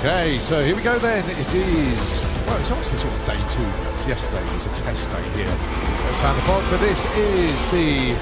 Okay, so here we go then. It is, well, it's obviously sort of day 2. Yesterday was a test day here at SantaPod, but this is the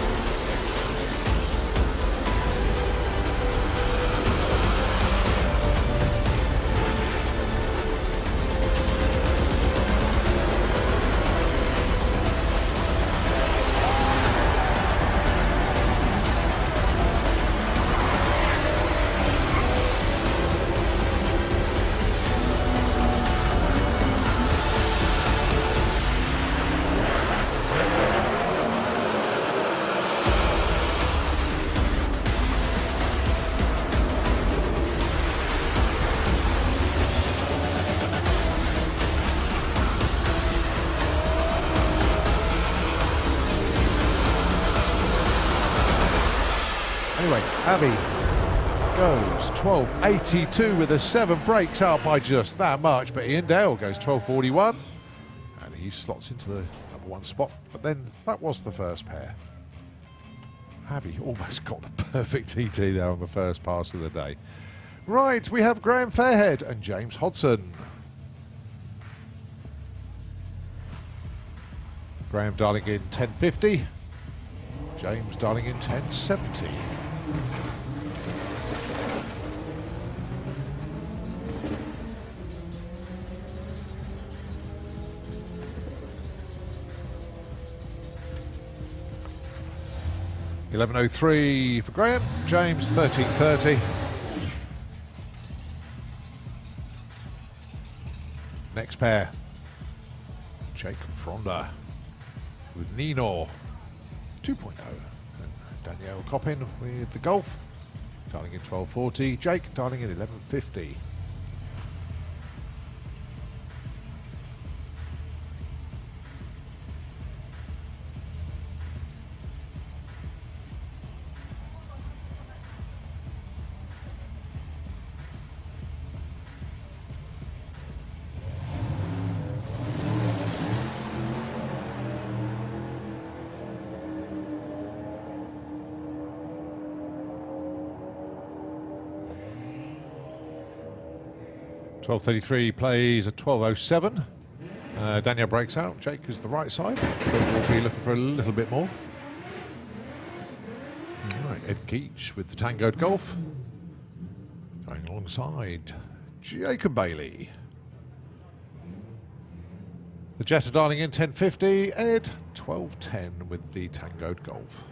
Anyway, Abby goes 12.82 with a 7, breaks out by just that much, but Ian Dale goes 12.41 and he slots into the #1 spot, but then that was the first pair. Abby almost got the perfect TT there on the first pass of the day. Right, we have Graham Fairhead and James Hodson. Graham dialing in 10.50, James dialing in 10.70. $11.03 for Graham, James 13.30. Next pair, Jacob Fronda with Nino 2.0. Danielle Coppin with the Golf, dialing in 12.40. Jake dialing in 11.50. $12.33 plays at 12.07. Danielle breaks out. Jake is the right side. We'll be looking for a little bit more. All right, Ed Keach with the Tangoed Golf. Going alongside Jacob Bailey. The Jetta dialing in 10.50. Ed 12.10 with the Tangoed Golf.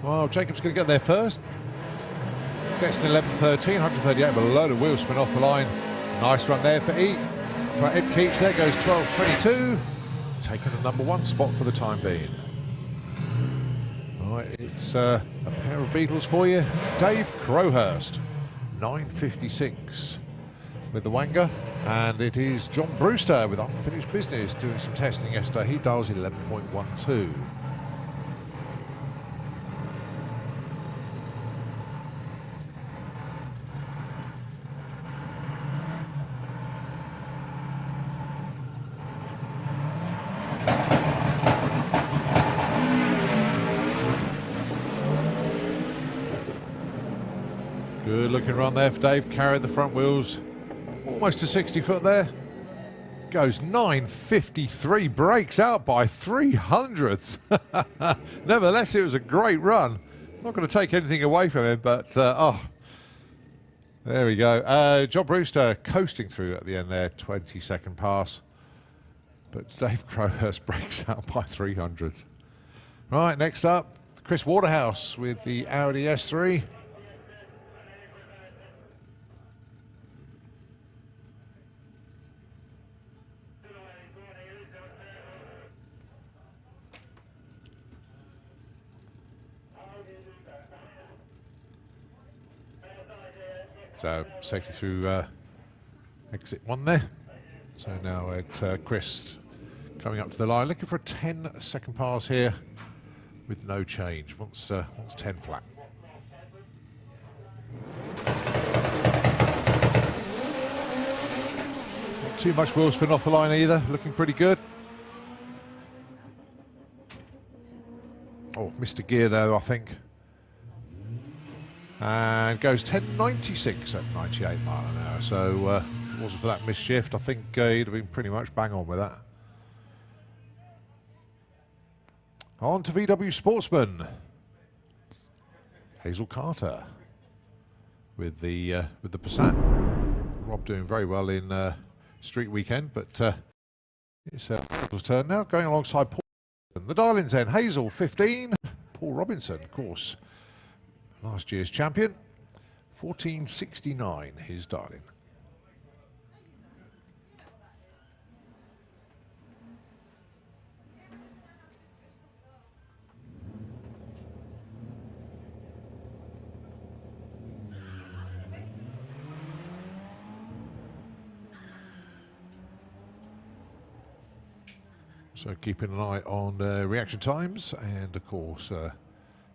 Well, Jacob's going to get there first. Gets an 11.13, 138, but a load of wheel spin off the line. Nice run there for Ed Keach. There goes 12.22. Taking the #1 spot for the time being. All right, it's a pair of Beatles for you. Dave Crowhurst, 9.56 with the Wanger. And it is John Brewster with Unfinished Business doing some testing yesterday. He dials 11.12. Good looking run there for Dave. Carried the front wheels almost to 60 foot there. Goes 9.53, breaks out by 300ths. Nevertheless, it was a great run. Not going to take anything away from him, but there we go. John Brewster coasting through at the end there, 22nd pass. But Dave Crowhurst breaks out by 300ths. Right, next up, Chris Waterhouse with the Audi S3. So safely through Exit one there. So now at Chris coming up to the line, looking for a 10-second pass here with no change. Wants 10 flat. Not too much wheel spin off the line either. Looking pretty good. Oh, missed a gear there, I think. And goes 10.96 at 98 mile an hour. So if it wasn't for that missed shift, I think he'd have been pretty much bang on with that. On to VW Sportsman. Hazel Carter with the Passat. Rob doing very well in Street Weekend, but it's Hazel's turn now, going alongside Paul. The Darlings then, Hazel 15, Paul Robinson, of course, last year's champion, 14.69 his Darling. So keeping an eye on reaction times and, of course,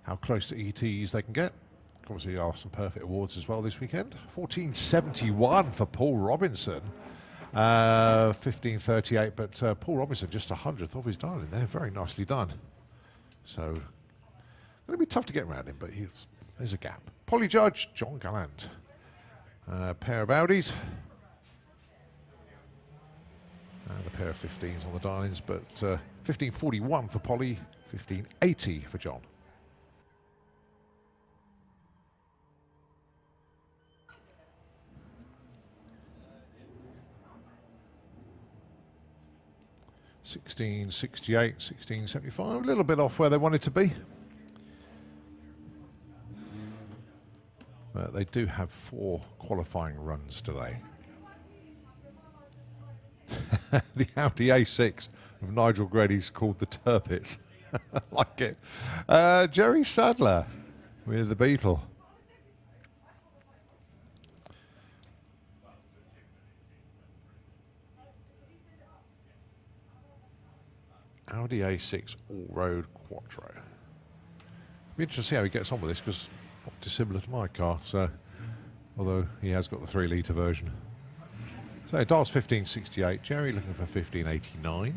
how close to ETs they can get. Obviously, there are some perfect awards as well this weekend. 14.71 for Paul Robinson. 15.38, but Paul Robinson just 100th of his Darling there. Very nicely done. So, going to be tough to get around him, but there's a gap. Polly Judge, John Gallant. Pair of Audis. And a pair of 15s on the Darlings, but 15.41 for Polly, 15.80 for John. $16.68, $16.75, a little bit off where they wanted to be. But they do have 4 qualifying runs today. The Audi A6 of Nigel Grady's called the Turpits. I like it. Jerry Sadler with the Beetle. Audi A6 all-road Quattro. Be interesting to see how he gets on with this, because not dissimilar to my car. So, although he has got the 3-litre version. So Dar's 15.68, Jerry looking for 15.89.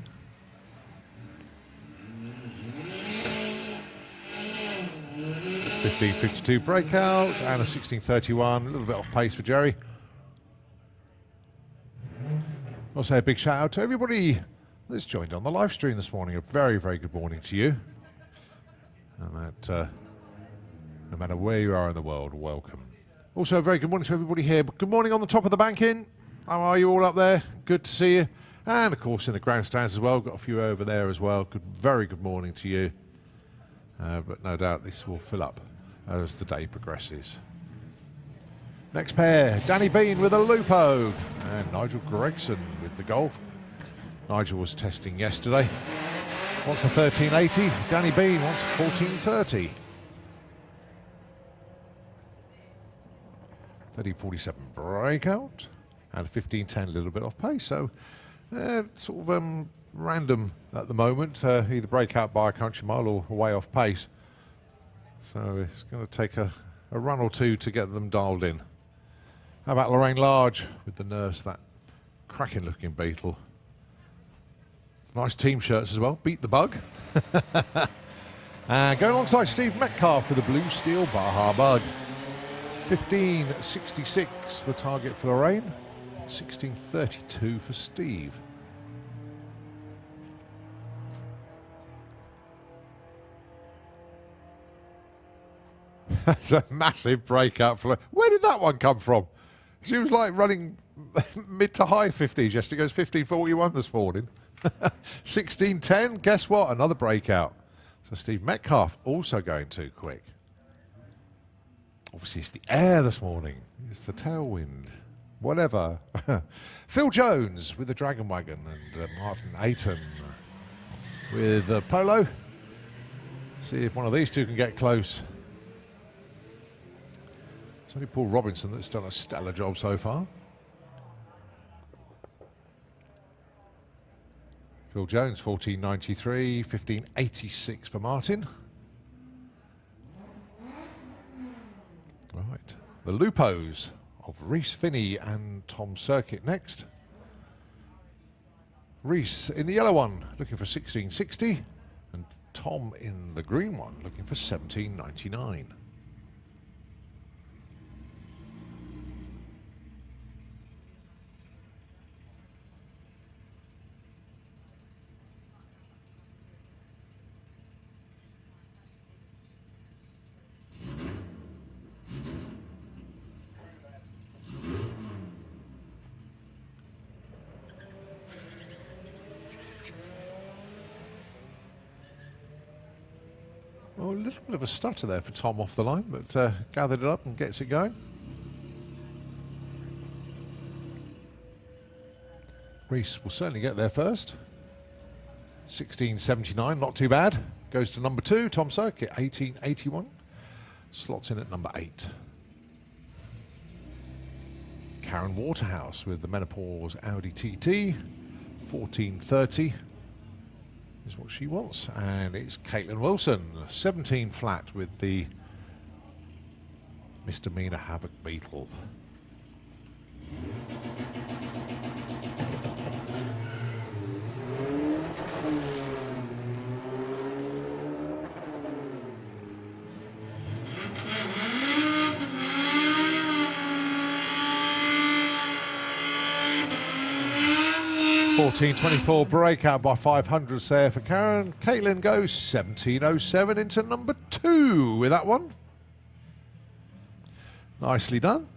$15.52 breakout and a 16.31, a little bit off pace for Jerry. I'll say a big shout out to everybody that's joined on the live stream this morning. A very, very good morning to you. And that, no matter where you are in the world, welcome. Also, a very good morning to everybody here. Good morning on the top of the banking. How are you all up there? Good to see you. And, of course, in the grandstands as well. Got a few over there as well. Very good morning to you. But no doubt this will fill up as the day progresses. Next pair, Danny Bean with a Lupo. And Nigel Gregson with the Golf. Nigel was testing yesterday. Wants a 1380. Danny Bean wants 1430. 1347 breakout. And 15.10, a little bit off pace. So, sort of random at the moment. Either breakout by a country mile or way off pace. So it's going to take a run or two to get them dialed in. How about Lorraine Large with the Nurse, that cracking looking Beetle. Nice team shirts as well. Beat the Bug. And going alongside Steve Metcalf for the Blue Steel Baja Bug. 15.66 the target for Lorraine. 16.32 for Steve. That's a massive breakout for her. Where did that one come from? She was like running mid to high 50s yesterday. Goes 15.41 this morning. 16.10. Guess what? Another breakout. So Steve Metcalf also going too quick. Obviously, it's the air this morning. It's the tailwind. Whatever. Phil Jones with the Dragon Wagon and Martin Ayton with Polo. See if one of these two can get close. It's only Paul Robinson that's done a stellar job so far. Phil Jones, 14.93, 15.86 for Martin. Right, the Lupos of Reese Finney and Tom Circuit next. Reese in the yellow one, looking for 16.60, and Tom in the green one, looking for 17.99. Well, a little bit of a stutter there for Tom off the line, but gathered it up and gets it going. Reese will certainly get there first. 16.79, not too bad. Goes to number 2, Tom Circuit, 18.81. Slots in at number 8. Karen Waterhouse with the Menopause Audi TT, 14.30 is what she wants. And it's Caitlin Wilson, 17 flat with the Misdemeanor Havoc Beetle. $14.24 breakout by 500s there for Karen. Caitlin goes 17.07 into number 2 with that one. Nicely done.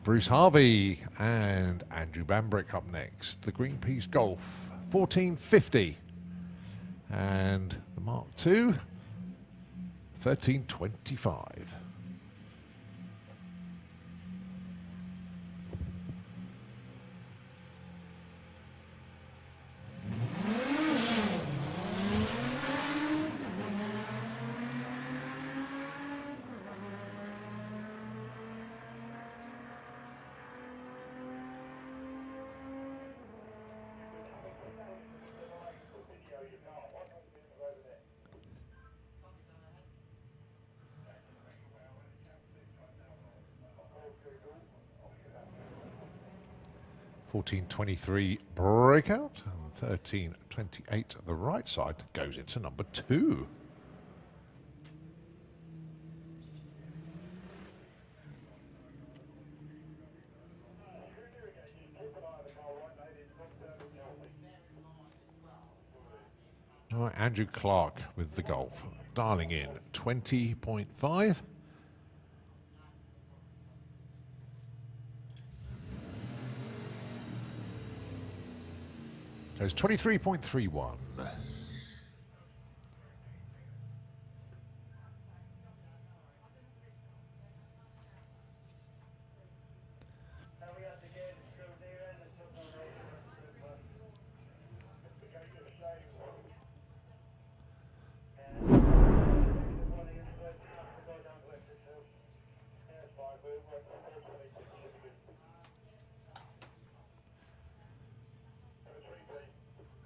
Bruce Harvey and Andrew Bambrick up next. The Greenpeace Golf, 14.50. And the Mark II, 13.25. $14.23 breakout and $13.28 the right side goes into number 2. All right, Andrew Clark with the golf, dialing in 20.5. Goes 23.31.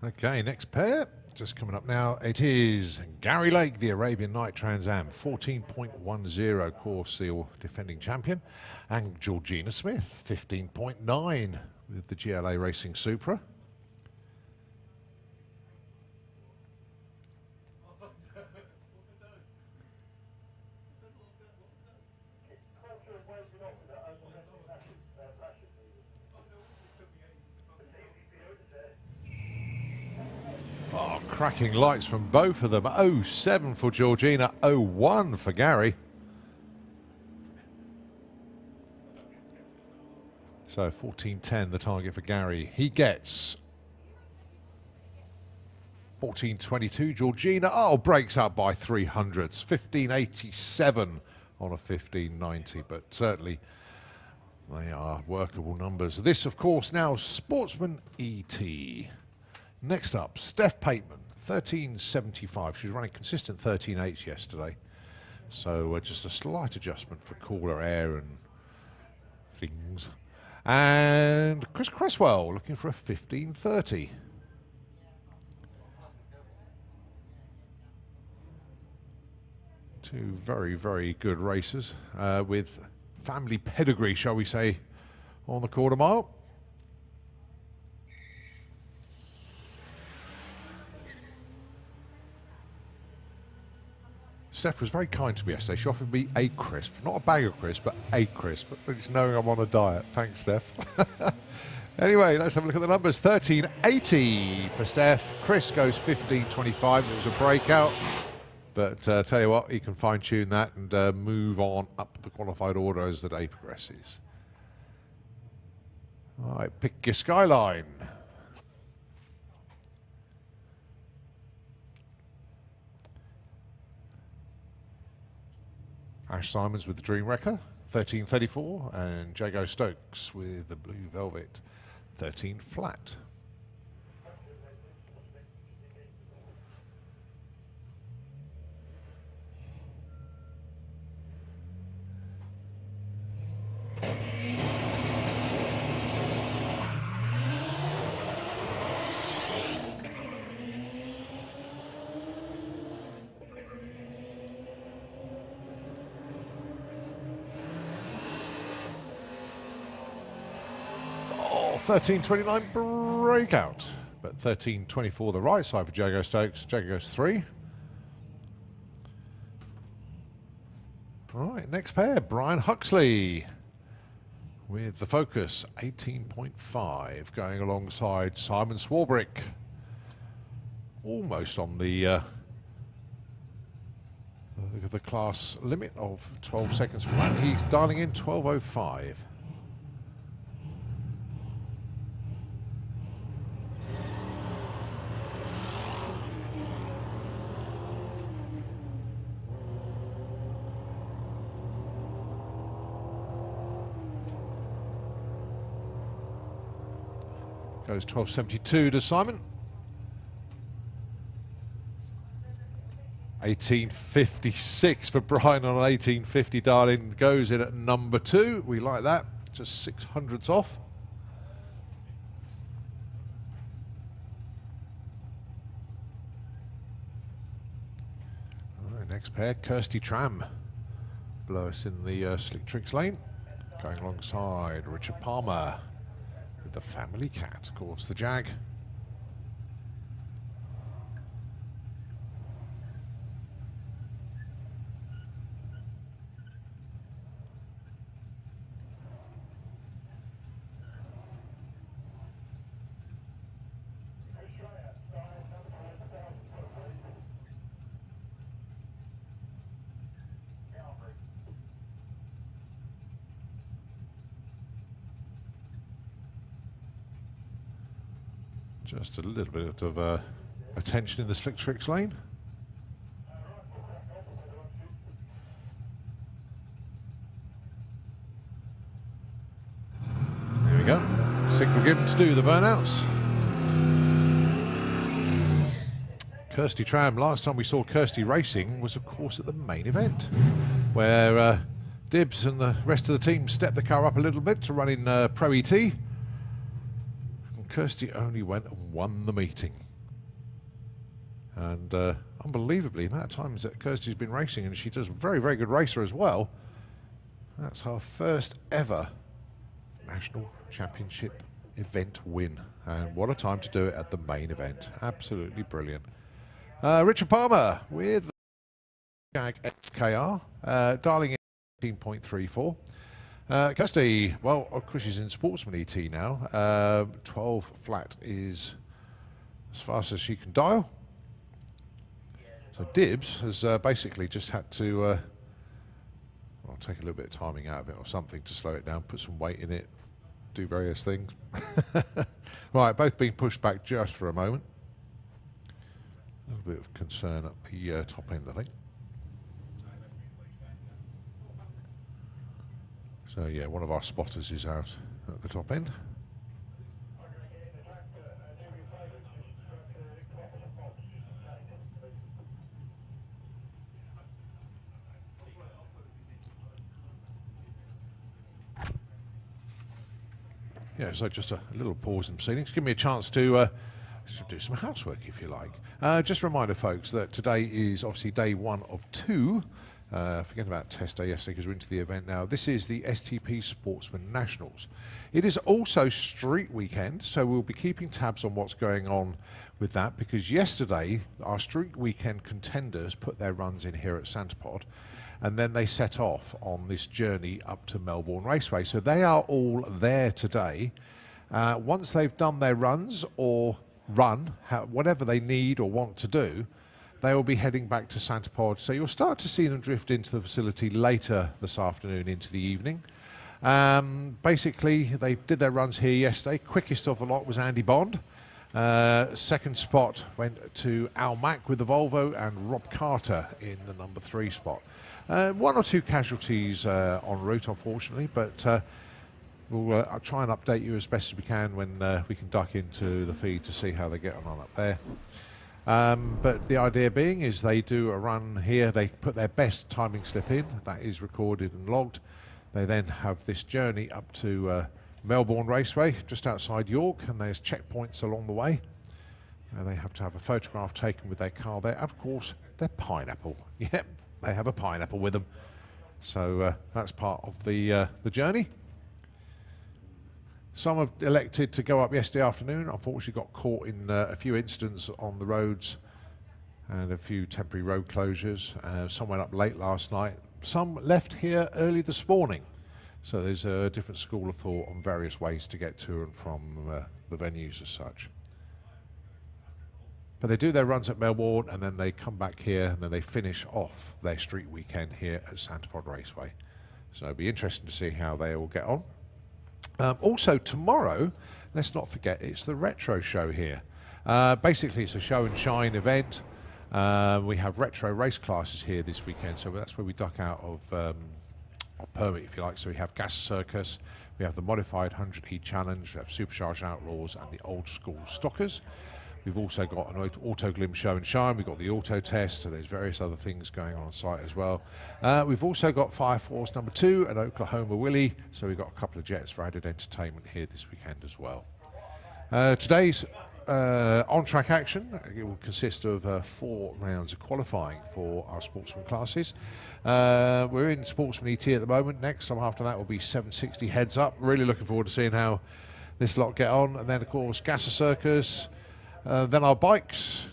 Okay, next pair, just coming up now, it is Gary Lake, the Arabian Night Trans Am, 14.10 course, the defending champion, and Georgina Smith, 15.9 with the GLA Racing Supra. Oh, cracking lights from both of them. 0.7 for Georgina, 0.1 for Gary. So 14.10 the target for Gary. He gets 14.22. Georgina, breaks up by 300s. 15.87 on a 15.90, but certainly they are workable numbers. This, of course, now Sportsman ET. Next up, Steph Pateman, 13.75. She was running consistent 13.8 yesterday. So just a slight adjustment for cooler air and things. And Chris Cresswell looking for a 15:30. Two very, very good racers with family pedigree, shall we say, on the quarter mile. Steph was very kind to me yesterday. She offered me a crisp, not a bag of crisp, but a crisp. Just knowing I'm on a diet. Thanks, Steph. Anyway, let's have a look at the numbers. 13.80 for Steph. Chris goes 15.25. It was a breakout. But tell you what, he can fine-tune that and move on up the qualified order as the day progresses. All right, pick your skyline. Ash Simons with the Dream Wrecker, 13.34, and Jago Stokes with the Blue Velvet, 13 flat. Oh, 13.29 breakout, but 13.24 the right side for Jago Stokes. Jago goes 3. All right, next pair, Brian Huxley with the Focus, 18.5, going alongside Simon Swarbrick. Almost on the class limit of 12 seconds for that. He's dialing in 12.05. Goes 12.72 to Simon. 18.56 for Brian on an 18.50 dial-in. Goes in at number 2. We like that. Just 600ths off. All right, next pair, Kirsty Tram. Below us in the Slick Tricks lane. Going alongside Richard Palmer. The Family Cat, of course, the Jag. Just a little bit of attention in the Slick Tricks lane. There we go. Signal given to do the burnouts. Kirsty Tram, last time we saw Kirsty racing was, of course, at the main event, where Dibbs and the rest of the team stepped the car up a little bit to run in Pro ET. Kirsty only went and won the meeting. And unbelievably, in that time that Kirsty's been racing, and she does a very, very good racer as well, that's her first ever National Championship event win. And what a time to do it at the main event. Absolutely brilliant. Richard Palmer with the Jag XKR, dialing in 18.34. Kirsty, well, of course she's in Sportsman ET now. 12 flat is as fast as she can dial. So Dibbs has basically just had to well, take a little bit of timing out of it or something to slow it down, put some weight in it, do various things. Right, both being pushed back just for a moment. A little bit of concern at the top end, I think. So yeah, one of our spotters is out at the top end. Yeah, so just a little pause in proceedings. Give me a chance to do some housework, if you like. Just a reminder, folks, that today is obviously day 1 of 2. Forget about test day yesterday because we're into the event now. This is the STP Sportman Nationals. It is also street weekend, so we'll be keeping tabs on what's going on with that, because yesterday our street weekend contenders put their runs in here at SantaPod, and then they set off on this journey up to Melbourne Raceway. So they are all there today. Once they've done their runs or whatever they need or want to do, they will be heading back to SantaPod. So you'll start to see them drift into the facility later this afternoon into the evening. Basically, they did their runs here yesterday. Quickest of the lot was Andy Bond. Second spot went to Al Mack with the Volvo, and Rob Carter in the number 3 spot. 1 or 2 casualties en route, unfortunately, but I'll try and update you as best as we can when we can duck into the feed to see how they're getting on up there. But the idea being is they do a run here, they put their best timing slip in, that is recorded and logged. They then have this journey up to Melbourne Raceway, just outside York, and there's checkpoints along the way. They have to have a photograph taken with their car there, and of course, their pineapple. Yep, they have a pineapple with them. So that's part of the journey. Some have elected to go up yesterday afternoon. Unfortunately, got caught in a few incidents on the roads and a few temporary road closures. Some went up late last night. Some left here early this morning. So there's a different school of thought on various ways to get to and from the venues as such. But they do their runs at Melbourne, and then they come back here, and then they finish off their street weekend here at SantaPod Raceway. So it'll be interesting to see how they all get on. Also tomorrow, let's not forget, it's the Retro Show here. Basically, it's a show and shine event. We have retro race classes here this weekend, so that's where we duck out of permit, if you like. So we have Gas Circus, we have the Modified 100E Challenge, we have Supercharged Outlaws, and the Old School Stockers. We've also got an Auto Glim Show and Shine. We've got the Auto Test, so there's various other things going on site as well. We've also got Fire Force number 2 and Oklahoma Willie, so we've got a couple of jets for added entertainment here this weekend as well. Today's on-track action, it will consist of 4 rounds of qualifying for our Sportsman classes. We're in Sportsman ET at the moment. Next time after that will be 760 heads up. Really looking forward to seeing how this lot get on. And then, of course, Gasser Circus. Then our bikes,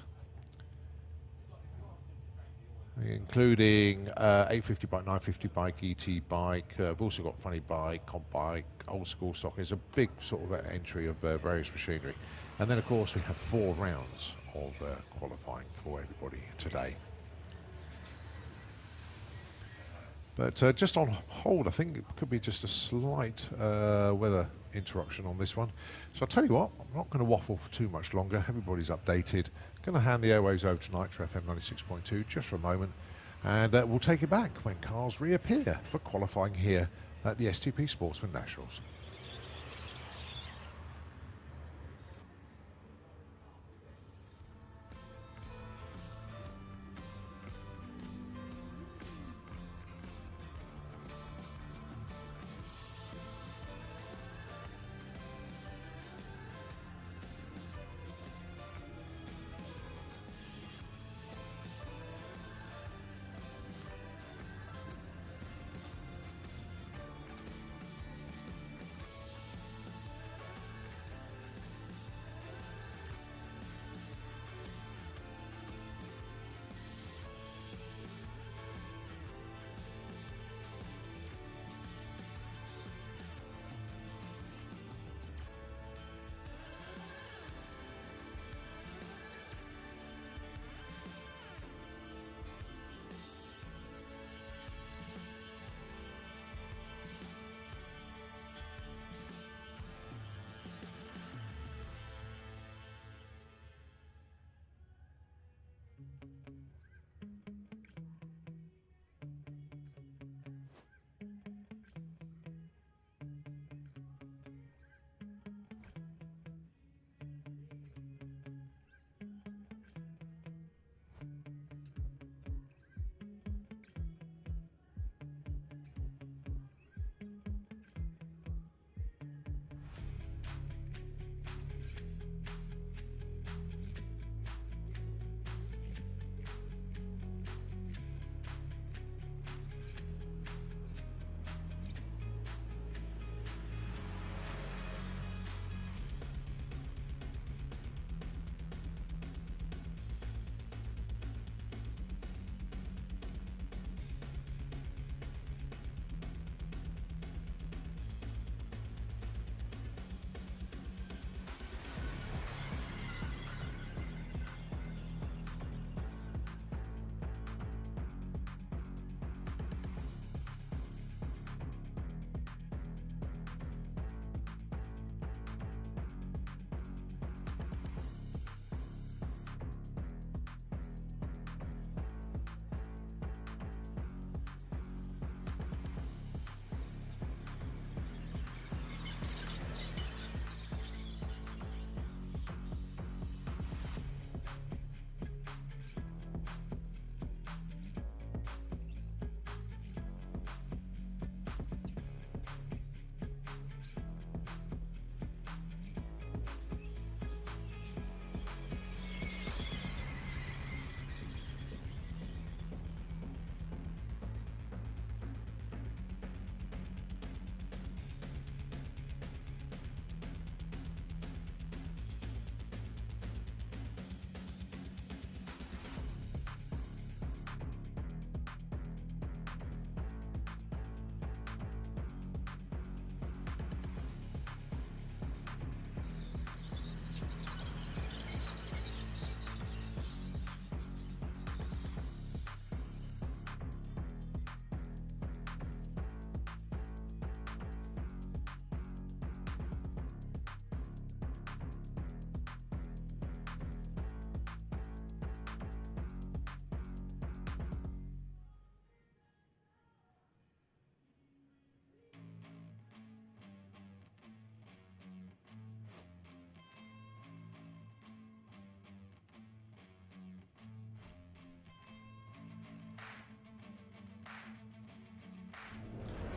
including 850 bike, 950 bike, ET bike. We've also got funny bike, comp bike, old school stock. It's a big sort of entry of various machinery. And then, of course, we have 4 rounds of qualifying for everybody today. But just on hold, I think it could be just a slight weather interruption on this one. So I'll tell you what, I'm not going to waffle for too much longer. Everybody's updated. Going to hand the airwaves over to Nitro FM 96.2 just for a moment, and we'll take it back when cars reappear for qualifying here at the STP Sportsman Nationals.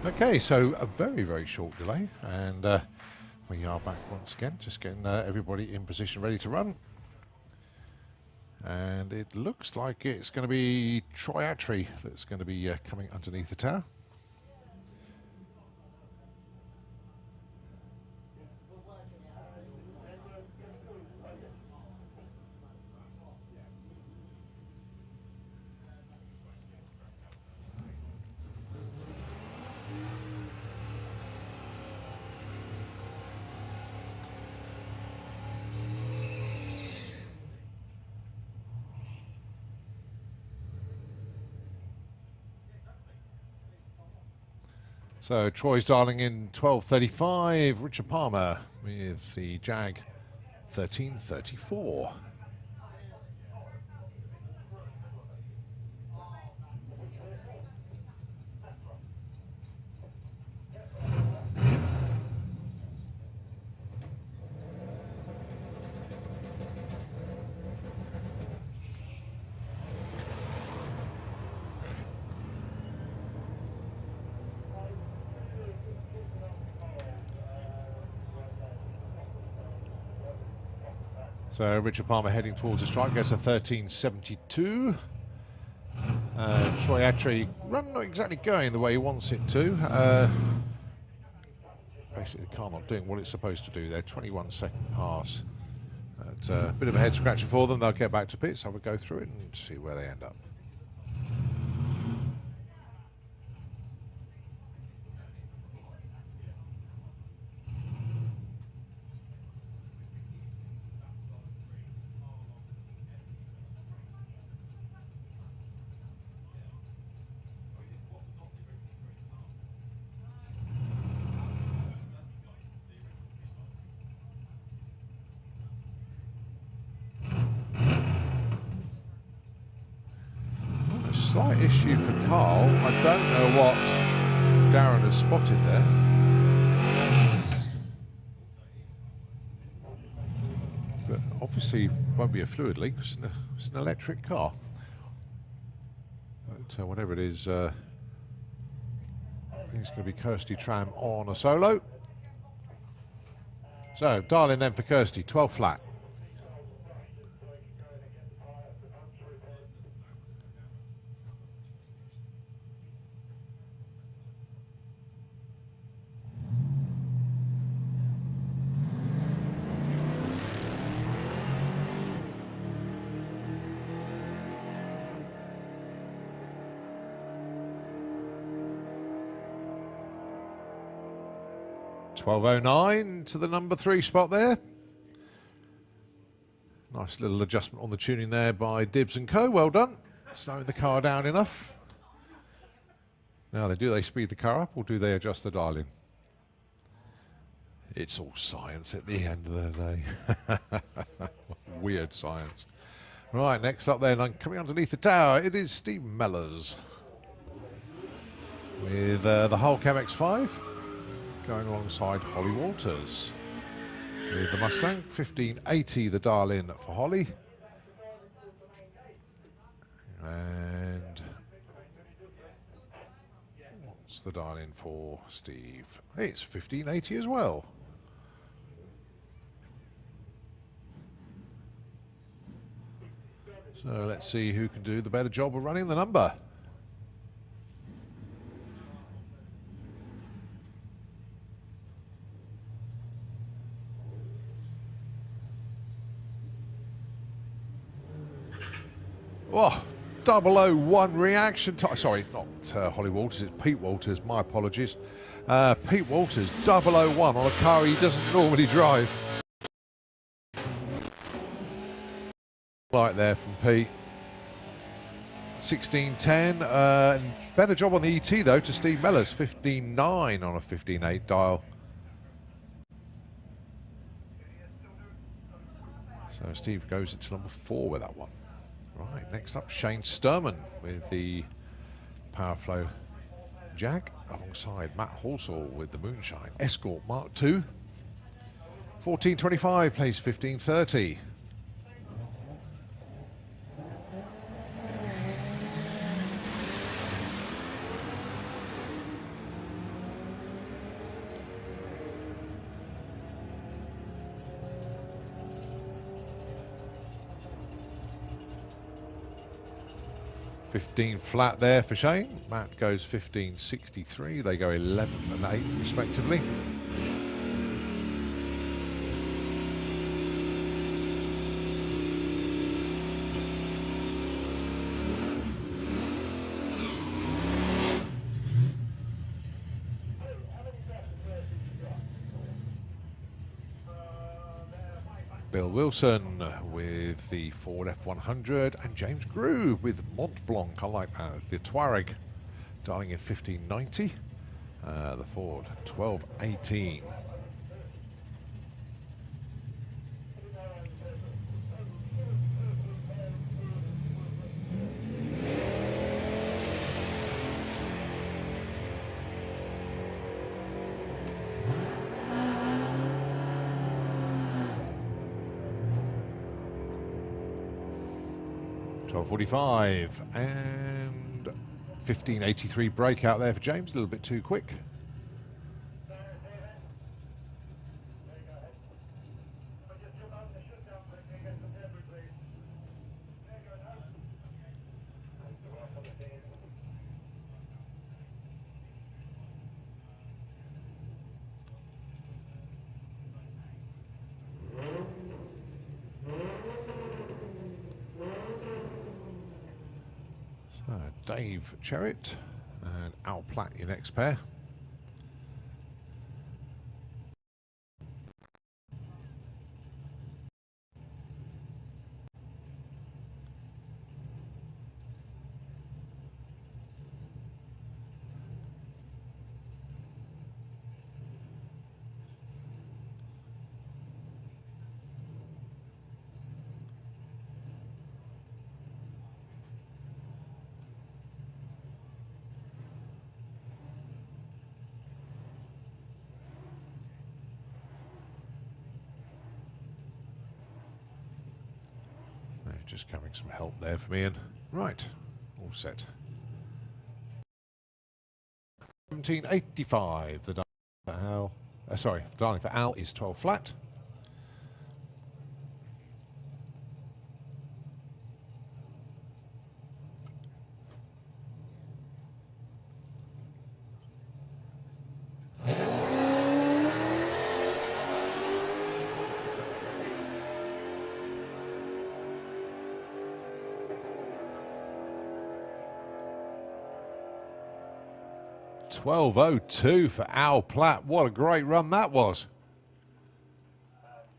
Okay, so a very, very short delay, and we are back once again, just getting everybody in position ready to run. And it looks like it's going to be Triatry that's going to be coming underneath the tower. So Troy's dialing in 12:35. Richard Palmer with the Jag 13:34. So Richard Palmer heading towards the stripe, gets a 13:72. Troy Attree run not exactly going the way he wants it to. Basically the car not doing what it's supposed to do there. 21-second pass. It's a bit of a head scratcher for them. They'll get back to pits. I will go through it and see where they end up. Slight issue for Carl. I don't know what Darren has spotted there. But obviously won't be a fluid leak because it's an electric car. But whatever it is, I think it's going to be Kirsty Tram on a solo. So dial in then for Kirsty, 12 flat. .1209 to the number 3 spot there. Nice little adjustment on the tuning there by Dibbs and Co. Well done. Slowing the car down enough. Now do they speed the car up or do they adjust the dialing? It's all science at the end of the day. Weird science. Right, next up then, coming underneath the tower, it is Steve Mellors with the Hulk MX-5. Going alongside Holly Walters with the Mustang, 1580 the dial in for Holly. And what's the dial in for Steve? Hey, it's 1580 as well. So let's see who can do the better job of running the number. Oh, 001 reaction time. Sorry, it's not Holly Walters, it's Pete Walters. My apologies. Pete Walters, 001 on a car he doesn't normally drive. Right there from Pete. 16:10. Better job on the ET though to Steve Mellors. 15.9 on a 15.8 dial. So Steve goes into number 4 with that one. Right, next up, Shane Sturman with the Powerflow Jag, alongside Matt Halsall with the Moonshine Escort Mark II. 14.25 plays 15.30. 15 flat there for Shane. Matt goes 15.63. They go 11th and 8th respectively. Bill Wilson with the Ford F100 and James Grew with Mont Blanc. I like that. The Touareg darling in 1590. The Ford 1218. .45 and 15.83 breakout there for James, a little bit too quick. Dave Cherritt and Al Platt, your next pair. Just having some help there from Ian. Right, all set. 17.85. The darling for Al. Sorry, darling for Al is 12 flat. $12.02 for Al Platt. What a great run that was.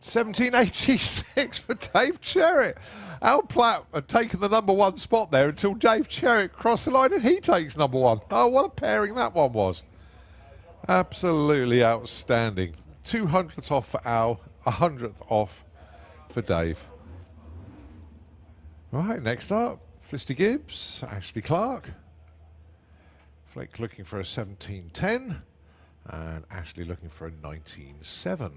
17.86 for Dave Cherritt. Al Platt had taken the #1 spot there until Dave Cherritt crossed the line and he takes #1. Oh, what a pairing that one was. Absolutely outstanding. 200th off for Al, 100th off for Dave. Right, next up, Felicity Gibbs, Ashley Clark. Flake looking for a 17.10 and Ashley looking for a 19.7.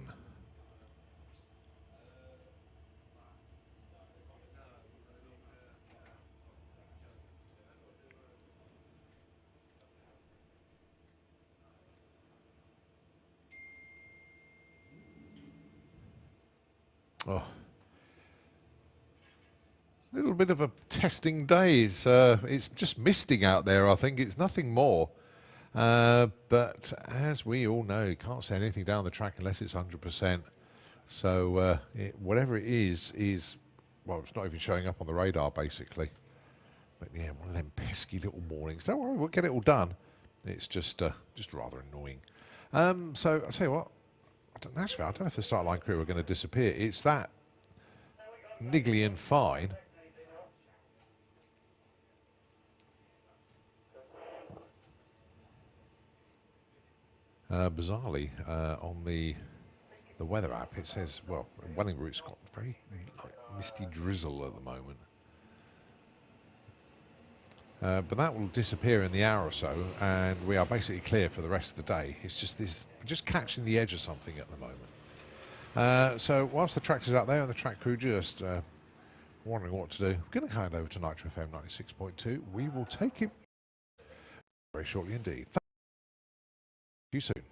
Oh, a little bit of a testing day. It's just misting out there, I think. It's nothing more. But as we all know, you can't say anything down the track unless it's 100%. So whatever it is, well, it's not even showing up on the radar, basically. But yeah, one of them pesky little mornings. Don't worry, we'll get it all done. It's just rather annoying. So I'll tell you what, I don't know if the start line crew are going to disappear. It's that niggly and fine. Bizarrely, on the weather app, it says, well, Welling Route's got very misty drizzle at the moment. But that will disappear in the hour or so, and we are basically clear for the rest of the day. It's just this, just catching the edge of something at the moment. So whilst the tractor's out there and the track crew just wondering what to do, I'm going to hand over to Nitro FM 96.2. We will take it very shortly indeed. Thank you soon.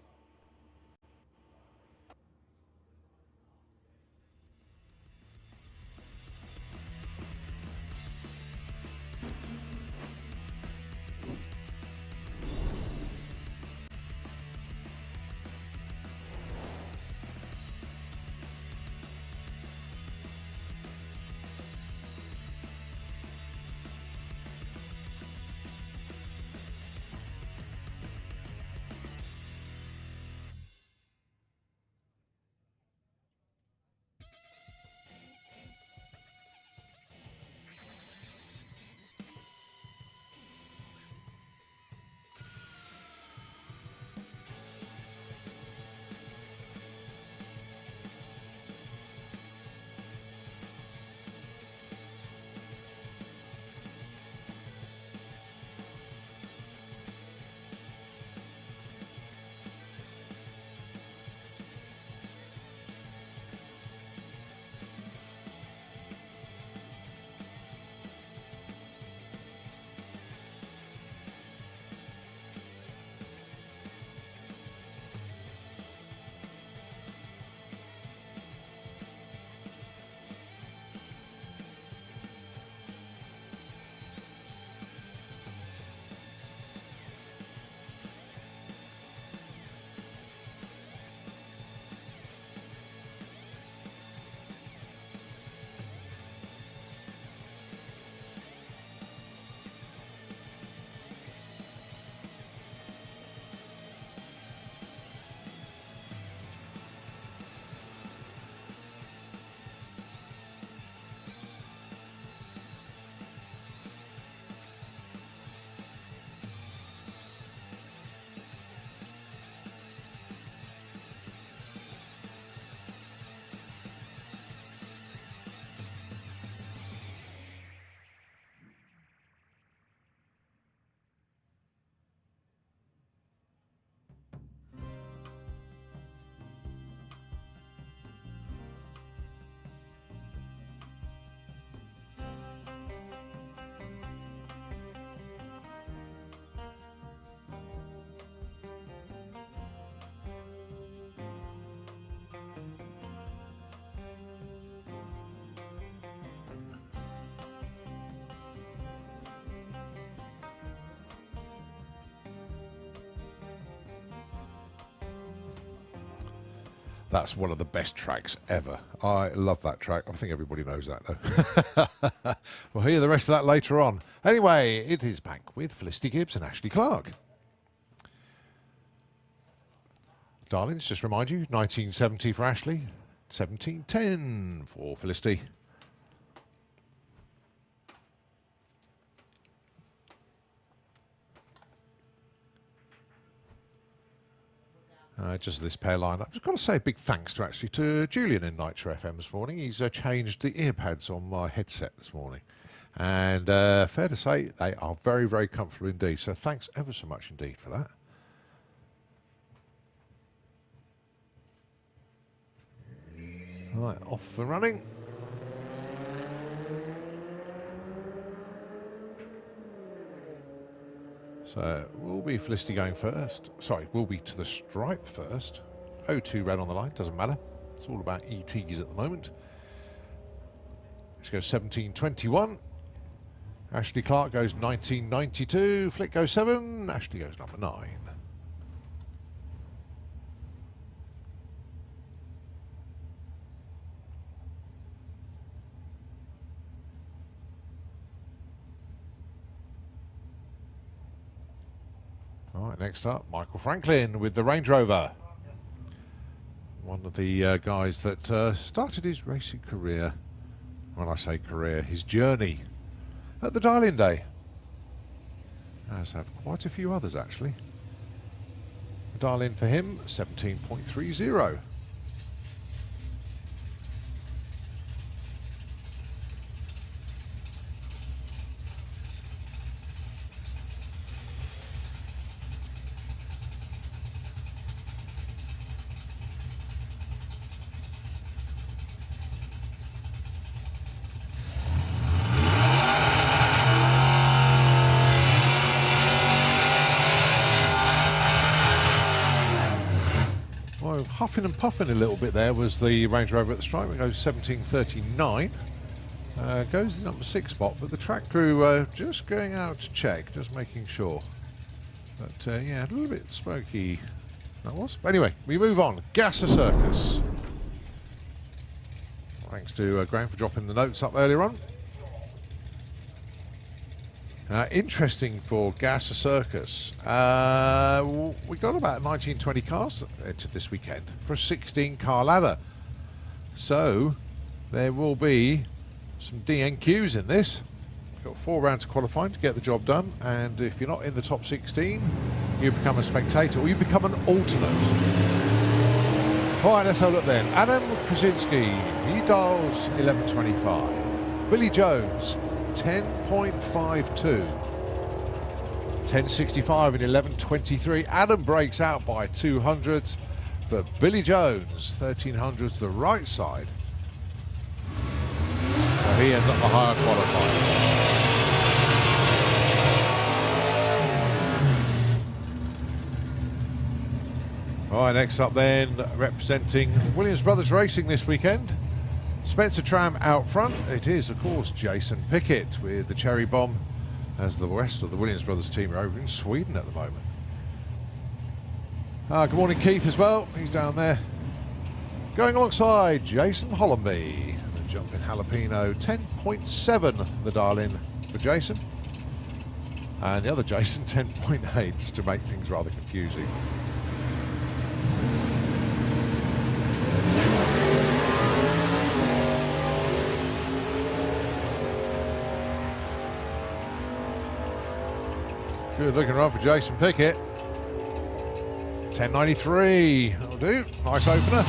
That's one of the best tracks ever. I love that track. I think everybody knows that, though. We'll hear the rest of that later on. Anyway, it is back with Felicity Gibbs and Ashley Clark. Darlings, just remind you, 1970 for Ashley, 1710 for Felicity. Just this pair line up. I've got to say a big thanks to Julian in Nitro FM this morning. He's changed the ear pads on my headset this morning. And fair to say, they are very, very comfortable indeed. So thanks ever so much indeed for that. Right, off and running. So we'll be Felicity going first. Sorry, we'll be to the stripe first. 02 red on the line, doesn't matter. It's all about ETs at the moment. Let's go 1721. Ashley Clark goes 1992. Flick goes 7. Ashley goes number 9. All right, next up, Michael Franklin with the Range Rover. One of the guys that started his racing career, when I say career, his journey, at the Dial-In Day. As have quite a few others, actually. The Dial-In for him, 17.30. Huffing and puffing a little bit there was the Range Rover at the stripe. It goes 1739. Goes the number 6 spot, but the track crew just going out to check, just making sure. But yeah, a little bit smoky that was. But anyway, we move on. Gasser Circus. Thanks to Graham for dropping the notes up earlier on. Interesting for Gasser Circus. We got about 19-20 cars entered this weekend for a 16-car ladder. So there will be some DNQs in this. We've got 4 rounds of qualifying to get the job done, and if you're not in the top 16, you become a spectator or you become an alternate. All right, let's have a look then. Adam Krasinski, he dials 1125. Billy Jones, 10.52. 10.65 in 11.23. Adam breaks out by 200s, but Billy Jones, 1300s the right side. So he ends up the higher qualifier. All right, next up then, representing Williams Brothers Racing this weekend. Spencer Tram out front. It is, of course, Jason Pickett with the Cherry Bomb, as the rest of the Williams Brothers team are over in Sweden at the moment. Good morning, Keith, as well. He's down there. Going alongside Jason Hollenby. The jumping jalapeno, 10.7 the dial-in for Jason. And the other Jason, 10.8, just to make things rather confusing. Good looking run for Jason Pickett. 10.93, that'll do. Nice opener.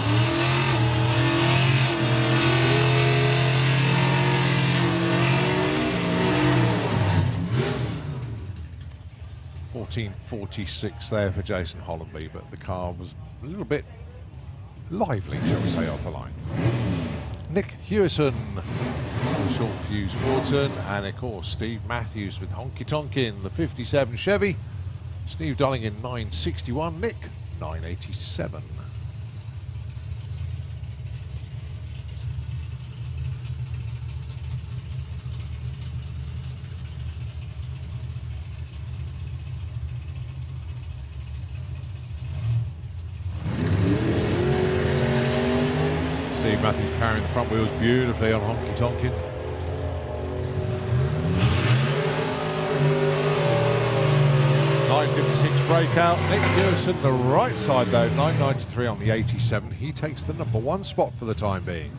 .14.46 there for Jason Hollenby, but the car was a little bit lively, shall we say, off the line. Nick Hewison, short fuse Fortin, and of course Steve Matthews with Honky Tonk in the 57 Chevy. Steve Dulling in 961, Nick 987. Steve Matthews carrying the front wheels beautifully on Honky Tonkin. .956 breakout. Nick Dewison, the right side though, 993 on the 87. He takes the #1 spot for the time being.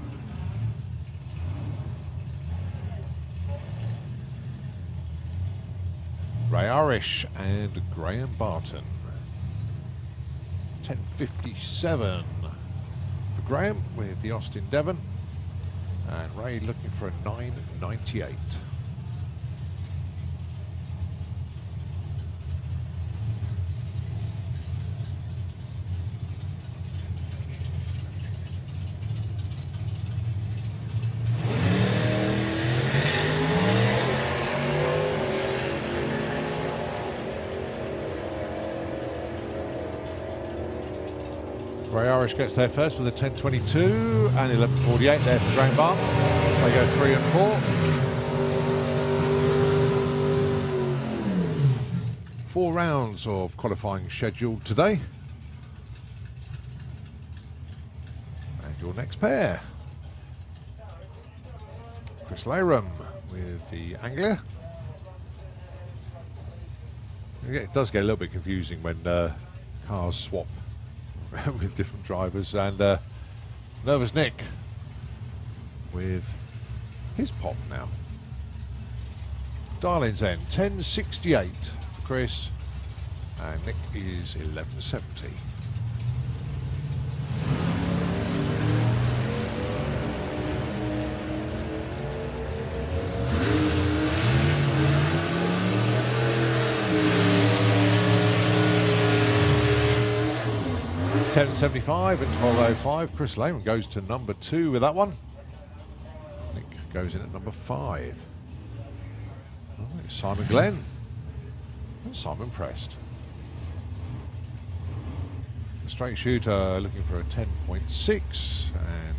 Ray Irish and Graham Barton. 10.57 for Graham with the Austin Devon, and Ray looking for a 9.98. Ray Irish gets there first with a 10.22 and 11.48 there for Graham Barton. They go 3 and 4. 4 rounds of qualifying scheduled today. And your next pair. Chris Layram with the Anglia. It does get a little bit confusing when cars swap with different drivers, and Nervous Nick with his pop now. Darling's End 10.68 for Chris, and Nick is 11.70. .10.75 at 12.05. Chris Lehman goes to #2 with that one. Nick goes in at #5. Right, Simon Glenn and Simon Prest. The straight shooter looking for a 10.6, and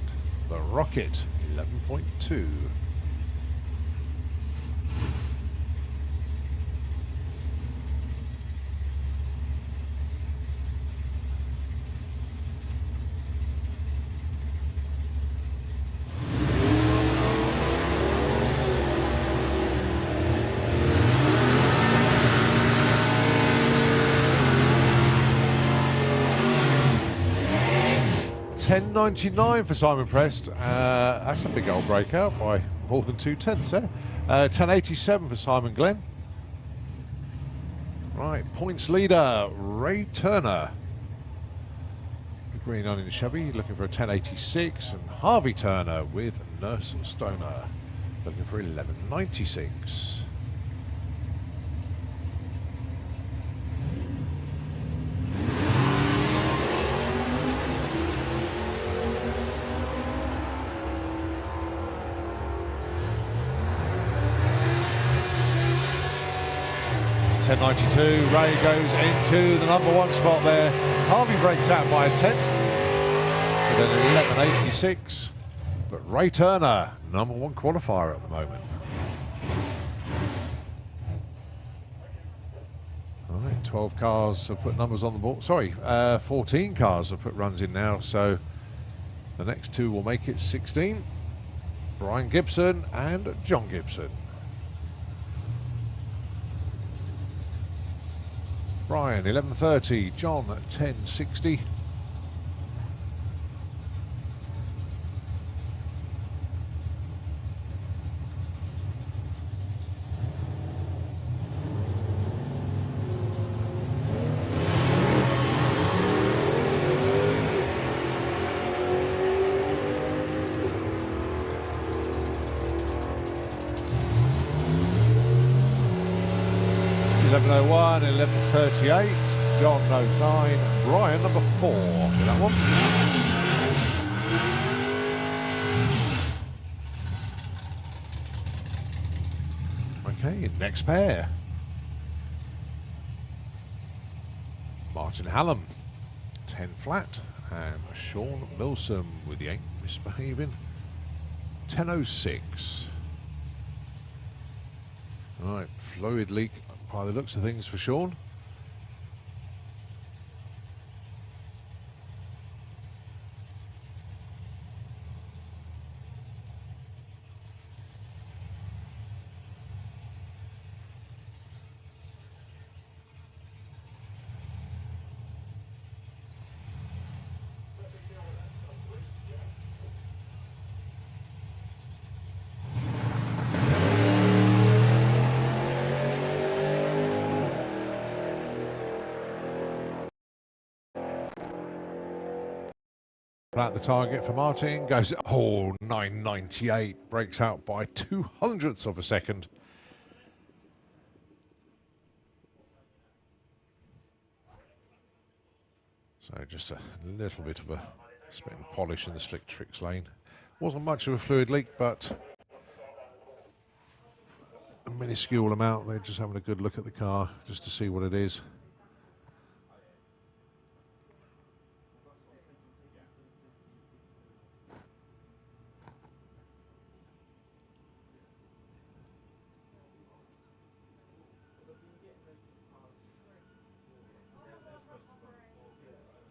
the Rocket 11.2. $10.99 for Simon Prest. That's a big old breakout by more than 2/10 there. $10.87 for Simon Glenn. Right, points leader, Ray Turner. The green on in Chevy looking for a 10.86, and Harvey Turner with Nurse Stoner looking for 11.96. $10.92, Ray goes into the #1 spot there. Harvey breaks out by a 10 with an 11.86, but Ray Turner, #1 qualifier at the moment. All right, 12 cars have put numbers on the board. Sorry, 14 cars have put runs in now, so the next 2 will make it 16. Brian Gibson and John Gibson. Brian 11.30, John 10.60. $11.01, 11.38, John knows 9, Brian #4 with that one. Okay, next pair. Martin Hallam, 10 flat, and Sean Milsom with the Ain't Misbehaving, 10.06. All right, fluid leak by the looks of things for Sean. At the target for Martin, goes, oh, 9.98, breaks out by 0.02 of a second. So just a little bit of a spin and polish in the slick tricks lane. Wasn't much of a fluid leak, but a minuscule amount. They're just having a good look at the car just to see what it is.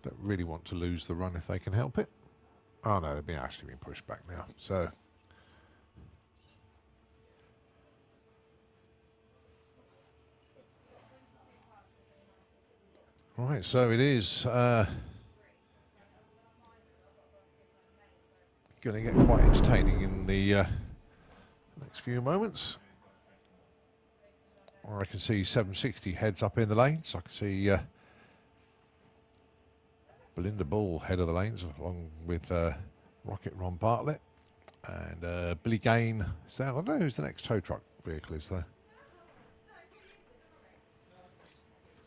Don't really want to lose the run if they can help it. Oh no, they've actually been pushed back now. So right, so it is going to get quite entertaining in the next few moments. Or I can see 760 heads up in the lanes. I can see Belinda Bull head of the lanes along with Rocket Ron Bartlett and Billy Gain. So I don't know who's the next tow truck vehicle is though.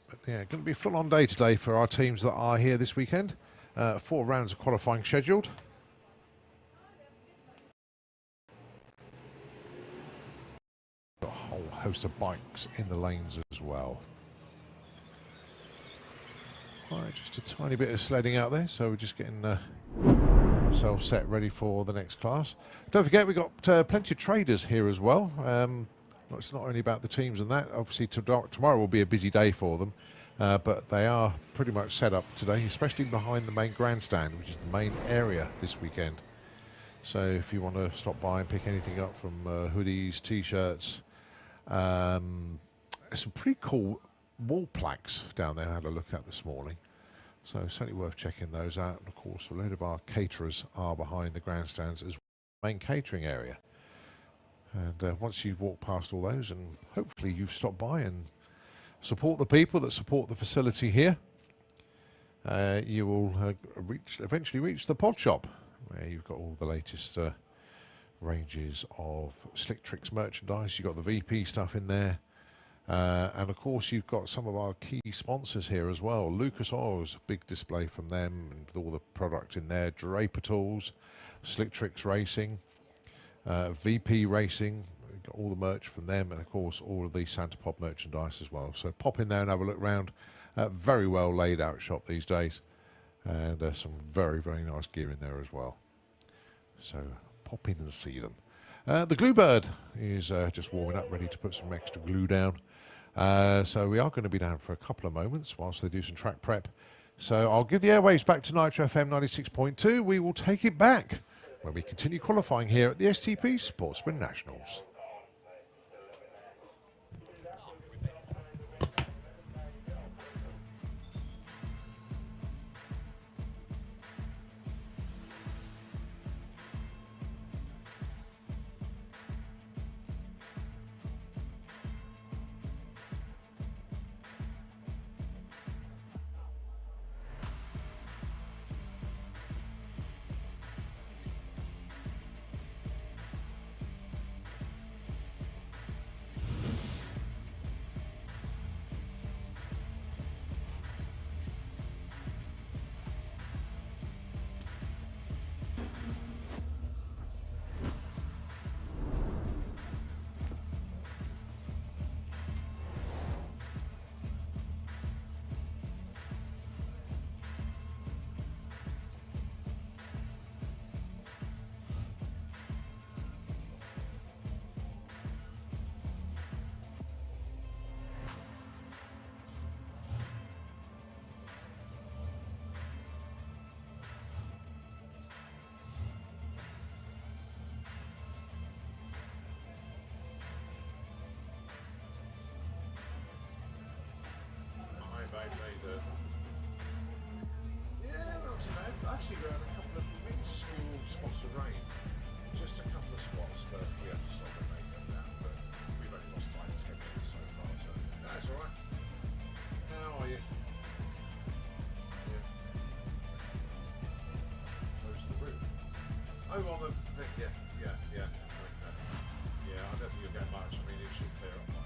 But yeah, going to be a full-on day today for our teams that are here this weekend. 4 rounds of qualifying scheduled. Got a whole host of bikes in the lanes as well. Right, just a tiny bit of sledding out there, so we're just getting ourselves set ready for the next class. Don't forget, we've got plenty of traders here as well. It's not only about the teams and that. Obviously, tomorrow will be a busy day for them, but they are pretty much set up today, especially behind the main grandstand, which is the main area this weekend. So if you want to stop by and pick anything up from hoodies, T-shirts, some pretty cool wall plaques down there I had a look at this morning, so certainly worth checking those out. And of course a load of our caterers are behind the grandstands as main catering area, and once you've walked past all those and hopefully you've stopped by and support the people that support the facility here, you will eventually reach the pod shop where you've got all the latest ranges of Slick Tricks merchandise. You've got the VP stuff in there. And of course you've got some of our key sponsors here as well. Lucas Oil's, big display from them and with all the product in there. Draper Tools, Slick Tricks Racing, VP Racing, got all the merch from them, and of course all of the SantaPod merchandise as well. So pop in there and have a look round. Very well laid out shop these days, and some very, very nice gear in there as well. So pop in and see them. The Gluebird is just warming up, ready to put some extra glue down. So we are going to be down for a couple of moments whilst they do some track prep. So I'll give the airwaves back to Nitro FM 96.2. We will take it back when we continue qualifying here at the STP Sportman Nationals. Yeah, not too bad. Actually, we're on a couple of minuscule spots of rain. Just a couple of spots, but we have to stop and make up that. But we've only lost like 10 minutes so far, so that's all right. How are you? Yeah. So Oh, on the thing, yeah. Okay. Yeah, I don't think you'll get much. I mean, it should clear up fine.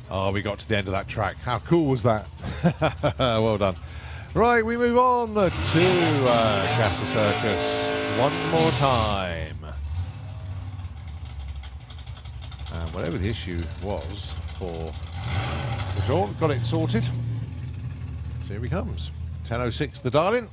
Oh, we got to the end of that track. How cool was that? Well done. Right, we move on to Castle Circus one more time. And whatever the issue was for the draw, got it sorted. So here he comes. 10.06 the Darling.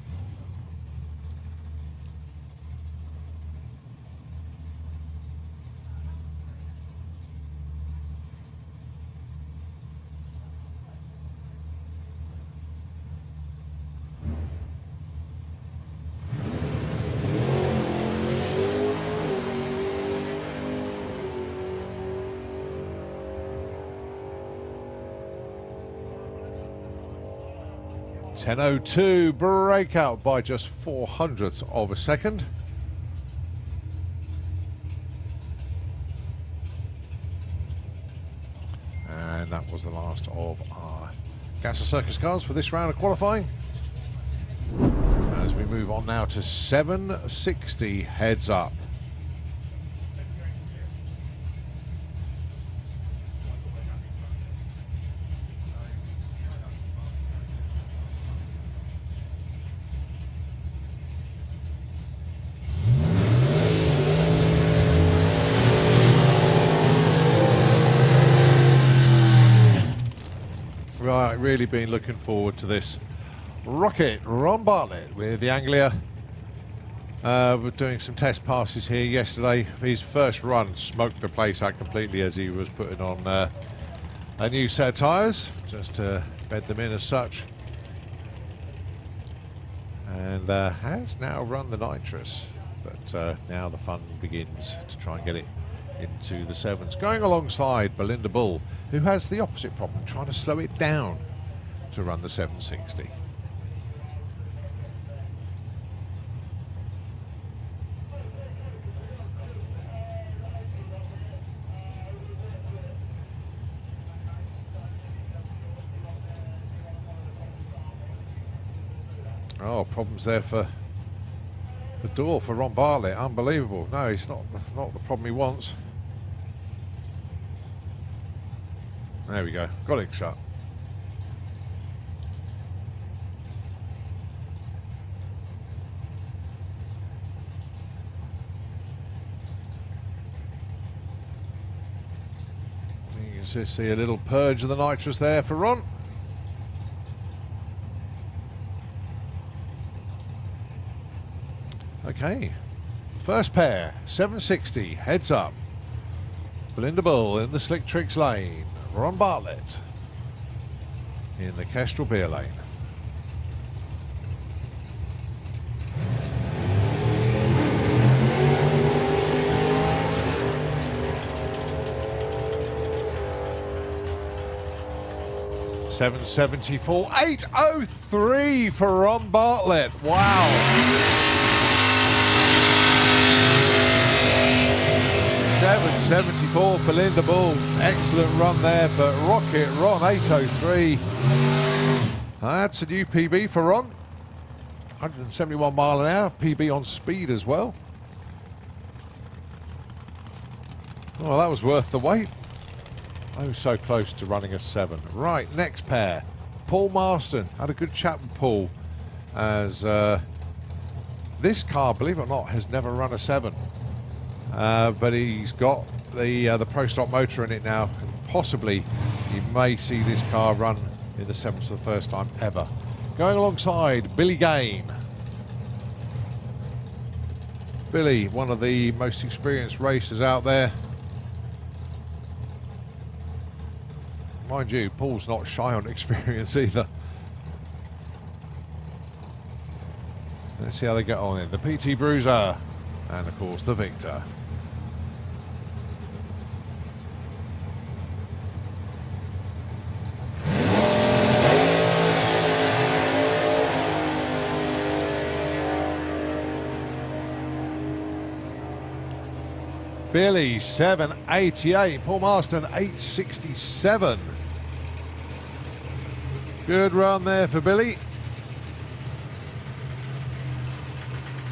.10.02 breakout by just 0.04 of a second. And that was the last of our Castle Circus cars for this round of qualifying. As we move on now to 7.60 heads up. Right, really been looking forward to this. Rocket, Ron Bartlett with the Anglia. We're doing some test passes here yesterday. His first run smoked the place out completely as he was putting on a new set of tyres, just to bed them in as such. And has now run the nitrous, but now the fun begins to try and get it into the sevens. Going alongside Belinda Bull, who has the opposite problem, trying to slow it down to run the 760. Oh, problems there for the door for Ron Bartlett. Unbelievable. No, it's not the problem he wants. There we go. Got it shut. You can just see a little purge of the nitrous there for Ron. Okay, first pair, 760, heads up. Belinda Bull in the Slick Tricks lane. Ron Bartlett in the Kestrel Beer lane. $774, $803 for Ron Bartlett. Wow. 774 for Belinda Bull. Excellent run there, but Rocket Ron 803. That's a new PB for Ron. 171 mile an hour, PB on speed as well. Well, that was worth the wait. Oh, so close to running a 7. Right, next pair. Paul Marston. Had a good chat with Paul, as this car, believe it or not, has never run a 7. But he's got the Pro Stock motor in it now. Possibly you may see this car run in the 7s for the first time ever. Going alongside Billy Gain. Billy, one of the most experienced racers out there. Mind you, Paul's not shy on experience either. Let's see how they get on in. The PT Bruiser and of course the Victor. Billy 788, Paul Marston 867. Good run there for Billy.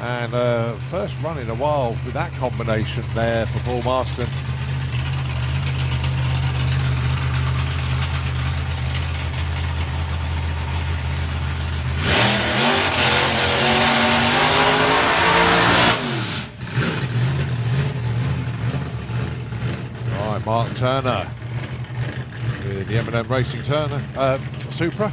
And first run in a while with that combination there for Paul Marston. Mark Turner with the M&M Racing Supra.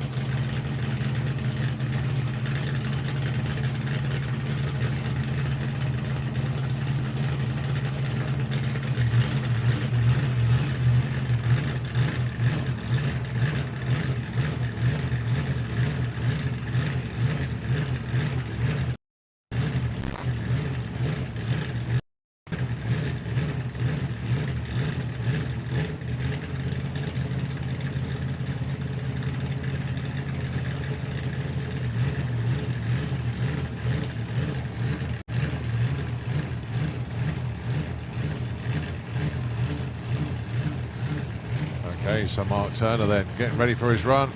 Okay, so Mark Turner then getting ready for his run.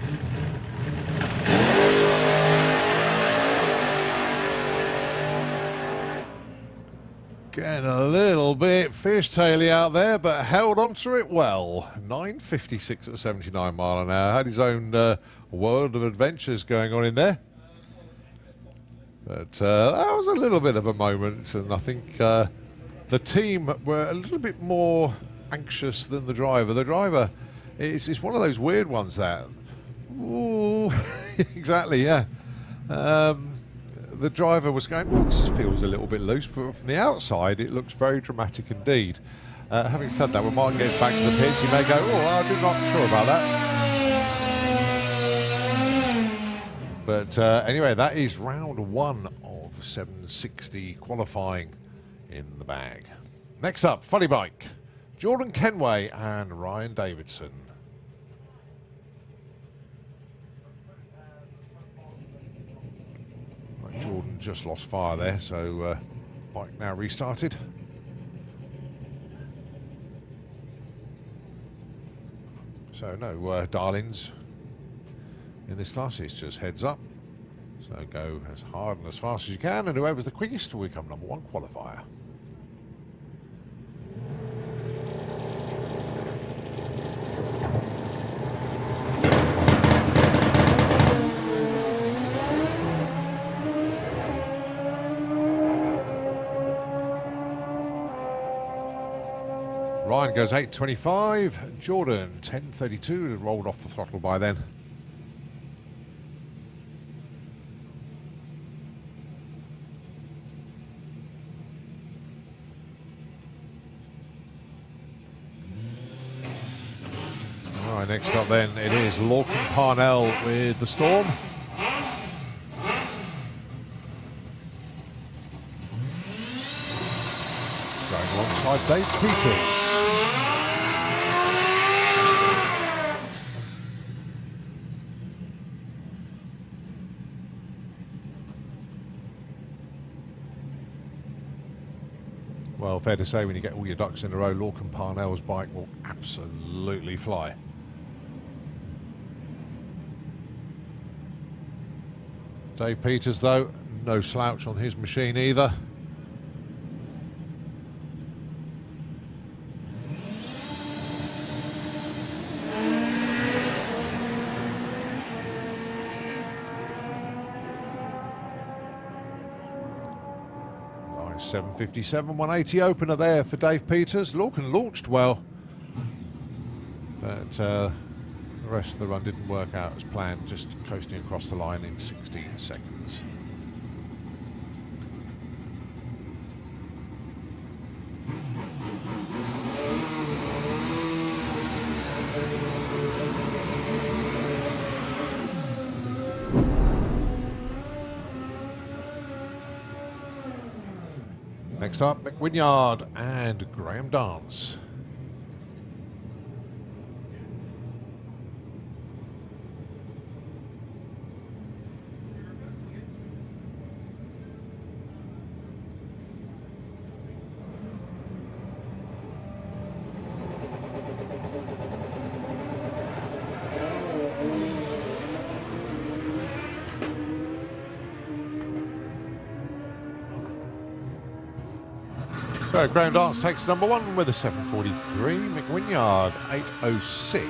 Getting a little bit fishtaily out there, but held on to it well. 9.56 at 79 mile an hour. Had his own world of adventures going on in there. But that was a little bit of a moment, and I think the team were a little bit more anxious than the driver. The driver, it's one of those weird ones that, ooh, exactly, yeah. The driver was going, well, this feels a little bit loose, but from the outside, it looks very dramatic indeed. Having said that, when Martin gets back to the pits, he may go, oh, I'm not sure about that. But anyway, that is round 1 of 760 qualifying in the bag. Next up, Funny Bike, Jordan Kenway and Ryan Davidson. Right, Jordan just lost fire there, so bike now restarted. So no darlings in this class, it's just heads up. So go as hard and as fast as you can, and whoever's the quickest will become #1 qualifier. Ryan goes 8.25, Jordan 10.32, rolled off the throttle by then. All right, next up then it is Lorcan Parnell with the Storm. Going alongside Dave Peters. Well, fair to say when you get all your ducks in a row, Lorcan Parnell's bike will absolutely fly. Dave Peters, though, no slouch on his machine either. Nice 757, 180 opener there for Dave Peters. Lorcan launched well, but the rest of the run didn't work out as planned, just coasting across the line in 16 seconds. Next up, Mick Wynyard and Graham Dance. So Graham Dance takes #1 with a 7.43. Mick Wynyard 8.06.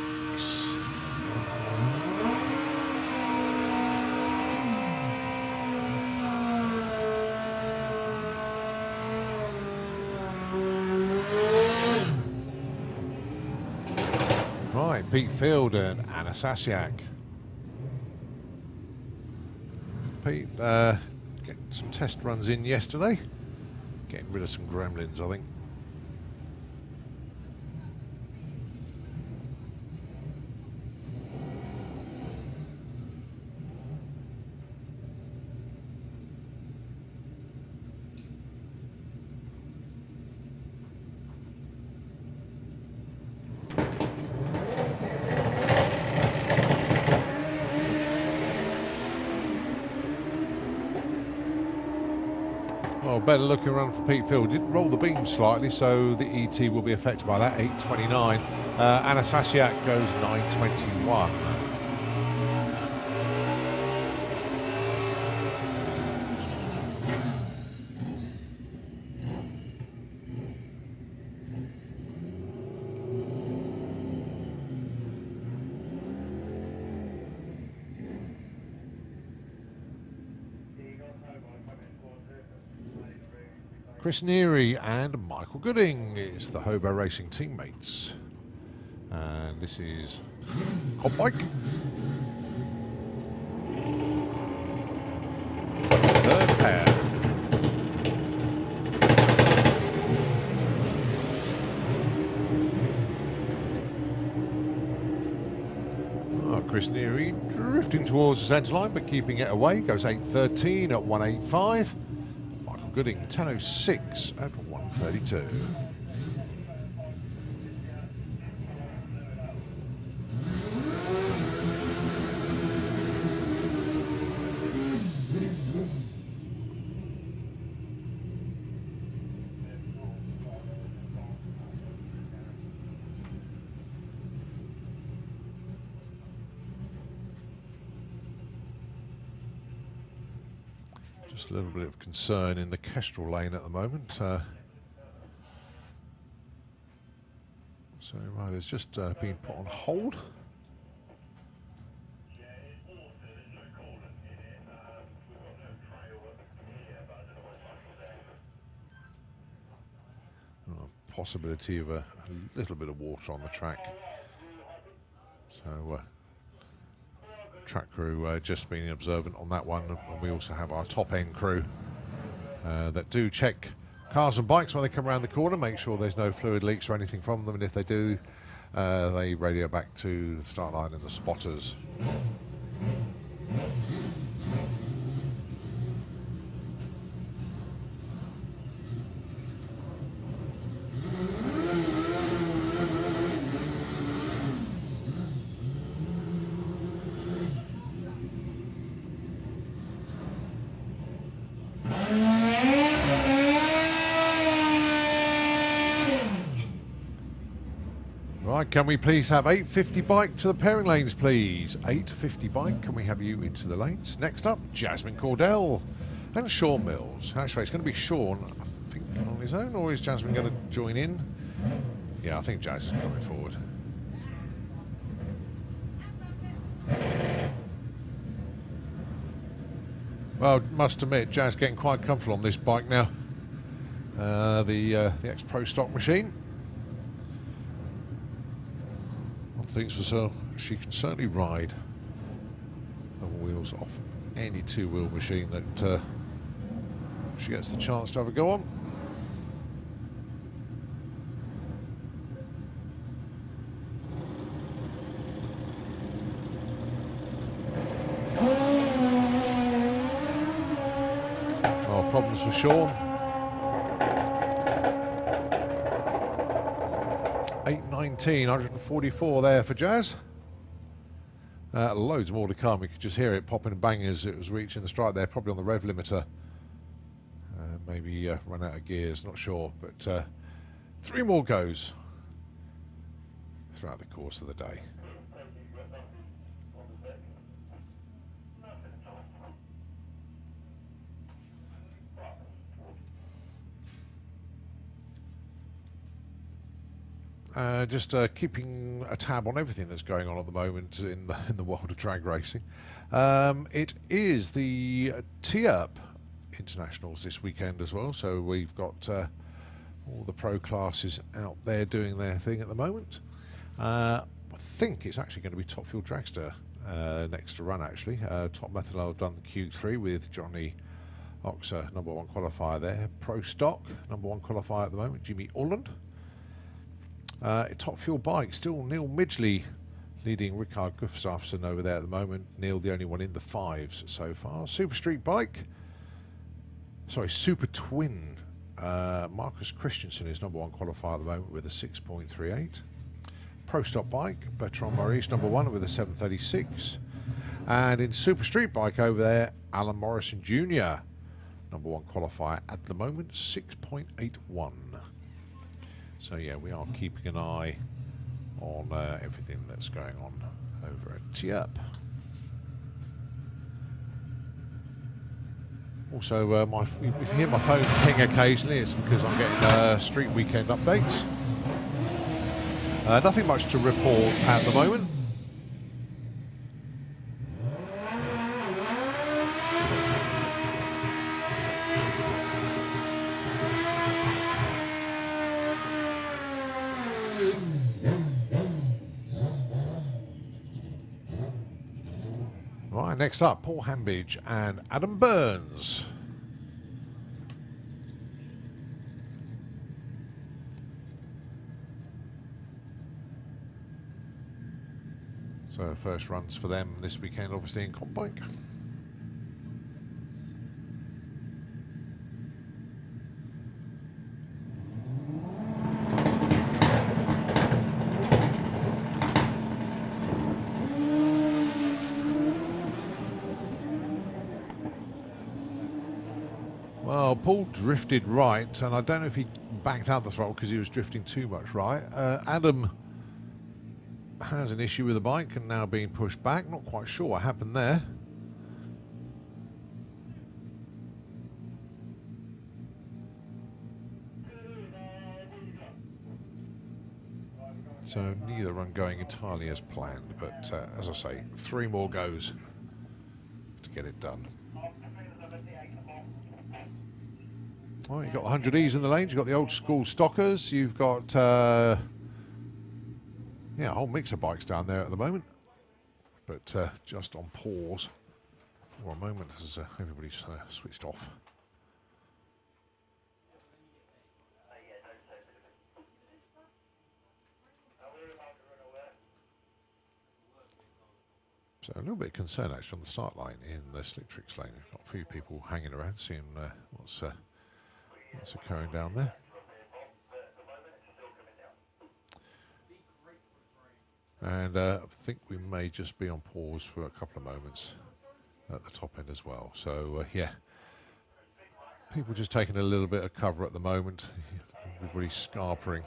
Right, Pete Field and Anna Sasiak. Pete getting some test runs in yesterday. Getting rid of some gremlins, I think. Well, better looking run for Pete Field. Did roll the beam slightly, so the ET will be affected by that. 8.29. Anna Sasiak goes 9.21. Chris Neary and Michael Gooding is the Hobo Racing teammates. And this is Hot Bike. Third pair. Oh, Chris Neary drifting towards the centre line but keeping it away. Goes 8.13 at 1.85. Gooding 10.06 at 1.32. Just a little bit of concern in the Kestrel lane at the moment. So rider's just been put on hold. Possibility of a little bit of water on the track. So track crew just being observant on that one, and we also have our top end crew that do check cars and bikes when they come around the corner, make sure there's no fluid leaks or anything from them, and if they do, they radio back to the start line and the spotters. Right, can we please have 850 bike to the pairing lanes, please? 850 bike, can we have you into the lanes? Next up, Jasmine Cordell and Sean Mills. Actually, it's going to be Sean, I think, on his own, or is Jasmine going to join in? Yeah, I think Jazz is coming forward. Well, must admit, Jazz getting quite comfortable on this bike now. The X-Pro stock machine. Thinks for so she can certainly ride the wheels off any two-wheel machine that she gets the chance to have a go on. Oh, problems for Sean. 819, 144 there for Jazz. Loads more to come. You could just hear it popping and banging as it was reaching the strike there, probably on the rev limiter. Maybe run out of gears, not sure. But 3 more goes throughout the course of the day. Just keeping a tab on everything that's going on at the moment in the world of drag racing. It is the T-Up Internationals this weekend as well, so we've got all the pro classes out there doing their thing at the moment. I think it's actually going to be Top Fuel Dragster next to run, actually. Top Methanol have done the Q3 with Johnny Oxer, #1 qualifier there. Pro Stock, #1 qualifier at the moment, Jimmy Ulland. Top Fuel Bike, still Neil Midgley leading Rickard Gustafsson over there at the moment. Neil, the only one in the 5s so far. Super Street Bike, sorry, Super Twin. Marcus Christensen is #1 qualifier at the moment with a 6.38. Pro Stock Bike, Bertrand Maurice, #1 with a 7.36. And in Super Street Bike over there, Alan Morrison Jr., #1 qualifier at the moment, 6.81. So yeah, we are keeping an eye on everything that's going on over at T-Up. Also, if you hear my phone ping occasionally, it's because I'm getting street weekend updates. Nothing much to report at the moment. Right, next up, Paul Hambidge and Adam Burns. So first runs for them this weekend, obviously in comp bike. Well, Paul drifted right, and I don't know if he backed out the throttle because he was drifting too much right. Adam has an issue with the bike and now being pushed back. Not quite sure what happened there. So neither run going entirely as planned, but as I say, 3 more goes to get it done. Well, you've got the 100Es in the lanes, you've got the old school stockers, you've got yeah, a whole mix of bikes down there at the moment, but just on pause for a moment as everybody's switched off. So a little bit of concern actually on the start line in the slick tricks lane. We've got a few people hanging around, seeing what's occurring down there. And I think we may just be on pause for a couple of moments at the top end as well. So yeah, people just taking a little bit of cover at the moment. Everybody's scarpering.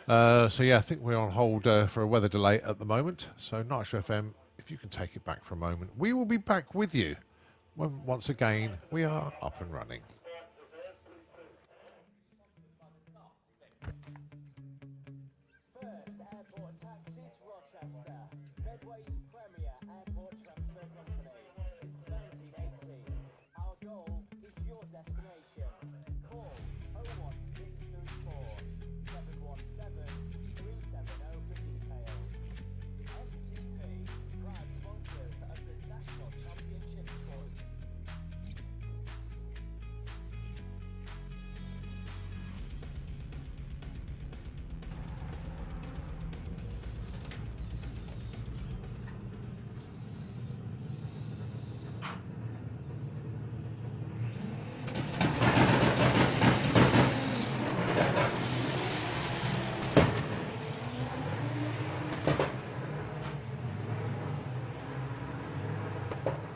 So yeah, I think we're on hold for a weather delay at the moment. So Nitro FM, if you can take it back for a moment, we will be back with you when once again we are up and running. First Airport Taxis Rochester, Medway's premier airport transfer company since 1980. Our goal is your destination. Call 01634 717 370 for details. STP, proud sponsors of the National Championship Sportsman.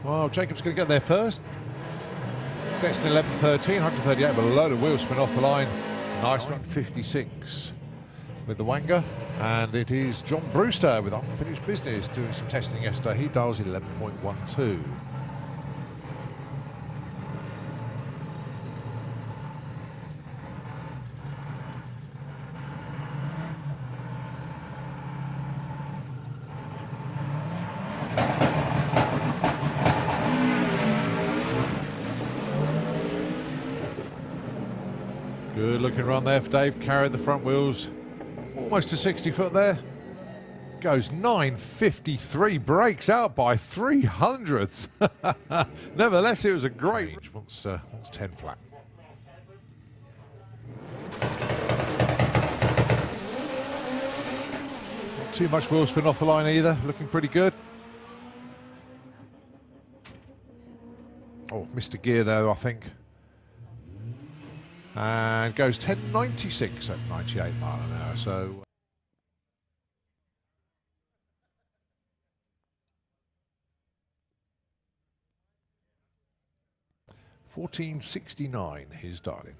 Well, Jacob's going to get there first. Gets an 11.13, 138, but a load of wheel spin off the line. Nice run, 56 with the Wanger. And it is John Brewster with Unfinished Business doing some testing yesterday. He dials 11.12. Good looking run there for Dave. Carried the front wheels almost to 60 foot there. Goes 9.53, breaks out by 300ths. Nevertheless, it was a great once 10 flat. Not too much wheel spin off the line either. Looking pretty good. Oh, missed a gear there, I think. And goes 10.96 at 98 mile an hour. So 14.69 his dialing.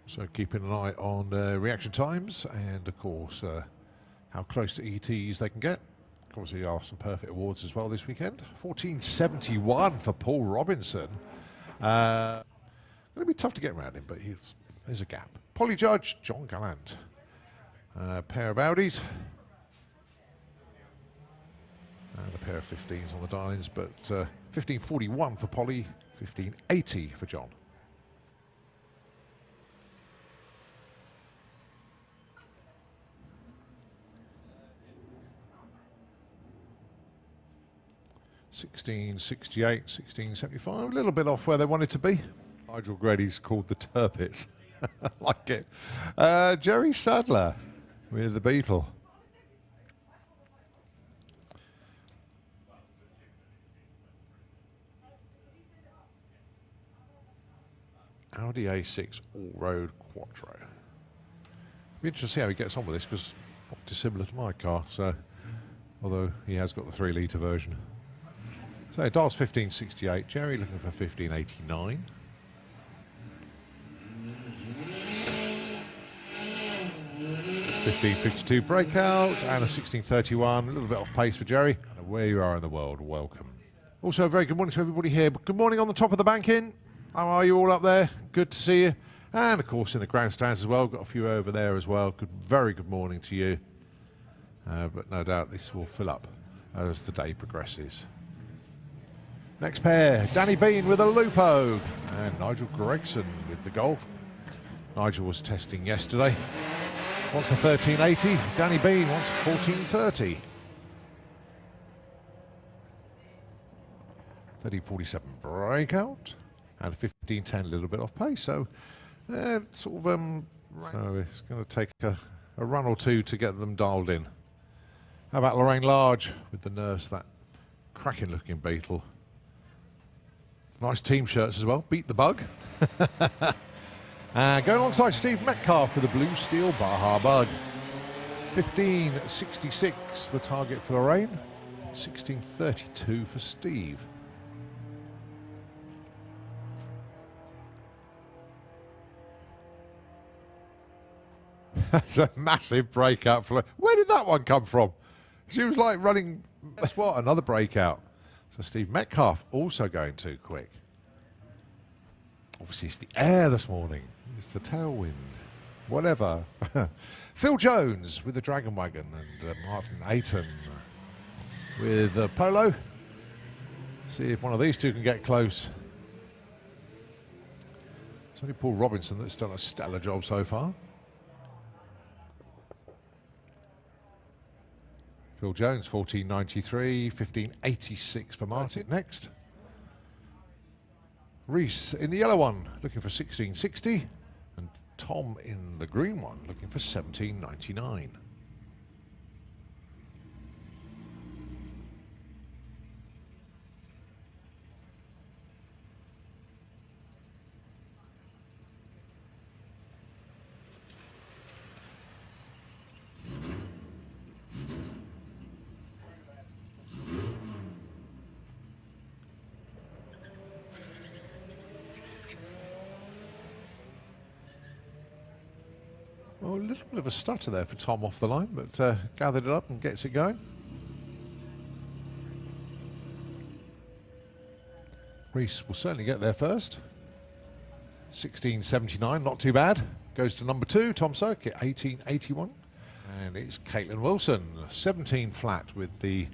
So keeping an eye on reaction times and, of course, how close to ETs they can get. Obviously, there are some perfect awards as well this weekend. 14.71 for Paul Robinson. Going to be tough to get around him, but there's a gap. Poly Judge, John Gallant. Pair of Audis. And a pair of 15s on the dialings, but 15.41 for Polly, 15.80 for John. $16.68, $16.75, a little bit off where they wanted to be. Nigel Grady's called the Turpits. I like it. Jerry Sadler with the Beetle. Audi A6 all-road Quattro. Be interesting to see how he gets on with this because not dissimilar to my car. So, although he has got the 3-litre version. So dials 15.68. Jerry looking for 15.89. 15.52 breakout and a 16.31. A little bit off pace for Jerry. And where you are in the world, welcome. Also, a very good morning to everybody here. Good morning on the top of the banking. How are you all up there? Good to see you. And of course in the grandstands as well. Got a few over there as well. Very good morning to you. But no doubt this will fill up as the day progresses. Next pair, Danny Bean with a Lupo and Nigel Gregson with the Golf. Nigel was testing yesterday. Wants a 1380. Danny Bean wants 1430. 1347 breakout and 1510, a little bit off pace. So so it's going to take a run or two to get them dialed in. How about Lorraine Large with the Nurse, that cracking looking Beetle. Nice team shirts as well. Beat the Bug. Going alongside Steve Metcalf for the Blue Steel Baja Bug. 1566 the target for Lorraine. 1632 for Steve. That's a massive breakout for her. Where did that one come from? She was like running, that's what, another breakout. So Steve Metcalf also going too quick. Obviously it's the air this morning. It's the tailwind. Whatever. Phil Jones with the Dragon Wagon and Martin Ayton with Polo. See if one of these two can get close. It's only Paul Robinson that's done a stellar job so far. Phil Jones, 1493, 1586 for Martin. Next. Reese in the yellow one, looking for 1660. And Tom in the green one, looking for 1799. Well, a little bit of a stutter there for Tom off the line, but gathered it up and gets it going. Reese will certainly get there first. 1679, not too bad. Goes to number 2, Tom Circuit, 1881. And it's Caitlin Wilson, 17 flat with the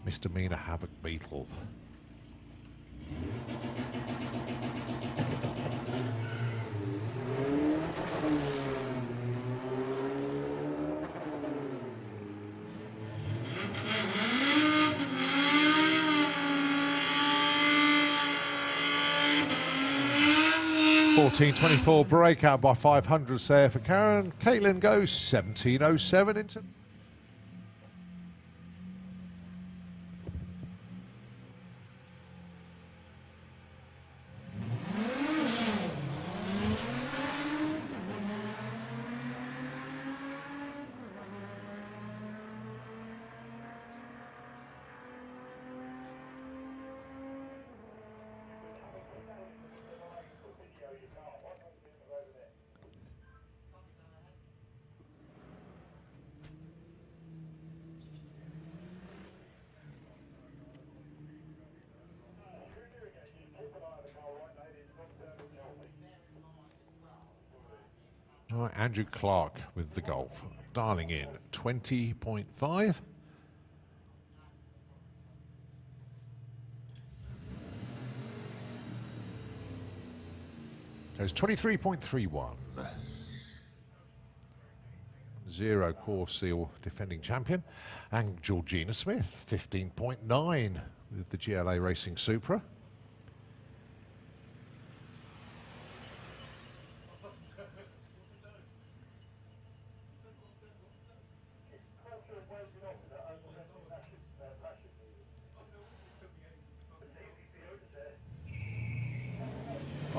Misdemeanor Havoc Beetle. $14.24 breakout by 500 there for Karen. Caitlin goes 17.07 into. All right, Andrew Clark with the Golf, dialing in 20.5. Goes 23.31. 0 course seal defending champion. And Georgina Smith, 15.9 with the GLA Racing Supra.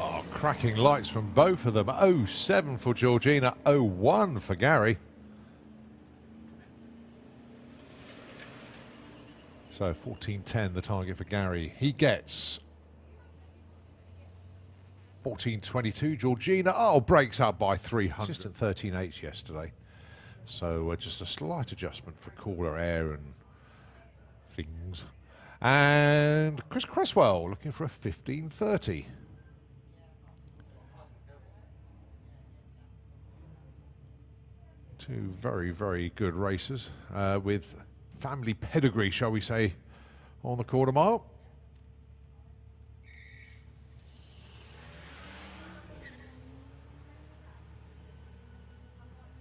Oh, cracking lights from both of them. 0.7 for Georgina, 0.1 for Gary. So 14.10 the target for Gary. He gets 14.22. Georgina, breaks out by 300. Assistant 13.8 yesterday. So just a slight adjustment for cooler air and things. And Chris Cresswell looking for a 15.30. Two very, very good racers with family pedigree, shall we say, on the quarter mile.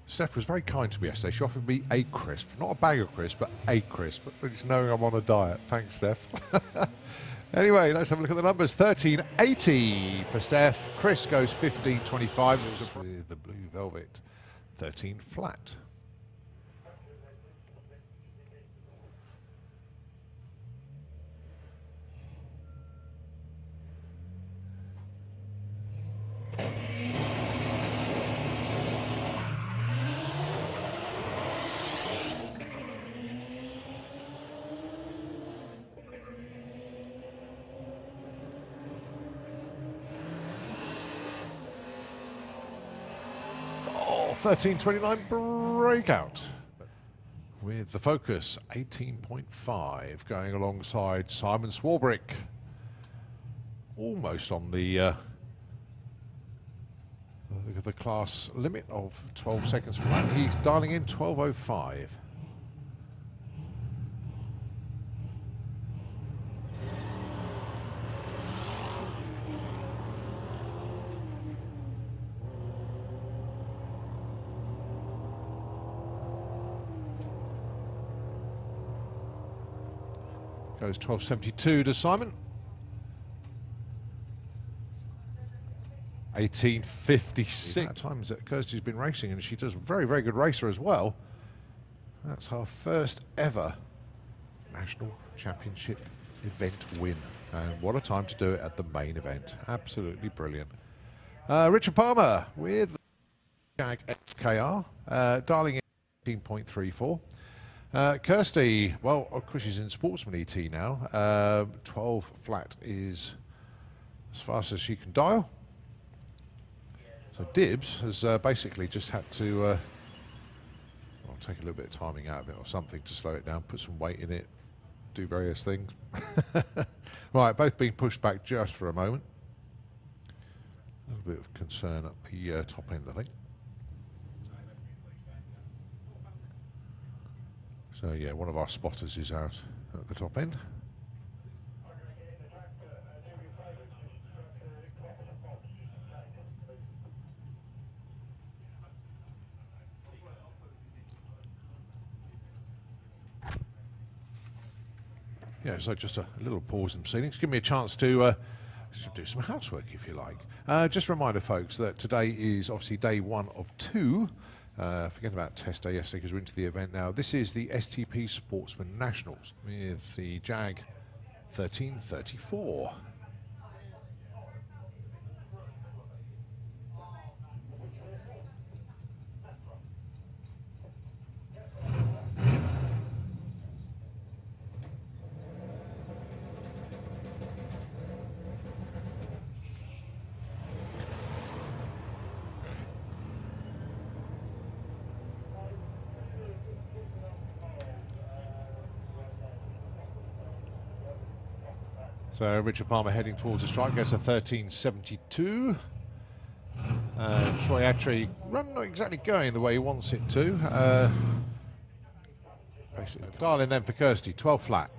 Steph was very kind to me yesterday. She offered me a crisp, not a bag of crisp, but a crisp. It's knowing I'm on a diet. Thanks, Steph. Anyway, let's have a look at the numbers. 13.80 for Steph. Chris goes 15.25 with the blue velvet. 13 flat. Oh, 13.29 breakout. With the Focus, 18.5 going alongside Simon Swarbrick. Almost on the class limit of 12 seconds for that. He's dialing in 12.05. Goes 12.72 to Simon. 18.56. Times that Kirsty's been racing, and she does a very, very good racer as well. That's her first ever national championship event win. And what a time to do it at the main event. Absolutely brilliant. Richard Palmer with Jag XKR, dialing in 18.34. Kirsty, well, of course she's in Sportsman ET now. 12 flat is as fast as she can dial. So Dibs has basically just had to take a little bit of timing out of it or something to slow it down, put some weight in it, do various things. Right, both being pushed back just for a moment. A little bit of concern at the top end, I think. So yeah, one of our spotters is out at the top end. Yeah, so just a little pause in proceedings. Give me a chance to do some housework, if you like. Just a reminder, folks, that today is obviously day 1 of 2. Forget about test day yesterday because we're into the event now. This is the STP Sportsman Nationals with the Jag 1334. So Richard Palmer heading towards the stripe, gets a 13.72. Troy Attree run not exactly going the way he wants it to. Basically, dial in then for Kirsty, 12 flat.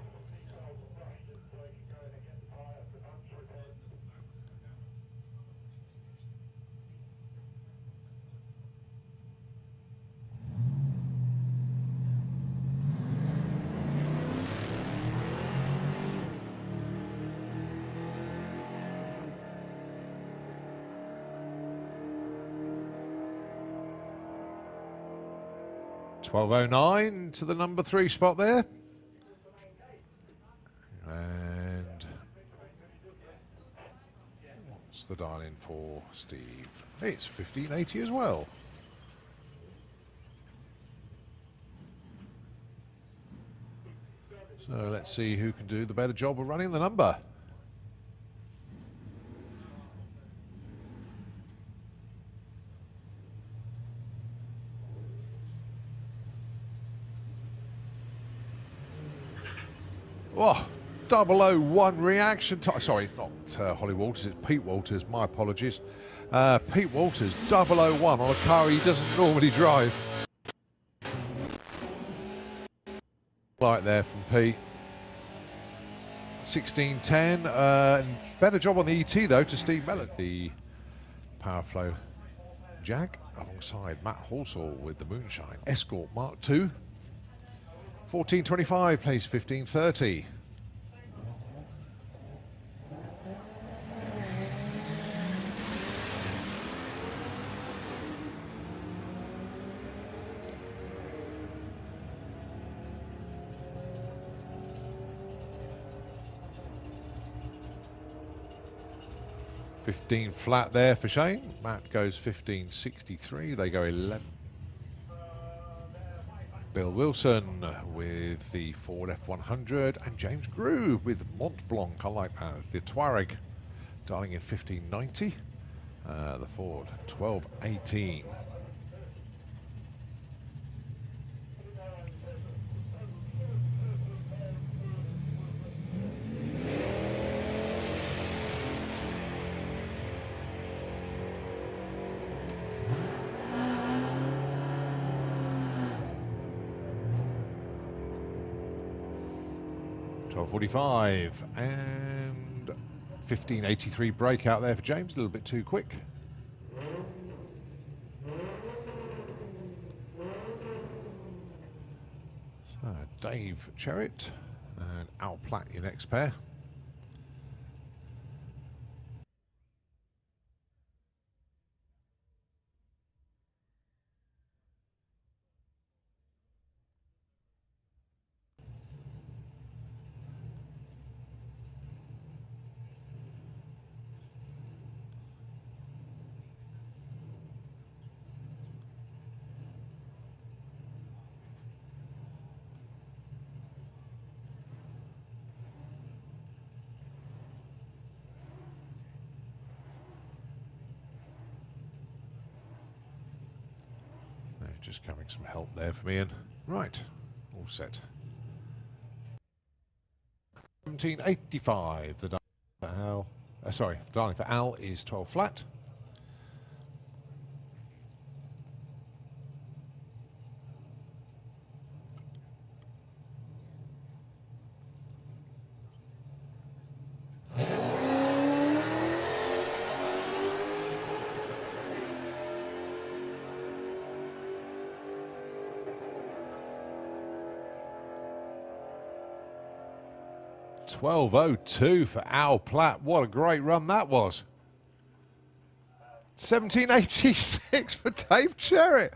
.12.09 to the number 3 spot there. And what's the dial in for Steve? It's 15.80 as well. So let's see who can do the better job of running the number. Oh, 001 reaction time. Sorry, it's not Holly Walters, it's Pete Walters. My apologies. Pete Walters, 001 on a car he doesn't normally drive. Right there from Pete. 16.10. Better job on the ET though to Steve Mellon. The Power Flow Jag alongside Matt Horsall with the Moonshine. Escort Mark II. 14.25 plays 15.30. $15 flat there for Shane. Matt goes 15.63. They go 11. Bill Wilson with the Ford F100 and James Groove with Mont Blanc. I like that. The Touareg darling in 15.90. The Ford 12.18. .45 and 15.83 breakout there for James, a little bit too quick. So Dave Cherritt and Al Platt, your next pair. Just having some help there from Ian. Right, all set. 17.85. The Al, darling for Al is 12 flat. $12.02 for Al Platt. What a great run that was. 17.86 for Dave Cherritt.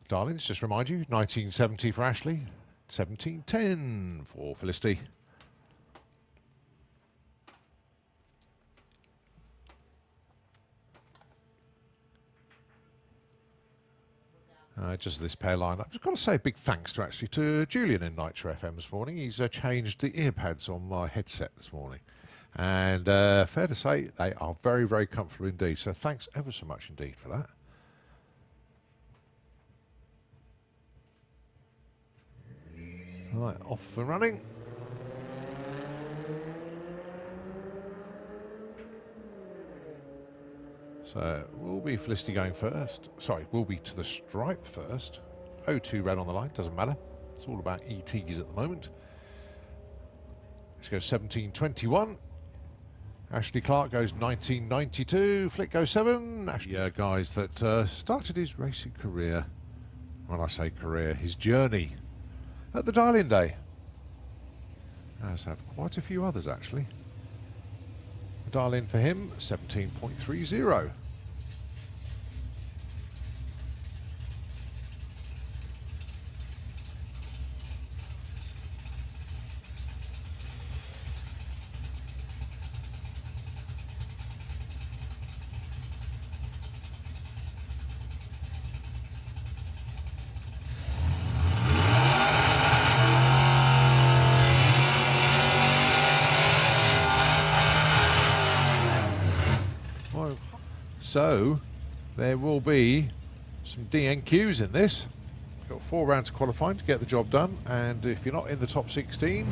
Darlings, just remind you, 19.70 for Ashley, 17.10 for Felicity. Just this pair line up. I've got to say a big thanks to Julian in Nitro FM this morning. He's changed the ear pads on my headset this morning. And fair to say, they are very, very comfortable indeed. So thanks ever so much indeed for that. Right, off and running. So we'll be Felicity going first. Sorry, we'll be to the stripe first. 02 red on the line, doesn't matter. It's all about ETs at the moment. Let's go 17.21. Ashley Clark goes 19.92. Flick goes 7. Ashley, guys that started his racing career, when I say career, his journey at the Dial-In Day. As have quite a few others actually. Dial-In for him, 17.30. So there will be some DNQs in this. Got 4 rounds of qualifying to get the job done, and if you're not in the top 16,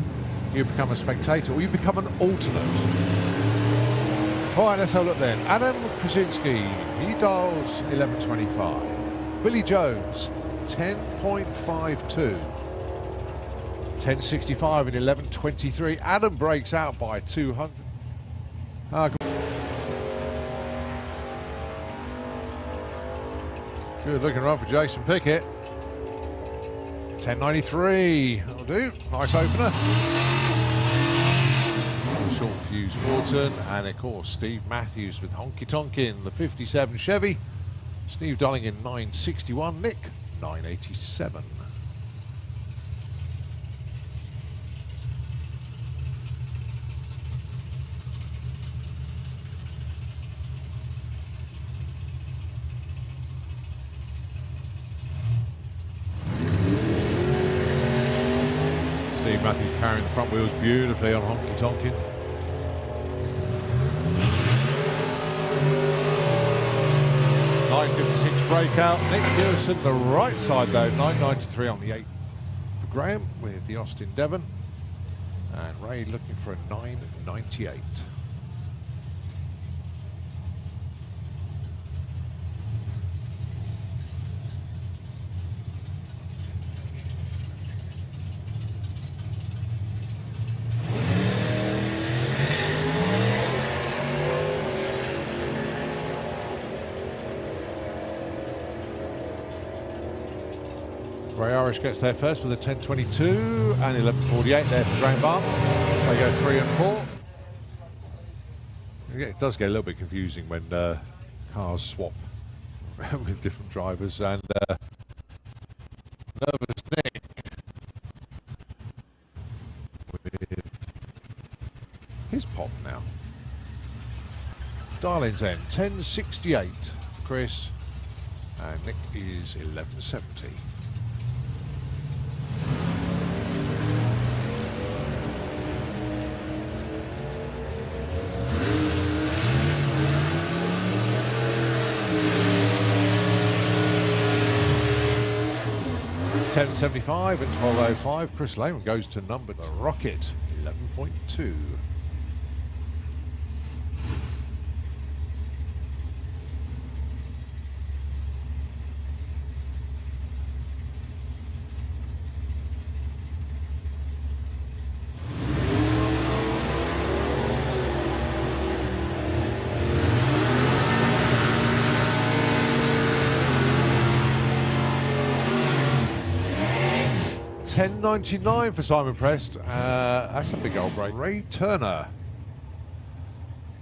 you become a spectator or you become an alternate. All right, let's have a look then. Adam Krasinski, he dials 11.25. Billy Jones, 10.52. 10.65 in 11.23. Adam breaks out by 200. Good looking run for Jason Pickett. 10.93. That'll do. Nice opener. Short fuse Fortin. And of course, Steve Matthews with Honky Tonk in the 57 Chevy. Steve Dolling in 9.61. Nick, 9.87. Steve Matthews carrying the front wheels beautifully on Honky Tonkin. .956 breakout. Nick Pearson the right side though, 9.93 on the 8 for Graham with the Austin Devon. And Ray looking for a 9.98. Ray Irish gets there first with a 10.22 and 11.48 there for Graham Barr. They go 3 and 4. It does get a little bit confusing when cars swap with different drivers, and nervous Nick with his pop now. Darling's end 10.68 Chris, and Nick is 11.70. 10.75 at 12.05. Chris Lehman goes to number the Rocket, 11.2. $10.99 for Simon Prest. That's a big old break. Ray Turner,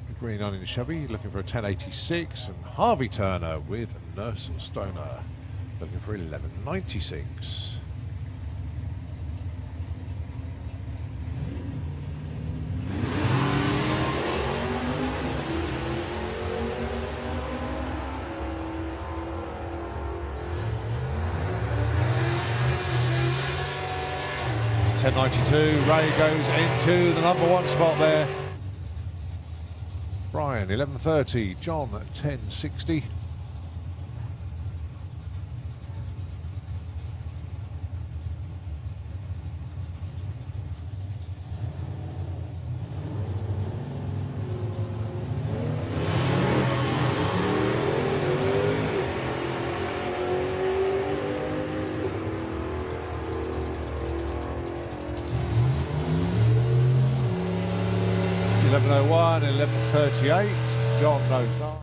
the green on in the Chevy, looking for a 10.86, and Harvey Turner with Nurse Stoner, looking for 11.96. $10.92, Ray goes into the number 1 spot there. Brian, 11.30, John at 10.60. $11.01, 11.38. John knows that.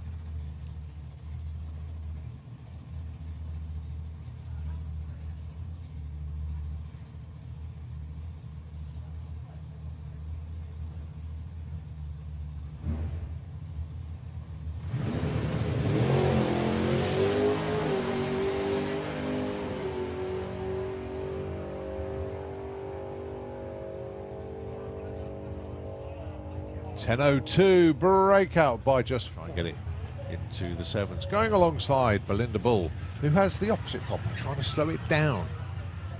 $10.02, breakout by just trying to get it into the 7s. Going alongside Belinda Bull, who has the opposite problem, trying to slow it down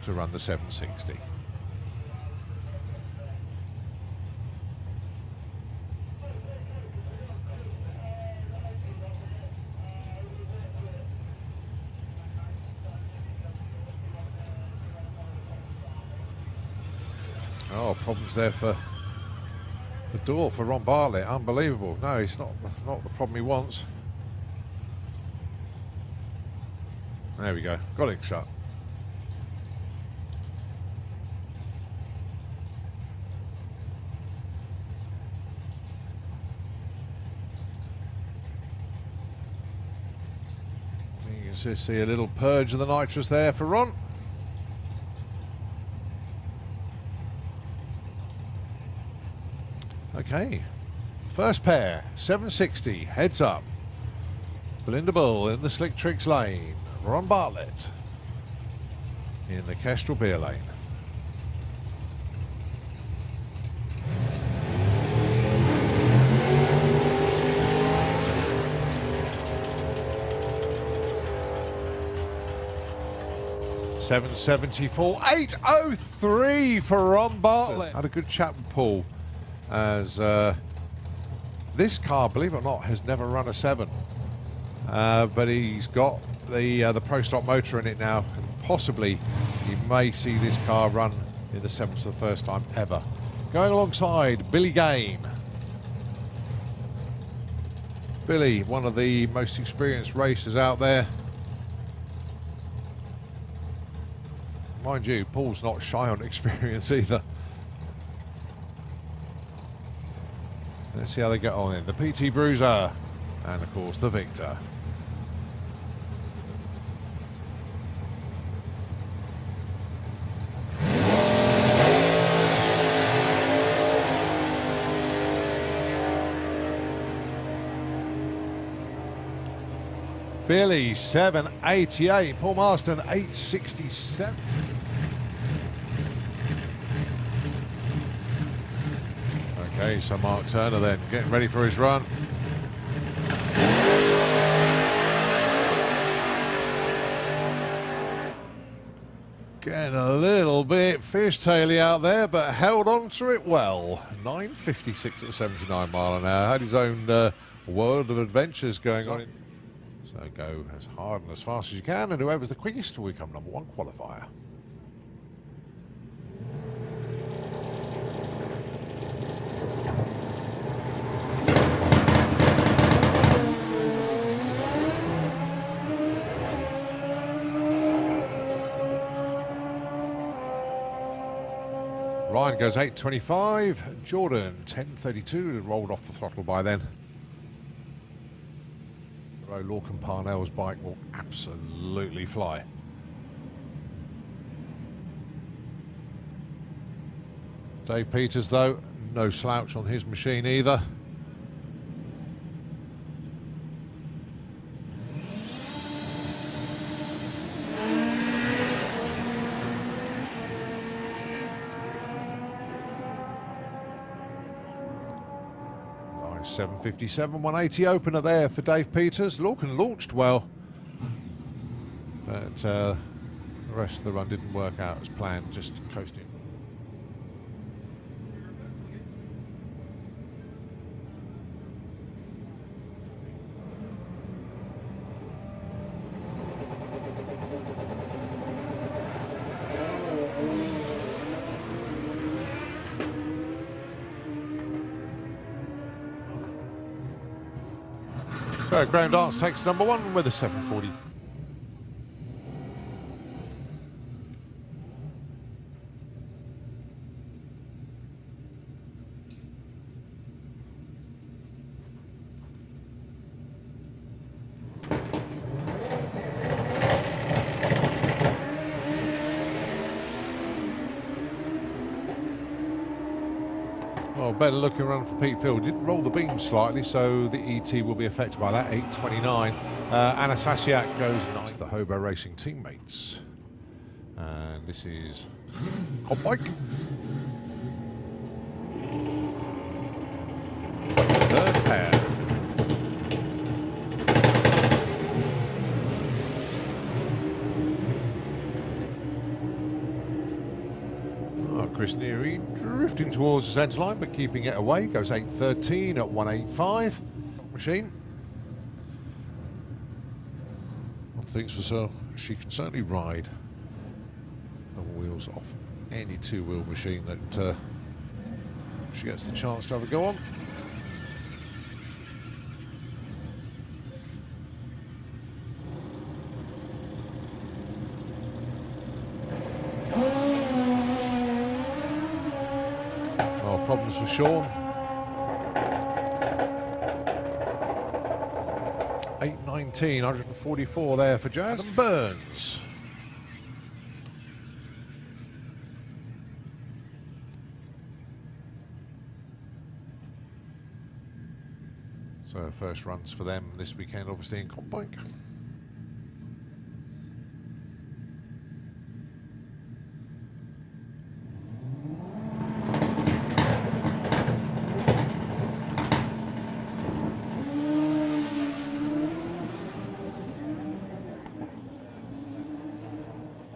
to run the 760. Oh, problems there for the door for Ron Bartlett. Unbelievable. No, it's not the problem he wants. There we go. Got it shut. You can just see a little purge of the nitrous there for Ron. Okay, first pair, 760, heads up. Belinda Bull in the Slick Tricks lane. Ron Bartlett in the Kestrel Beer lane. $774, 803 for Ron Bartlett. Had a good chat with Paul, as this car, believe it or not, has never run a 7. But he's got the Pro Stock motor in it now, and possibly you may see this car run in the 7 for the first time ever. Going alongside Billy Gain. Billy, one of the most experienced racers out there. Mind you, Paul's not shy on experience either. Let's see how they get on in. The PT Bruiser, and of course the Victor. Billy 788, Paul Marston 867. Okay, so Mark Turner then getting ready for his run. Getting a little bit fishtaily out there, but held on to it well. 9.56 at 79 mile an hour. Had his own world of adventures going on. So go as hard and as fast as you can, and whoever's the quickest will become #1 qualifier. Ryan goes 8.25. Jordan 10.32. Rolled off the throttle by then. Lorcan Parnell's bike will absolutely fly. Dave Peters, though, no slouch on his machine either. Nice 757, 180 opener there for Dave Peters. Lorcan launched well, but the rest of the run didn't work out as planned, just coasting. So Graham Dance takes #1 with a 740. Well, better looking run for Pete Field. Didn't roll the beam slightly, so the ET will be affected by that. 8.29. Anastasiak goes 9th. The Hobo Racing teammates. And this is Hot Bike. Third pair. Chris Neary drifting towards the centre line, but keeping it away. Goes 8.13 at 185. Machine. One thinks for herself, she can certainly ride the wheels off. any two-wheel machine that she gets the chance to have a go on. Oh, problems for Sean. 8:19, 144 there for Jazz. Adam Burns. So first runs for them this weekend, obviously in Compike.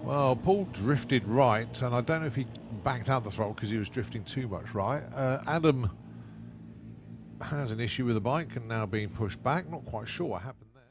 Well, Paul drifted right, and I don't know if he backed out the throttle because he was drifting too much right. Adam has an issue with the bike and now being pushed back. Not quite sure what happened there.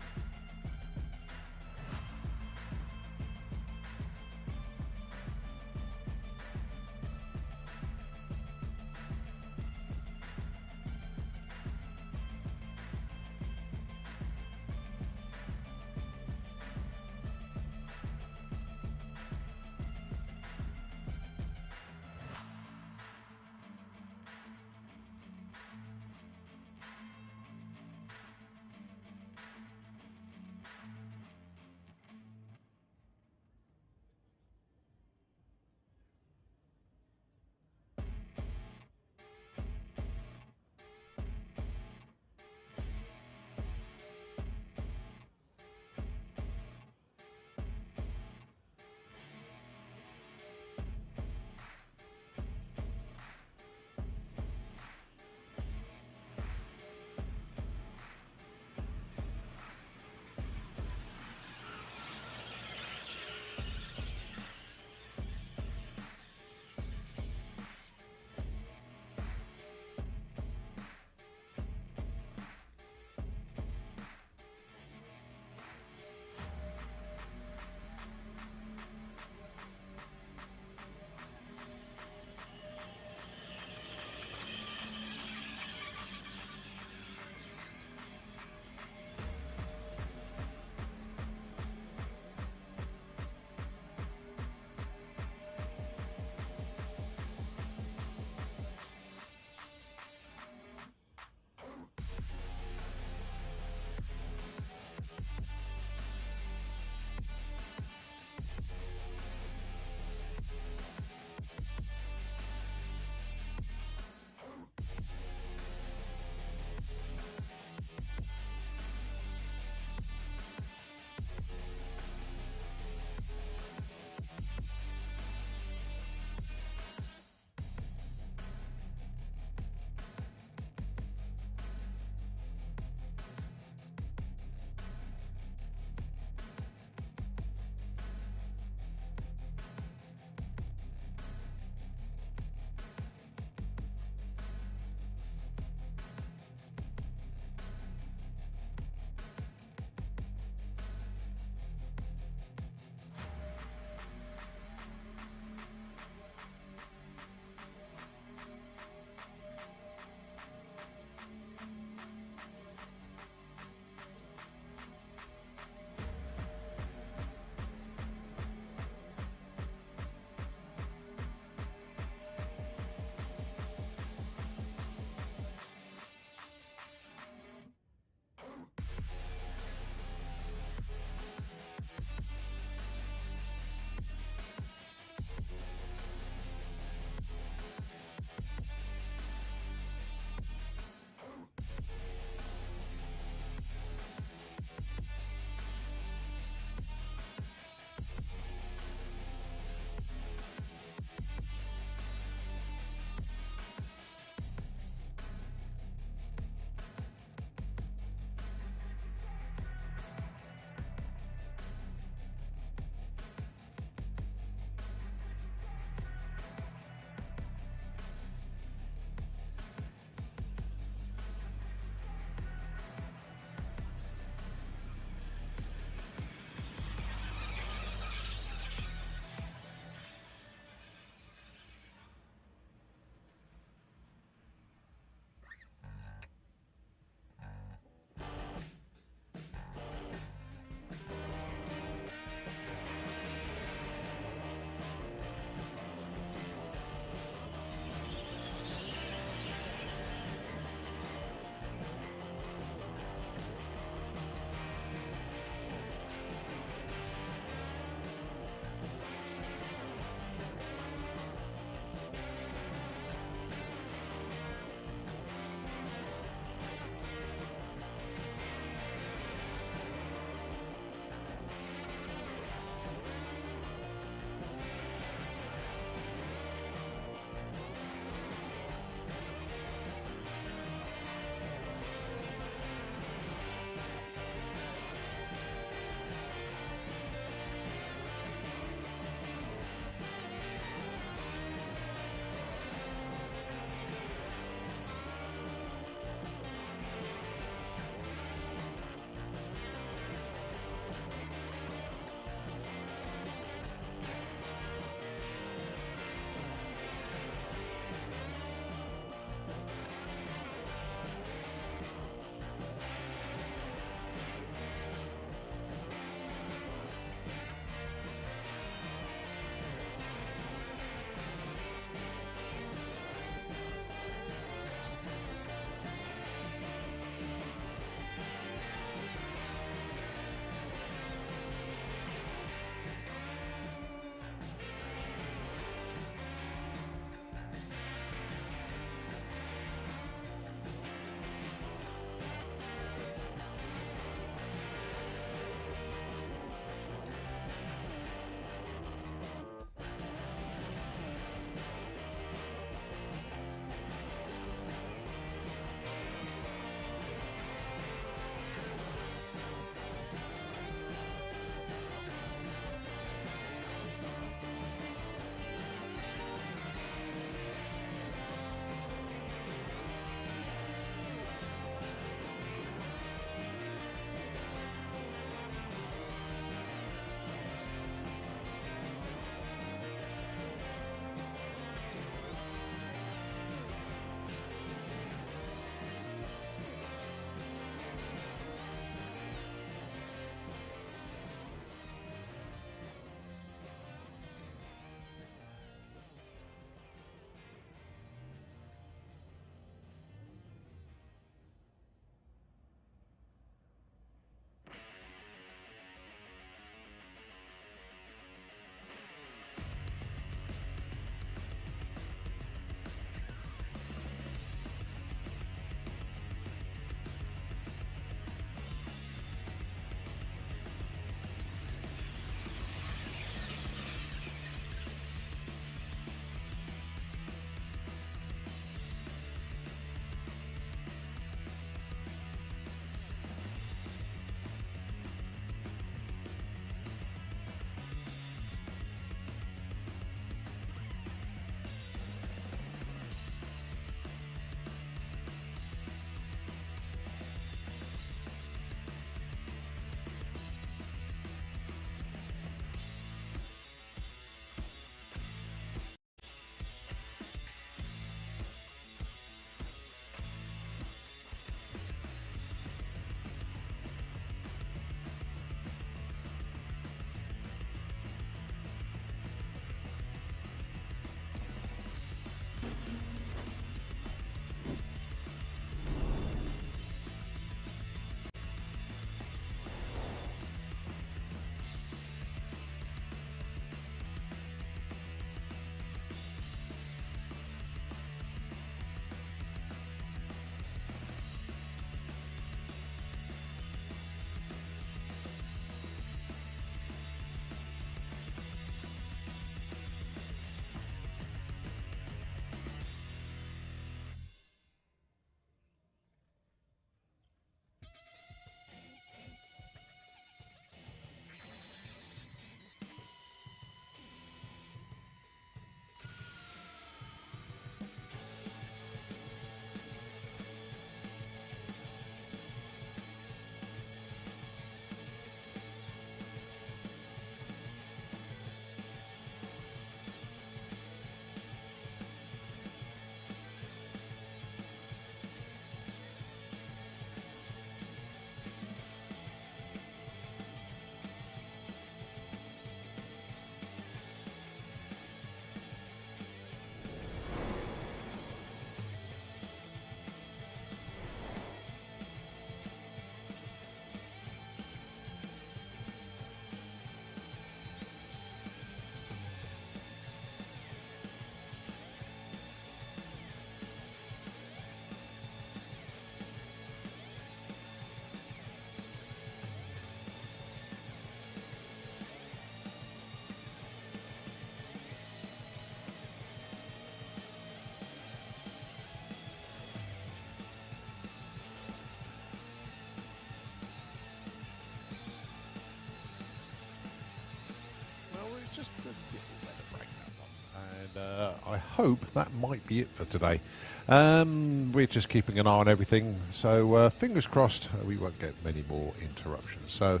just a little weather break, that one. And I hope that might be it for today. We're just keeping an eye on everything, so fingers crossed we won't get many more interruptions. So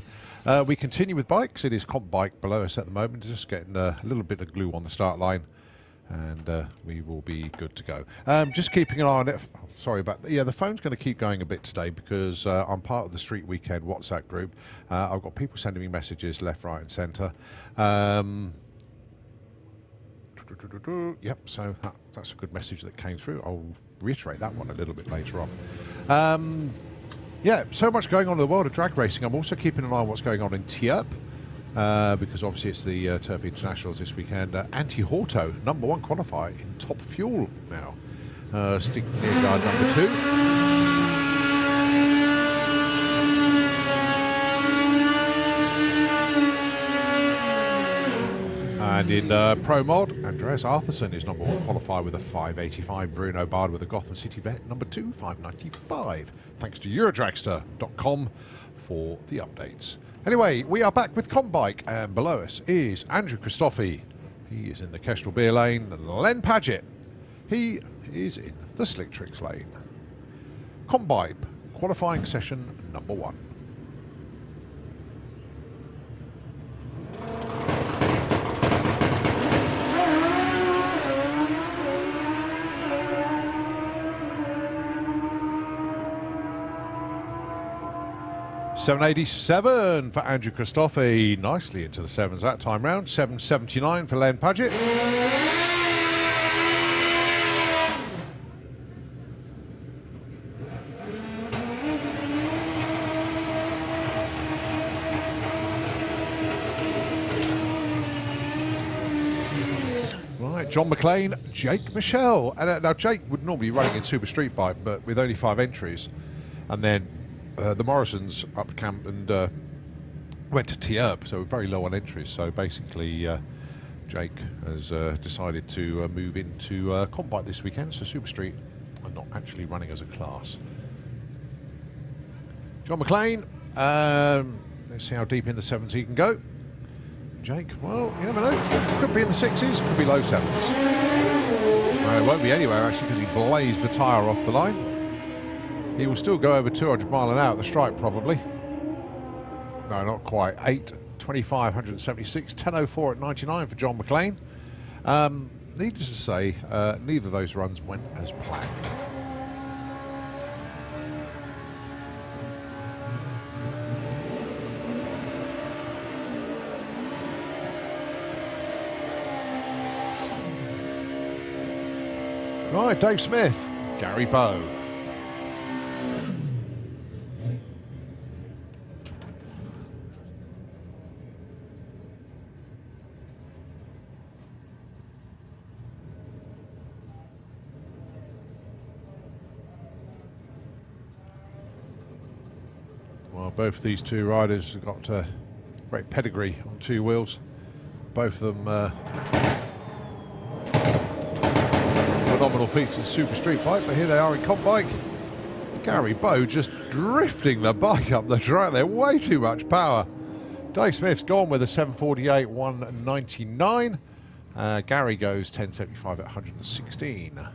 we continue with bikes. It is Comp Bike below us at the moment, just getting a little bit of glue on the start line, and we will be good to go. Just keeping an eye on it. Sorry about that. Yeah, the phone's going to keep going a bit today because I'm part of the Street Weekend WhatsApp group. I've got people sending me messages left, right and centre. Yep, so that's a good message that came through. I'll reiterate that one a little bit later on. Yeah, so much going on in the world of drag racing. I'm also keeping an eye on what's going on in Tierp, because obviously it's the STP Internationals this weekend. Anti-Horto, #1 qualifier in Top Fuel now. Stick near guard #2. And in Pro Mod, Andreas Arthurson is #1 qualifier with a 585. Bruno Bard with a Gotham City Vet #2, 595. Thanks to Eurodragster.com for the updates. Anyway, we are back with Combike, and below us is Andrew Christophe. He is in the Kestrel Beer lane. Len Padgett, he is in the Slick Tricks lane. Combike, qualifying session #1. $7.87 for Andrew Christophe, nicely into the sevens that time round. $7.79 for Len Padgett. Right, John McLean, Jake Michelle. And now Jake would normally be running in Super Street Bike, but with only 5 entries, and then the Morrisons up camp and went to Tierp, so very low on entries. So basically, Jake has decided to move into Comp Bike this weekend, so Super Street, and not actually running as a class. John McLean, let's see how deep in the sevens he can go. Jake, well, you never know. Could be in the sixes, could be low sevens. It won't be anywhere actually because he blazed the tyre off the line. He will still go over 200 mile an hour at the stripe, probably. No, not quite. 8.25, 176, 10.04 at 99 for John McLean. Needless to say, neither of those runs went as planned. Right, Dave Smith, Gary Bowe. Both of these two riders have got great pedigree on 2 wheels. Both of them phenomenal feats in Super Street Bike, but here they are in Comp Bike. Gary Bowe just drifting the bike up the track there, way too much power. Dave Smith's gone with a 748, 199. Gary goes 1075 at 116.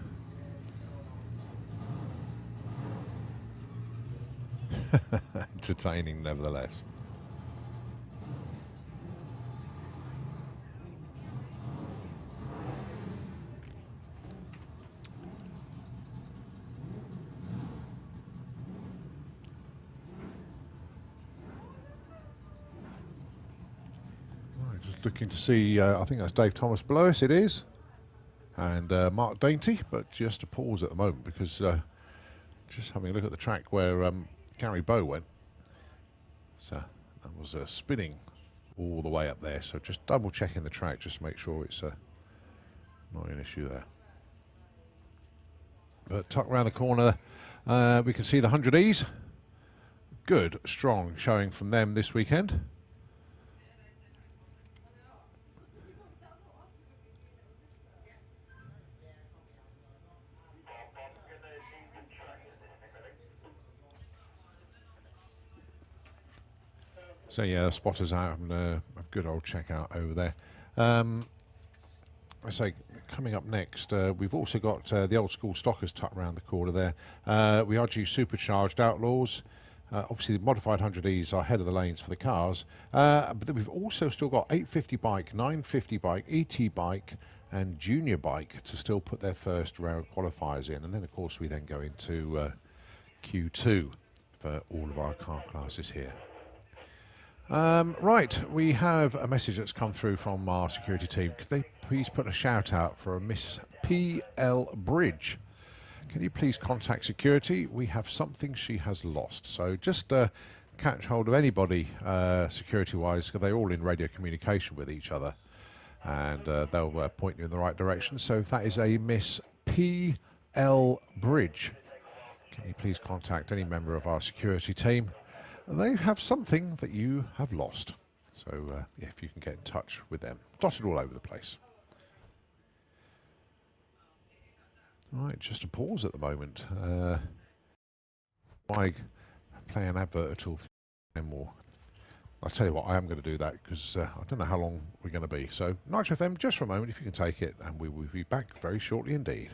Entertaining nevertheless. Right, just looking to see, I think that's Dave Thomas below us, it is. And Mark Dainty, but just a pause at the moment because just having a look at the track where Gary Bowe went. So that was spinning all the way up there. So just double checking the track just to make sure it's not an issue there. But tucked around the corner, we can see the 100Es. Good, strong showing from them this weekend. So yeah, the spotters out having a good old check out over there. I say, coming up next, we've also got the old school stockers tucked around the corner there. We are due Supercharged Outlaws. Obviously, the modified 100Es are ahead of the lanes for the cars. But then we've also still got 850 bike, 950 bike, ET bike, and junior bike to still put their first round qualifiers in. And then, of course, we then go into Q2 for all of our car classes here. Right, we have a message that's come through from our security team. Could they please put a shout out for a Miss P.L. Bridge? Can you please contact security? We have something she has lost. So just catch hold of anybody security-wise, because they're all in radio communication with each other, and they'll point you in the right direction. So if that is a Miss P.L. Bridge, can you please contact any member of our security team? They have something that you have lost. So yeah, if you can get in touch with them. Dotted all over the place. Right, just a pause at the moment. Why play an advert at all anymore? I'll tell you what, I am going to do that because I don't know how long we're going to be. So Nitro FM, just for a moment, if you can take it, and we will be back very shortly indeed.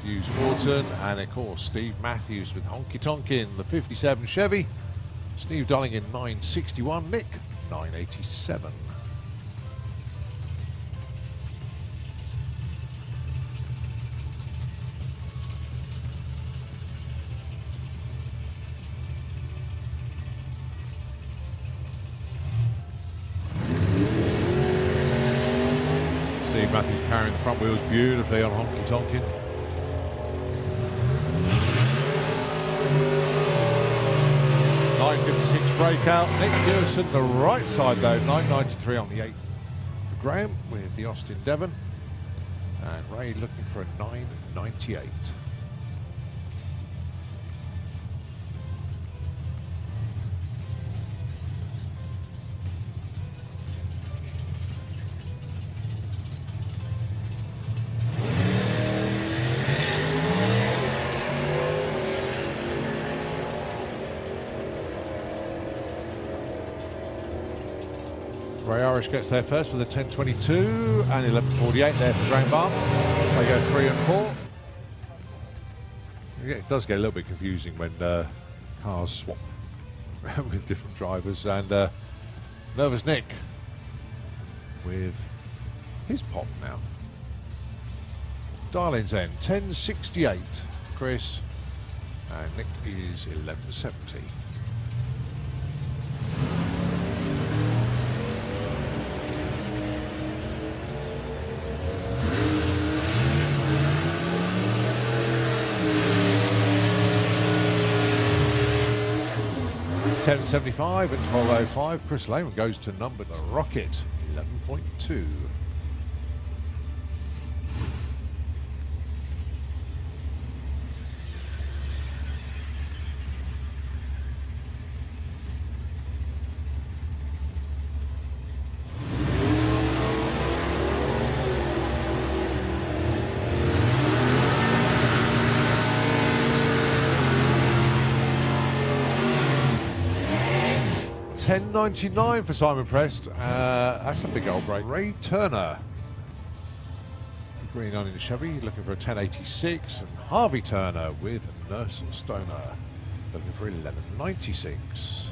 Hughes Fortin, and of course Steve Matthews with Honky Tonk in the 57 Chevy. Steve Darling in 961, Nick 987. Steve Matthews carrying the front wheels beautifully on Honky Tonkin. Breakout. Nick Dewison, the right side though, 993 on the 8th for Graham with the Austin Devon, and Ray looking for a 998. Ray Irish gets there first with a 10.22 and 11.48 there for Graham Barr. They go 3 and 4. It does get a little bit confusing when cars swap with different drivers. And Nervous Nick with his pop now. Darling's end 10.68. Chris, and Nick is 11.70. 10.75 at 12.05. Chris Lehman goes to number the Rocket, 11.2. $10.99 for Simon Prest. That's a big old break. Ray Turner, green onion Chevy, looking for a 10.86, and Harvey Turner with Nurse Stoner, looking for 11.96.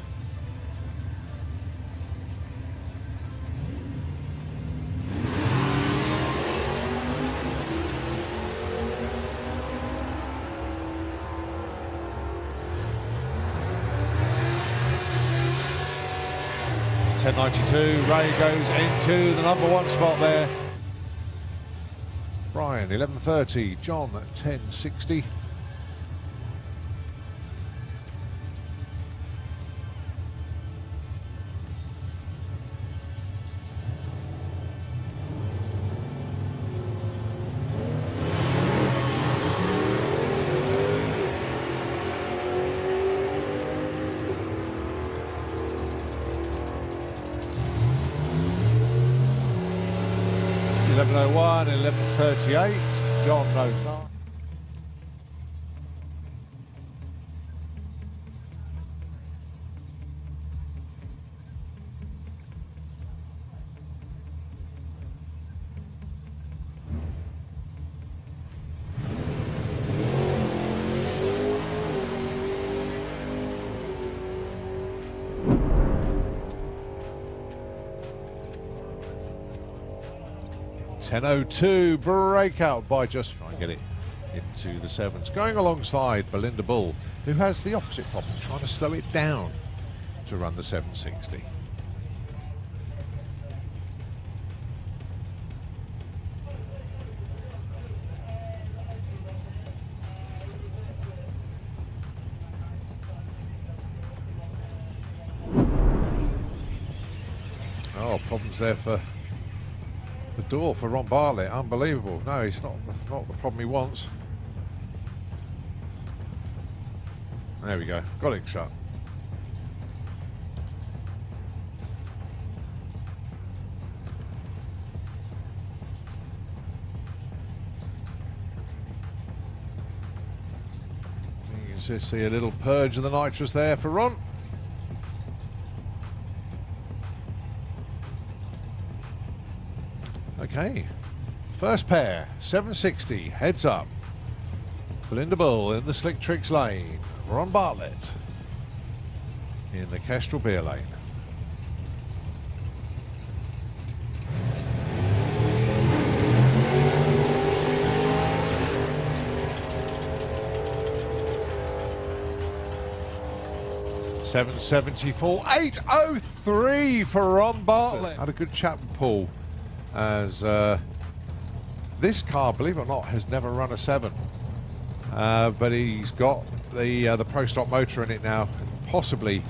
$10.92, Ray goes into the number one spot there. Brian, 11.30, John, 10.60. $11.01, $11.38, John knows not. $10.02, breakout by just trying to get it into the sevens. Going alongside Belinda Bull, who has the opposite problem, trying to slow it down to run the 760. Oh, problems there for the door for Ron Bartlett. Unbelievable. No, it's not the problem he wants. There we go. Got it shut. You can just see a little purge of the nitrous there for Ron. Okay, first pair, 760, heads up. Belinda Bull in the Slick Tricks lane. Ron Bartlett in the Kestrel Beer lane. $7.74, $8.03 for Ron Bartlett. Had a good chat with Paul, as this car, believe it or not, has never run a 7, but he's got the Pro Stock motor in it now, and possibly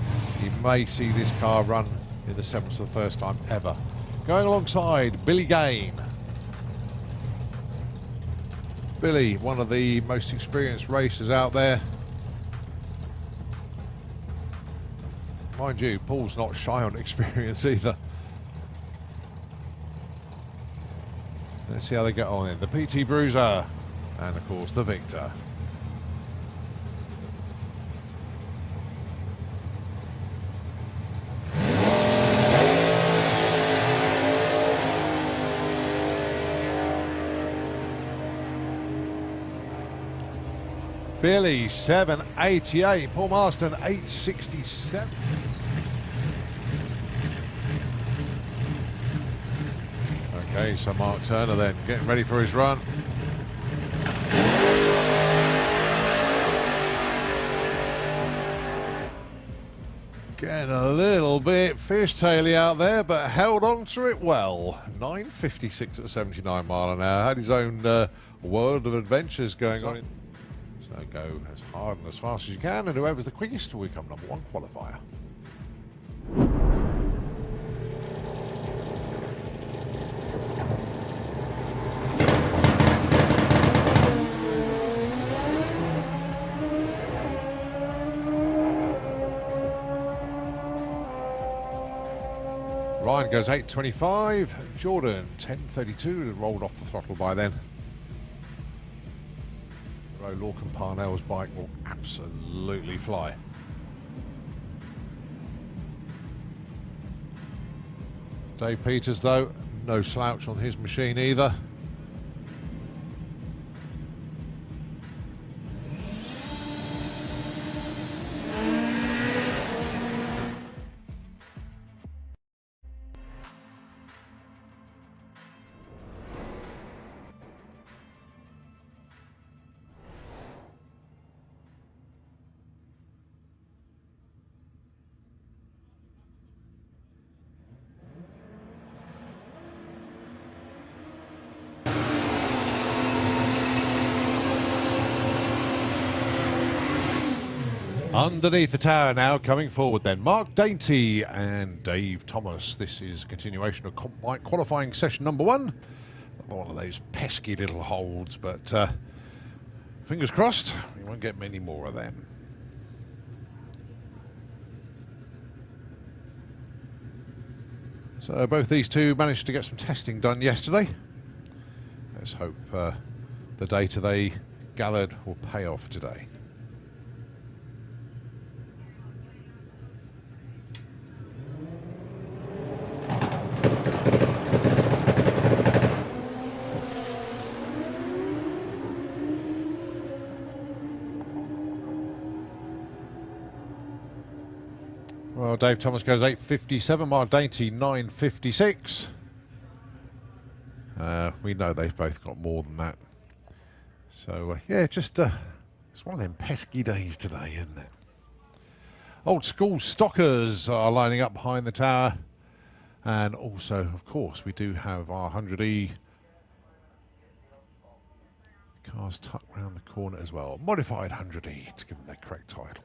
you may see this car run in the 7s for the first time ever. Going alongside Billy Gain. Billy, one of the most experienced racers out there. Mind you, Paul's not shy on experience either. Let's see how they get on in the PT Bruiser and of course the Victor. Billy 7.88, Paul Marston 8.67. Okay, so Mark Turner then getting ready for his run. Getting a little bit fishtaily out there, but held on to it well. 9.56 at 79 mile an hour. Had his own world of adventures going on. So go as hard and as fast as you can, and whoever's the quickest will become #1 qualifier. Ryan goes 8.25. Jordan 10.32. Rolled off the throttle by then. Lorcan Parnell's bike will absolutely fly. Dave Peters, though, no slouch on his machine either. Underneath the tower now, coming forward then, Mark Dainty and Dave Thomas. This is a continuation of bike qualifying session number 1. Another one of those pesky little holds, but fingers crossed, we won't get many more of them. So both these two managed to get some testing done yesterday. Let's hope the data they gathered will pay off today. Well, Dave Thomas goes 8.57, Mark Dainty 9.56. We know they've both got more than that. So, yeah, just it's one of them pesky days today, isn't it? Old school stockers are lining up behind the tower. And also, of course, we do have our 100E cars tucked round the corner as well. Modified 100E to give them their correct title.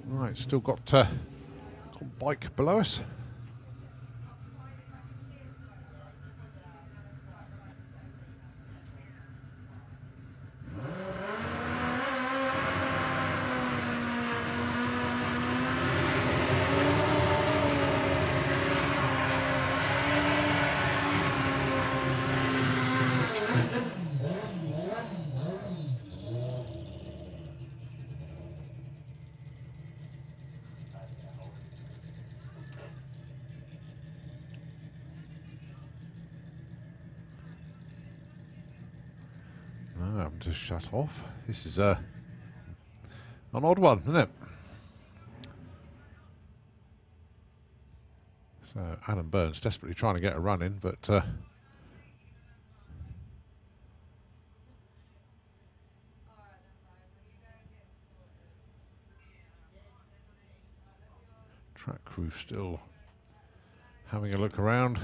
Right, still got bike below us. I'm just shut off. This is an odd one, isn't it? So Adam Burns desperately trying to get a run in, but track crew still having a look around.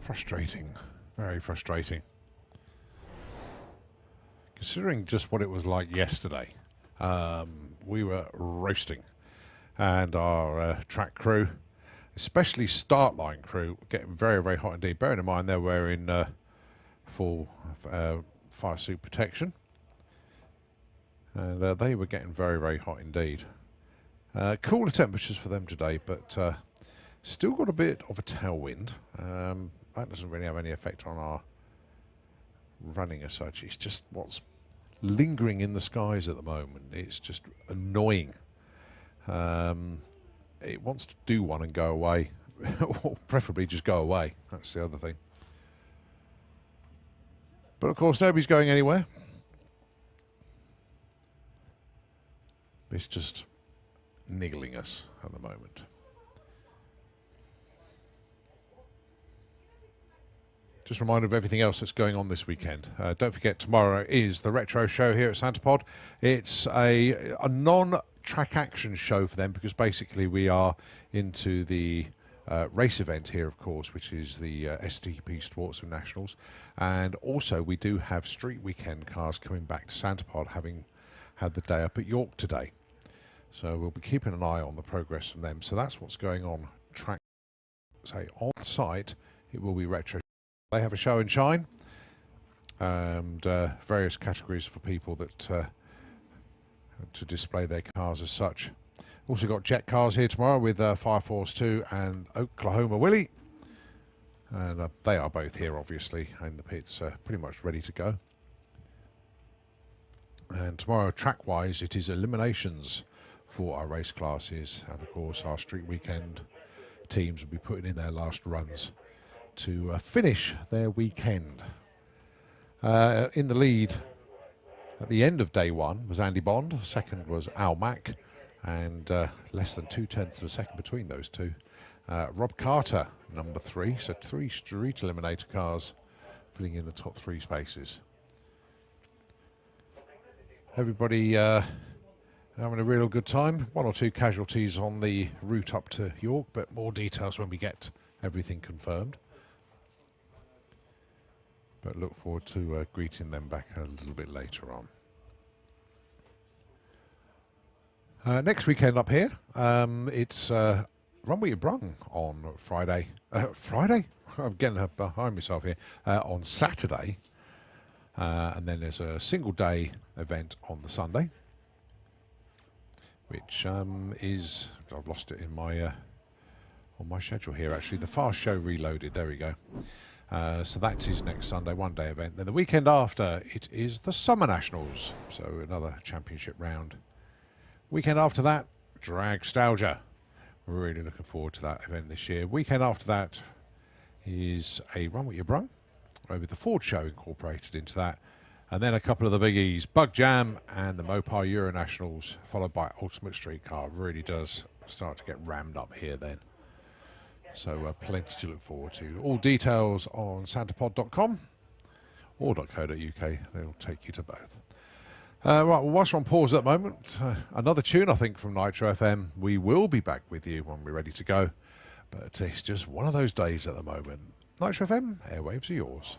Frustrating, very frustrating. Considering just what it was like yesterday, we were roasting, and our track crew, especially start line crew, getting very, very hot indeed. Bearing in mind they're wearing full fire suit protection, and they were getting very, very hot indeed. Cooler temperatures for them today, but still got a bit of a tailwind. That doesn't really have any effect on our running as such. It's just what's lingering in the skies at the moment. It's just annoying. It wants to do one and go away, or preferably just go away. That's the other thing. But of course, nobody's going anywhere. It's just niggling us at the moment. just a reminder of everything else that's going on this weekend. Don't forget, tomorrow is the Retro Show here at SantaPod. It's a non-track action show for them because basically we are into the race event here, of course, which is the STP Sportman Nationals. And also we do have street weekend cars coming back to SantaPod, having had the day up at York today. So we'll be keeping an eye on the progress from them. So that's what's going on track. Say on site, it will be retro. They have a show and shine, and various categories for people that to display their cars as such. Also got jet cars here tomorrow with Fire Force 2 and Oklahoma Willie, and they are both here obviously in the pits, pretty much ready to go. And tomorrow, track wise, it is eliminations for our race classes, and of course our street weekend teams will be putting in their last runs to finish their weekend. In the lead at the end of day one was Andy Bond, second was Al Mack, and less than 0.2 of a second between those two. Rob Carter, number 3, so 3 street eliminator cars filling in the top 3 spaces. Everybody having a real good time. 1 or 2 casualties on the route up to York, but more details when we get everything confirmed. But look forward to greeting them back a little bit later on. Next weekend up here, it's Run With Your Brung on Friday. Friday? I'm getting behind myself here. On Saturday. And then there's a single day event on the Sunday, which is, I've lost it in my on my schedule here actually, the Fast Show Reloaded, there we go. So that is next Sunday, 1-day event. Then the weekend after, it is the Summer Nationals, so another championship round. Weekend after that, Dragstalgia. We're really looking forward to that event this year. Weekend after that is a Run With Your Brung, with the Ford Show incorporated into that. And then a couple of the biggies, Bug Jam and the Mopar Euro Nationals, followed by Ultimate Streetcar. Really does start to get rammed up here then. So plenty to look forward to. All details on SantaPod.com or .co.uk. They'll take you to both. Right, well, whilst we're on pause at the moment, another tune, I think, from Nitro FM. We will be back with you when we're ready to go. But it's just one of those days at the moment. Nitro FM, airwaves are yours.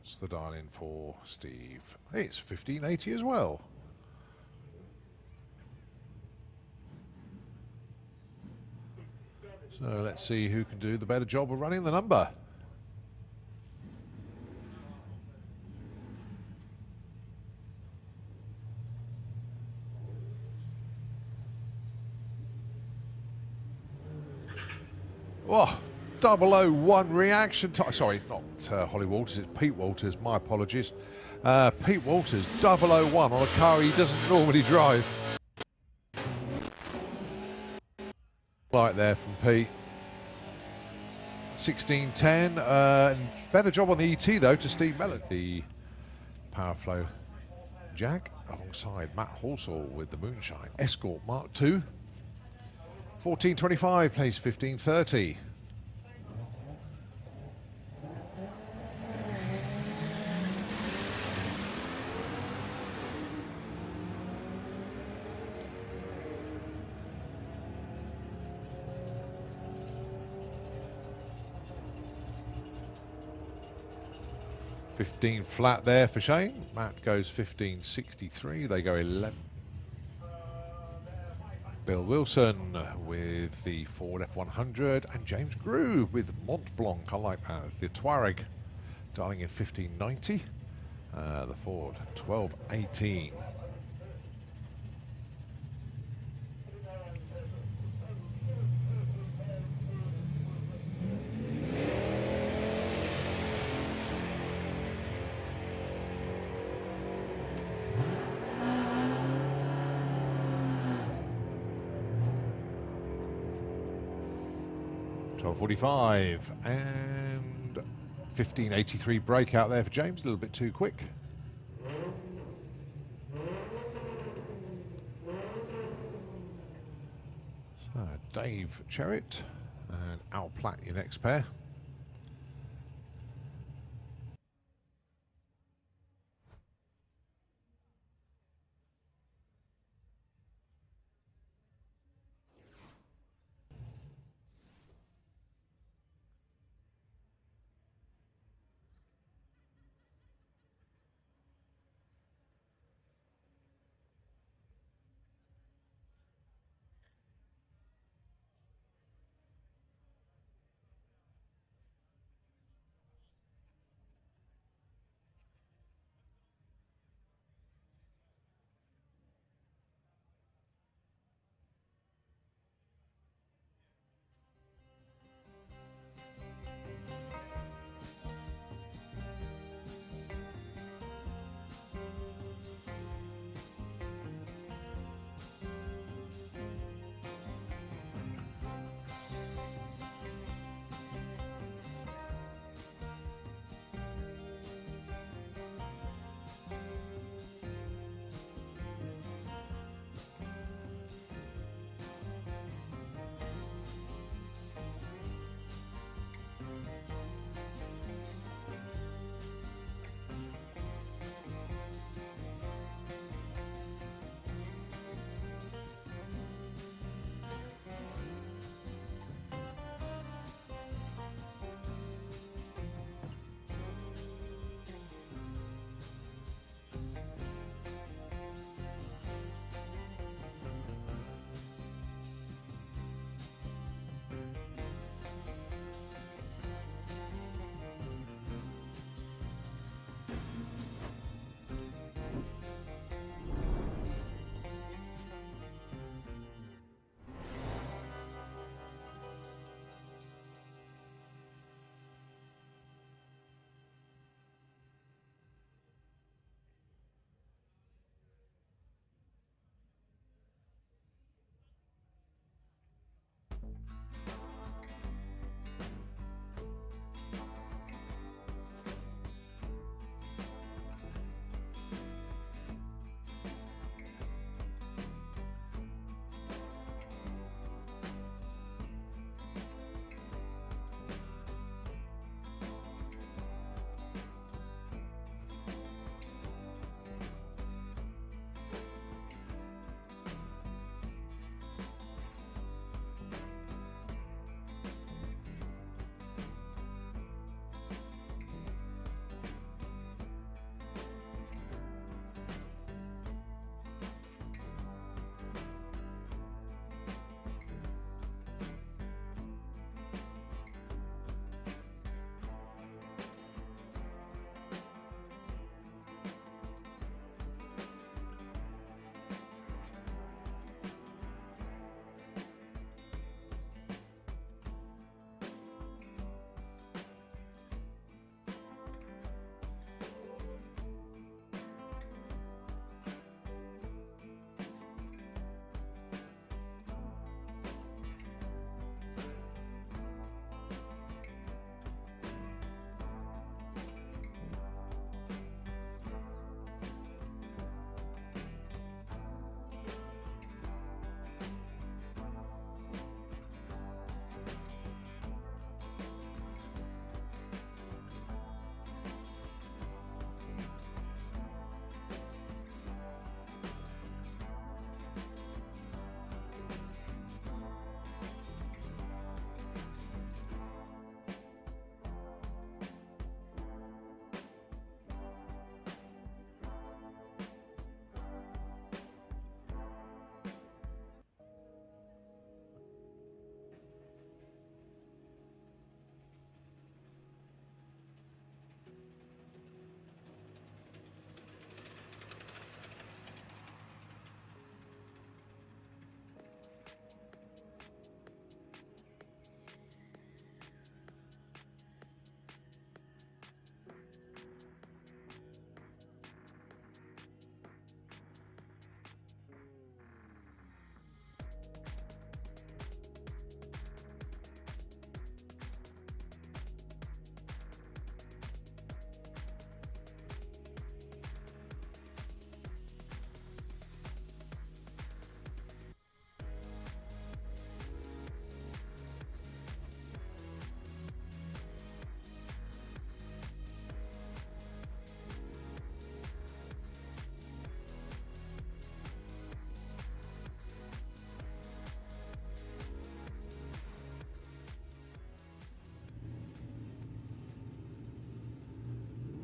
What's the dial in for Steve? Hey, it's 1580 as well. So let's see who can do the better job of running the number. Oh, 001 reaction time. Sorry, it's not Holly Walters, it's Pete Walters. My apologies. Pete Walters, 001 on a car he doesn't normally drive. Right there from Pete. 16:10. Better job on the ET though to Steve Mellon. The Power Flow Jag alongside Matt Horsall with the Moonshine Escort Mark II. 14:25 plays 15:30. $15 flat there for Shane. Matt goes 15.63. They go 11. Bill Wilson with the Ford F100 and James Grew with Mont Blanc. I like that. The Touareg dialing in 15.90. The Ford 12.18. $12.45 and 15.83 breakout there for James. A little bit too quick. So Dave Cherritt and Al Platt, your next pair.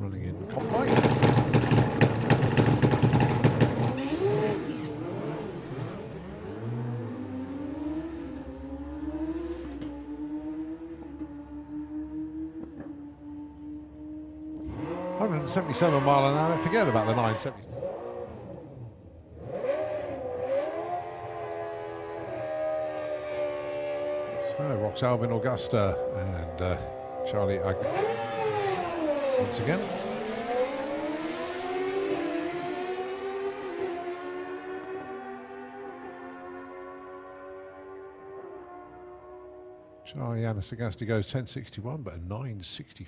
running in combine. $177 mile an hour. Forget about the 970. So Rox Alvin Augusta and Charlie once again. Charlie Anasagasti goes 10.61, but a 9.65.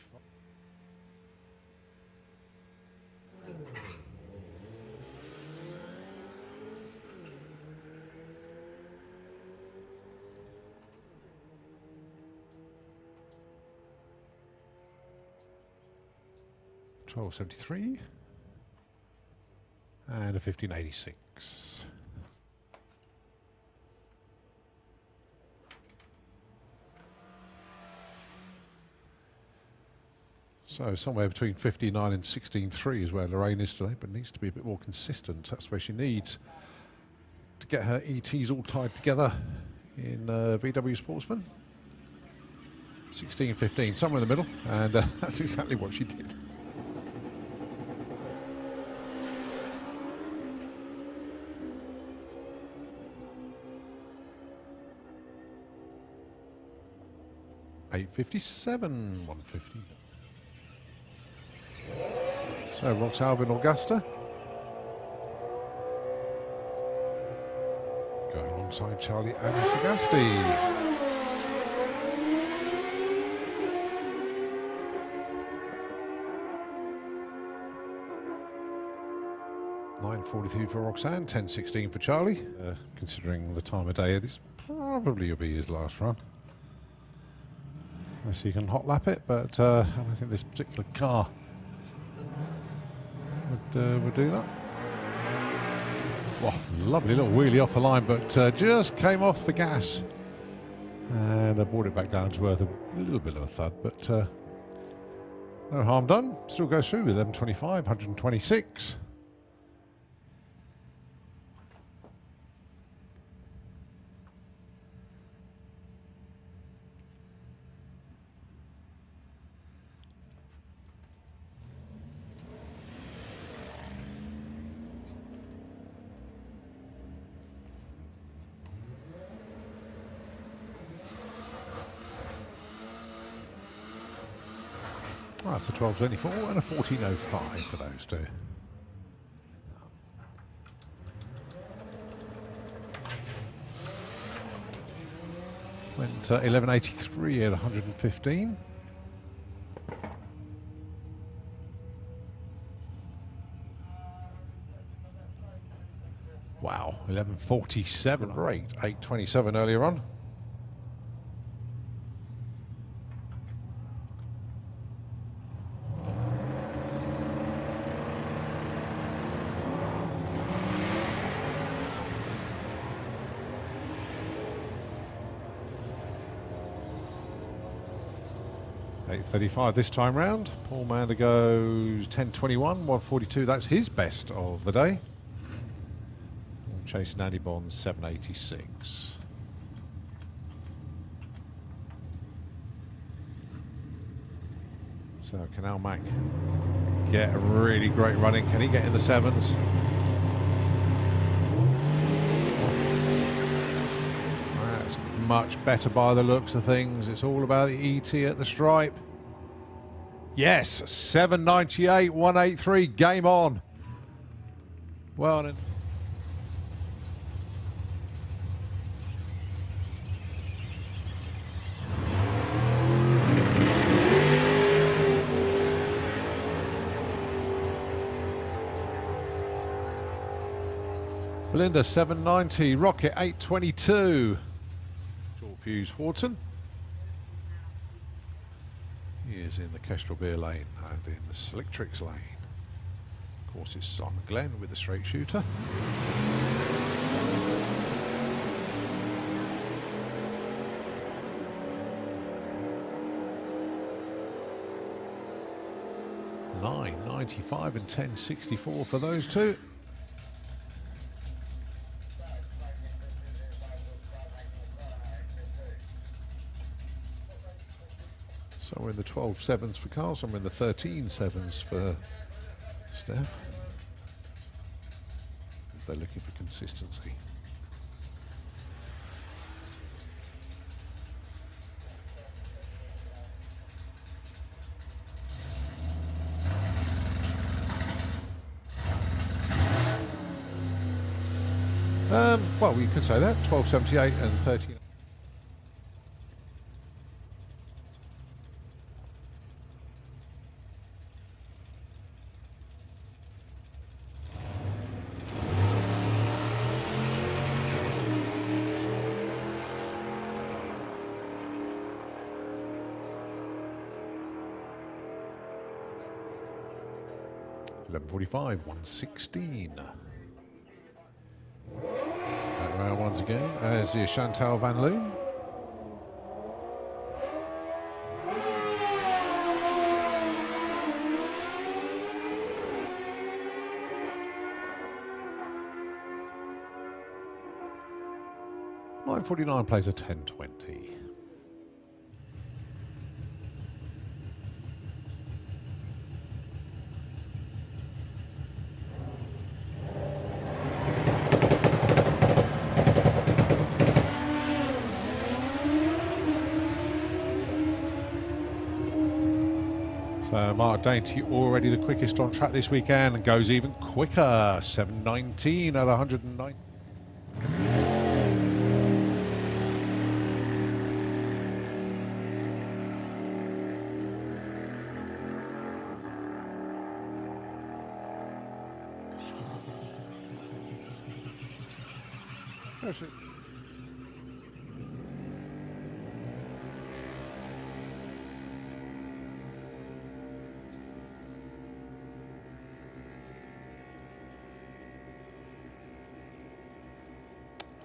$12.73 and a 15.86. So somewhere between 59 and 16.3 is where Lorraine is today, but needs to be a bit more consistent. That's where she needs to get her ETs all tied together in VW Sportsman. 16.15, somewhere in the middle, and that's exactly what she did. $8.57, 150. So Rox Alvin Augusta going alongside Charlie Anasagasti. $9.43 for Roxanne, 10.16 for Charlie. Considering the time of day, this probably will be his last run. Unless he can hot lap it, but I don't think this particular car would do that. Wow, lovely little wheelie off the line, but just came off the gas and I brought it back down to earth. A little bit of a thud, but no harm done. Still goes through with 11.25, 126. That's a 12.24 and a 14.05 for those two. Went 11.83 at 115. Wow, 11.47. Great, 8.27 earlier on. $8.35 this time round. Paul Mander goes 10.21, 142. That's his best of the day. Chasing Andy Bonds 7.86. So can Al Mack get a really great running? Can he get in the sevens? That's much better by the looks of things. It's all about the ET at the stripe. Yes, 7.98, 183, game on. Well done. Belinda 7.90, Rocket 8.22. Short fuse Fortin. He is in the Kestrel Beer lane and in the Selectrix lane. Of course, it's Simon Glenn with the straight shooter. 9.95 and 10.64 for those two. Somewhere in the 12.7s for Carl, somewhere in the 13.7s for Steph. If they're looking for consistency. Well, we could say that 12.78 and 13. .11.45, 1:16. Around once again as the Chantal Van Loon. .9.49 plays a 10.20. Mark Dainty already the quickest on track this weekend and goes even quicker. 7.19 at 109. Actually,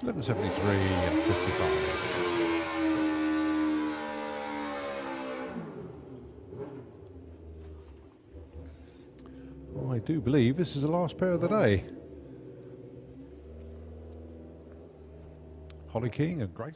11.73 and 55. I do believe this is the last pair of the day. Holly King and Grace.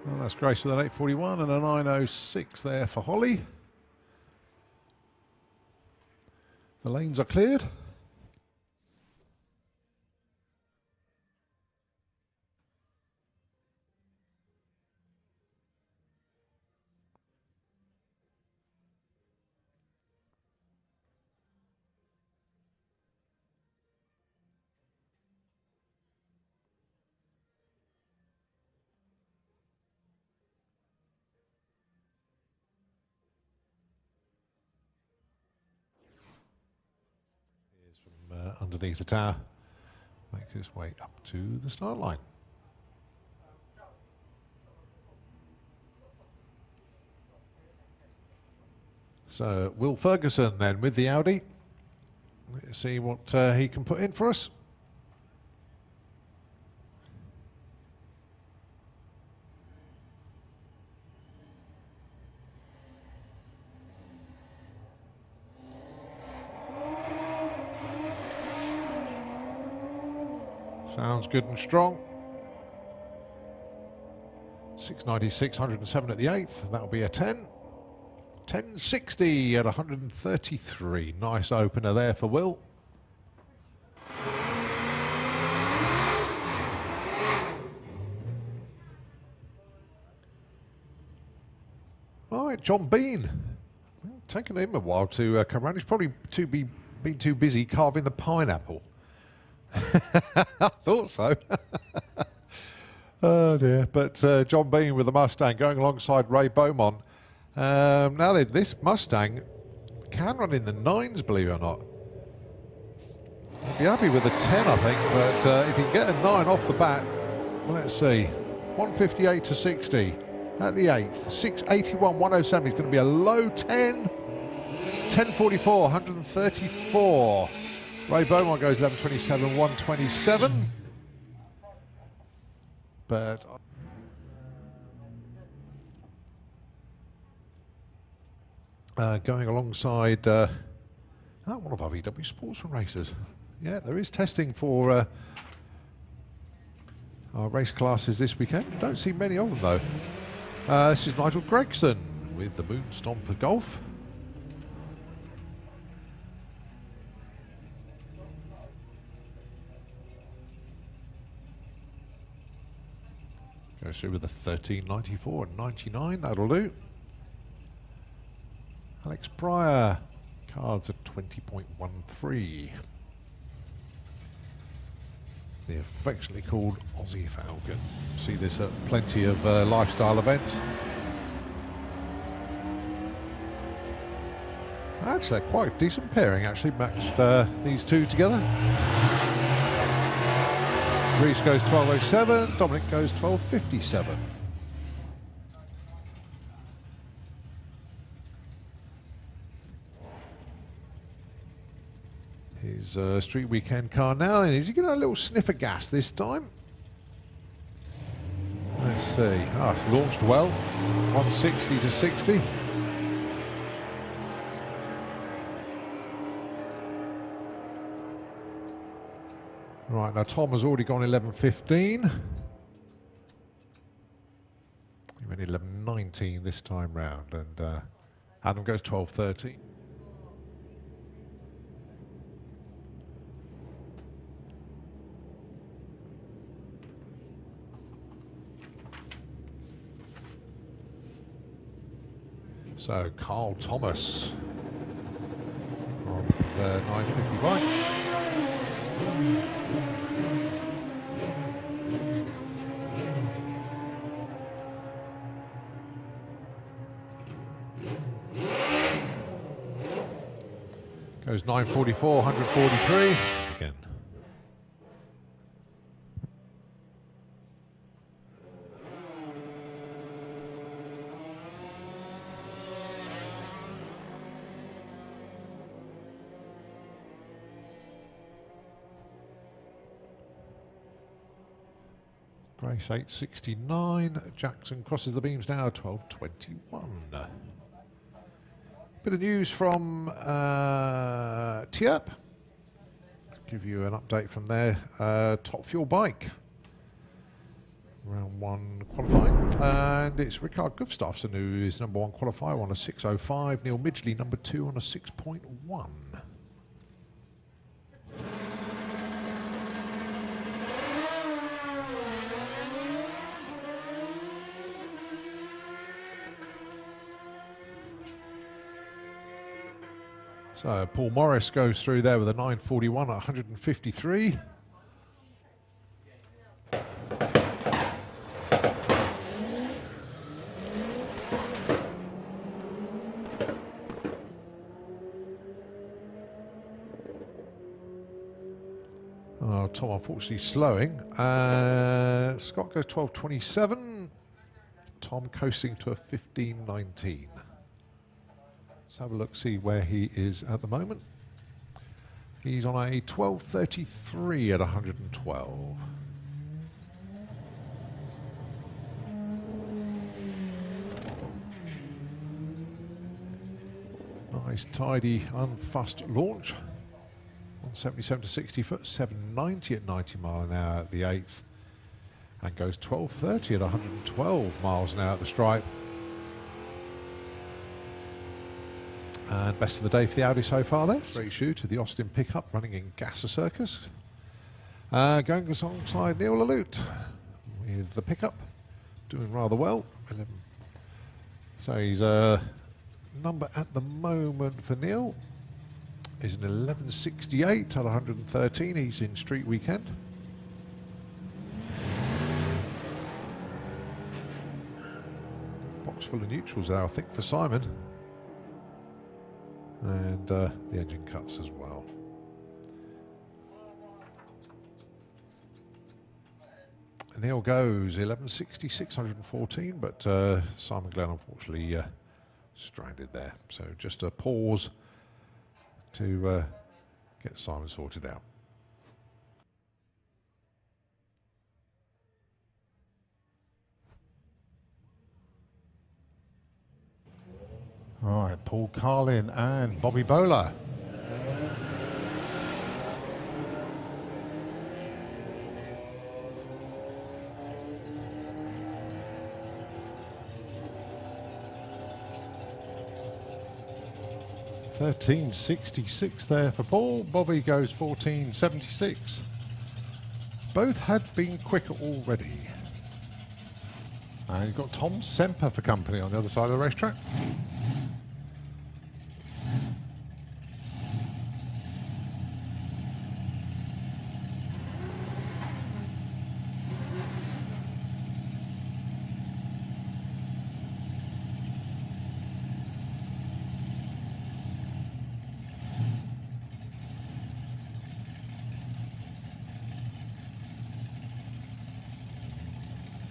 Well, that's Grace with an 8.41 and a 9.06 there for Holly. The lanes are cleared. Underneath the tower, make his way up to the start line. So Will Ferguson then with the Audi. Let's see what he can put in for us. Sounds good and strong. 696, 107 at the 8th. That'll be a 10. 1060 at 133. Nice opener there for Will. All right, John Bean. Well, taken him a while to come around. He's probably been too busy carving the pineapple. I thought so. Oh dear. But John Bean with the Mustang going alongside Ray Beaumont. Now this Mustang can run in the 9s, believe it or not. He'd be happy with a 10, I think, but if he can get a 9 off the bat, well, let's see. 158 to 60 at the 8th. 681, 107. He's going to be a low 10. 1044, 134. Ray Beaumont goes 1127, 127. But going alongside one of our VW Sportsman racers. Yeah, there is testing for our race classes this weekend. Don't see many of them though. This is Nigel Gregson with the Moon Stomper Golf. Goes through with the 1394 and 99, that'll do. Alex Pryor, cards at 20.13. The affectionately called Aussie Falcon. See this at plenty of lifestyle events. Actually, quite a decent pairing, actually, matched these two together. Reese goes 1207, Dominic goes 1257. His street weekend car now, and is he going to have a little sniff of gas this time? Let's see. Ah, it's launched well. 160 to 60. Right, now Tom has already gone 11.15. He went 11.19 this time round, and Adam goes 12.13. So Carl Thomas on his 950 bike. Goes 944, 143 again. Grace 869. Jackson crosses the beams now, 1221. Bit of news from TIAP. Give you an update from there. Top fuel bike. Round 1 qualifying. And it's Ricard Gustafsson who is number 1 qualifier on a 6.05. Neil Midgley number 2 on a 6.1. So Paul Morris goes through there with a 941 at 153. Oh, Tom unfortunately slowing. Scott goes 12.27. Tom coasting to a 15.19. Let's have a look, see where he is at the moment. He's on a 12.33 at 112. Nice, tidy, unfussed launch. 177 to 60 foot, 790 at 90 mile an hour at the 8th. And goes 12.30 at 112 miles an hour at the stripe. And best of the day for the Audi so far there. Straight shoe to the Austin pickup, running in Gasser Circus. Going alongside Neil Lalute with the pickup, doing rather well. So he's number at the moment for Neil is an 11.68 at 113. He's in street weekend. Box full of neutrals there, I think, for Simon. And the engine cuts as well. Neil goes 1160, 614, but Simon Glenn unfortunately stranded there. So just a pause to get Simon sorted out. All right, Paul Carlin and Bobby Bowler. $13.66 there for Paul. Bobby goes $14.76. Both had been quicker already. And you've got Tom Semper for company on the other side of the racetrack.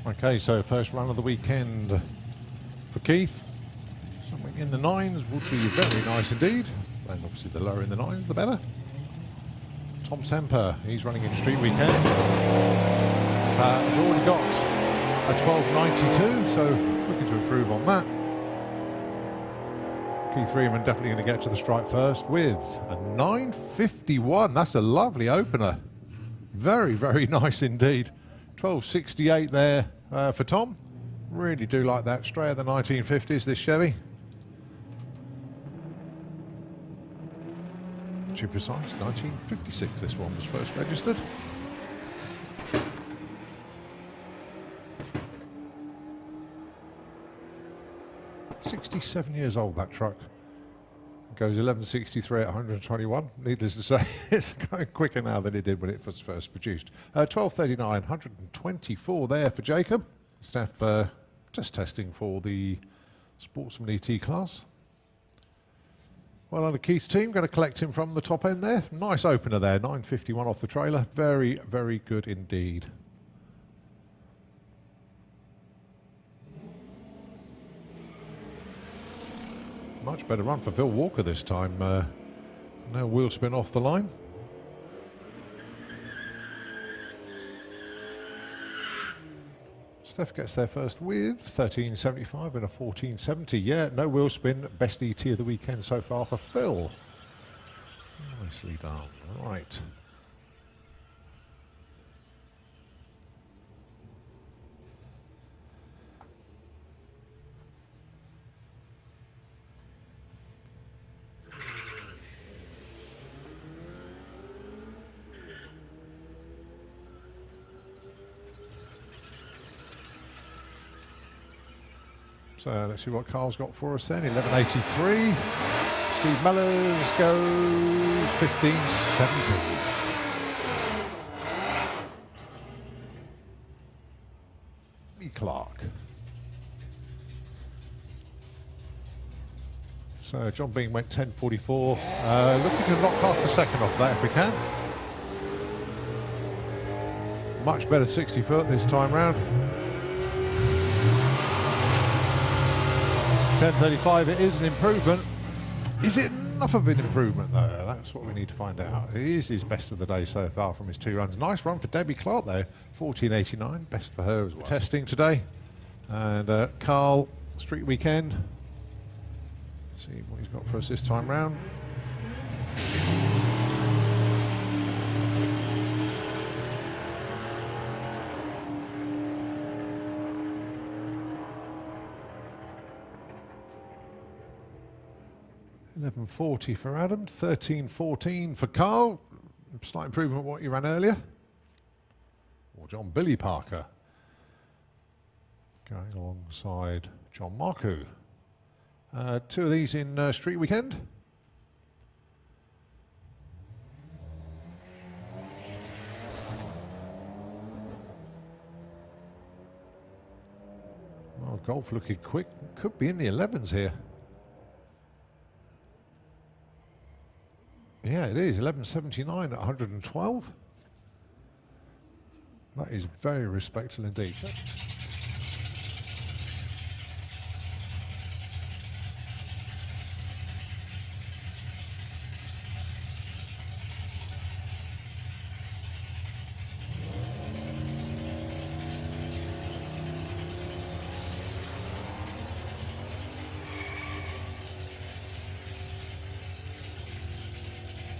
Okay, so first run of the weekend for Keith. Something in the nines would be very nice indeed. And obviously the lower in the nines, the better. Tom Semper, he's running in street weekend. Has already got a 12.92, so looking to improve on that. Keith Freeman definitely going to get to the stripe first with a 9.51. That's a lovely opener. Very, very nice indeed. 12.68 there for Tom. Really do like that. Straight at the 1950s, this Chevy. To be precise, 1956 this one was first registered. $67 years old, that truck. Goes 11.63 at 121. Needless to say, it's going quicker now than it did when it was first produced. 12.39, 124 there for Jacob. Steph just testing for the Sportsman ET class. Well, under Keith's team, going to collect him from the top end there. Nice opener there, 9.51 off the trailer. Very, very good indeed. Much better run for Phil Walker this time. No wheel spin off the line. Steph gets there first with 13.75 and a 14.70. Yeah, no wheel spin. Best ET of the weekend so far for Phil. Nicely done. Right. So let's see what Carl's got for us then. 11.83. Steve Mellors goes 15.70. E. Clark. So John Bean went 10.44. Looking to knock half a second off that if we can. Much better 60 foot this time round. 10.35, it is an improvement. Is it enough of an improvement though? That's what we need to find out. It is his best of the day so far from his two runs. Nice run for Debbie Clark though, 14.89, best for her as well. Testing today. And Carl, street weekend. Let's see what he's got for us this time round. $11.40 for Adam, 13.14 for Carl. Slight improvement on what you ran earlier. Or John Billy Parker. Going alongside John Marku. Two of these in street weekend. Well, golf looking quick. Could be in the 11s here. Yeah, it is 11.79 at 112. That is very respectable indeed.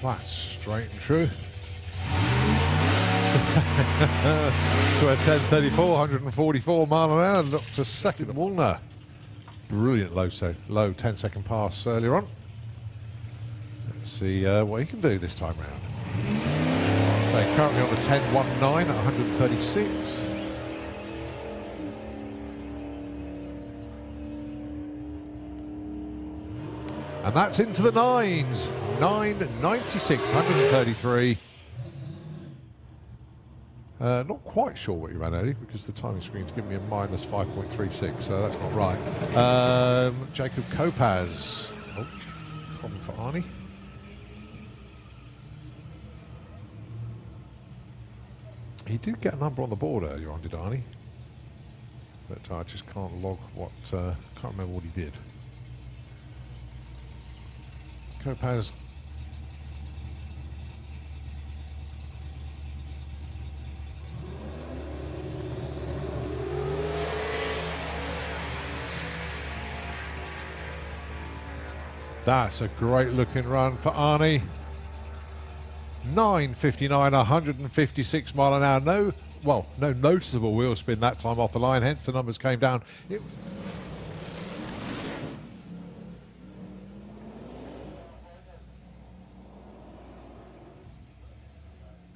That's straight and true. To a 10.34, 144 mile an hour, up to second Walner. Brilliant low 10-second pass earlier on. Let's see what he can do this time round. So currently on the 10.19 at 136. And that's into the nines. 9.96, 133. Not quite sure what he ran, Eddie, because the timing screen's giving me a minus 5.36, so that's not right. Jacob Kopacz. Oh, problem for Arnie. He did get a number on the board earlier on, did Arnie? But I just can't log what, can't remember what he did. Kopacz. That's a great looking run for Arnie. 9.59, 156 mile an hour. No noticeable wheel spin that time off the line, hence the numbers came down.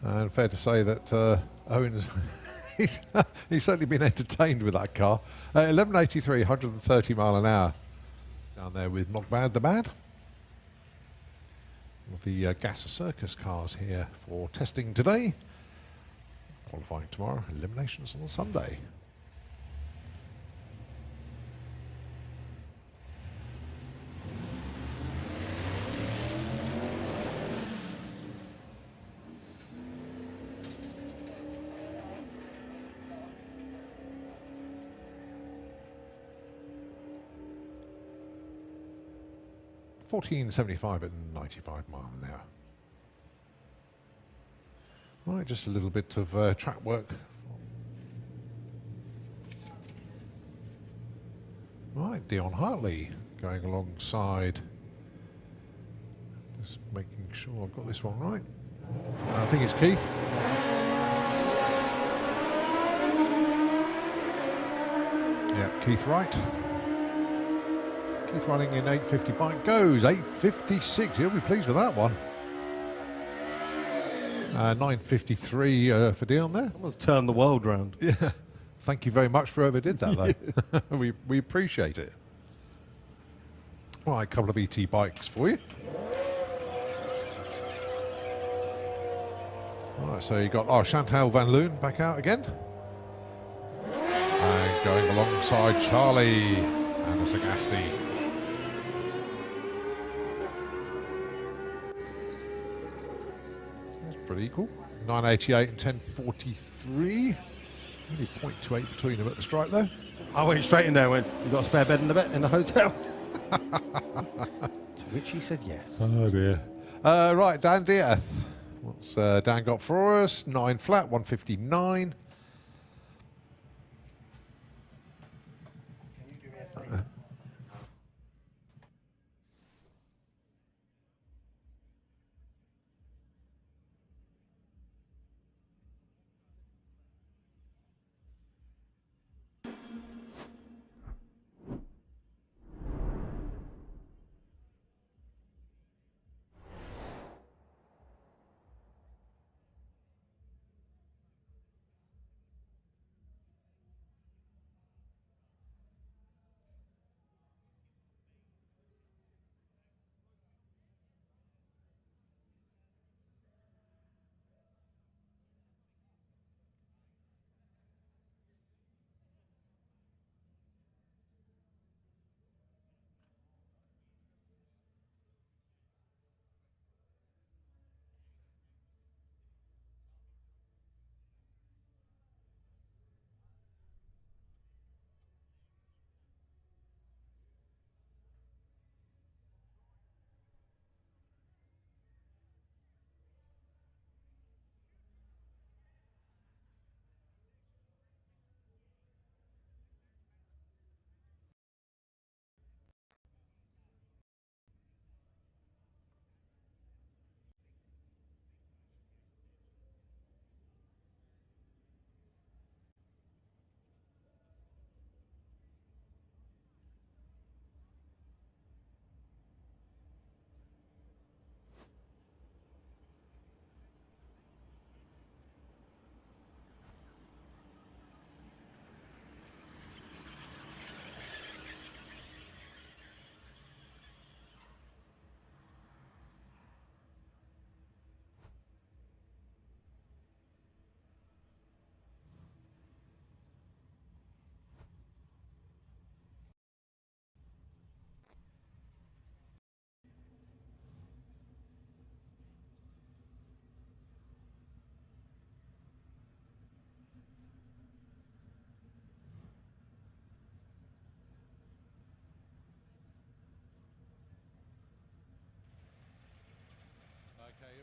And fair to say that Owens, he's certainly been entertained with that car. 11.83, 130 mile an hour. Down there with Not Bad the Bad. The Gas Circus cars here for testing today. Qualifying tomorrow, eliminations on Sunday. $14.75 at 95 mile an hour. Right, just a little bit of track work. Right, Dion Hartley going alongside. Just making sure I've got this one right. I think it's Keith. Yeah, Keith Wright. Keith running in 8.50 bike goes 8.56. He'll be pleased with that one. 9.53 for Dion there. Almost turned the world round. Yeah. Thank you very much for whoever did that, though. we appreciate it. All right, a couple of ET bikes for you. All right, so you got Chantal Van Loon back out again. And going alongside Charlie and the Sagasti. Pretty equal. 9.88 and 10.43. Only 0.28 between them at the stripe, though. I went straight in there and went, "You got a spare bed in the hotel?" To which he said yes. Oh dear. Right, Dan Diaz. What's Dan got for us? 9 flat, 159.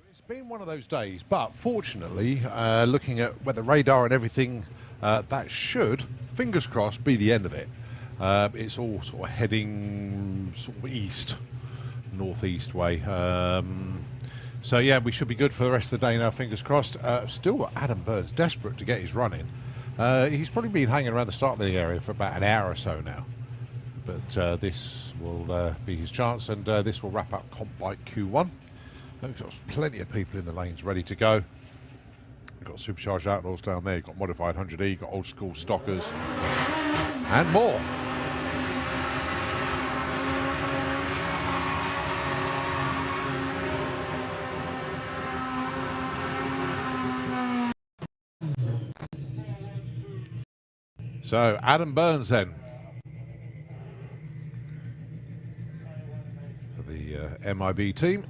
It's been one of those days, but fortunately, looking at weather radar and everything, that should, fingers crossed, be the end of it. It's all sort of heading sort of east, northeast way. So yeah, we should be good for the rest of the day now, fingers crossed. Still got Adam Burns desperate to get his run in. He's probably been hanging around the starting area for about an hour or so now. But this will be his chance, and this will wrap up Comp Bike Q1. We've got plenty of people in the lanes ready to go. We've got Supercharged Outlaws down there, you've got Modified 100E, you've got Old School Stockers, and more. So, Adam Burns then. For the MIB team.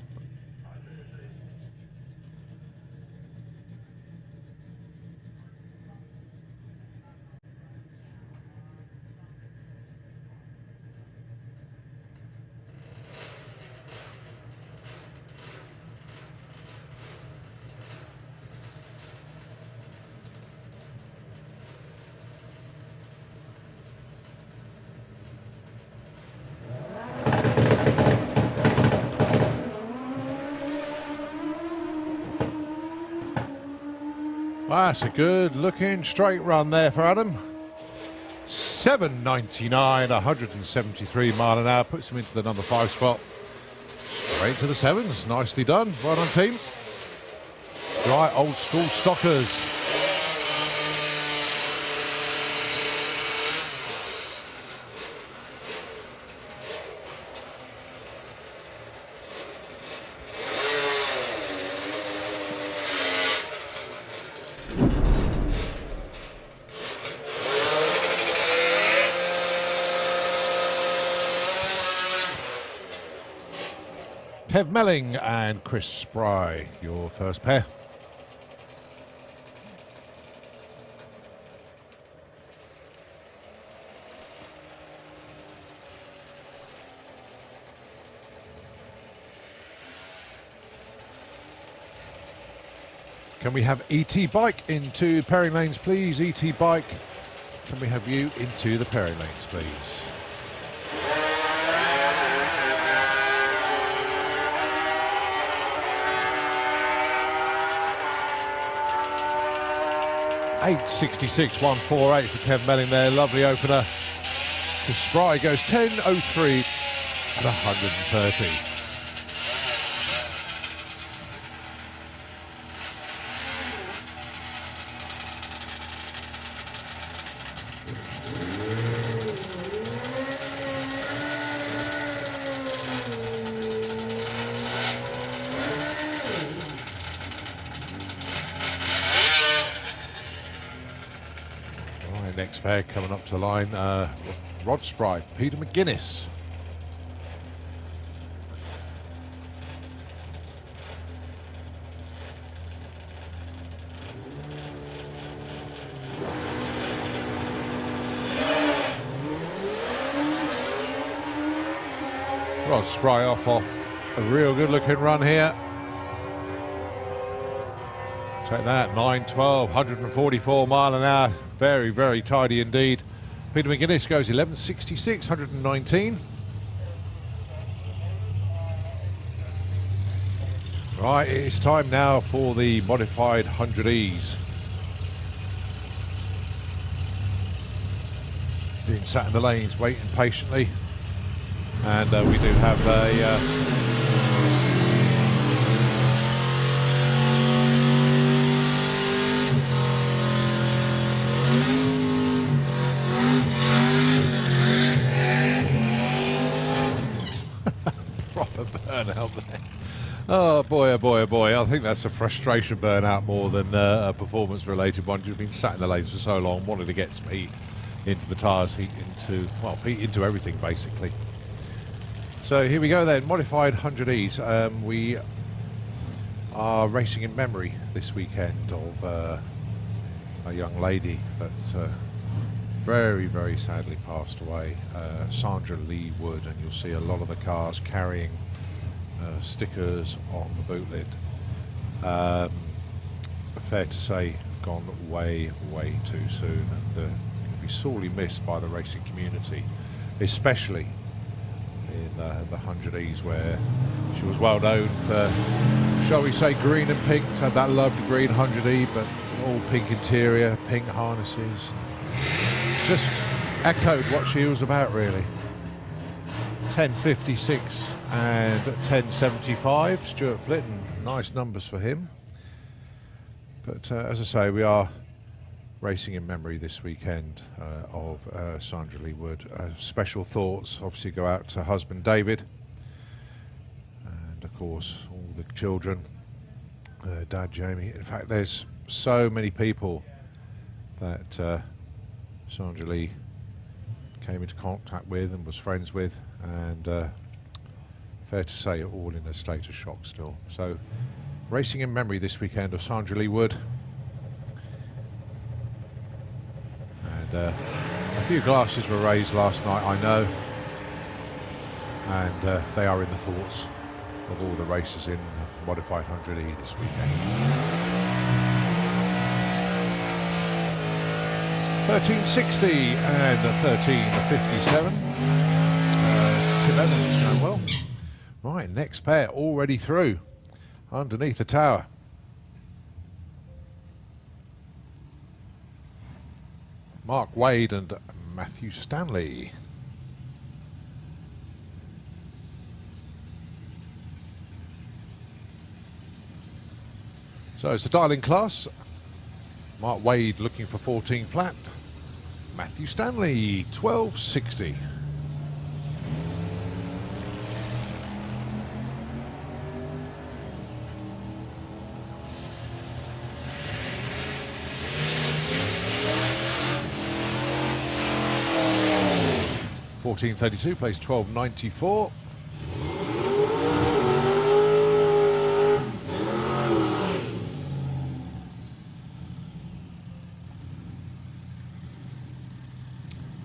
That's a good looking straight run there for Adam. 7.99, 173 mile an hour, puts him into the number 5 spot. Straight to the 7s, nicely done. Well done, team. Right, Old School Stockers. Kev Melling and Chris Spry, your first pair. Can we have ET Bike into pairing lanes, please? ET Bike, can we have you into the pairing lanes, please? .866 148 for Kev Melling there, lovely opener. The Spry goes 10.03 at 130. Next pair coming up to the line, Rod Spry, Peter McGuinness. Rod Spry off a real good looking run here. Take that, 9.12, 144 mile an hour. Very, very tidy indeed. Peter McGuinness goes 11.66, 119. Right, it's time now for the modified 100Es. Being sat in the lanes, waiting patiently. And we do have a... burnout there. Oh boy, oh boy, oh boy. I think that's a frustration burnout more than a performance related one. You've been sat in the lanes for so long, wanted to get some heat into the tyres, heat into everything basically. So here we go then, modified 100Es. We are racing in memory this weekend of a young lady that very, very sadly passed away, Sandra Lee Wood, and you'll see a lot of the cars carrying stickers on the boot lid Fair to say, gone way too soon, and can be sorely missed by the racing community, especially in the 100Es, where she was well known for, shall we say, green and pink. Had that lovely green 100E, but all pink interior, pink harnesses. Just echoed what she was about, really. 10.56 and 10.75. Stuart Flitton, nice numbers for him. But as I say, we are racing in memory this weekend of Sandra Lee Wood. Special thoughts obviously go out to husband David, and of course all the children, Dad Jamie. In fact, there's so many people that Sandra Lee came into contact with and was friends with, and fair to say all in a state of shock still. So racing in memory this weekend of Sandra Lee Wood. And a few glasses were raised last night, I know, and they are in the thoughts of all the racers in Modified 100E this weekend. 13.60 and 13.57. Tim Evans going well. Right, next pair already through underneath the tower. Mark Wade and Matthew Stanley. So it's the dialing class. Mark Wade looking for 14 flat. Matthew Stanley, 12.60. $14.32 plays $12.94.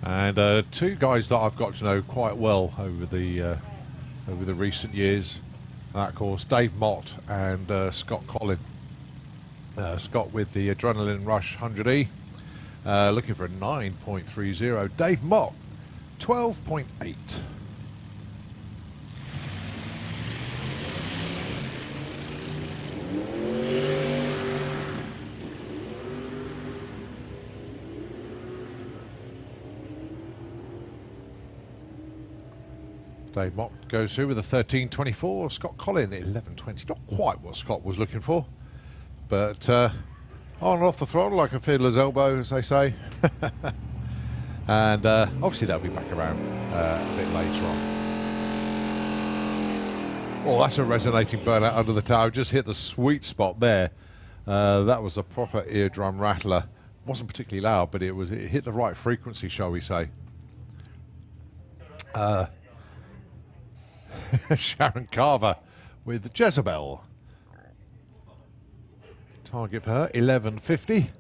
And two guys that I've got to know quite well over the recent years. That, of course, Dave Mott and Scott Collin. Scott with the Adrenaline Rush 100E, looking for a 9.30. Dave Mott, 12.8. Dave Mott goes through with a 13.24. Scott Collin, 11.20. Not quite what Scott was looking for, but on and off the throttle like a fiddler's elbow, as they say. And obviously they'll be back around a bit later on. Oh, that's a resonating burnout under the tower. Just hit the sweet spot there. That was a proper eardrum rattler. Wasn't particularly loud, but it hit the right frequency, shall we say. Sharon Carver with Jezebel. Target for her, 11.50.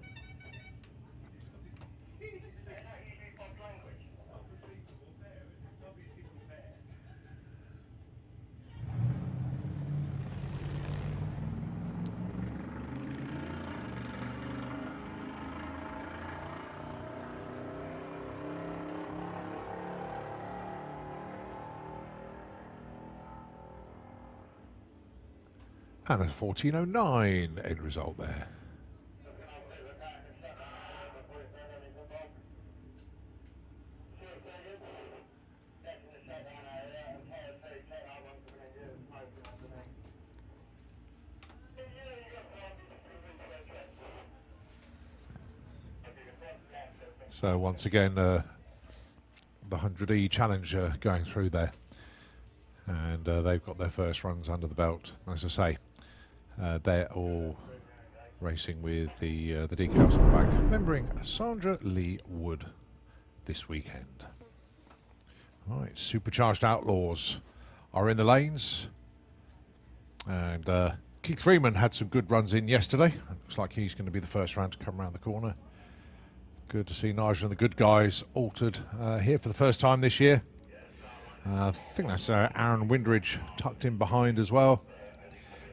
And a 14.09 end result there. So once again, the 100E challenge going through there. And they've got their first runs under the belt, as I say. They're all racing with the decals on the back, remembering Sandra Lee Wood this weekend. All right, Supercharged Outlaws are in the lanes. And Keith Freeman had some good runs in yesterday. Looks like he's going to be the first round to come around the corner. Good to see Nigel and the good guys altered here for the first time this year. I think that's Aaron Windridge tucked in behind as well.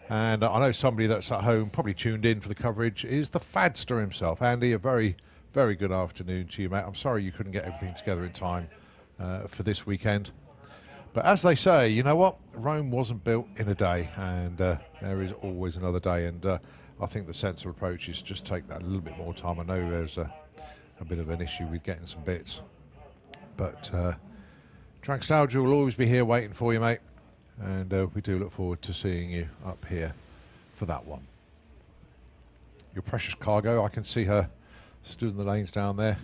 And I know somebody that's at home probably tuned in for the coverage is the Fadster himself. Andy, a very, very good afternoon to you, mate. I'm sorry you couldn't get everything together in time for this weekend. But as they say, you know what? Rome wasn't built in a day, and there is always another day. And I think the sensible approach is just take that a little bit more time. I know there's a bit of an issue with getting some bits. But Dragstalgia will always be here waiting for you, mate. And we do look forward to seeing you up here for that one. Your precious cargo, I can see her stood in the lanes down there.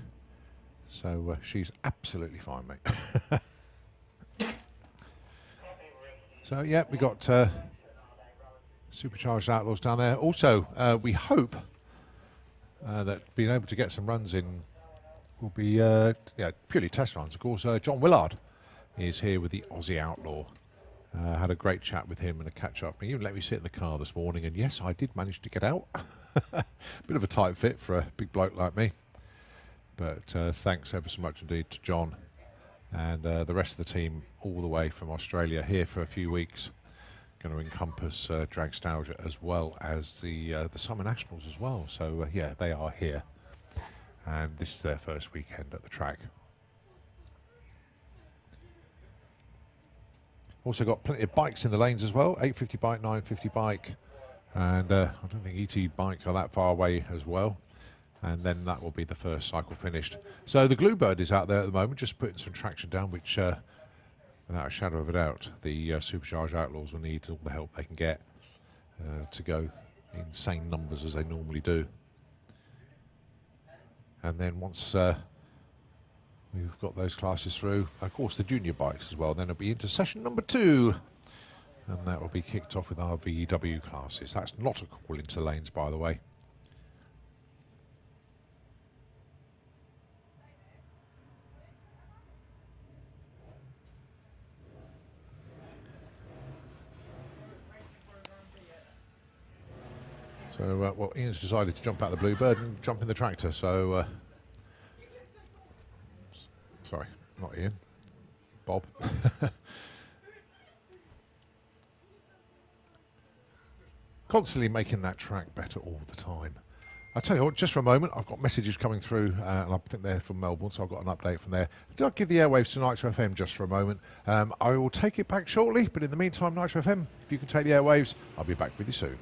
So she's absolutely fine, mate. So, yeah, we got Supercharged Outlaws down there. Also, we hope that being able to get some runs in will be purely test runs. Of course, John Willard is here with the Aussie Outlaw. Had a great chat with him and a catch-up. He even let me sit in the car this morning, and yes, I did manage to get out. Bit of a tight fit for a big bloke like me. But thanks ever so much indeed to John and the rest of the team all the way from Australia here for a few weeks. Going to encompass Dragstalgia as well as the Summer Nationals as well. So yeah, they are here, and this is their first weekend at the track. Also got plenty of bikes in the lanes as well. 850 bike, 950 bike, and I don't think ET bike are that far away as well. And then that will be the first cycle finished. So the Bluebird is out there at the moment, just putting some traction down, which, without a shadow of a doubt, the Supercharged Outlaws will need all the help they can get to go insane numbers as they normally do. And then once we've got those classes through, of course, the junior bikes as well, then it'll be into session number 2. And that will be kicked off with our VW classes. That's not a call into the lanes, by the way. So, well, Ian's decided to jump out the Bluebird and jump in the tractor, so... sorry, not Ian. Bob. Constantly making that track better all the time. I'll tell you what, just for a moment, I've got messages coming through, and I think they're from Melbourne, so I've got an update from there. Did I give the airwaves to Nitro FM just for a moment? I will take it back shortly, but in the meantime, Nitro FM, if you can take the airwaves, I'll be back with you soon.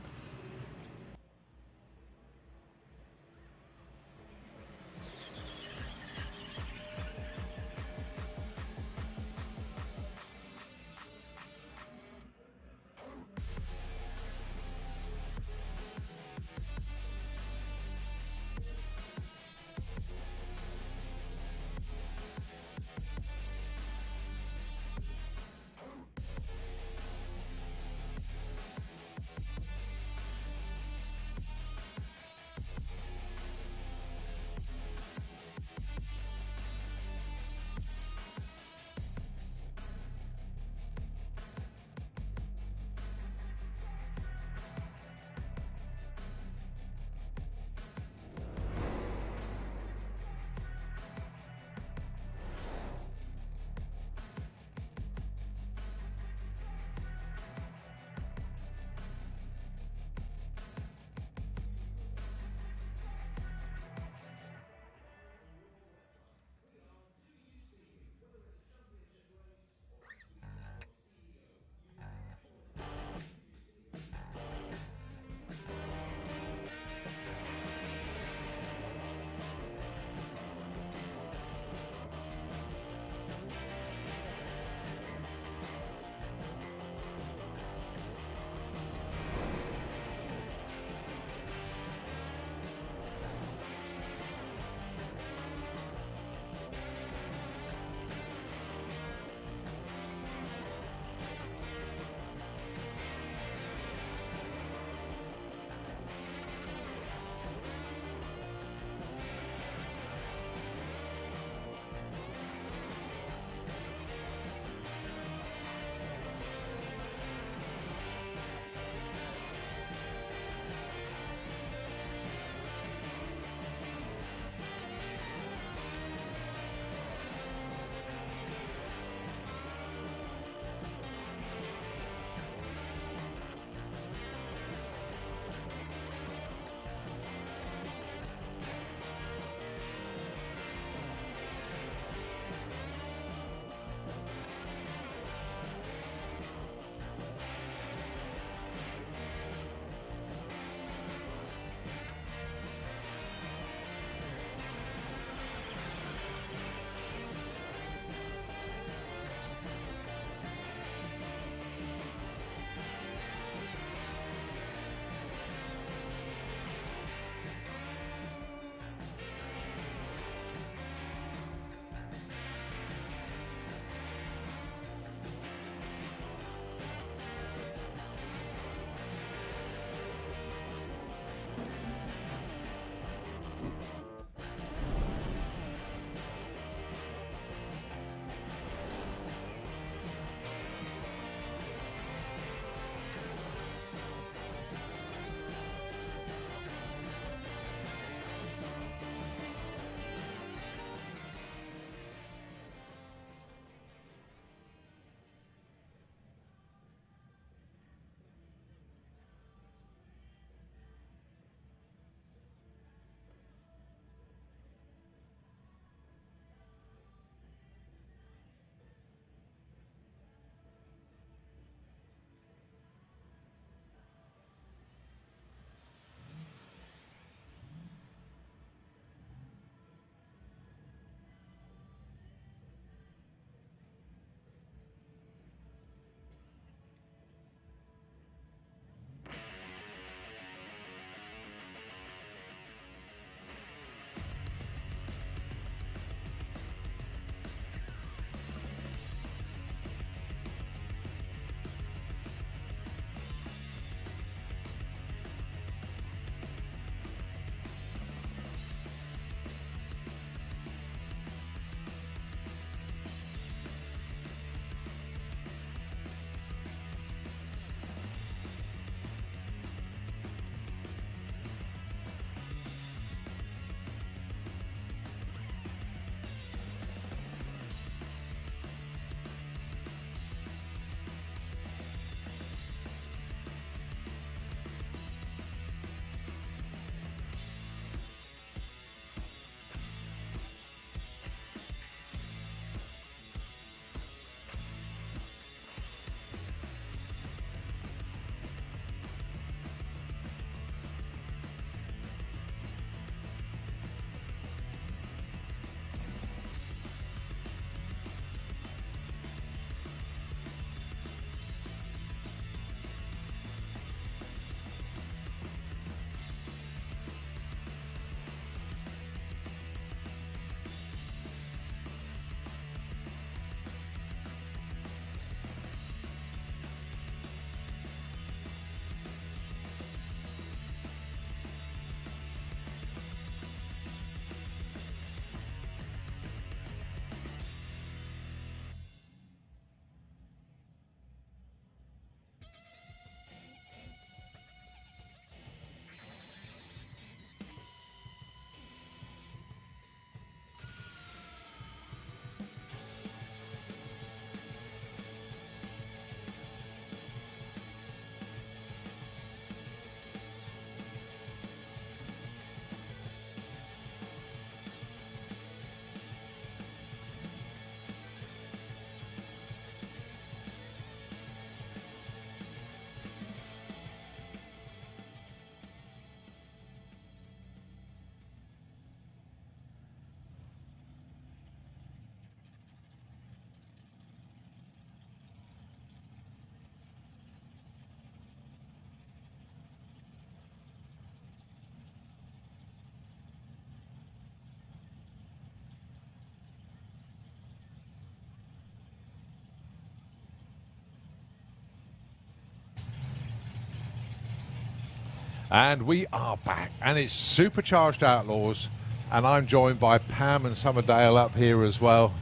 And we are back, and it's Supercharged Outlaws, and I'm joined by Pam and Summerdale up here as well.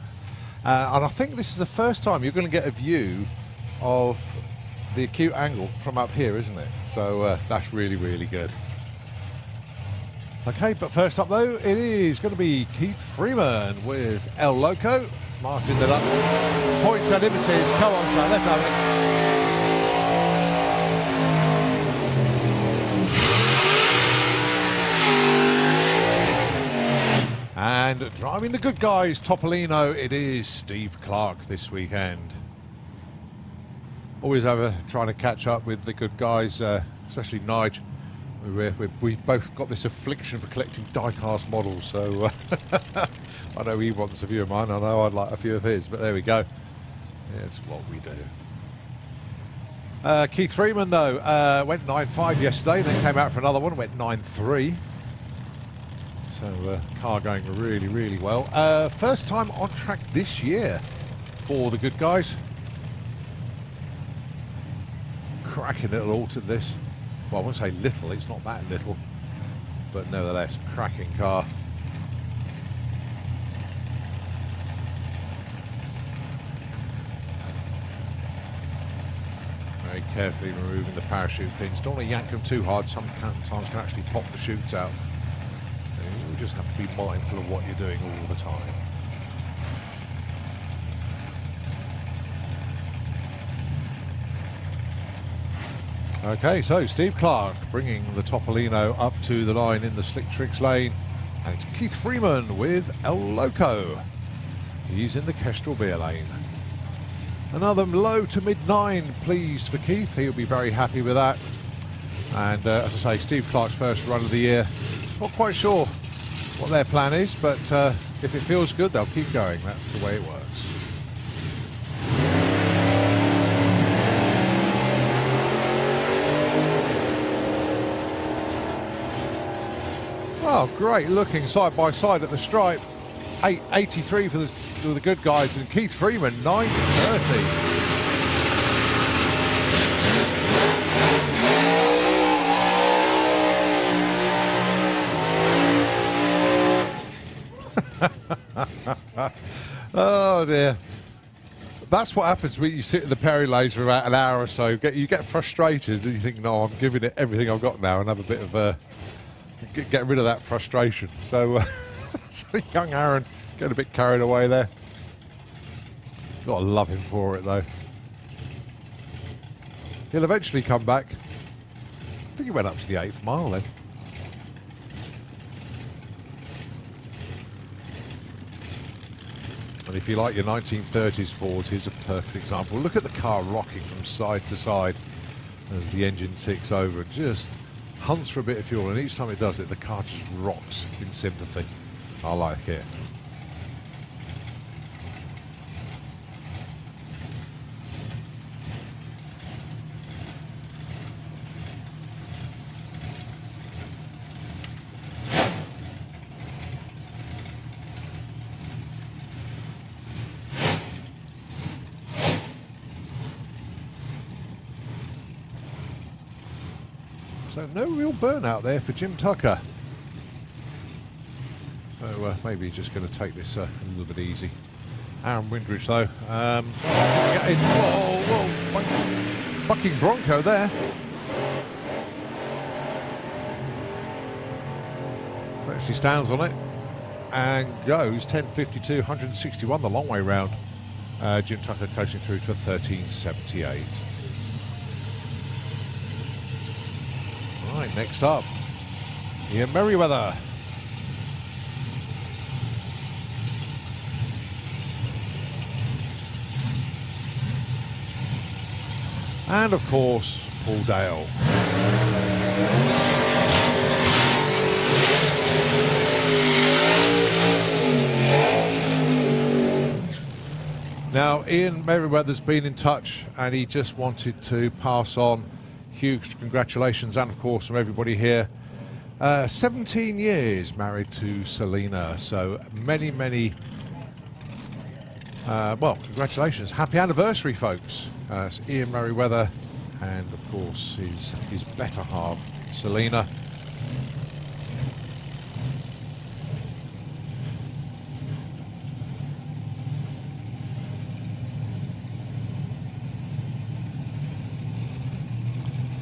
And I think this is the first time you're going to get a view of the acute angle from up here, isn't it? So that's really, really good. Okay, but first up though, it is going to be Keith Freeman with El Loco. Martin it up. Points unlimited. Come on, son, let's have it. And driving the good guys, Topolino, it is Steve Clark this weekend. Always trying to catch up with the good guys, especially Nige. We both got this affliction for collecting die-cast models, so I know he wants a few of mine. I know I'd like a few of his, but there we go. It's what we do. Keith Freeman, though, went 9.5 yesterday, then came out for another one, went 9.3. So car going really, really well. First time on track this year for the good guys. Cracking little auto this. Well, I won't say little, it's not that little, but nevertheless, cracking car. Very carefully removing the parachute pins. Don't want to yank them too hard, sometimes can actually pop the chutes out. You just have to be mindful of what you're doing all the time. Okay, so Steve Clark bringing the Topolino up to the line in the Slick Tricks lane. And it's Keith Freeman with El Loco. He's in the Kestrel beer lane. Another low to mid-9, please, for Keith. He'll be very happy with that. And as I say, Steve Clark's first run of the year. Not quite sure what their plan is, but if it feels good, they'll keep going. That's the way it works. Oh, great looking side by side at the stripe. 8.83 for the good guys, and Keith Freeman 9.30. Oh dear. That's what happens when you sit in the Perry lanes for about an hour or so. You get frustrated and you think, no, I'm giving it everything I've got now, and have a bit of get rid of that frustration. So, so young Aaron getting a bit carried away there. Gotta love him for it though. He'll eventually come back. I think he went up to the 8th mile then. And if you like your 1930s Fords, here's a perfect example. Look at the car rocking from side to side as the engine ticks over. Just hunts for a bit of fuel, and each time it does it, the car just rocks in sympathy. I like it. So no real burnout there for Jim Tucker. So maybe just going to take this a little bit easy. Aaron Windridge though. Whoa, bucking Bronco there. Actually stands on it and goes 10.52, 161 the long way round. Jim Tucker coasting through to a 13.78. Right, next up, Ian Merriweather. And of course, Paul Dale. Now, Ian Merriweather's been in touch and he just wanted to pass on huge congratulations, and of course from everybody here. 17 years married to Selena, so many well, congratulations, happy anniversary folks. It's Ian Merriweather and of course his better half Selena.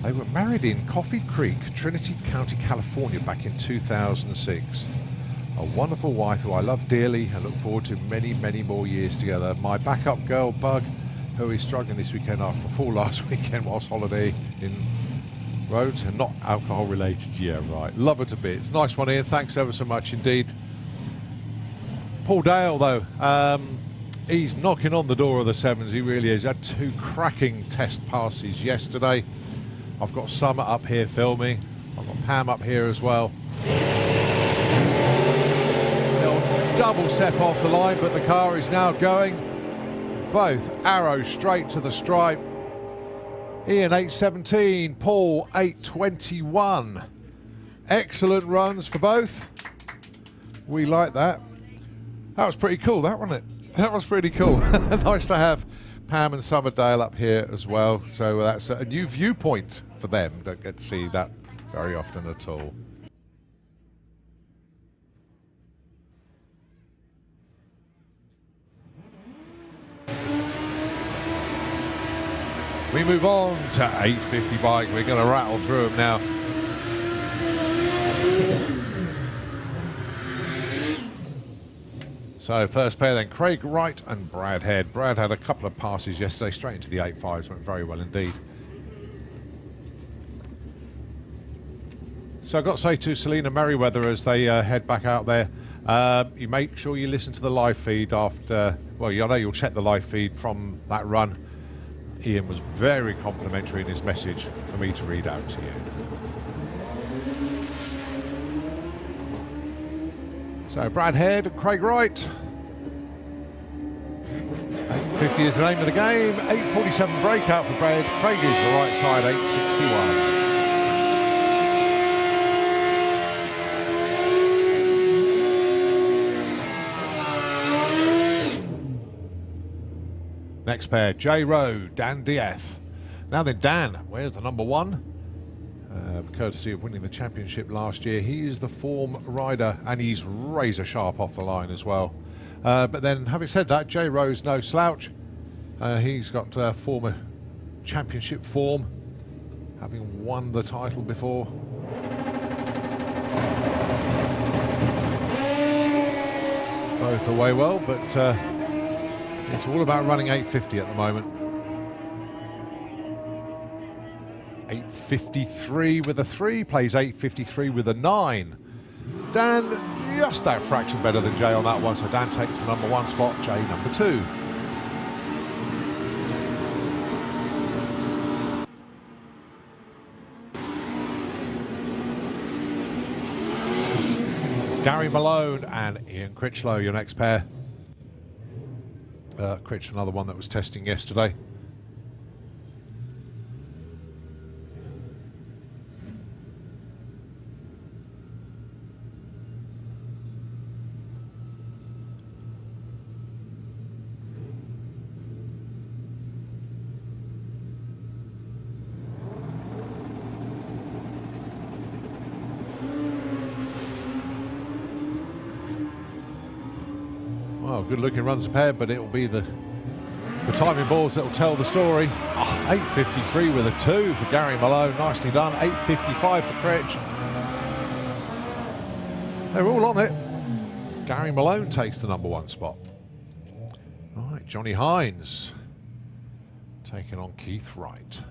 They were married in Coffee Creek, Trinity County, California back in 2006. A wonderful wife who I love dearly and look forward to many, many more years together. My backup girl, Bug, who is struggling this weekend after a fall last weekend whilst holiday in Rhodes, and not alcohol related. Yeah, right. Love her to bits. Nice one, Ian. Thanks ever so much indeed. Paul Dale, though, he's knocking on the door of the sevens. He really is. Had 2 cracking test passes yesterday. I've got Summer up here filming. I've got Pam up here as well. Double step off the line, but the car is now going. Both arrows straight to the stripe. Ian 8:17, Paul 8:21. Excellent runs for both. We like that. That was pretty cool, that wasn't it? That was pretty cool. Nice to have Pam and Summerdale up here as well. So that's a new viewpoint for them. Don't get to see that very often at all. We move on to 850 bike. We're going to rattle through them now. So first pair then, Craig Wright and Brad Head. Brad had a couple of passes yesterday, straight into the 8.5s, went very well indeed. So I've got to say to Selena Merriweather as they head back out there, you make sure you listen to the live feed after, well, I know you'll check the live feed from that run. Ian was very complimentary in his message for me to read out to you. So Brad Head, Craig Wright. 850 is the name of the game. 847 breakout for Brad. Craig is the right side, 861. Next pair, J. Rowe, Dan Dieth. Now then, Dan, where's the number 1? Courtesy of winning the championship last year. He is the form rider, and he's razor sharp off the line as well. But then, having said that, J. Rowe's no slouch. He's got former championship form, having won the title before. Both away well, but it's all about running 850 at the moment. 853 with a 3, plays 853 with a 9. Dan, just that fraction better than Jay on that one, so Dan takes the number 1 spot, Jay number 2. Gary Malone and Ian Critchlow, your next pair. Critch, another one that was testing yesterday. Well, good looking runs a pair, but it'll be the timing balls that will tell the story. Oh, 853 with a 2 for Gary Malone, nicely done. 855 for Critch. They're all on it. Gary Malone takes the number 1 spot. All right, Johnny Hines taking on Keith Wright.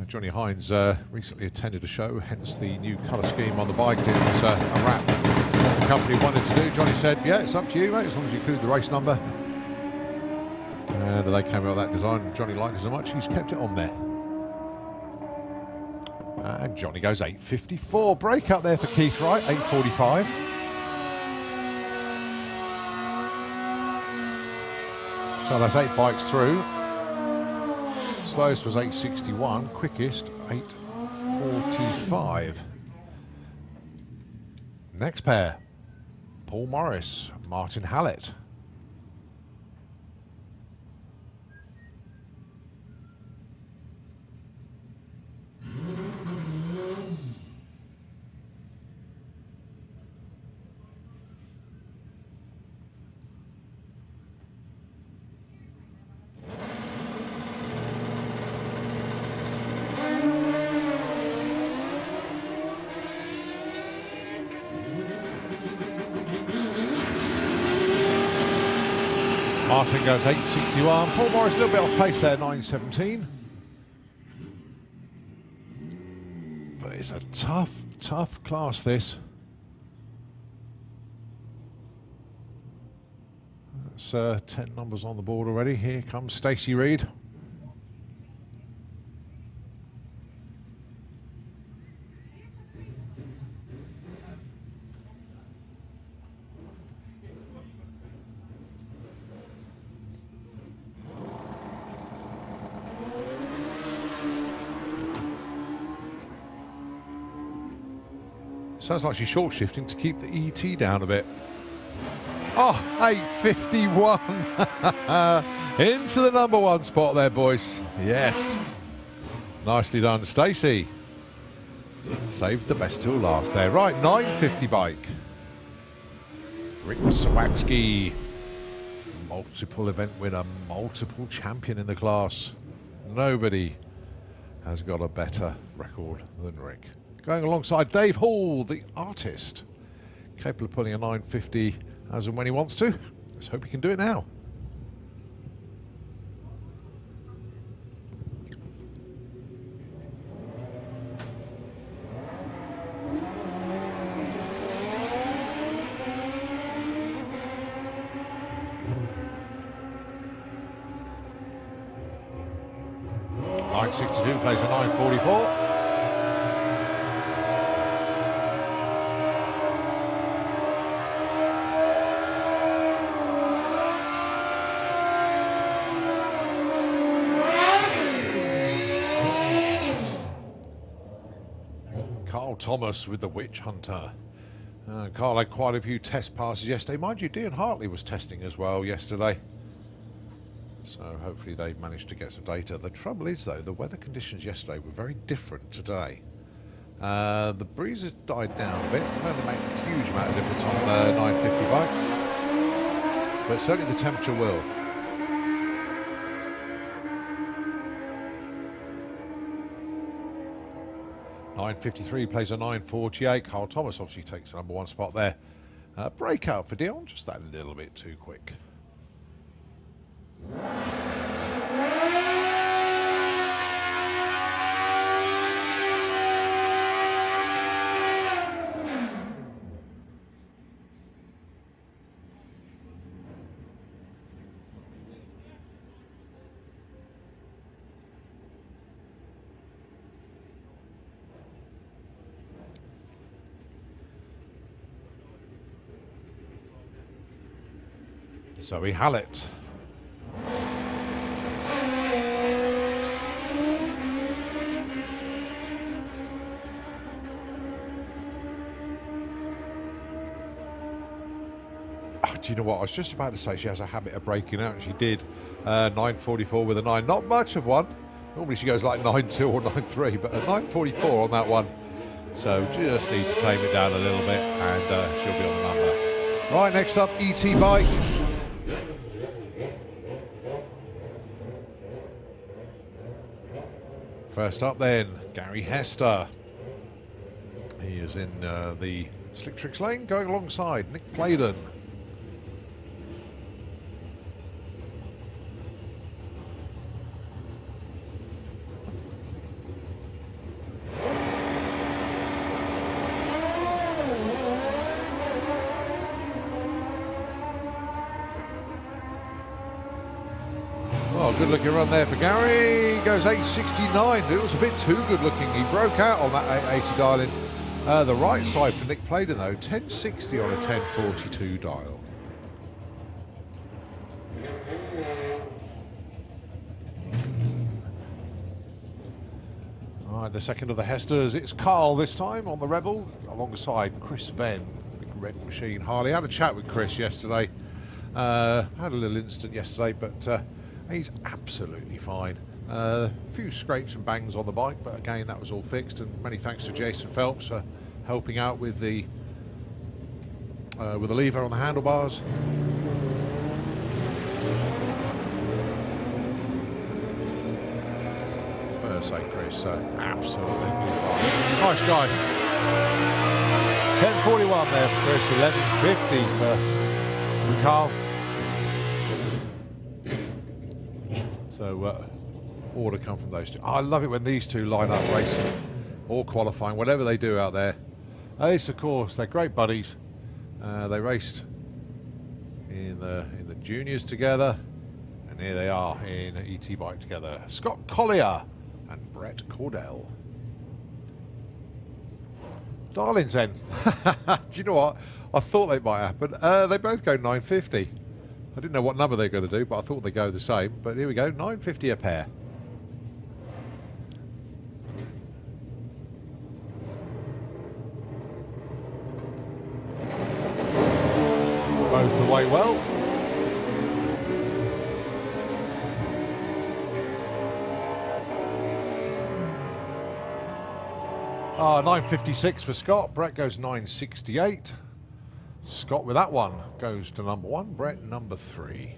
Johnny Hines recently attended a show, hence the new colour scheme on the bike. It was a wrap what the company wanted to do. Johnny said, yeah, it's up to you, mate, as long as you include the race number. And they came out with that design. Johnny liked it so much, he's kept it on there. And Johnny goes 854. Breakout there for Keith Wright, 845. So that's 8 bikes through. Slowest was 861, quickest 845. Next pair, Paul Morris, Martin Hallett. Martin goes 8.61. Paul Morris a little bit off pace there, 9.17. But it's a tough class, this. That's 10 numbers on the board already. Here comes Stacey Reid. Sounds like she's short shifting to keep the ET down a bit. Oh, 8.51. Into the number one spot there, boys. Yes. Nicely done, Stacey. Saved the best till last there. Right, 9.50 bike. Rick Sawatsky. Multiple event winner, multiple champion in the class. Nobody has got a better record than Rick. Going alongside Dave Hall, the artist. Capable of pulling a 9.50 as and when he wants to. Let's hope he can do it now. .962 plays a 9.44. Thomas with the Witch Hunter. Carl had quite a few test passes yesterday. Mind you, Dean Hartley was testing as well yesterday. So hopefully they managed to get some data. The trouble is, though, the weather conditions yesterday were very different today. The breeze has died down a bit. I know they make a huge amount of difference on the 950 bike. But certainly the temperature will. .953 plays a 9.48. Carl Thomas obviously takes the number one spot there. Breakout for Dion, just that little bit too quick. Zoe Hallett. Oh, do you know what? I was just about to say she has a habit of breaking out, and she did. 9.44 with a 9. Not much of one. Normally she goes like 9.2 or 9.3, but a 9.44 on that one. So just need to tame it down a little bit, and she'll be on the number. Right, next up, ET bike. First up then, Gary Hester. He is in the Slick Tricks lane, going alongside Nick Pladen. Good looking run there for Gary. Goes 8.69. It was a bit too good looking. He broke out on that 880 dial in the right side for Nick Pladen though. 10.60 on a 10.42 dial. All right, the second of the Hesters. It's Carl this time on the Rebel alongside Chris Venn. Big red machine. Harley had a chat with Chris yesterday. Had a little incident yesterday, but he's absolutely fine. A few scrapes and bangs on the bike, but again, that was all fixed. And many thanks to Jason Phelps for helping out with the lever on the handlebars. Better say, Chris, absolutely fine. Nice guy. 10.41 there for Chris. 11.50 for Carl. So all to come from those two. I love it when these two line up racing or qualifying, whatever they do out there. Ace, of course, they're great buddies. They raced in the juniors together, and here they are in ET Bike together. Scott Collier and Brett Cordell. Darlings then. Do you know what? I thought they might happen. They both go 950. I didn't know what number they're going to do, but I thought they'd go the same. But here we go, 950 a pair. Both away well. Ah, 956 for Scott. Brett goes 968. Scott with that one goes to number 1. Brett number 3.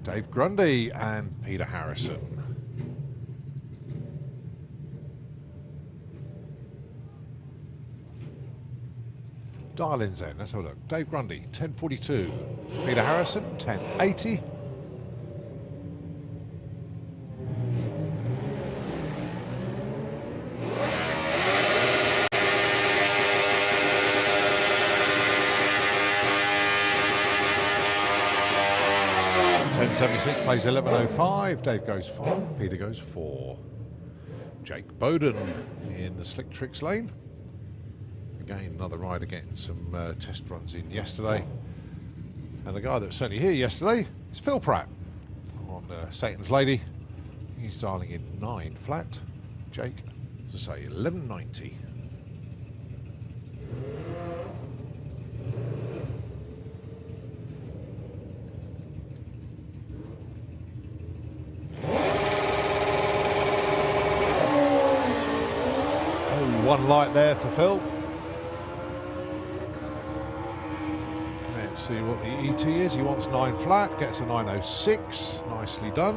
Dave Grundy and Peter Harrison. Dial-ins then, let's have a look. Dave Grundy, 1042. Peter Harrison, 1080. .76 plays 11.05. Dave goes 5. Peter goes 4. Jake Bowden in the Slick Tricks lane. Again, another rider getting some test runs in yesterday. And the guy that was certainly here yesterday is Phil Pratt on Satan's Lady. He's dialing in 9 flat. Jake, as I say, 1190. Oh, one light there for Phil. Let's see what the ET is. He wants 9 flat, gets a 906. Nicely done.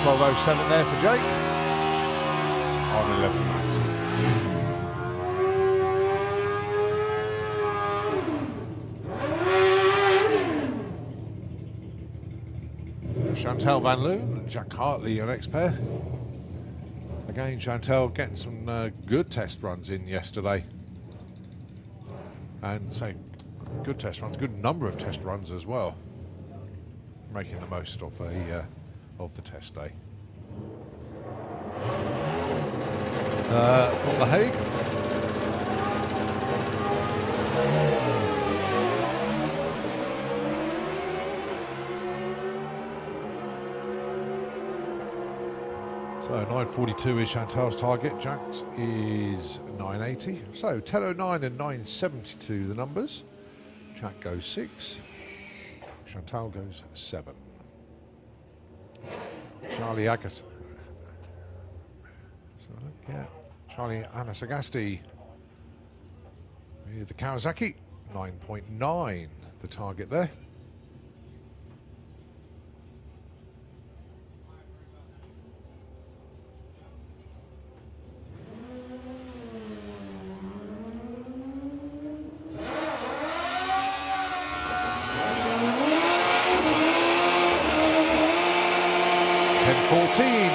1207 there for Jake. On 1190. Chantal Van Loon and Jack Hartley, your next pair. Again, Chantal getting some good test runs in yesterday. And say good test runs, good number of test runs as well. Making the most of the test day. For The Hague. So 942 is Chantal's target. Jack's is 980. So 1009 and 972 the numbers. Jack goes 6. Chantal goes 7. Charlie Agas. Charlie Anasagasti. The Kawasaki. 9.9 the target there.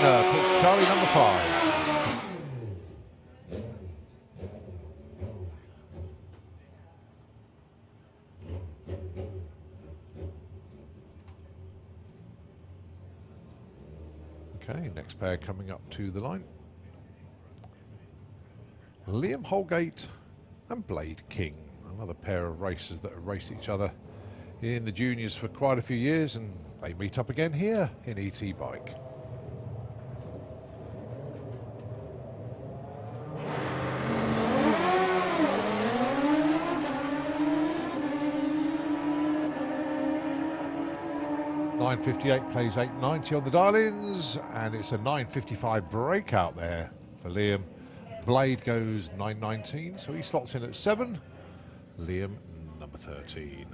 Puts Charlie number 5. Okay, next pair coming up to the line. Liam Holgate and Blade King. Another pair of racers that have raced each other in the juniors for quite a few years, and they meet up again here in ET Bike. .958 plays 890 on the dial-ins, and it's a 955 breakout there for Liam. Blade goes 919, so he slots in at 7. Liam, number 13.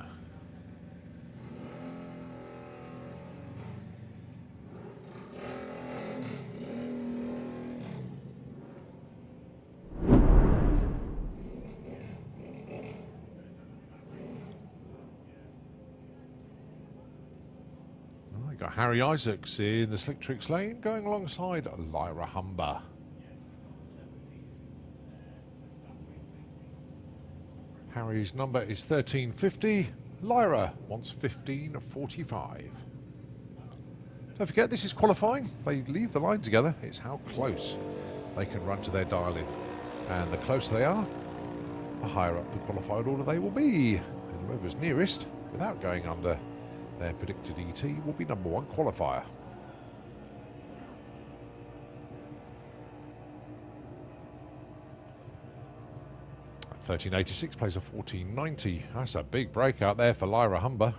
Got Harry Isaacs in the Slick Tricks lane, going alongside Lyra Humber. Harry's number is 1350. Lyra wants 1545. Don't forget, this is qualifying. They leave the line together. It's how close they can run to their dial-in. And the closer they are, the higher up the qualified order they will be. And whoever's nearest, without going under their predicted ET, will be number one qualifier. At 1386 plays a 1490. That's a big breakout there for Lyra Humber.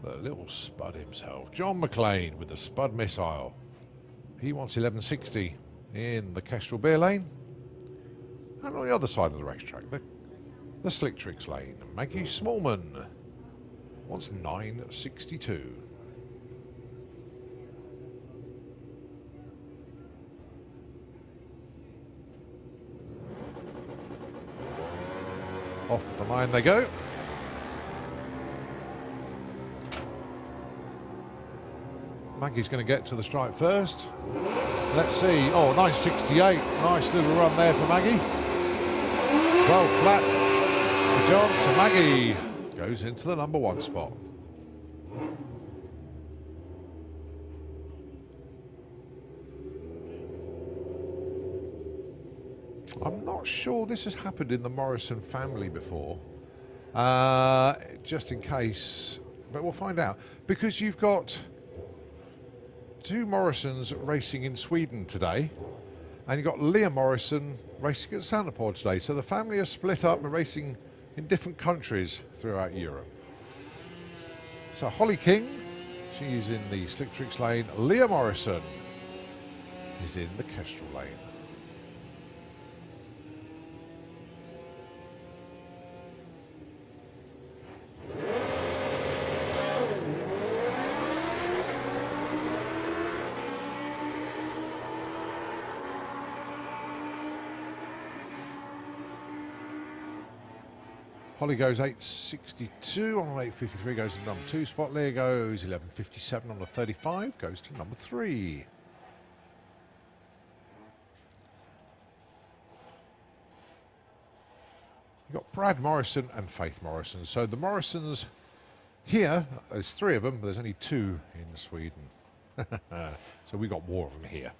The little spud himself, John McLean with the Spud Missile. He wants 1160 in the Kestrel Beer lane. And on the other side of the racetrack, the Slick Tricks lane, Maggie Smallman wants 962. Off the line they go. Maggie's going to get to the stripe first. Let's see. Oh, 968. Nice little run there for Maggie. 12 flat for John. So Maggie goes into the number one spot. I'm not sure this has happened in the Morrison family before. Just in case. But we'll find out. Because you've got two Morrisons racing in Sweden today, and you've got Leah Morrison racing at SantaPod today. So the family are split up and racing in different countries throughout Europe. So Holly King, she's in the Slick Tricks lane. Leah Morrison is in the Kestrel lane. Holly goes 862 on an 853, goes to number 2 spot. Leah goes 1157 on a 35, goes to number 3. You've got Brad Morrison and Faith Morrison. So the Morrisons here, there's 3 of them, but there's only 2 in Sweden. So we got more of them here.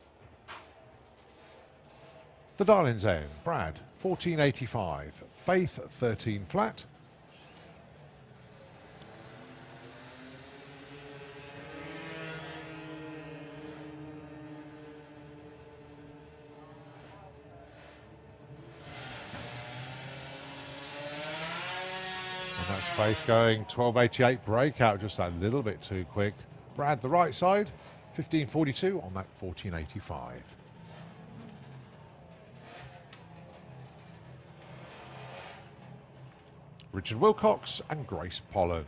The Darlings end, Brad, 1485. Faith, 13 flat. And that's Faith going 1288 breakout, just a little bit too quick. Brad, the right side, 1542 on that 1485. Richard Wilcox and Grace Pollen.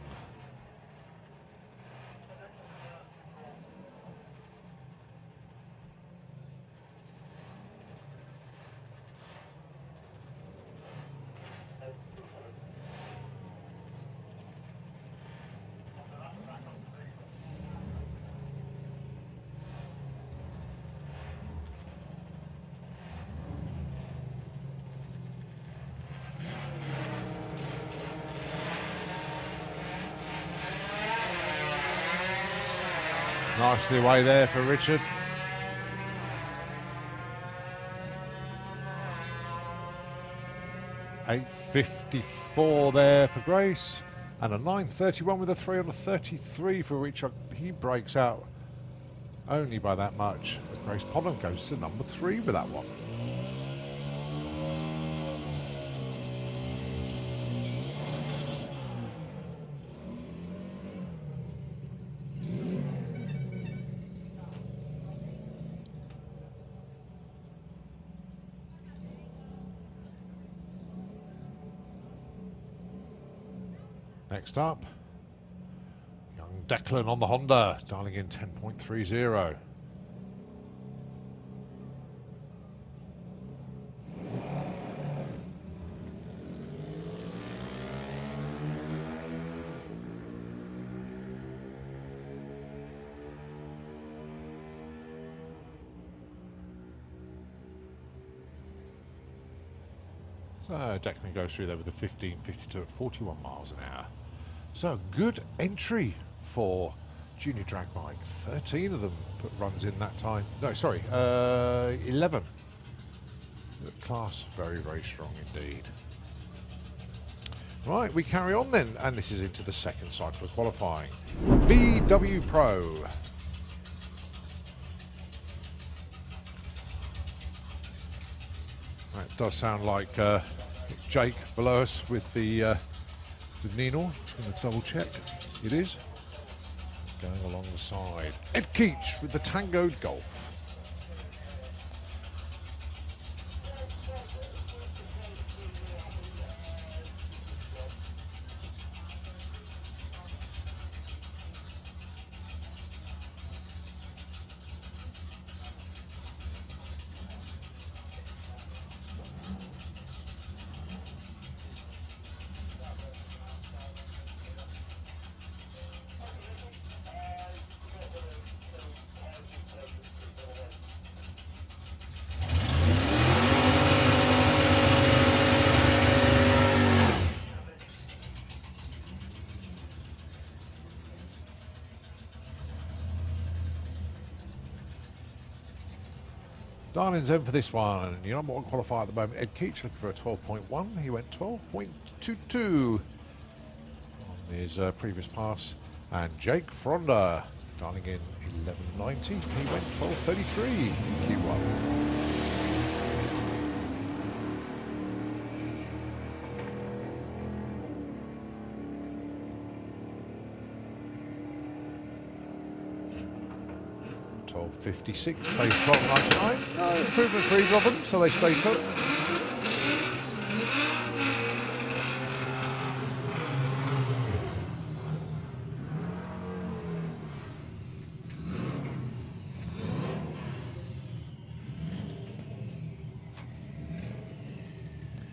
Nicely away there for Richard. $8.54 there for Grace. And a 9.31 with a 3 on a 33 for Richard. He breaks out only by that much. But Grace Pollen goes to number 3 with that one. Next up, young Declan on the Honda, dialing in 10.30. So Declan goes through there with a 15.52 at 41 miles an hour. So good entry for junior drag bike. 13 of them put runs in that time. No, sorry, 11. The class very, very strong indeed. Right, we carry on then, and this is into the second cycle of qualifying. VW Pro. That does sound like Jake below us with the with Nino. Just going to double check. It is. Going along the side. Ed Keach with the Tango Golf. Darling's in for this one. Your number one qualifier at the moment, Ed Keach, looking for a 12.1. He went 12.22 on his previous pass. And Jake Fronda, Darling in 11.90. He went 12.33 in Q1. $12.56, pays $12.99. No improvement for either of them, so they stay put.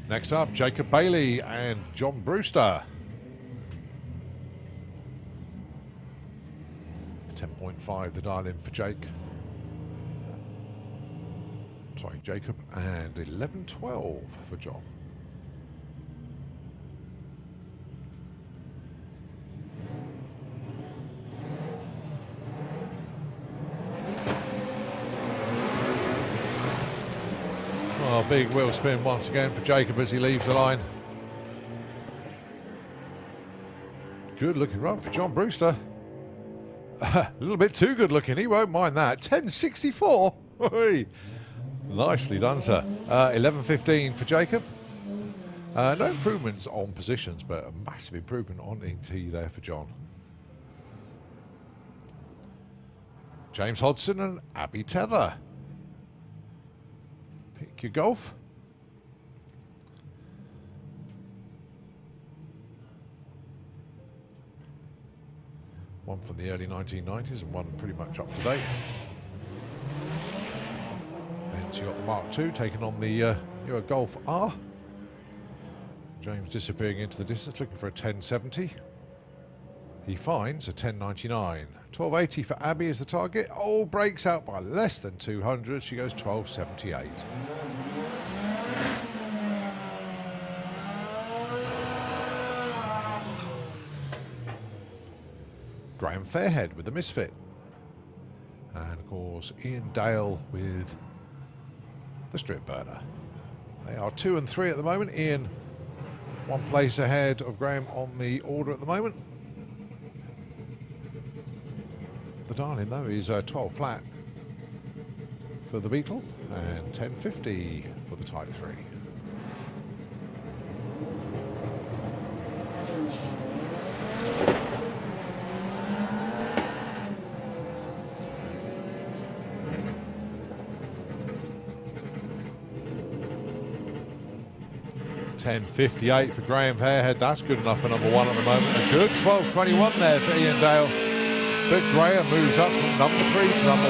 Next up, Jacob Bailey and John Brewster. 10.5 the dial in for Jake. Sorry, Jacob, and 11.12 for John. Oh, big wheel spin once again for Jacob as he leaves the line. Good looking run for John Brewster. A little bit too good looking, he won't mind that. 10.64. Nicely done, sir. 11.15 for Jacob. No improvements on positions, but a massive improvement on ET there for John. James Hodson and Abby Tether. Pick your golf. One from the early 1990s and one pretty much up to date. And you got the Mark II taking on the newer Golf R. James disappearing into the distance, looking for a 1070. He finds a 1099. 1280 for Abby is the target. Oh, breaks out by less than 200. She goes 1278. Graham Fairhead with the Misfit. And of course, Ian Dale with the Strip Burner. They are 2 and 3 at the moment. Ian, 1 place ahead of Graham on the order at the moment. The Darling, though, is 12 flat for the Beetle and 1050 for the Type 3. $10.58 for Graham Fairhead. That's good enough for number 1 at the moment. A good 12.21 there for Ian Dale. But Graham moves up from number 3 to number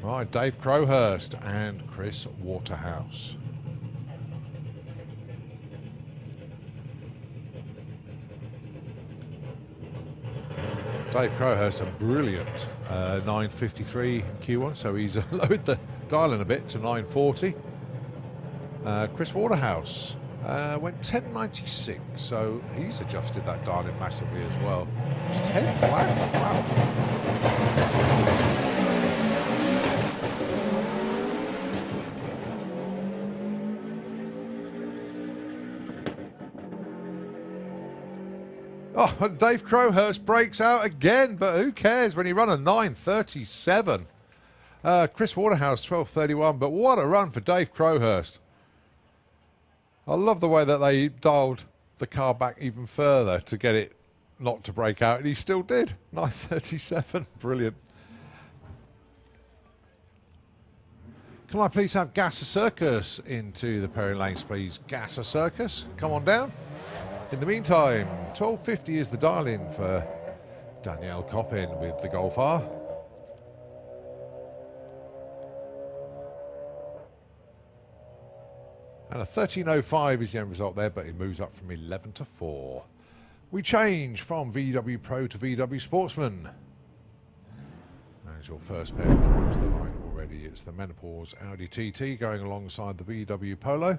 1. Right, Dave Crowhurst and Chris Waterhouse. Dave Crowhurst, a brilliant 9.53 in Q1, so he's lowered the dialing a bit to 940. Chris Waterhouse went 1096, so he's adjusted that dialing massively as well. It's 10 flat. Wow. Oh, and Dave Crowhurst breaks out again, but who cares when you run a 937? Chris Waterhouse, 1231, but what a run for Dave Crowhurst. I love the way that they dialed the car back even further to get it not to break out, and he still did. 937, brilliant. Can I please have Gasser Circus into the Perry Lanes, please? Gasser Circus, come on down. In the meantime, 1250 is the dial-in for Danielle Coppin with the Golf R. And a 1305 is the end result there, but it moves up from 11 to 4. We change from VW Pro to VW Sportsman. As your first pair comes to the line already, it's the Menopause Audi TT going alongside the VW Polo.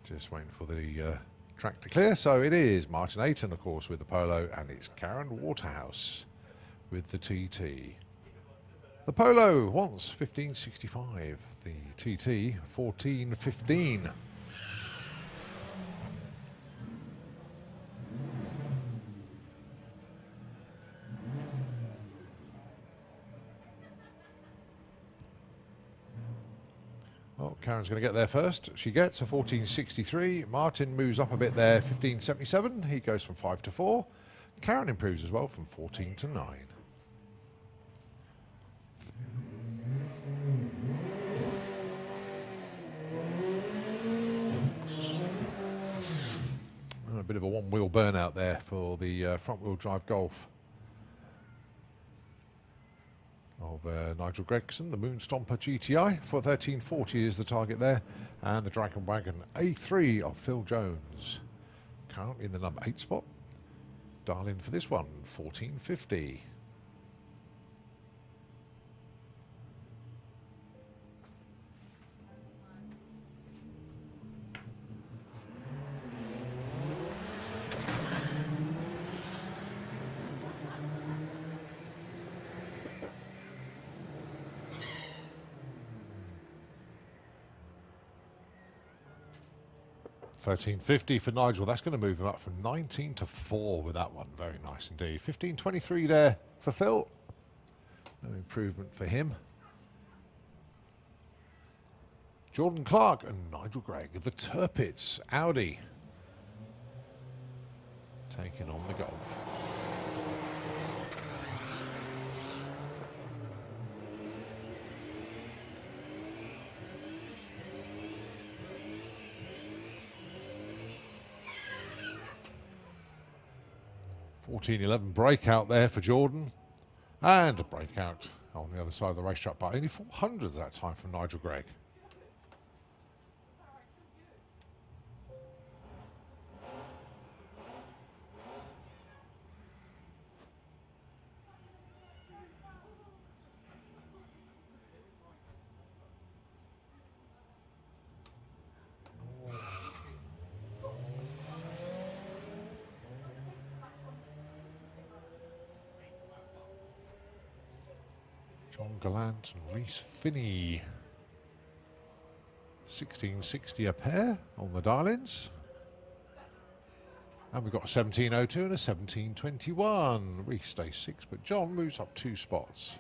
Just waiting for the track to clear. So it is Martin Ayton, of course, with the Polo, and it's Karen Waterhouse with the TT. The Polo wants 1565, the TT 1415. Well, Karen's going to get there first. She gets a 1463. Martin moves up a bit there, 1577. He goes from 5 to 4. Karen improves as well from 14 to 9. And a bit of a one-wheel burnout there for the front-wheel drive Golf of Nigel Gregson, the Moonstomper GTI. For 1340 is the target there, and the Dragon Wagon A3 of Phil Jones, currently in the number 8 spot. Dial in for this one, 1450. $13.50 for Nigel. That's going to move him up from 19 to 4 with that one. Very nice indeed. 15.23 there for Phil. No improvement for him. Jordan Clark and Nigel Gregg of the Turpits Audi taking on the Golf. $14.11 breakout there for Jordan, and a breakout on the other side of the racetrack by only 400s that time from Nigel Gregg. John Gallant and Reese Finney. 1660 a pair on the dial-ins. And we've got a 1702 and a 1721. Reese stays 6, but John moves up 2 spots.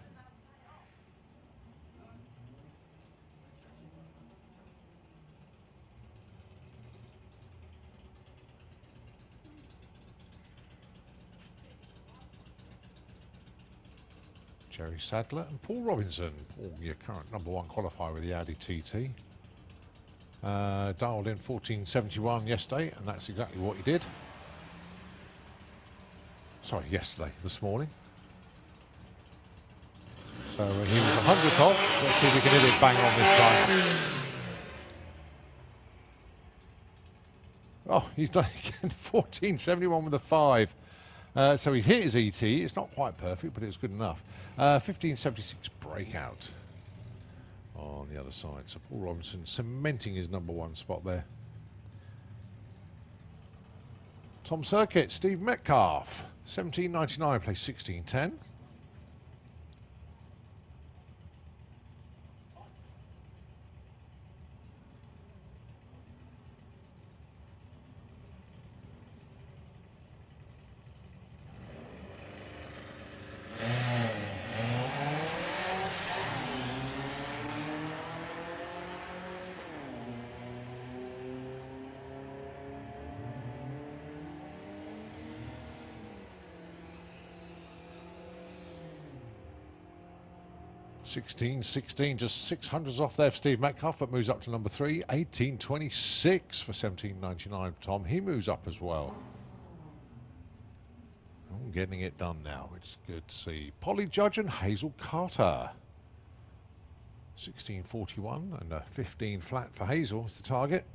Jerry Sadler and Paul Robinson. Paul, your current #1 qualifier with the Audi TT. Dialed in 1471 yesterday, and that's exactly what he did. Sorry, this morning. So when he was 100th off, let's see if we can hit it bang on this time. Oh, he's done it again. 1471 with a 5. So he hit his ET. It's not quite perfect, but it was good enough. 1576 breakout on the other side. So Paul Robinson cementing his #1 spot there. Tom Circuit, Steve Metcalf, 1799, plays 1610. $16.16, just 600s off there for Steve Metcalf, but moves up to #3. $18.26 for 17.99. Tom, he moves up as well. Oh, getting it done now, which is good to see. Polly Judge and Hazel Carter. 16.41 and a 15 flat for Hazel is the target.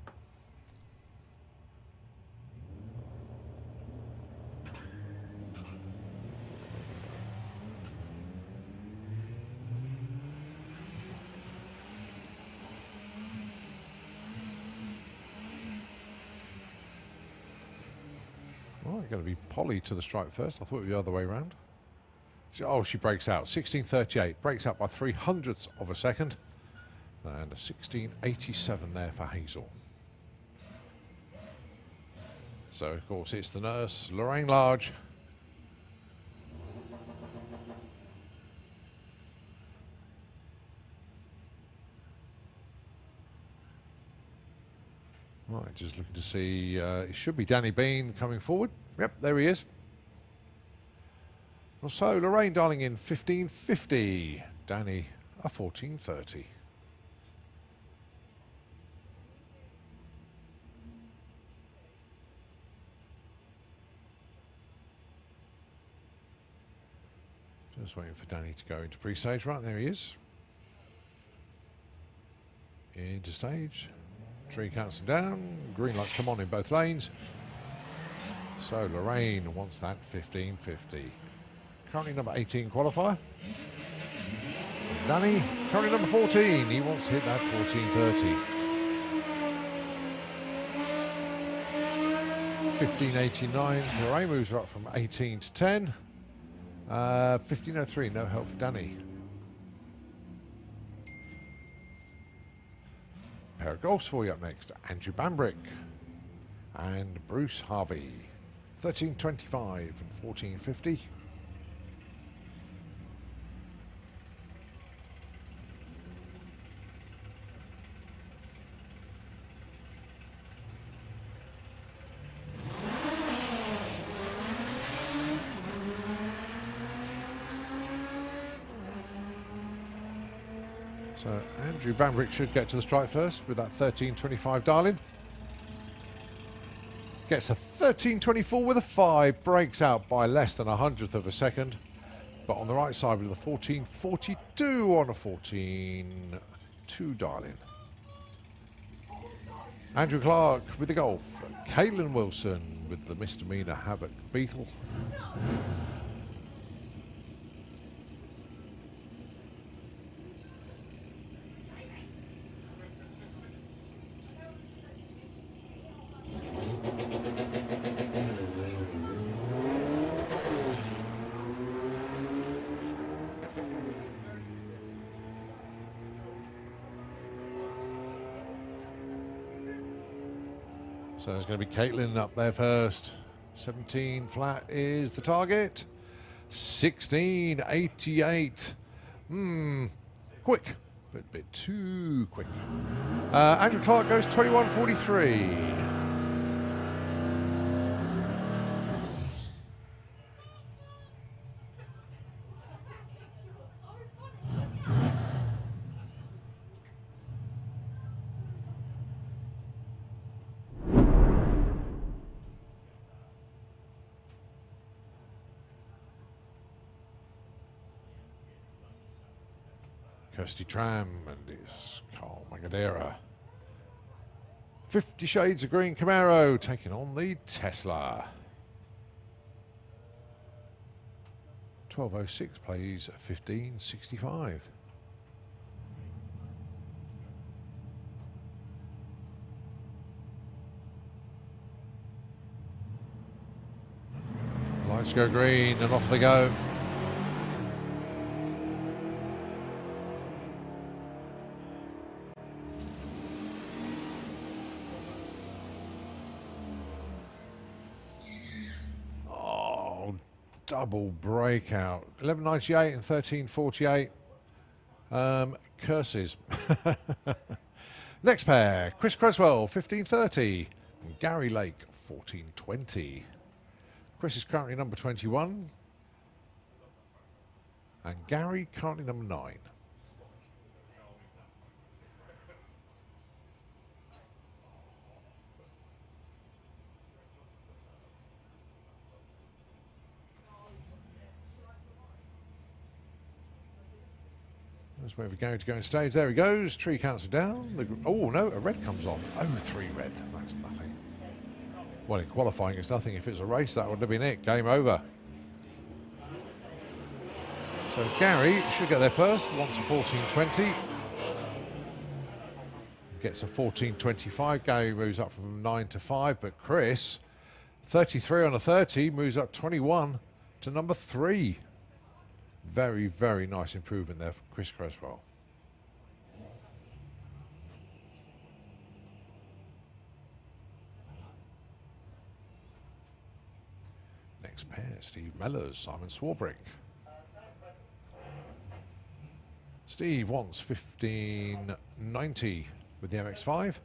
Going to be Polly to the strike first. I thought it would be the other way around. Oh, she breaks out. 16.38. Breaks out by 300ths of a second. And a 16.87 there for Hazel. So, of course, it's the nurse, Lorraine Large. Right, just looking to see, it should be Danny Bean coming forward. Yep, there he is. Well, so Lorraine dialing in 15.50. Danny a 14.30. Just waiting for Danny to go into pre-stage. Right, there he is. Into stage. Tree counts him down. Green lights come on in both lanes. So Lorraine wants that 15.50. Currently #18 qualifier. Danny, currently #14. He wants to hit that 14.30. 15.89. Lorraine moves her up from 18 to 10. 15.03. No help for Danny. Pair of golfs for you up next. Andrew Bambrick and Bruce Harvey. 13.25 and 14.50. So Andrew Bambrick should get to the strike first with that 13.25 dial-in. Gets a 13.24 with a 5, breaks out by less than 100th of a second. But on the right side with a 14.42 on a 14.2 dial-in. Andrew Clark with the golf. Caitlin Wilson with the misdemeanor Havoc Beetle. So there's going to be Caitlin up there first. 17 flat is the target. 16.88. Quick. A bit too quick. Andrew Clark goes 21.43. Kirsty Tram and it's Carl Magadera. 50 Shades of Green Camaro taking on the Tesla. 12.06 plays 15.65. Lights go green and off they go. Oh, double breakout. 11.98 and 13.48. Curses. Next pair, Chris Creswell, 15.30. And Gary Lake, 14.20. Chris is currently number 21. And Gary currently number 9. Let's wait for Gary to go on stage. There he goes. Tree counts it down. Oh, no, a red comes on. Oh, 3 red. That's nothing. Well, in qualifying, it's nothing. If it's a race, that would have been it. Game over. So Gary should get there first. Wants a 14.20. Gets a 14.25. Gary moves up from 9 to 5. But Chris, 33 on a 30, moves up 21 to number 3. Very, very nice improvement there for Chris Creswell. Next pair, Steve Mellors, Simon Swarbrick. Steve wants 15.90 with the MX-5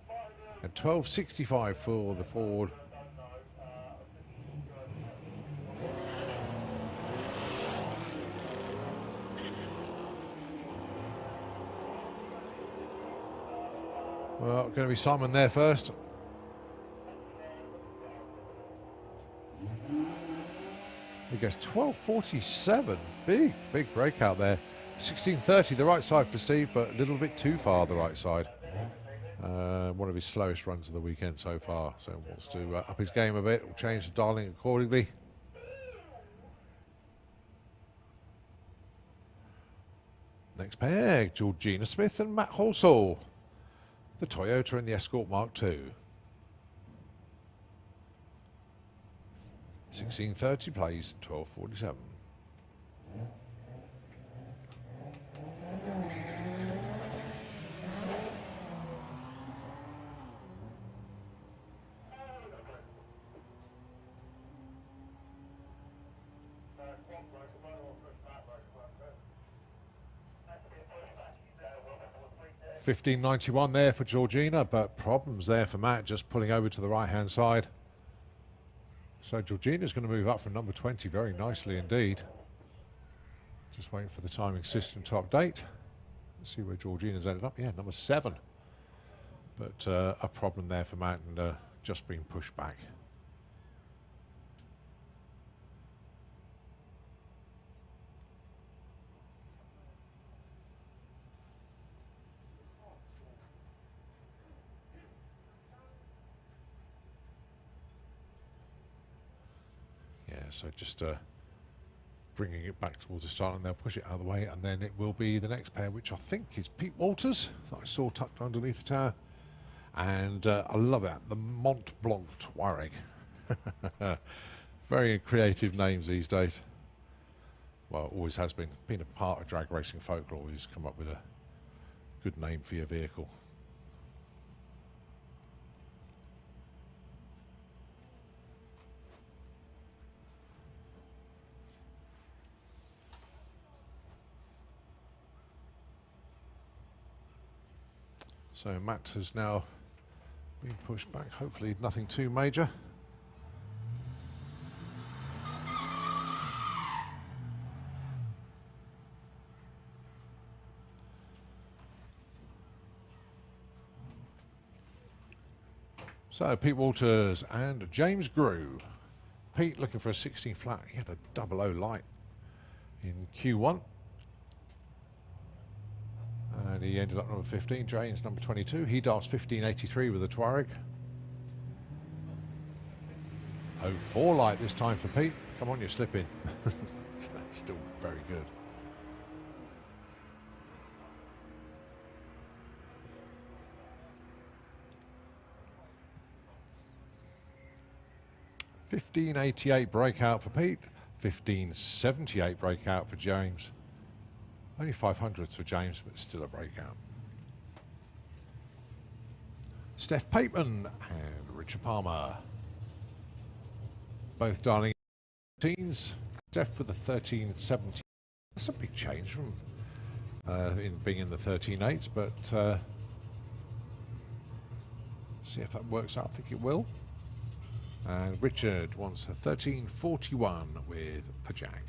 and 12.65 for the Ford. Well, going to be Simon there first. He goes 12.47. Big breakout there. 16.30, the right side for Steve, but a little bit too far the right side. One of his slowest runs of the weekend so far. So wants to up his game a bit. We'll change the dialing accordingly. Next pair, Georgina Smith and Matt Halsall. The Toyota and the Escort Mark II. 16.30 plays 12.47. $15.91 there for Georgina, but problems there for Matt, just pulling over to the right-hand side. So Georgina's going to move up from number 20 very nicely indeed. Just waiting for the timing system to update. Let's see where Georgina's ended up. Yeah, number 7. But a problem there for Matt and just being pushed back. So just bringing it back towards the start, and they'll push it out of the way, and then it will be the next pair, which I think is Pete Walters, that I saw tucked underneath the tower. And I love that, the Mont Blanc Touareg. Very creative names these days. Well, always has been. Being a part of drag racing folklore, always come up with a good name for your vehicle. So Matt has now been pushed back, hopefully nothing too major. So Pete Walters and James Grew. Pete looking for a 16 flat. He had a 00 light in Q1. And he ended up number 15. James number 22. He darts 15.83 with a Touareg. 04 light this time for Pete. Come on, you're slipping. Still very good. $15.88 breakout for Pete. $15.78 breakout for James. Only 500s for James, but still a breakout. Steph Pateman and Richard Palmer. Both dialing teens. Steph for the 13.70. That's a big change from in being in the 13.8s, but see if that works out. I think it will. And Richard wants a 13.41 with the jack.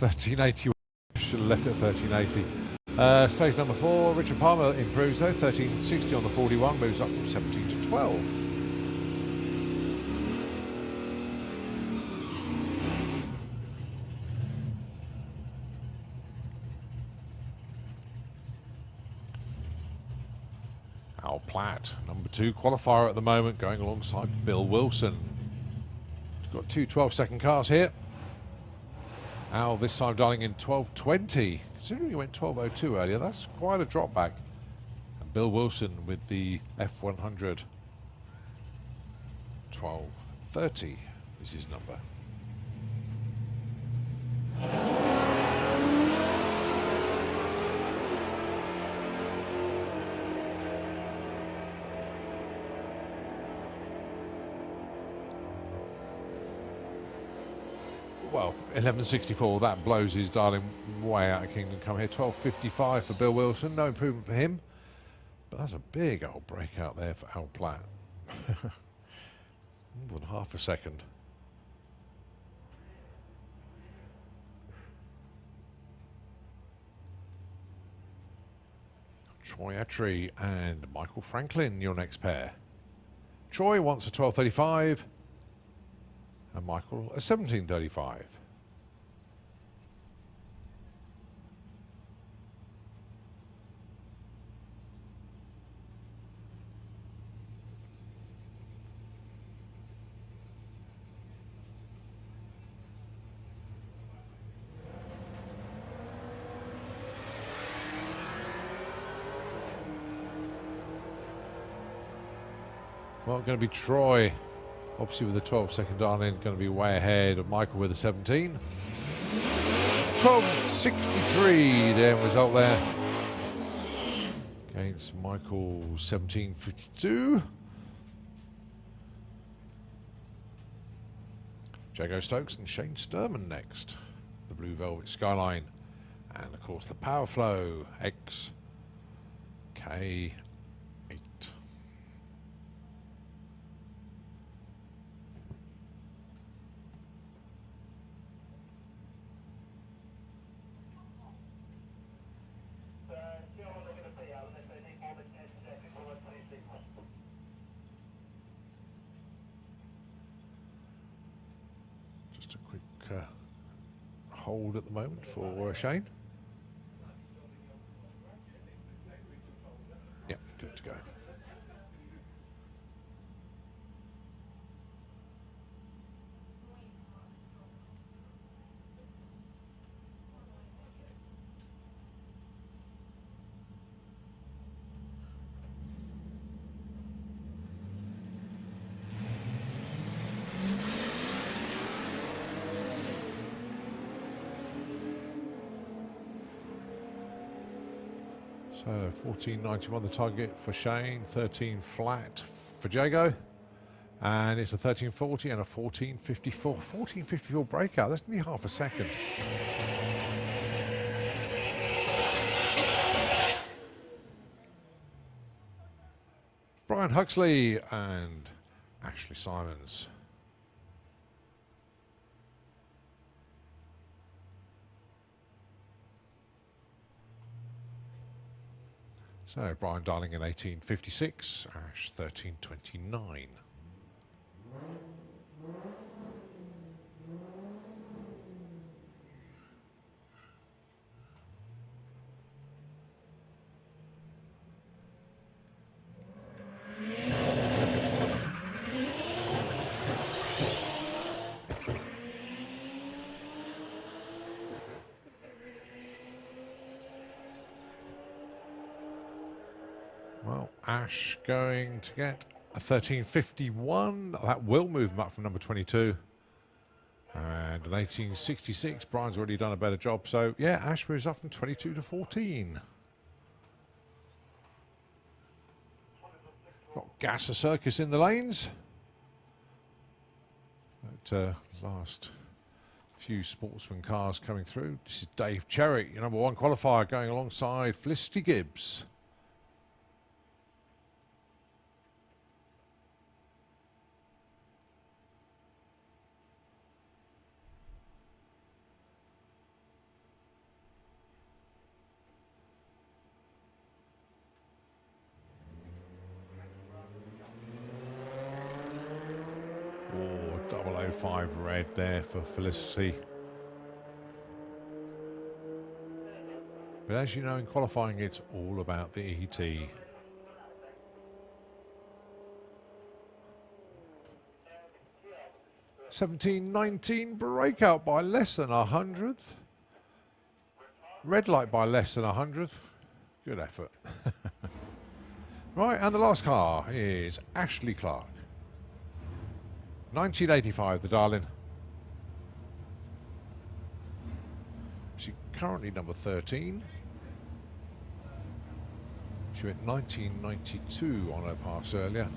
$13.81. Should have left it at $13.80. Stage number 4, Richard Palmer improves though. $13.60 on the 41, moves up from 17 to 12. Al Platt, number 2 qualifier at the moment, going alongside Bill Wilson. He's got two 12-second cars here. Al this time dialing in 12.20. Considering he went 12.02 earlier, that's quite a drop back. And Bill Wilson with the F100. 12.30 is his number. Well, 11.64, that blows his dialing way out of Kingdom Come here. 12.55 for Bill Wilson, no improvement for him. But that's a big old breakout there for Al Platt. More than half a second. Troy Etry and Michael Franklin, your next pair. Troy wants a 12.35. And Michael, a 17.35. Well, going to be Troy. Obviously with the 12-second dial in, going to be way ahead of Michael with a 17. 12.63, the end result there. Against Michael, 17.52. Jago Stokes and Shane Sturman next. The Blue Velvet Skyline. And of course the Power Flow X K8. Just a quick hold at the moment for Shane. Yeah, good to go. So 14.91 the target for Shane, 13 flat for Jago, and it's a 13.40 and a 14.54. 14.54 breakout, that's nearly half a second. Brian Huxley and Ashley Simons. So Brian Darling in 1856, Ash 1329. Well, Ash going to get a 1351. That will move him up from number 22. And in 1866, Brian's already done a better job. So, yeah, Ash moves up from 22 to 14. Got Gasser Circus in the lanes. That last few Sportsman cars coming through. This is Dave Cherry, your number 1 qualifier, going alongside Felicity Gibbs. Oh, 005 red there for Felicity. But as you know, in qualifying, it's all about the ET. $17.19 breakout by less than 100th. Red light by less than 100th. Good effort. Right, and the last car is Ashley Clark. 1985, the Darling. She's currently number 13. She went 1992 on her pass earlier.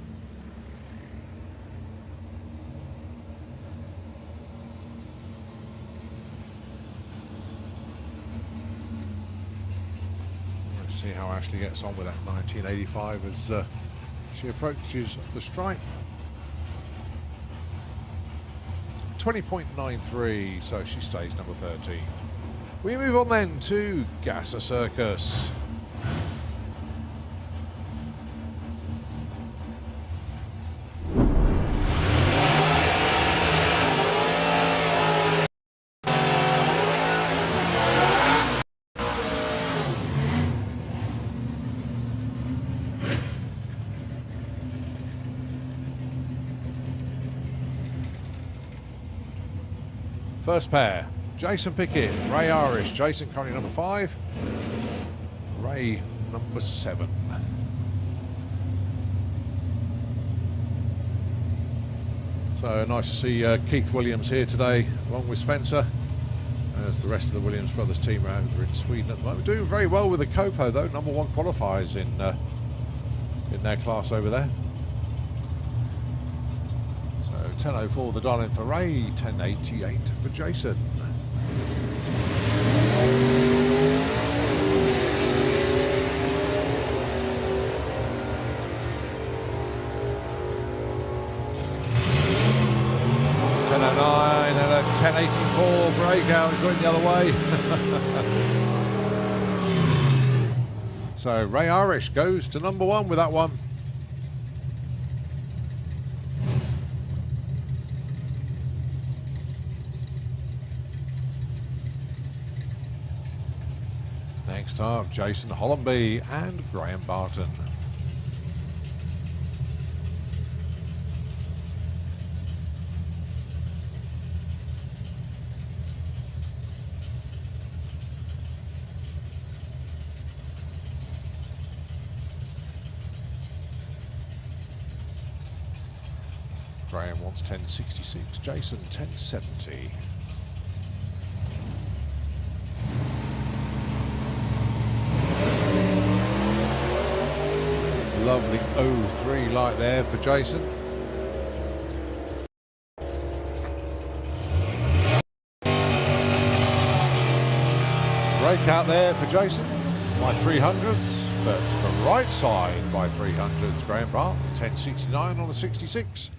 Let's see how Ashley gets on with that 1985 as she approaches the stripe. 20.93, so she stays number 13. We move on then to Gasser Circus. First pair, Jason Pickett, Ray Irish. Jason currently number 5, Ray number 7. So nice to see Keith Williams here today, along with Spencer, as the rest of the Williams brothers team are over in Sweden at the moment. Doing very well with the Copo though, number 1 qualifiers in their class over there. 10.04 the Darling for Ray, 10.88 for Jason. $10.09 and a 10.84 breakout is going the other way. So Ray Irish goes to number 1 with that one. Next up, Jason Hollenby and Graham Barton. Graham wants 10.66, Jason 10.70. Lovely 03 light there for Jason. Breakout there for Jason by 300ths, but the right side by 300ths. Graham Bart 10.69 on a 66.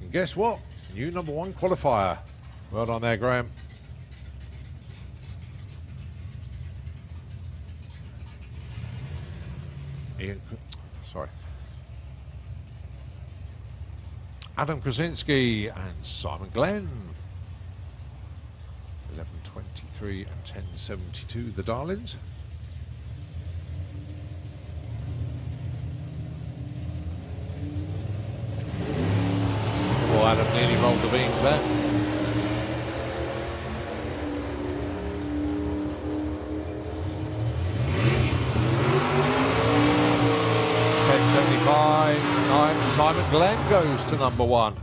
And guess what? New number 1 qualifier. Well done there, Graham. Adam Krasinski and Simon Glenn. 11.23 and 10.72, the Darlings. Oh, Adam nearly rolled the beams there. Simon Glenn goes to number 1.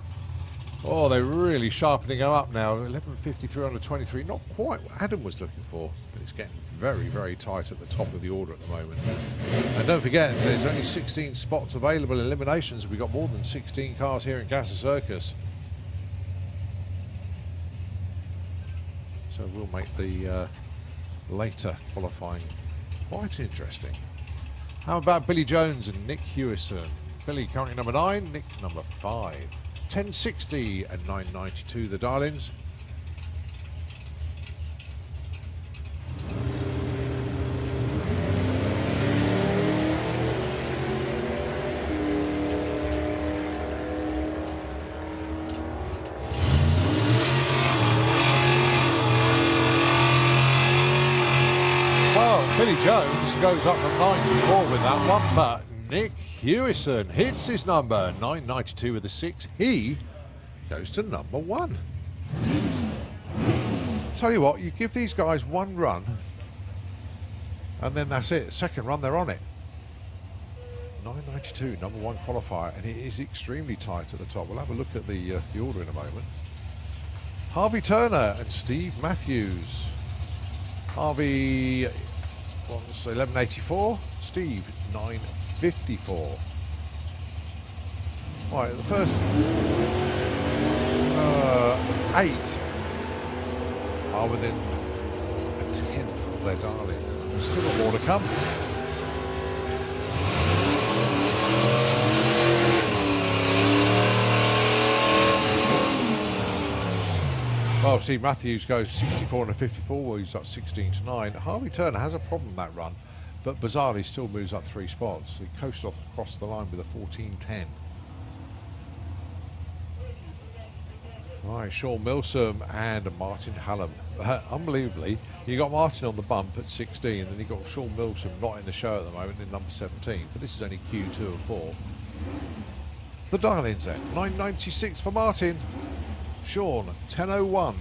Oh, they're really sharpening him up now. 11.53 on the 23. Not quite what Adam was looking for, but it's getting very, very tight at the top of the order at the moment. And don't forget, there's only 16 spots available in eliminations. We've got more than 16 cars here in Casa Circus. So we'll make the later qualifying quite interesting. How about Billy Jones and Nick Hewison? Billy currently number 9, Nick number 5. 10.60 and 9.92, the Darlings. Well, Billy Jones goes up from 94 with that one, but Nick Hewison hits his number, 9.92 with a 6. He goes to number 1. Tell you what, you give these guys one run, and then that's it. Second run, they're on it. 9.92, number 1 qualifier, and it is extremely tight at the top. We'll have a look at the order in a moment. Harvey Turner and Steve Matthews. Harvey was 11.84, Steve 9.54. Right, the first 8 are within a tenth of their Darling. Still got more to come. Well, Steve Matthews goes 64 and a 54. Well, he's up 16 to 9. Harvey Turner has a problem that run, but bizarrely still moves up 3 spots. He coasts off across the line with a 14.10. Right, Sean Milsom and Martin Hallam. Unbelievably, you got Martin on the bump at 16, and you got Sean Milsom not in the show at the moment in number 17. But this is only Q2 of 4. The Darlings then, 9.96 for Martin. Sean, 10.01.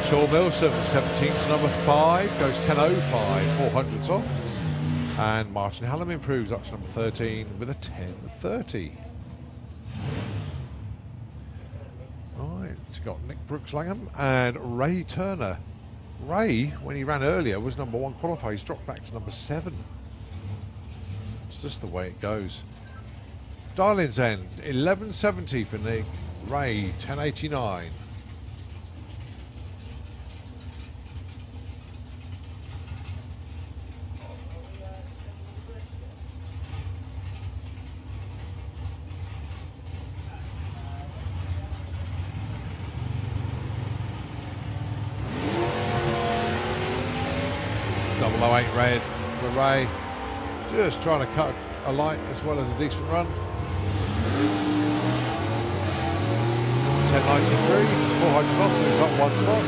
Sean Milsom, 17 to number 5, goes 10.05, 400s off. And Martin Hallam improves up to number 13 with a 10.30. Right, it's got Nick Brooks Langham and Ray Turner. Ray, when he ran earlier, was number 1 qualifier. He's dropped back to number 7. It's just the way it goes. Darlings end, 11.70 for Nick. Ray, 10.89. Red for Ray, just trying to cut a light as well as a decent run. 10.93, 400 off, moves up 1 spot.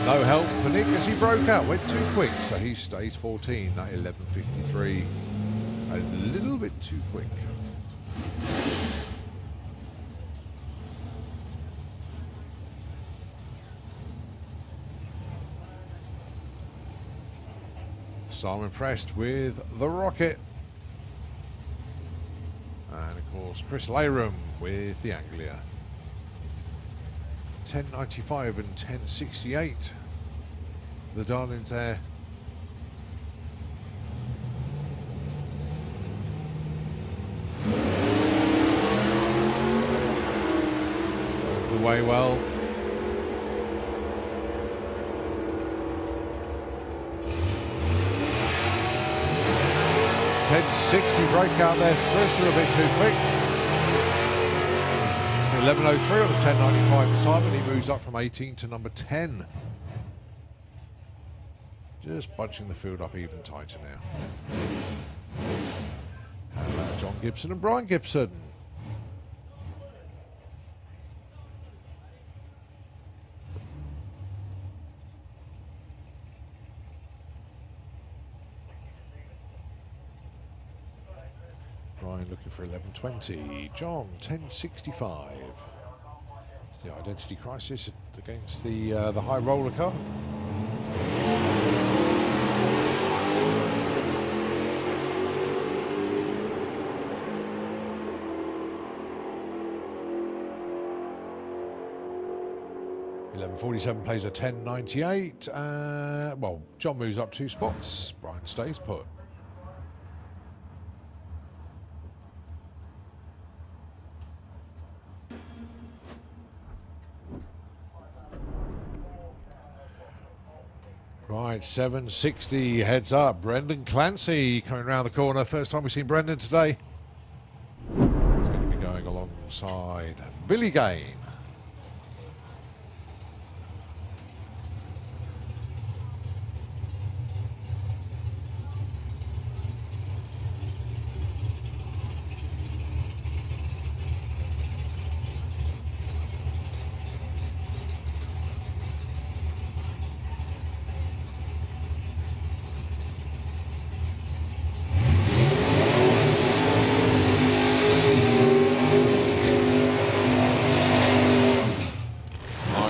No help for Nick as he broke out, went too quick, so he stays 14 at 11.53. A little bit too quick. So I'm impressed with the Rocket. And of course, Chris Layram with the Anglia. 10.95 and 10.68. The Darlings there. Goes the way well. 10.60 breakout there, first a little bit too quick. 11.03 on the 10.95 assignment. He moves up from 18 to number 10. Just bunching the field up even tighter now. How about John Gibson and Brian Gibson? Brian looking for 11.20. John 10.65. It's the identity crisis against the high roller car. .47 plays a 10.98. Well, John moves up 2 spots. Brian stays put. Right, 7.60 heads up. Brendan Clancy coming around the corner. First time we've seen Brendan today. He's going to be going alongside Billy Gain.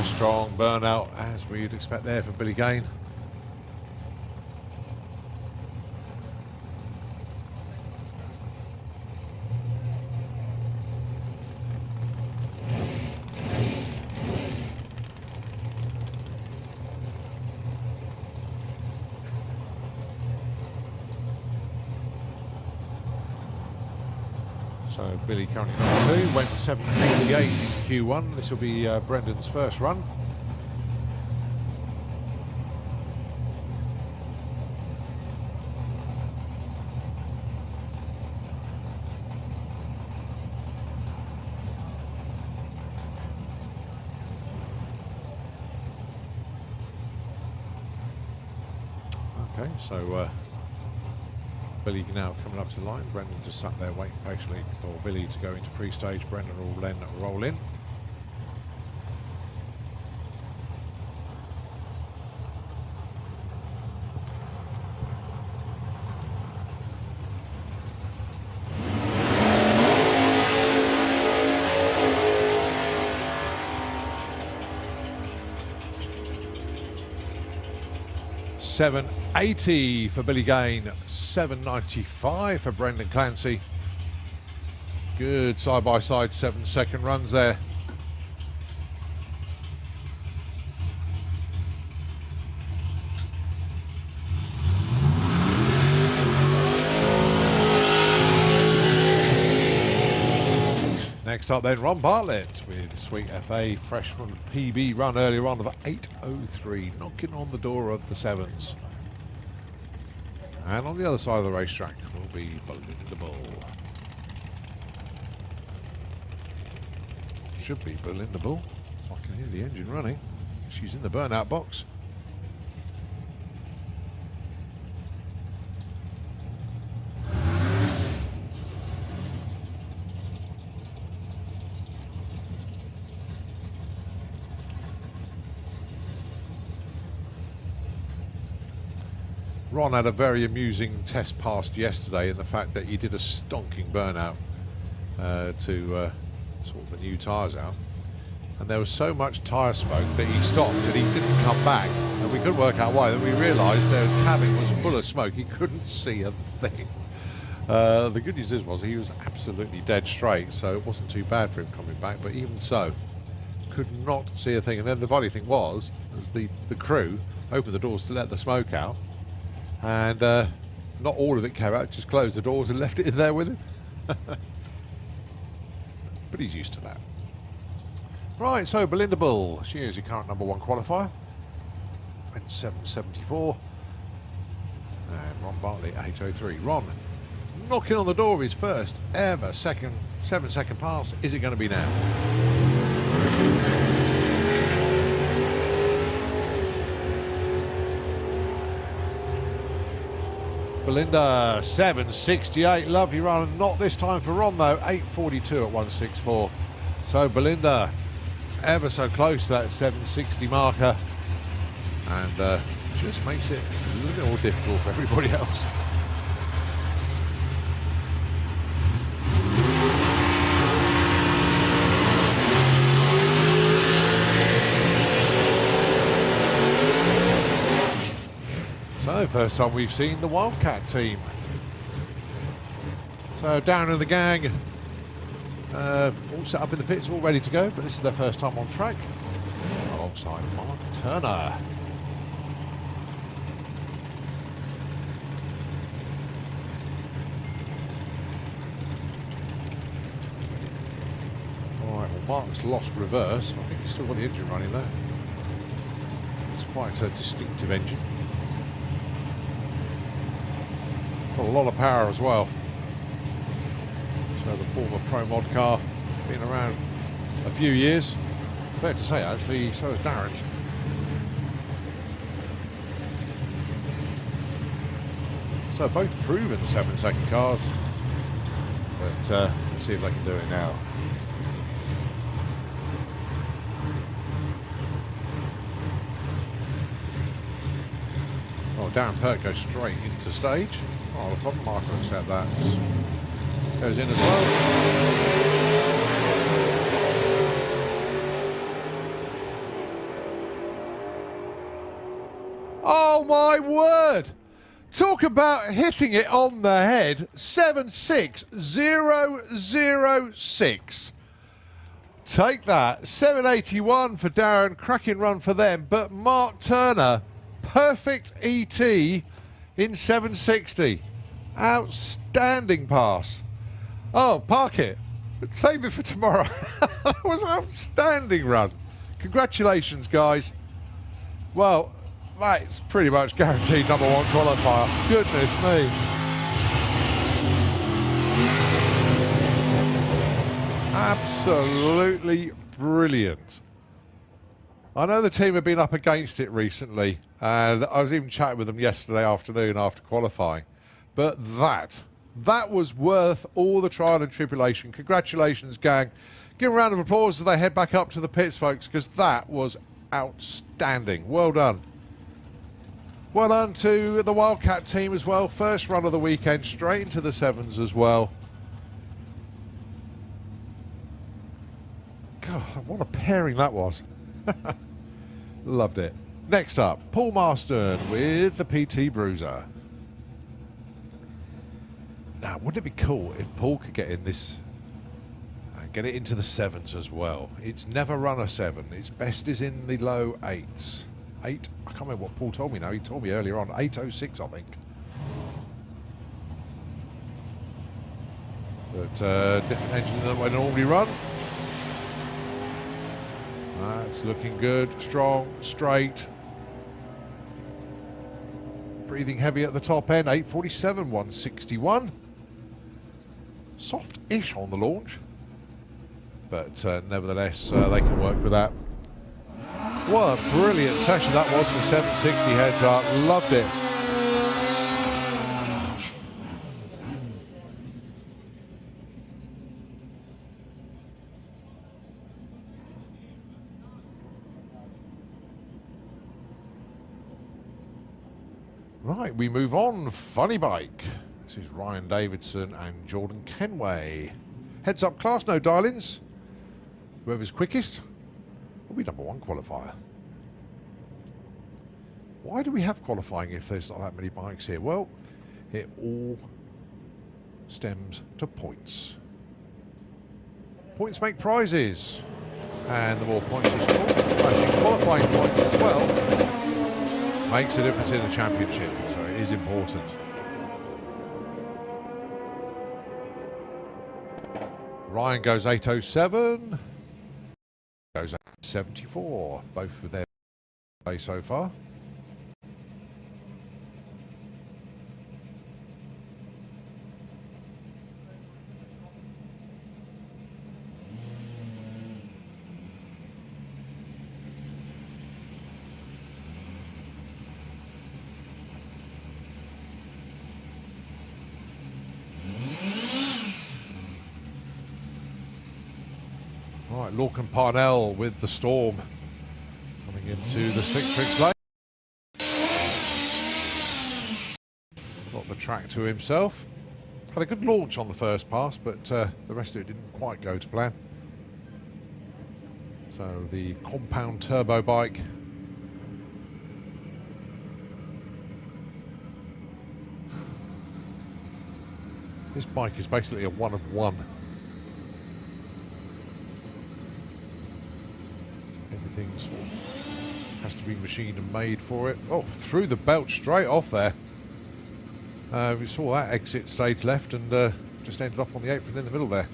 Strong burnout, as we'd expect there for Billy Gain. So Billy currently number 2, went 7.88 in Q1. This will be Brendan's first run. Okay, so Billy now coming up to the line. Brendan just sat there waiting patiently for Billy to go into pre-stage. Brendan will then roll in. $7.80 for Billy Gain, $7.95 for Brendan Clancy. Good side-by-side 7-second runs there. Next up then, Ron Bartlett with Sweet FA, fresh from the PB run earlier on of 8.03, knocking on the door of the 7s. And on the other side of the racetrack will be Belinda Bull. Should be Belinda Bull. I can hear the engine running. She's in the burnout box. Ron had a very amusing test passed yesterday in the fact that he did a stonking burnout to sort the new tyres out. And there was so much tyre smoke that he stopped and he didn't come back. And we couldn't work out why. Then we realised their cabin was full of smoke. He couldn't see a thing. The good news was he was absolutely dead straight, so it wasn't too bad for him coming back. But even so, could not see a thing. And then the funny thing was, as the crew opened the doors to let the smoke out, and not all of it came out, just closed the doors and left it in there with him. But he's used to that. Right, so Belinda Bull, she is your current #1 qualifier. Went 7.74. And Ron Bartlett, 8.03. Ron, knocking on the door of his first ever 7-second pass. Is it going to be now? Belinda, 7:68, lovely run. Not this time for Ron though, 8:42 at 1:64. So Belinda, ever so close to that 7:60 marker, and just makes it a little bit more difficult for everybody else. So, first time we've seen the Wildcat team. So, Darren and the gang all set up in the pits, all ready to go, but this is their first time on track alongside Mark Turner. Alright, well, Mark's lost reverse. I think he's still got the engine running though. It's quite a distinctive engine. Got a lot of power as well. So the former Pro Mod car, been around a few years. Fair to say actually, so is Darren's. So both proven 7-second cars. But let's see if they can do it now. Oh, Darren Pert goes straight into stage. Oh, the problem, Mark will accept that. Goes in as well. Oh my word! Talk about hitting it on the head. 76006. Take that. 781 for Darren. Cracking run for them. But Mark Turner, perfect ET in 760. Outstanding pass. Oh, park it. Save it for tomorrow. That was an outstanding run. Congratulations, guys. Well, that's pretty much guaranteed #1 qualifier. Goodness me. Absolutely brilliant. I know the team have been up against it recently, and I was even chatting with them yesterday afternoon after qualifying. But that was worth all the trial and tribulation. Congratulations, gang. Give them a round of applause as they head back up to the pits, folks, because that was outstanding. Well done. Well done to the Wildcat team as well. First run of the weekend, straight into the 7s as well. God, what a pairing that was. Loved it. Next up, Paul Marston with the PT Bruiser. Now, wouldn't it be cool if Paul could get in this and get it into the 7s as well? It's never run a 7. Its best is in the low 8s. I can't remember what Paul told me now. He told me earlier on, 806, I think. But different engine than when normally run. That's looking good, strong, straight. Breathing heavy at the top end, 847, 161. Soft-ish on the launch. But nevertheless, they can work with that. What a brilliant session that was for 760 heads up. Loved it. Right, we move on. Funny bike. This is Ryan Davidson and Jordan Kenway. Heads up class, no dial-ins. Whoever's quickest will be #1 qualifier. Why do we have qualifying if there's not that many bikes here? Well, it all stems to points. Points make prizes. And the more points you score, classic qualifying points as well, makes a difference in the championship, so it is important. Ryan goes 807, goes 874, both with their play so far. Right, Lorcan Parnell with the Storm coming into the Slick Tricks lane. Got the track to himself. Had a good launch on the first pass, but the rest of it didn't quite go to plan. So the compound turbo bike this bike is basically a one of one. Everything sort of has to be machined and made for it. Oh, through the belt straight off there. We saw that exit stage left and just ended up on the apron in the middle there.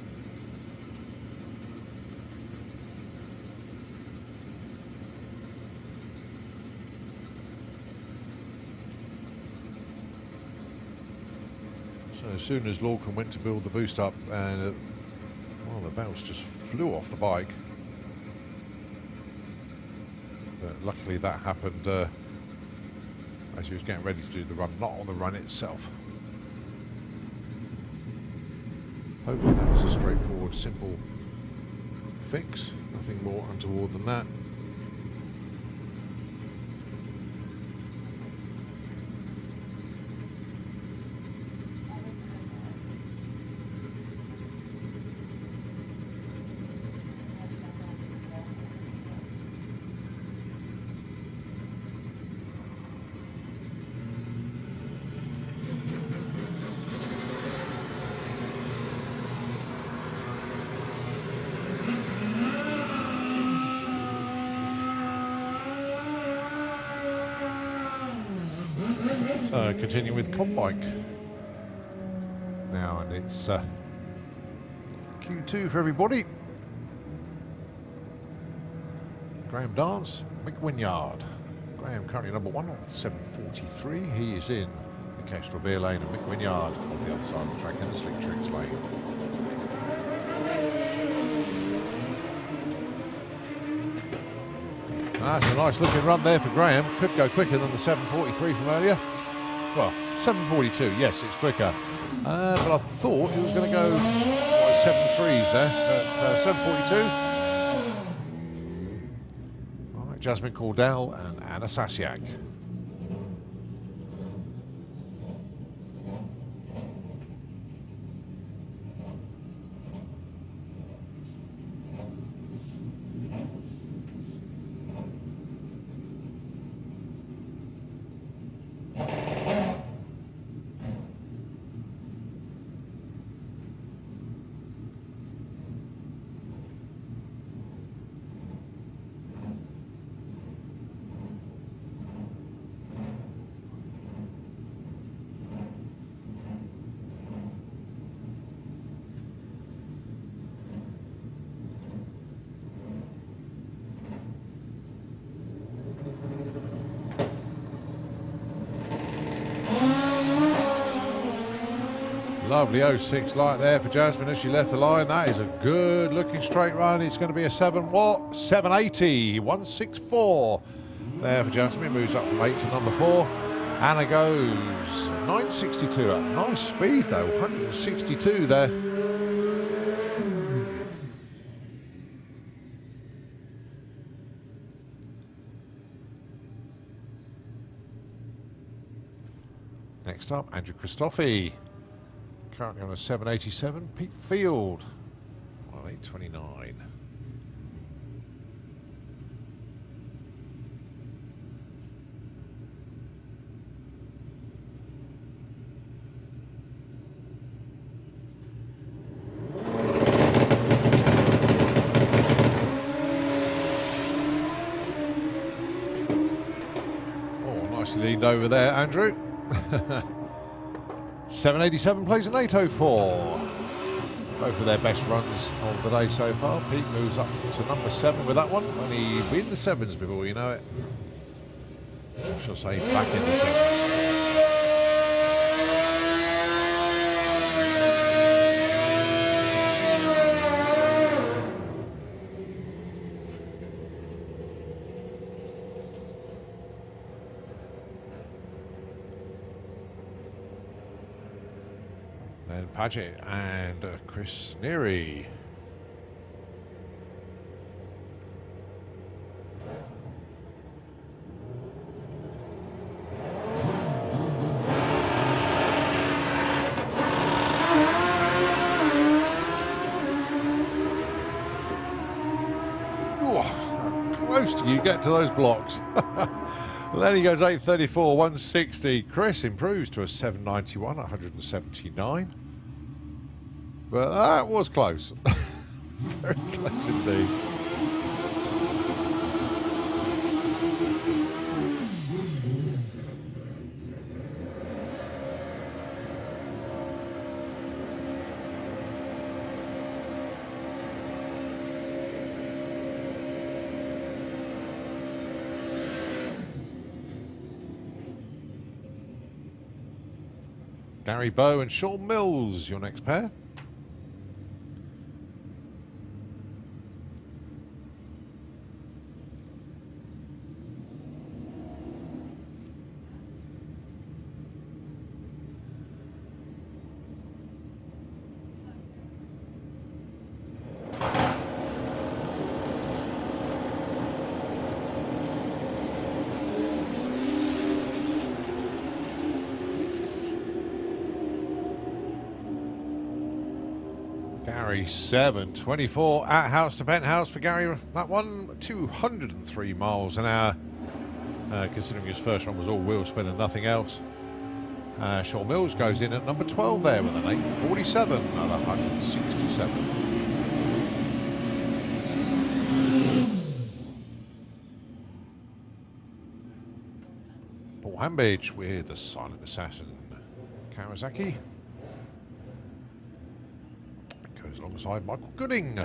So as soon as Lorcan went to build the boost up, and well, the belts just flew off the bike. But luckily that happened as he was getting ready to do the run, not on the run itself. Hopefully that was a straightforward, simple fix. Nothing more untoward than that. So continuing with comp bike now, and it's Q2 for everybody. Graham Dance, Mick Wynyard. Graham currently number 1 on 7:43. He is in the Kestrel Beer lane, and Mick Wynyard on the other side of the track in the Slick Tricks lane. That's a nice looking run there for Graham. Could go quicker than the 7:43 from earlier. Well, 7:42, yes, it's quicker. But I thought he was going to go 7:3s there, but 7:42. All right, Jasmine Cordell and Anna Sasiak. Lovely 06 light there for Jasmine as she left the line. That is a good looking straight run. It's going to be a 780, 164 there for Jasmine. Moves up from 8 to number 4. Anna goes 962 up. Nice speed though, 162 there. Next up, Andrew Christoffi. Currently on a 787, Pete Field on 829. Oh, nicely leaned over there, Andrew. 787 plays an 804. Both of their best runs of the day so far. Pete moves up to number 7 with that one. Only in the 7s before you know it. I shall say back in the 7s. Then Paget and Chris Neary. close you get to those blocks. Lenny goes 834, 160. Chris improves to a 791, 179. But that was close. Very close indeed. Gary Bow and Sean Mills, your next pair. Gary 724 at house to penthouse for Gary. That one 203 miles an hour. Considering his first one was all wheel spin and nothing else. Sean Mills goes in at number 12 there with an 847 at 167. Paul Hambidge with the Silent Assassin Kawasaki. Goes alongside Michael Gooding.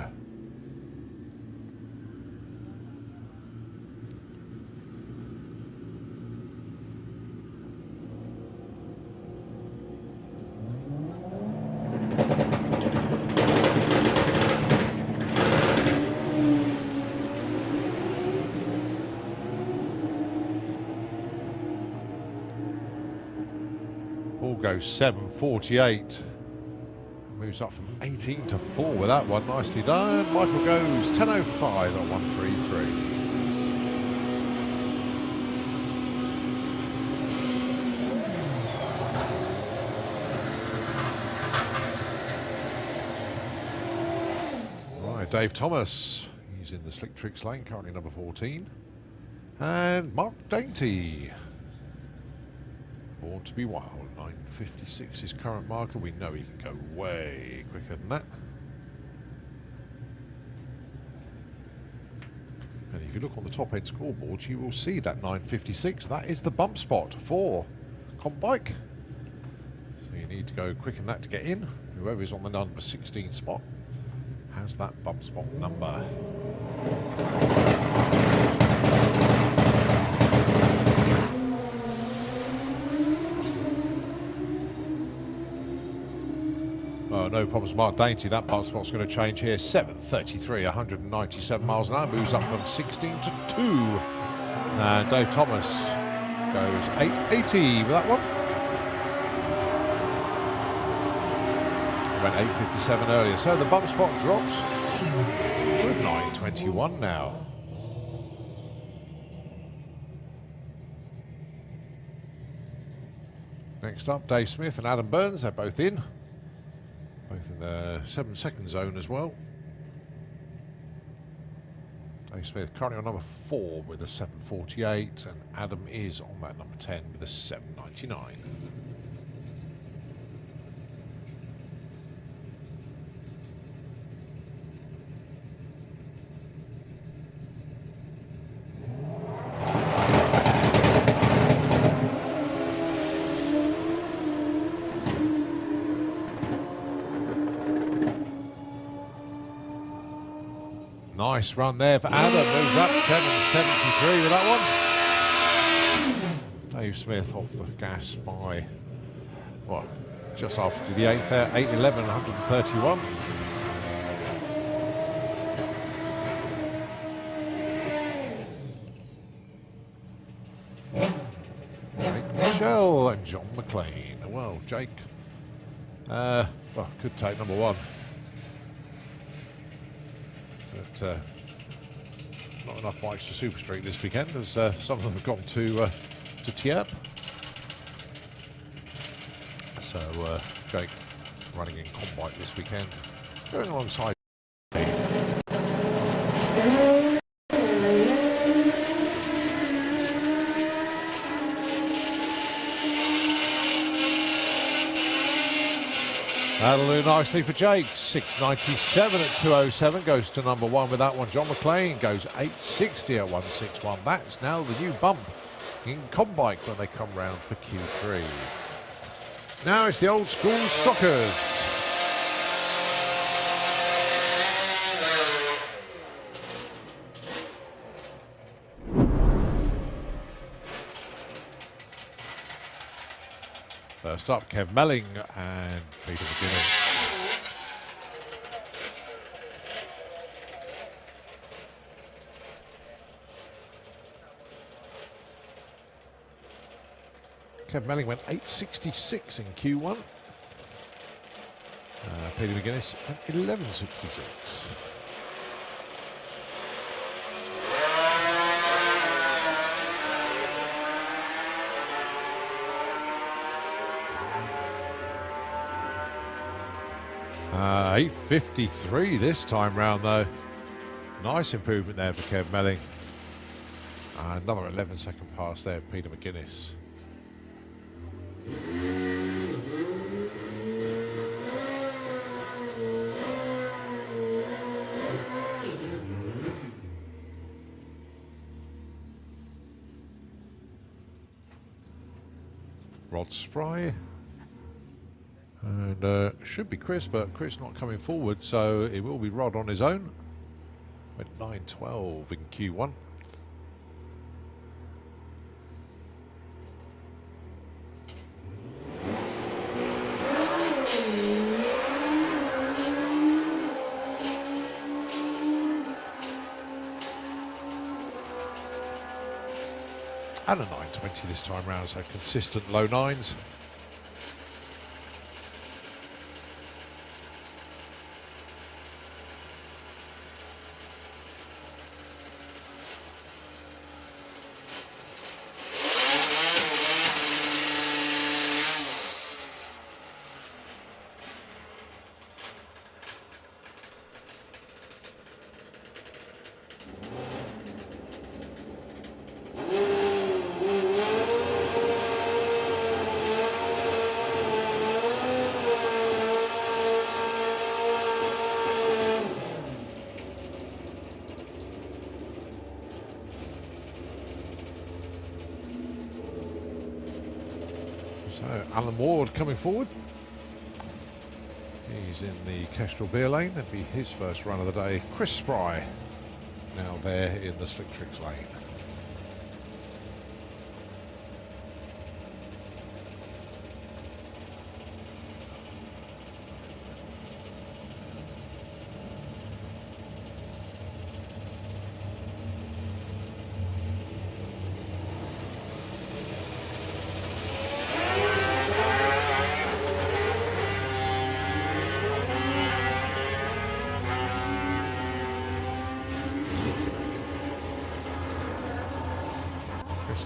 Paul goes 748. Moves up from 18 to 4 with that one. Nicely done. Michael goes 10.05 at 133. Right, Dave Thomas. He's in the Slick Tricks lane, currently number 14. And Mark Dainty. Born to be Wild. 9.56 his current marker. We know he can go way quicker than that. And if you look on the top end scoreboard, you will see that 9.56. That is the bump spot for comp bike. So you need to go quicker than that to get in. Whoever is on the number 16 spot has that bump spot number. Oh, no problems, Mark Dainty. That bump spot's going to change here. 7.33, 197 miles an hour. Moves up from 16 to 2. And Dave Thomas goes 8.80 with that one. Went 8.57 earlier. So the bump spot drops to 9.21 now. Next up, Dave Smith and Adam Burns. They're both in. Both in the 7-second zone as well. Dave Smith currently on number 4 with a 7.48, and Adam is on that number 10 with a 7.99. Nice run there for Adam. Moves up 7.73 with that one. Dave Smith off the gas by, what, just after the 8th there, 8.11, 131. Jake Michelle and John McLean. Well, Jake, well, could take number 1. But not enough bikes for Super Street this weekend, as some of them have gone to Tierp. So Jake running in comp bike this weekend, going alongside. That'll do nicely for Jake. 697 at 207 goes to number 1 with that one. John McLean goes 860 at 161. That's now the new bump in Combike when they come round for Q3. Now it's the old school stockers. First up, Kev Melling and Peter McGuinness. Kev Melling went 866 in Q1. Peter McGuinness went 1166. Uh, 853 this time round though. Nice improvement there for Kev Melling. Another 11-second pass there, Peter McGuinness. Rod Spry. And should be Chris, but Chris not coming forward, so it will be Rod on his own. Went 9.12 in Q1. And a 9.20 this time round, so consistent low 9s. So Alan Ward coming forward. He's in the Kestrel beer lane. That'd be his first run of the day. Chris Spry now there in the Slick Tricks lane.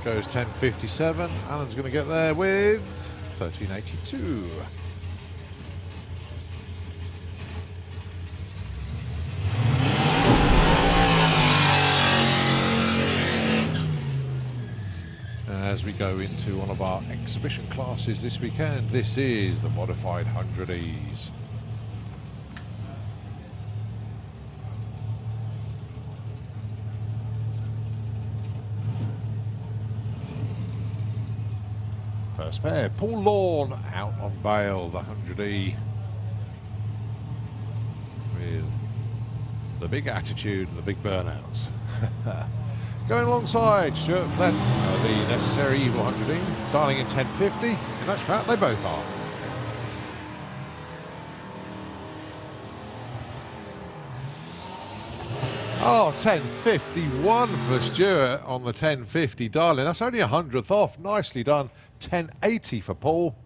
Goes 10.57. Alan's going to get there with 13.82. As we go into one of our exhibition classes this weekend, this is the modified 100Es. First pair, Paul Lawn out on bail, the 100E. With the big attitude and the big burnouts. Going alongside Stuart Flett, the Necessary Evil 100E, dialing in 10.50. In actual fact, they both are. Oh, 10.51 for Stuart on the 10.50 dialing. That's only a 100th off. Nicely done. 10.80 for Paul.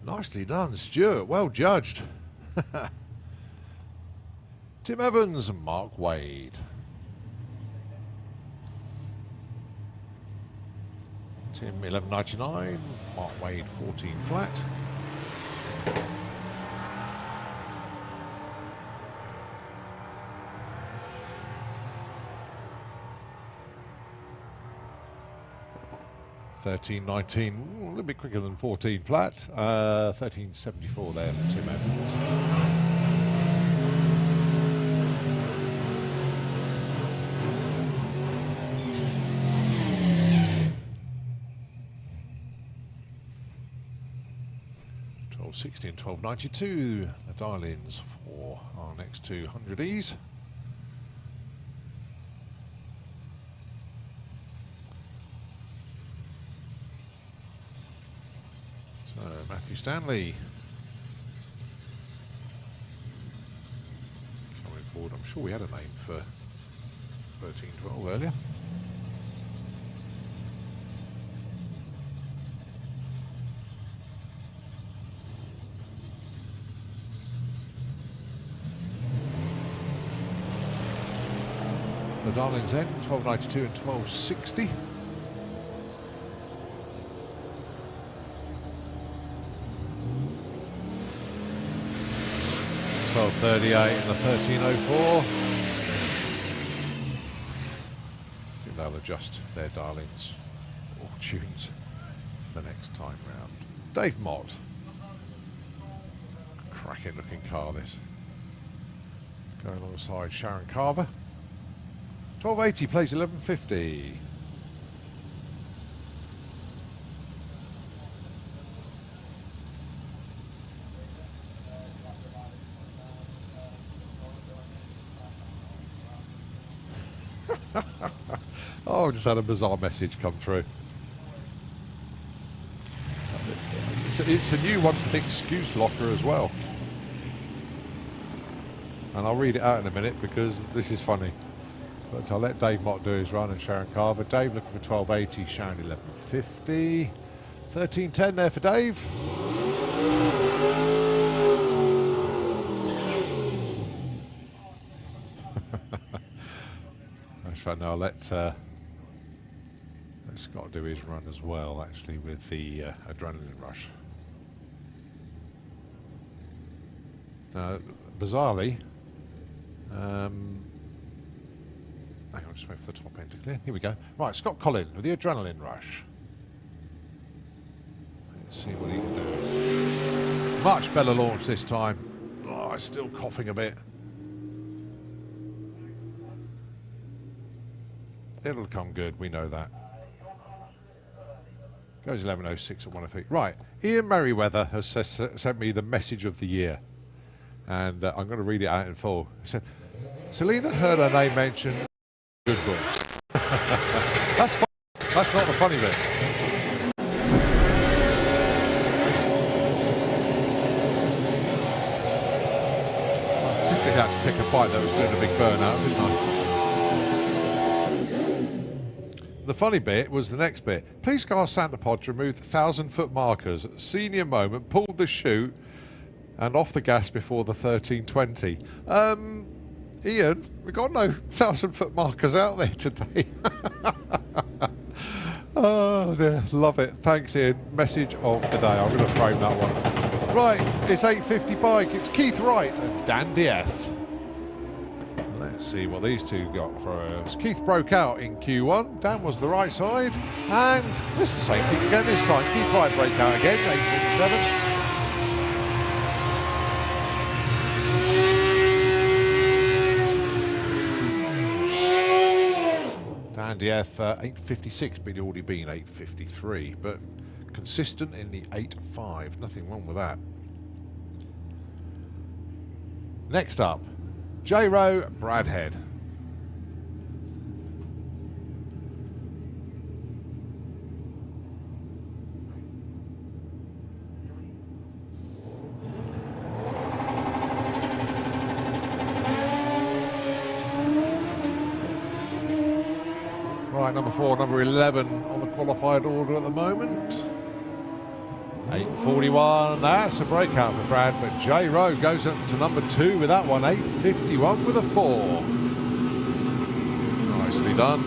Nicely done, Stuart. Well judged. Tim Evans and Mark Wade. Tim 11.99. Mark Wade 14 flat. $13.19. little bit quicker than 14 flat. 13.74 there for 2 moments. .60 and 12.92, the dial-ins for our next 200Es. So Matthew Stanley coming forward. I'm sure we had a name for 13.12 earlier. The Darlings end, 12.92 and 12.60. $12.38 and the 13.04. I think they'll adjust their Darlings or tunes the next time round. Dave Mott. Cracking looking car this. Going alongside Sharon Carver. 12.80 plays 11.50. Oh, I just had a bizarre message come through. It's a new one for the excuse locker as well. And I'll read it out in a minute because this is funny. But I'll let Dave Mott do his run and Sharon Carver. Dave looking for 12.80, Sharon 11.50. 13.10 there for Dave. That's fun. Now I'll let Scott do his run as well, actually, with the adrenaline rush. Now, bizarrely, hang on, just wait for the top end to clear. Here we go. Right, Scott Collin with the adrenaline rush. Let's see what he can do. Much better launch this time. Oh, I'm still coughing a bit. It'll come good, we know that. Goes 11.06 at 1 feet. Right, Ian Merriweather has sent me the message of the year. And I'm going to read it out in full. He said, Selena heard her name mentioned. Good books. That's fun. That's not the funny bit. I simply had to pick a bike that was doing a big burnout, didn't I? The funny bit was the next bit. Police car SantaPod removed 1,000-foot markers. Senior moment, pulled the chute and off the gas before the 13.20. Ian, we've got no 1,000-foot markers out there today. Oh dear, love it. Thanks, Ian. Message of the day. I'm going to frame that one. Right, it's 8.50 bike. It's Keith Wright and Dan Dieth. Let's see what these two got for us. Keith broke out in Q1. Dan was the right side. And it's the same thing again this time. Keith Wright break out again, 8.47. Dan Dieth, 8.56, but he'd already been 8.53, but consistent in the 8.5. Nothing wrong with that. Next up, J-Row Bradhead. Right, number 4, number 11 on the qualified order at the moment. 8.41, that's a breakout for Brad, but J-Row goes up to number 2 with that one, 8.51 with a 4. Nicely done.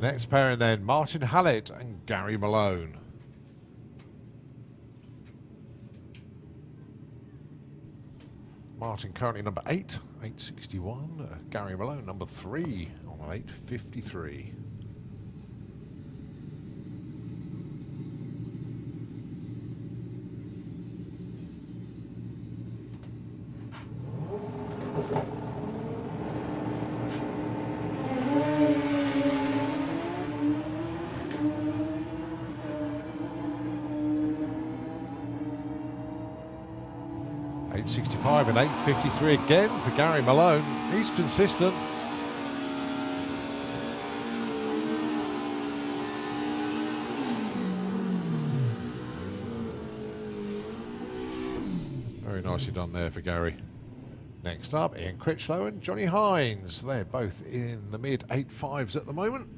Next pairing then, Martin Hallett and Gary Malone. Martin currently number 8, 861. Gary Malone number 3 on an 853. And 853 again for Gary Malone. He's consistent. Very nicely done there for Gary. Next up, Ian Critchlow and Johnny Hines. They're both in the mid 8.5s at the moment.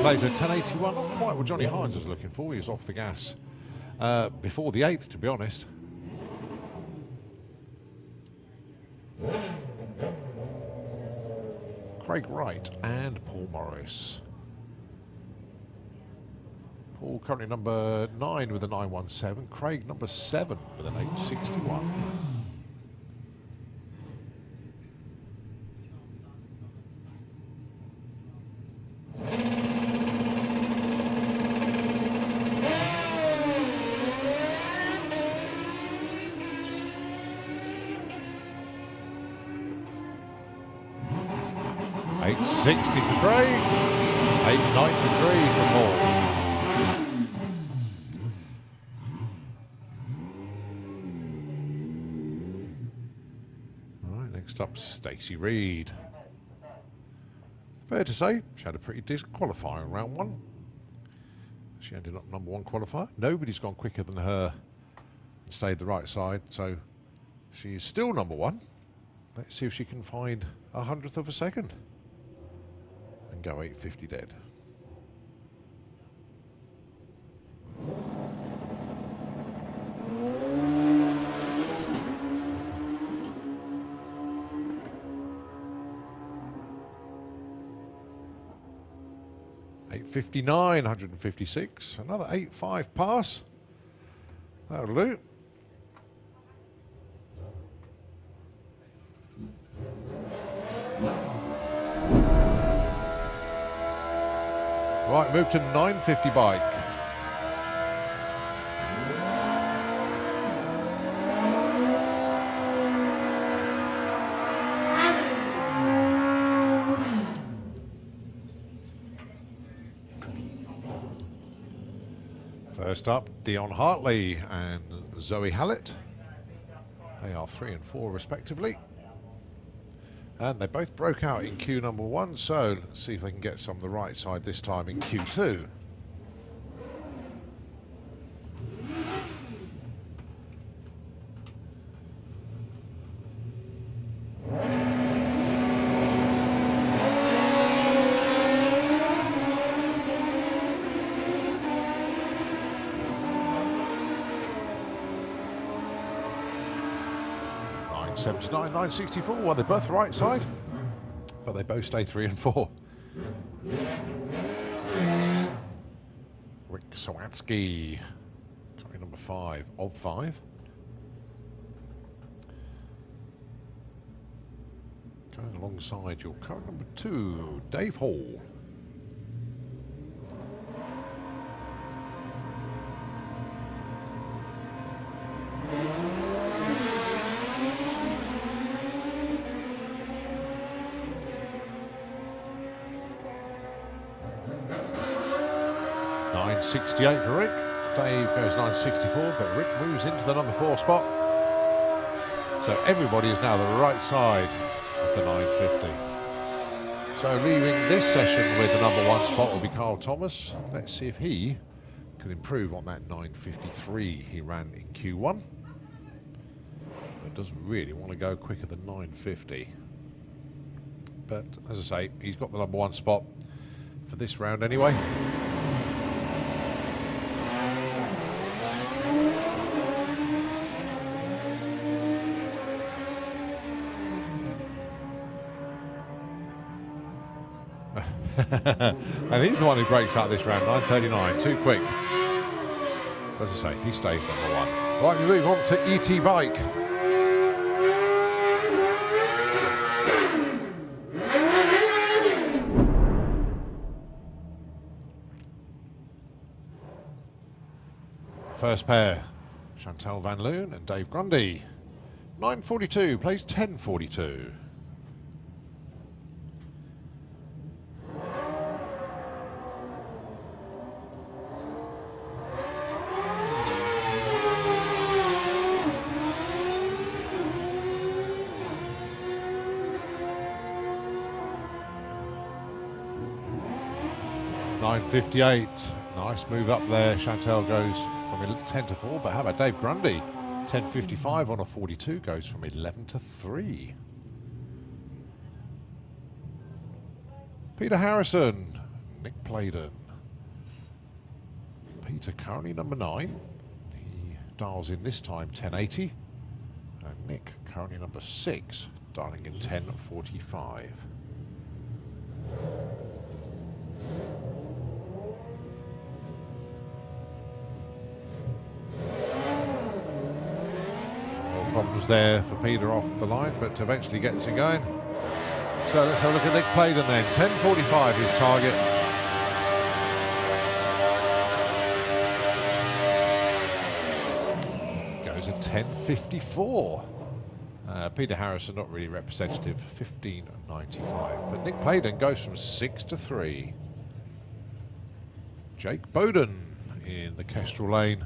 Plays a 1081, not quite what Johnny Hines was looking for. He was off the gas before the 8th, to be honest. Craig Wright and Paul Morris. Paul currently number 9 with a 917. Craig number 7 with an 861. 860 for Craig, 893 for Paul. All right, next up, Stacey Reed. Fair to say, she had a pretty decent qualifier in round 1. She ended up number 1 qualifier. Nobody's gone quicker than her and stayed the right side, so she's still number 1. Let's see if she can find 100th of a second. Go 850 dead. $859, 156. Another 8.5 pass. That'll do. Right, move to 950 bike. First up, Dion Hartley and Zoe Hallett. They are 3 and 4 respectively. And they both broke out in queue number 1, so let's see if they can get some on the right side this time in queue 2. $979, 964. Well, they're both right side, but they both stay 3 and 4. Rick Sawatsky, currently number 5 of 5. Going alongside your current number 2, Dave Hall. $968 for Rick. Dave goes 964, but Rick moves into the number 4 spot. So everybody is now the right side of the 950. So leaving this session with the number 1 spot will be Carl Thomas. Let's see if he can improve on that 953 he ran in Q1. but doesn't really want to go quicker than 950. But as I say, he's got the #1 spot for this round anyway. And he's the one who breaks out this round, 9:39, too quick. As I say, he stays #1. Right, we move on to ET Bike. First pair, Chantal Van Loon and Dave Grundy. 9:42, plays 10:42. .58, nice move up there. Chantal goes from 10-4, but how about Dave Grundy? 10:55 on a 42, goes from 11-3. Peter Harrison, Nick Pladen. Peter currently #9. He dials in this time 1080. And Nick currently #6, dialing in 10:45. Problems there for Peter off the line, but eventually gets it going. So let's have a look at Nick Pladen then. 10:45 his target. Goes at 10:54. Peter Harrison not really representative, 15.95. But Nick Pladen goes from 6-3. Jake Bowden in the Kestrel lane.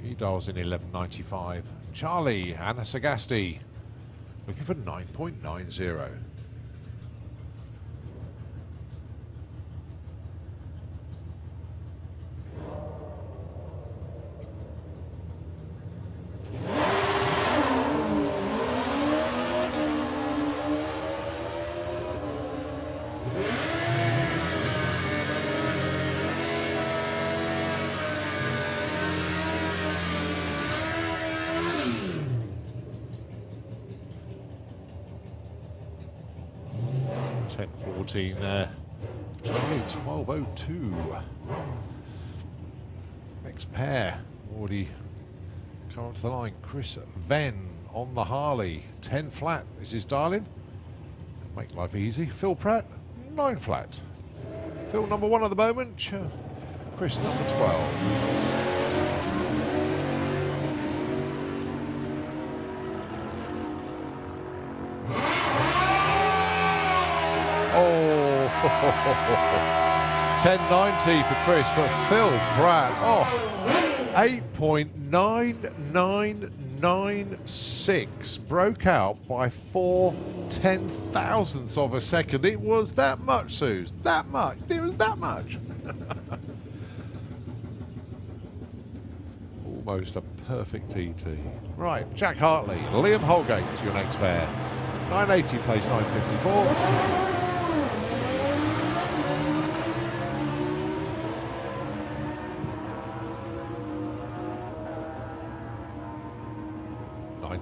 He dials in 11.95. Charlie Anasagasti looking for 9.90. There. Charlie 12.02. Next pair, already come onto the line. Chris Venn on the Harley, 10 flat. This is dialing. Make life easy. Phil Pratt, 9 flat. Phil #1 at the moment. Chris #12. Oh, 10.90 for Chris, but Phil Pratt, 8.9996, broke out by 4/10,000ths of a second. It was that much, Suze, that much. It was that much. Almost a perfect TT. Right, Jack Hartley, Liam Holgate to your next pair. 980 plays 954.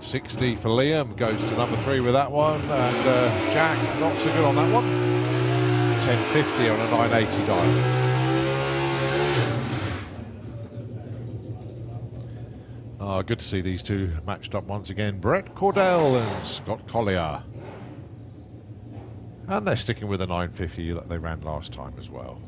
.60 for Liam, goes to #3 with that one, and Jack not so good on that one. 1050 on a 980 dial. Good to see these two matched up once again. Brett Cordell and Scott Collier. And they're sticking with the 950 that they ran last time as well.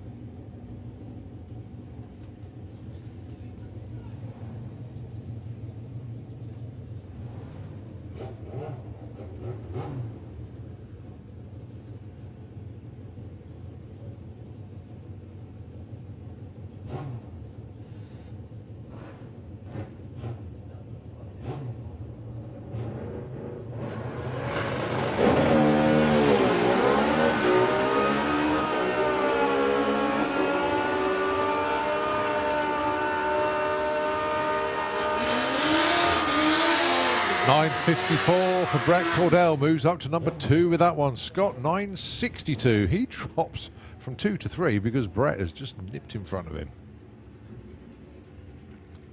9.54 for Brett Cordell. Moves up to number 2 with that one. Scott, 9.62. He drops from 2 to 3 because Brett has just nipped in front of him.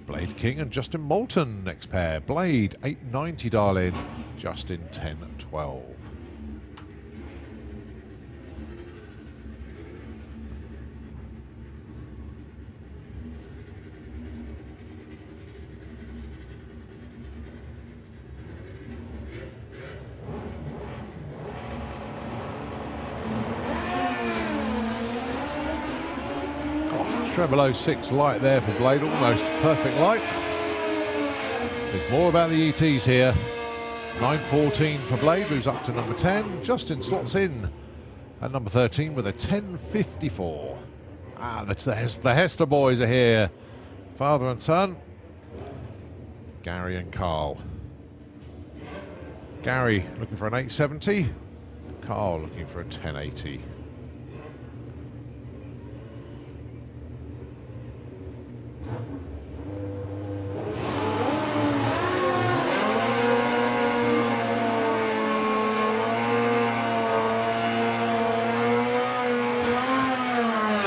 Blade King and Justin Moulton next pair. Blade, 8.90 darling. Justin, 10.12. Treble 06 light there for Blade, almost perfect light. There's more about the ETs here. 9.14 for Blade, moves up to number 10. Justin slots in at number 13 with a 10.54. That's the Hester boys are here. Father and son, Gary and Carl. Gary looking for an 8.70. Carl looking for a 10.80.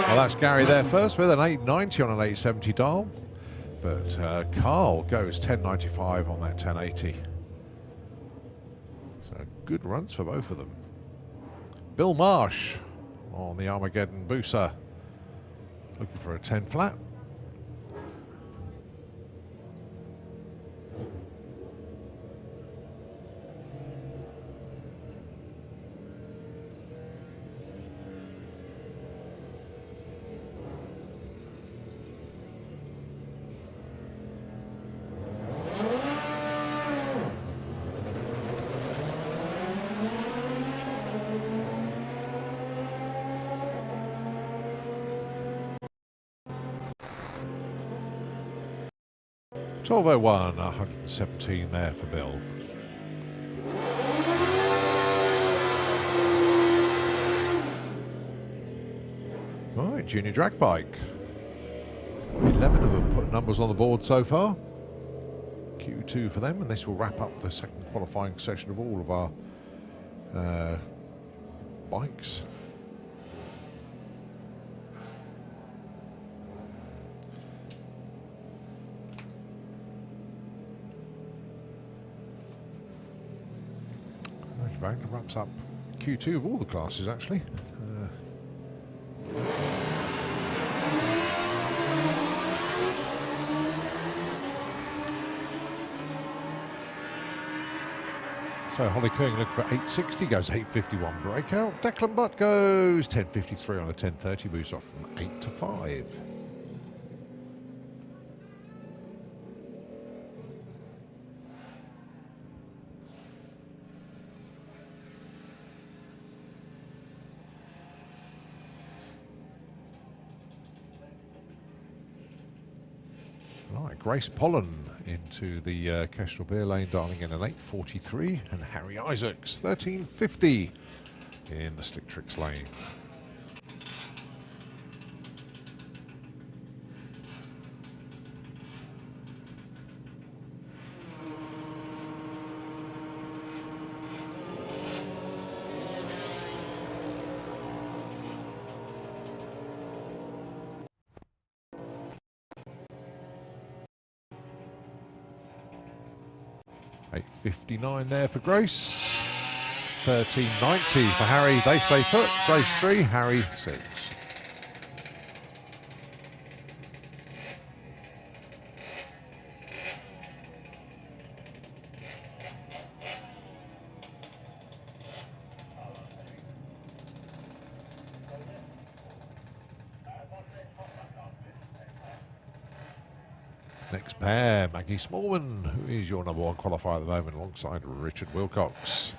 Well, that's Gary there first with an 8.90 on an 8.70 dial. But Carl goes 10.95 on that 10.80. So good runs for both of them. Bill Marsh on the Armageddon Booser. Looking for a 10 flat. $12.01, 117 there for Bill. Right, junior drag bike. 11 of them put numbers on the board so far. Q2 for them, and this will wrap up the second qualifying session of all of our bikes. That wraps up Q2 of all the classes, actually. So Holly Coing looking for 8.60, goes 8.51 breakout. Declan Butt goes 10.53 on a 10.30, moves off from 8 to 5. Right, Grace Pollen into the Kestrel Beer Lane, dialing in an 8.43, and Harry Isaacs 13.50 in the Slick Tricks Lane. $8.59 there for Grace. $13.90 for Harry. They stay put. Grace 3, Harry 6. Next pair, Maggie Smallman, who is your number 1 qualifier at the moment, alongside Richard Wilcox.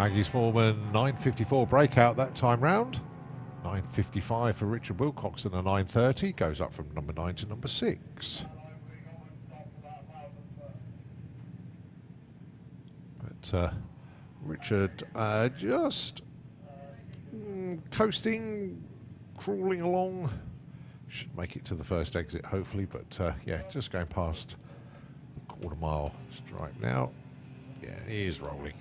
Maggie Smallman, 9.54 breakout that time round. 9.55 for Richard Wilcox and a 9.30. Goes up from number 9 to number 6. But Richard just coasting, crawling along. Should make it to the first exit, hopefully. But yeah, just going past the quarter mile stripe now. Yeah, he is rolling.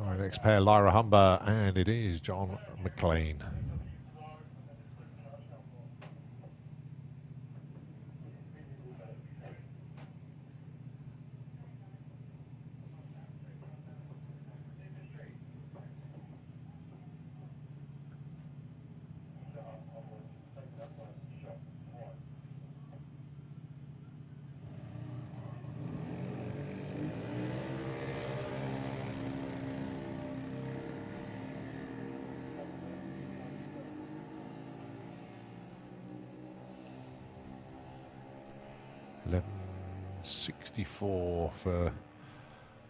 Right, next pair, Lyra Humber, and it is John McLean. .64 for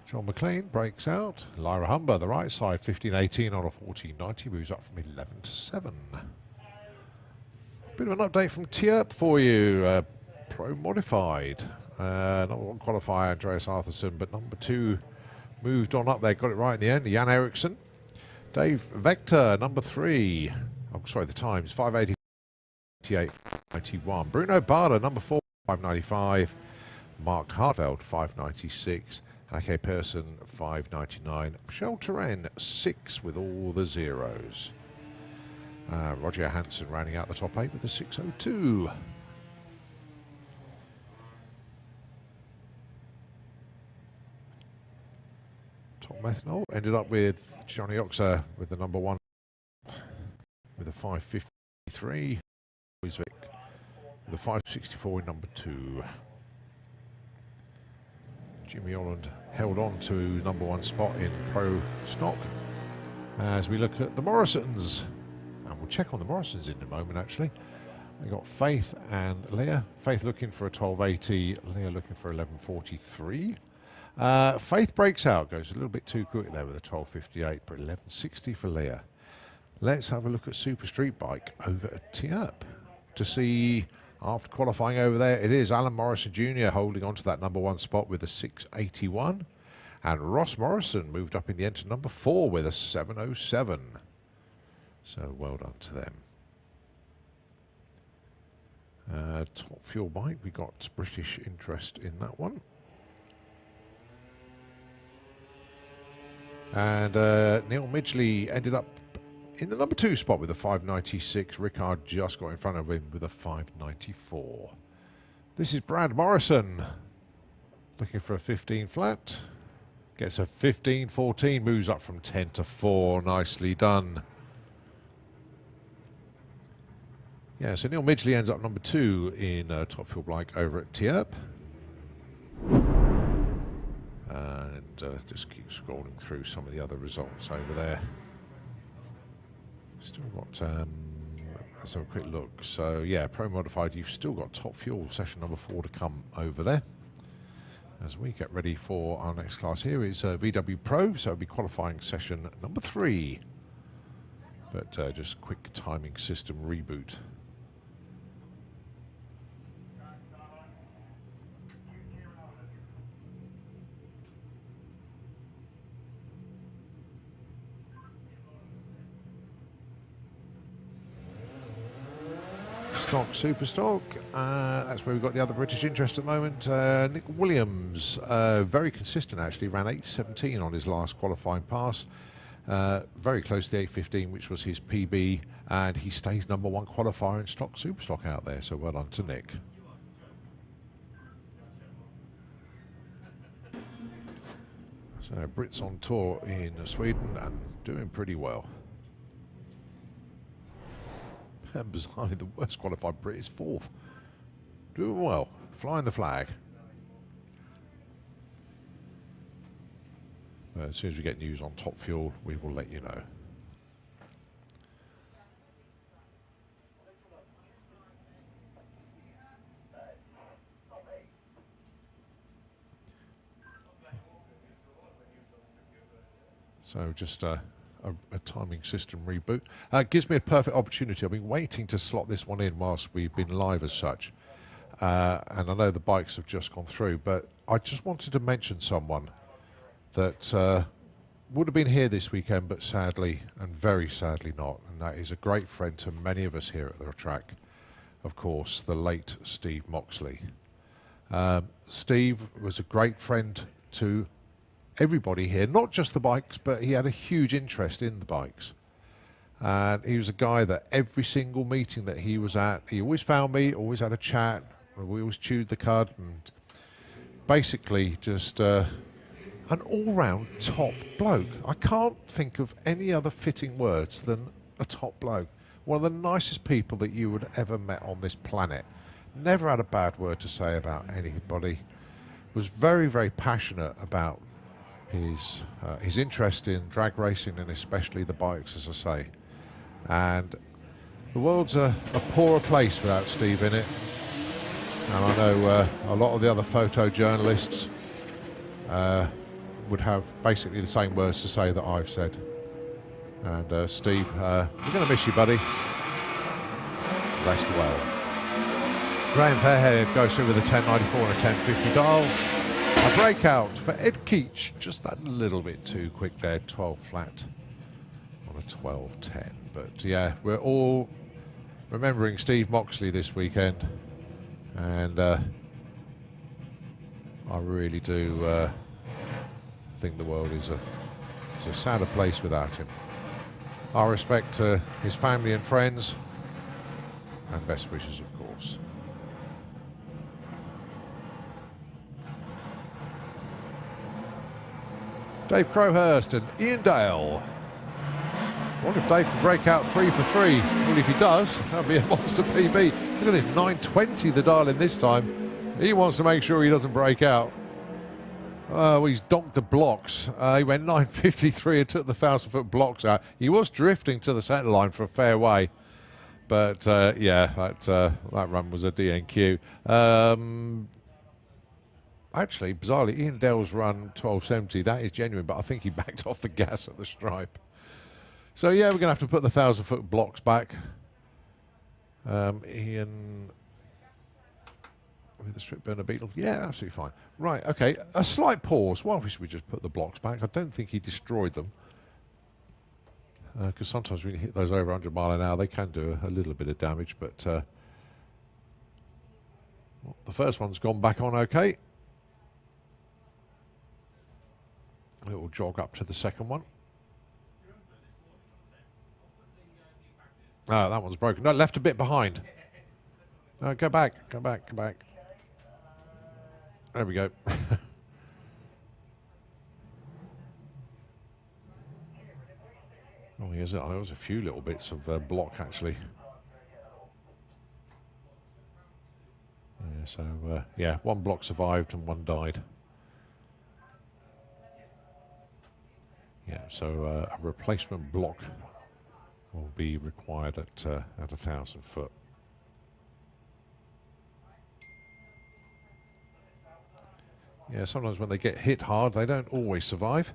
John McLean, breaks out. Lyra Humber, the right side, 15.18 on a 14.90, moves up from 11 to 7. Bit of an update from Tierp for you. Pro modified. Number 1 qualifier, Andreas Arthurson, but number 2 moved on up there, got it right in the end. Jan Eriksson. Dave Vector, number 3. I'm sorry, the times, 5.88, 91. Bruno Barder, number 4, 5.95. Mark Hartveld, 5.96. Ake Persson, 5.99. Michelle Turenne, 6 with all the zeros. Roger Hansen rounding out the top 8 with a 6.02. Top methanol ended up with Johnny Oxer with the number 1 with a 5.53. With a 5.64 in number 2. Jimmy Holland held on to number 1 spot in Pro Stock. As we look at the Morrisons, and we'll check on the Morrisons in a moment actually. They got Faith and Leah. Faith looking for a 12.80, Leah looking for 11.43. Faith breaks out, goes a little bit too quick there with a 12.58, but 11.60 for Leah. Let's have a look at Super Street Bike over at Tierp to see. After qualifying over there, it is Alan Morrison Jr. holding on to that number 1 spot with a 6.81. And Ross Morrison moved up in the end to number 4 with a 7.07. So well done to them. Top Fuel Bike, we got British interest in that one. And Neil Midgley ended up in the number 2 spot with a 5.96. Rickard just got in front of him with a 5.94. This is Brad Morrison looking for a 15 flat. Gets a 15.14, moves up from 10 to 4. Nicely done. Yeah, so Neil Midgley ends up number 2 in Top Fuel Bike over at Tierp. And just keep scrolling through some of the other results over there. Still got, let's have a quick look. So yeah, Pro Modified, you've still got Top Fuel session number 4 to come over there. As we get ready for our next class here is VW Pro, so it'll be qualifying session number 3. But just a quick timing system reboot. Stock, Super Stock, that's where we've got the other British interest at the moment. Nick Williams, very consistent actually, ran 8.17 on his last qualifying pass. Very close to the 8.15, which was his PB, and he stays number 1 qualifier in Stock, Super Stock out there, so well done to Nick. So Brits on tour in Sweden and doing pretty well. And bizarrely, the worst qualified Brit is 4th. Doing well. Flying the flag. As soon as we get news on Top Fuel, we will let you know. So just a timing system reboot. Gives me a perfect opportunity. I've been waiting to slot this one in whilst we've been live as such. And I know the bikes have just gone through, but I just wanted to mention someone that would have been here this weekend, but sadly, and very sadly not. And that is a great friend to many of us here at the track. Of course, the late Steve Moxley. Steve was a great friend to everybody here, not just the bikes, but he had a huge interest in the bikes. And he was a guy that every single meeting that he was at, he always found me, always had a chat, we always chewed the cud, and basically just an all-round top bloke. I can't think of any other fitting words than a top bloke. One of the nicest people that you would ever met on this planet. Never had a bad word to say about anybody. Was very, very passionate about his interest in drag racing and especially the bikes, as I say. And the world's a poorer place without Steve in it. And I know a lot of the other photojournalists would have basically the same words to say that I've said. And Steve, we're going to miss you, buddy. Rest well. Graham Fairhead goes through with a 1094 and a 1050 dial. A breakout for Ed Keach, just that little bit too quick there, 12 flat on a 12.10. But yeah, we're all remembering Steve Moxley this weekend, and I really do think the world is a sadder place without him. Our respect to his family and friends, and best wishes, of course. Dave Crowhurst and Ian Dale. I wonder if Dave can break out 3 for 3. Well, if he does, that'll be a monster PB. Look at this, 920 the dial in this time. He wants to make sure he doesn't break out. Well, he's docked the blocks. He went 953 and took the 1,000-foot blocks out. He was drifting to the centre line for a fair way. But, yeah, that run was a DNQ. Actually, bizarrely, Ian Dell's run 1270, that is genuine, but I think he backed off the gas at the stripe. So, yeah, we're going to have to put the 1,000-foot blocks back. Ian with the strip burner Beetle. Yeah, absolutely fine. Right, okay, a slight pause. Why should we just put the blocks back? I don't think he destroyed them. Because sometimes when you hit those over 100 mile an hour, they can do a little bit of damage, but well, the first one's gone back on okay. A little jog up to the second one. Oh, that one's broken. No, left a bit behind. No, go back, go back, go back. There we go. Oh, here's it. There was a few little bits of block, actually. Yeah, so, yeah, one block survived and one died. Yeah, so a replacement block will be required at 1,000 foot. Yeah, sometimes when they get hit hard, they don't always survive.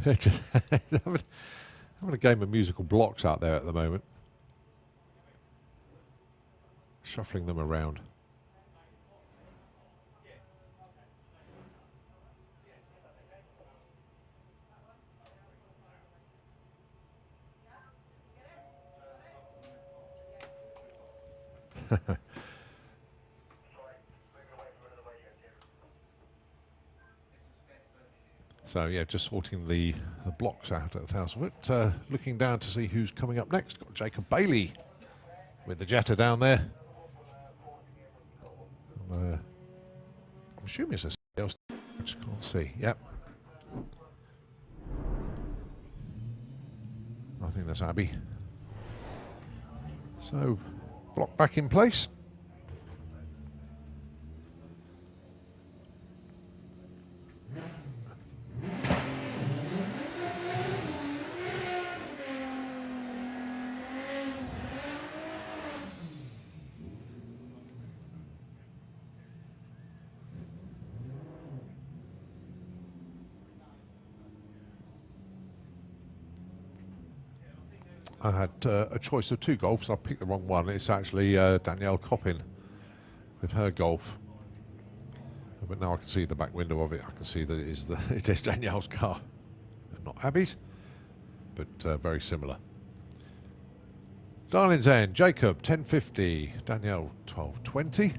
having a game of musical blocks out there at the moment. Shuffling them around. So yeah, just sorting the blocks out at 1,000 foot. Looking down to see who's coming up next. Got Jacob Bailey with the Jetta down there. I'm assuming it's a else. I just can't see. Yep. I think that's Abby. So, block back in place. I had a choice of two golfs. I picked the wrong one. It's actually Danielle Coppin with her golf. But now I can see the back window of it. I can see that it is Danielle's car, and not Abby's, but very similar. Darling's End, Jacob 1050, Danielle 1220.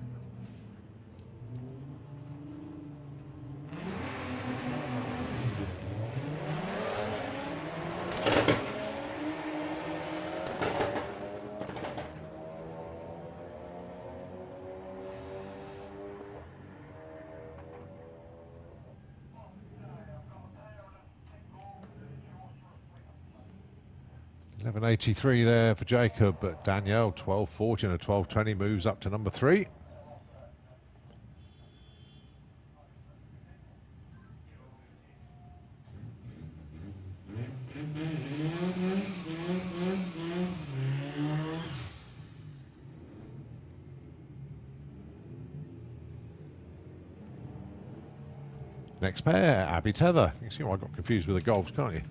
$11.83 there for Jacob, but Danielle 12.40 and a 12.20 moves up to number 3. Next pair, Abby Tether. You can see why I got confused with the golfs, can't you?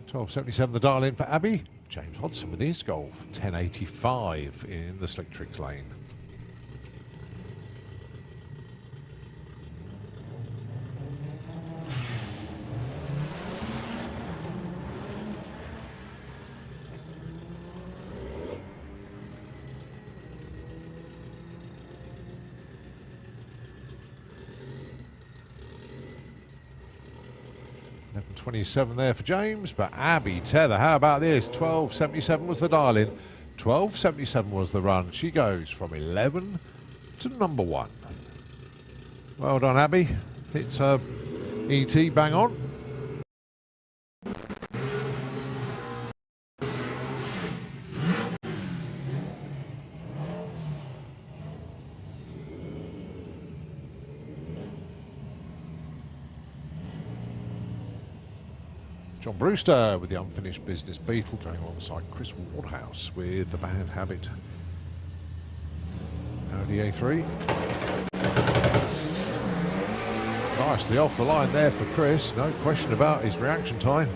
12.77 the dial in for Abby. James Hodson with his golf. 10.85 in the Slick Tricks lane. $11.27 there for James, but Abby Tether, how about this? 12.77 was the dial-in, 12.77 was the run. She goes from 11 to number 1. Well done, Abby. Hits her ET bang on. John Brewster with the Unfinished Business Beetle going alongside Chris Wardhouse with the Bad Habit Audi A3. Nicely off the line there for Chris, no question about his reaction time.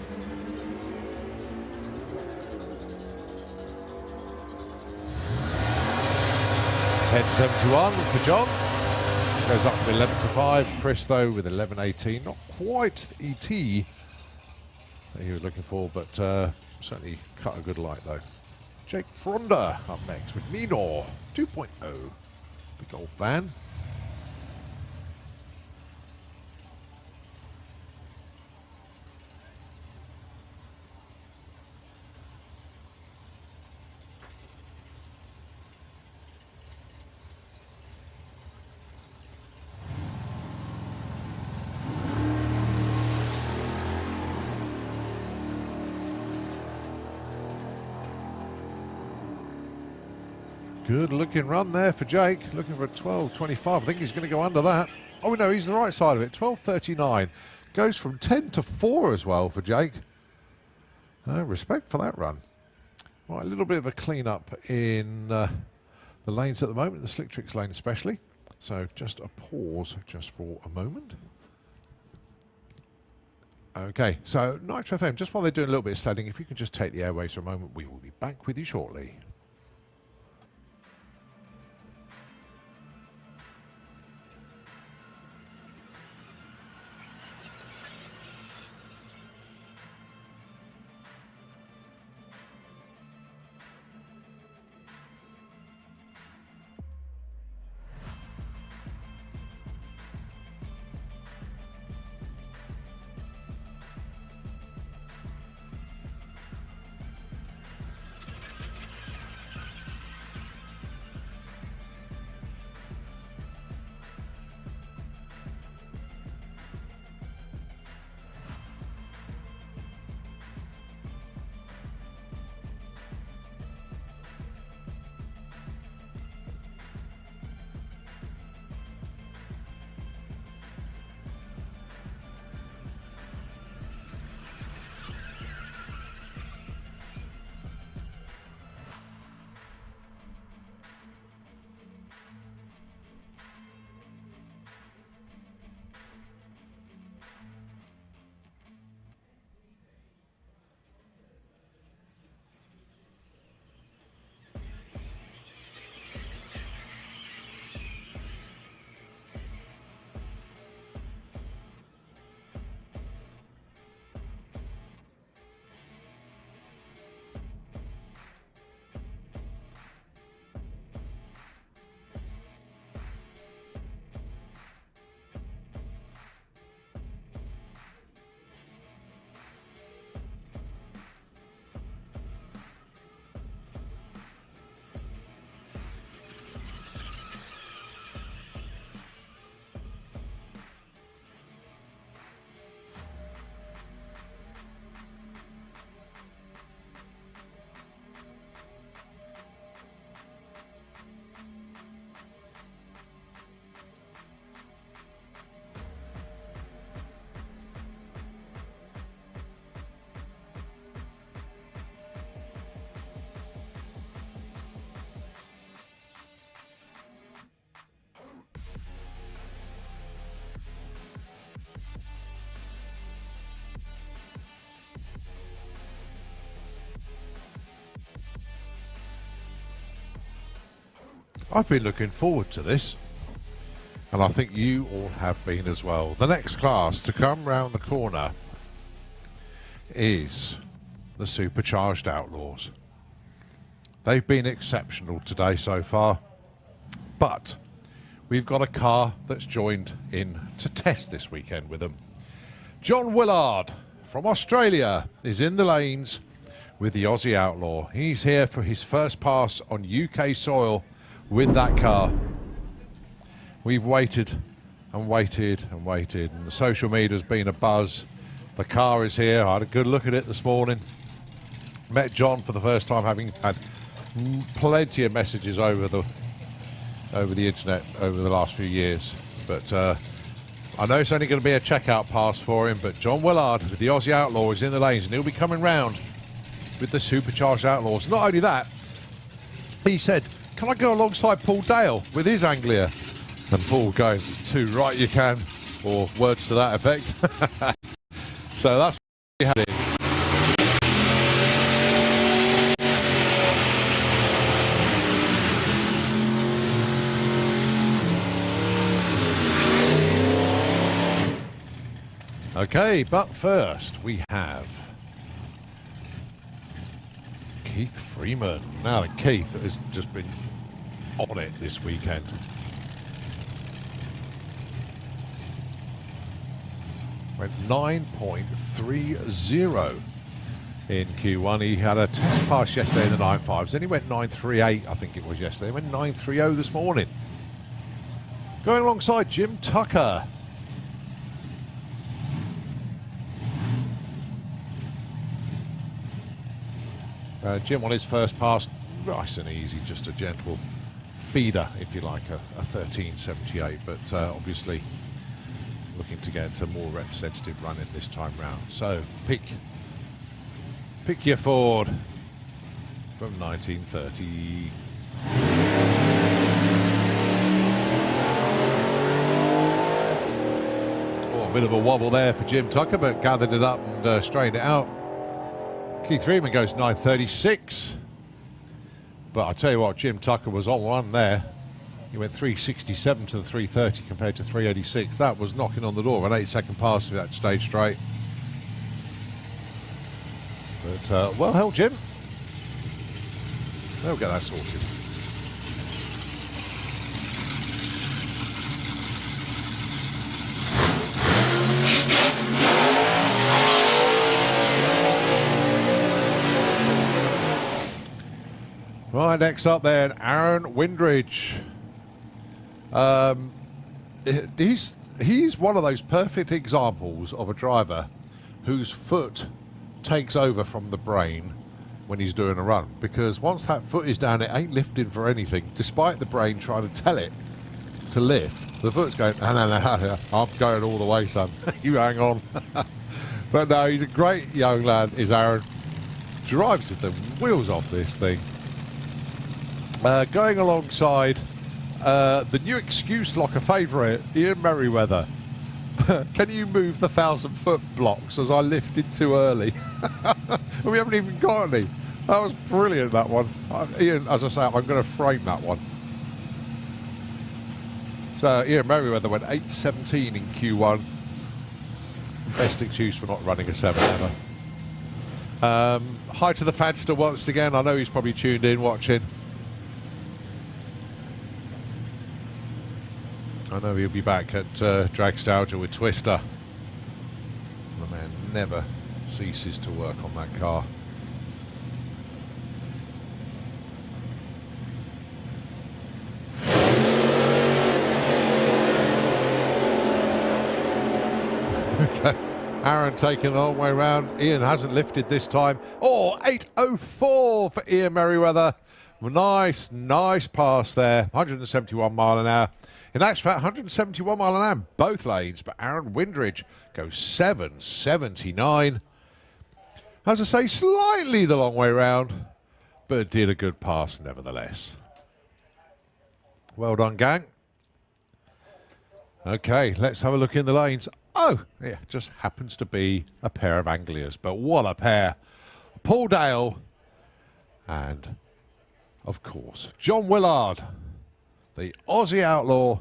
$10.71 for John. Goes up from 11 to 5. Chris though with 11.18, not quite the ET that he was looking for, but certainly cut a good light though. Jake Fronda up next with Minor 2.0, the golf fan. Good looking run there for Jake, looking for a 12.25. I think he's going to go under that. Oh no, he's the right side of it, 12.39. Goes from 10 to 4 as well for Jake. Respect for that run. Right, a little bit of a clean up in the lanes at the moment, the Slick Tricks lane especially. So just a pause just for a moment. Okay, so Nitro FM, just while they're doing a little bit of sledding, if you can just take the airways for a moment, we will be back with you shortly. I've been looking forward to this, and I think you all have been as well. The next class to come round the corner is the Supercharged Outlaws. They've been exceptional today so far, but we've got a car that's joined in to test this weekend with them. John Willard from Australia is in the lanes with the Aussie Outlaw. He's here for his first pass on UK soil with that car. We've waited and waited and waited, and the social media's been a buzz. The car is here. I had a good look at it this morning. Met John for the first time, having had plenty of messages over the internet over the last few years. But I know it's only going to be a checkout pass for him, but John Willard with the Aussie Outlaw is in the lanes, and he'll be coming round with the Supercharged Outlaws. Not only that, he said, can I go alongside Paul Dale with his Anglia? And Paul goes, too right you can, or words to that effect. So that's what we had it. Okay, but first we have Keith Freeman. Now, Keith has just been on it this weekend. Went 9.30 in Q1. He had a test pass yesterday in the 9.5s. Then he went 9.38, I think it was yesterday. He went 9.30 this morning. Going alongside Jim Tucker. Jim on his first pass, nice and easy, just a gentle feeder, if you like, a 13.78, but obviously looking to get a more representative run in this time round. So pick your Ford from 1930. Oh, a bit of a wobble there for Jim Tucker, but gathered it up and straightened it out. Keith Freeman goes 9.36. But I tell you what, Jim Tucker was on one there. He went 3.67 to the 3.30 compared to 3.86. That was knocking on the door. An 8-second pass for that stage straight. But well held, Jim. They'll get that sorted. Right, next up then, Aaron Windridge. He's one of those perfect examples of a driver whose foot takes over from the brain when he's doing a run, because once that foot is down, it ain't lifting for anything, despite the brain trying to tell it to lift. The foot's going, no, I'm going all the way, son. You hang on. But no, he's a great young lad, is Aaron. Drives the wheels off this thing. Going alongside the new excuse locker favourite, Ian Merriweather. Can you move the 1,000-foot blocks as I lifted too early? We haven't even got any. That was brilliant, that one. Ian, as I say, I'm going to frame that one. So Ian Merriweather went 8.17 in Q1. Best excuse for not running a 7 ever. Hi to the Fadster once again. I know he's probably tuned in watching. I know he'll be back at Dragstalgia with Twister. The man never ceases to work on that car. Okay, Aaron taking the long way round. Ian hasn't lifted this time. Oh, 8.04 for Ian Merriweather. Nice pass there. 171 mile an hour. In actual fact, 171 mile an hour in both lanes, but Aaron Windridge goes 7.79. As I say, slightly the long way round, but did a good pass nevertheless. Well done, gang. Okay, let's have a look in the lanes. Oh, yeah, just happens to be a pair of Anglias, but what a pair. Paul Dale and, of course, John Willard. The Aussie Outlaw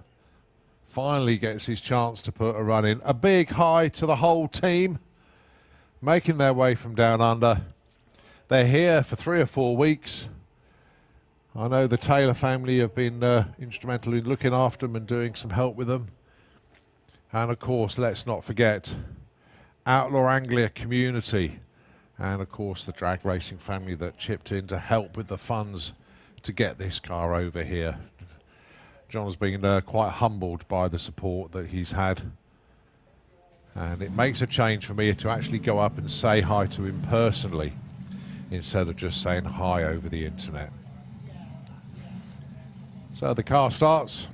finally gets his chance to put a run in. A big hi to the whole team making their way from down under. They're here for 3 or 4 weeks. I know the Taylor family have been instrumental in looking after them and doing some help with them. And of course, let's not forget Outlaw Anglia community, and of course the drag racing family that chipped in to help with the funds to get this car over here. John has been quite humbled by the support that he's had, and it makes a change for me to actually go up and say hi to him personally instead of just saying hi over the internet. So the car starts.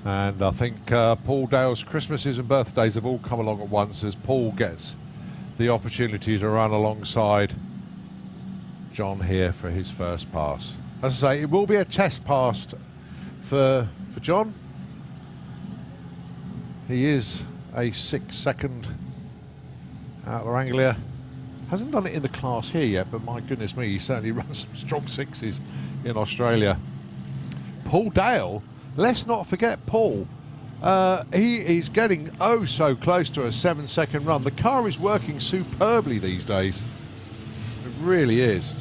And I think Paul Dale's Christmases and birthdays have all come along at once as Paul gets the opportunity to run alongside John here for his first pass. As I say, it will be a test pass for John. He is a 6-second Outlaw Anglia. Hasn't done it in the class here yet, but my goodness me, he certainly runs some strong 6s in Australia. Paul Dale, let's not forget Paul. He is getting oh so close to a 7-second run. The car is working superbly these days. It really is.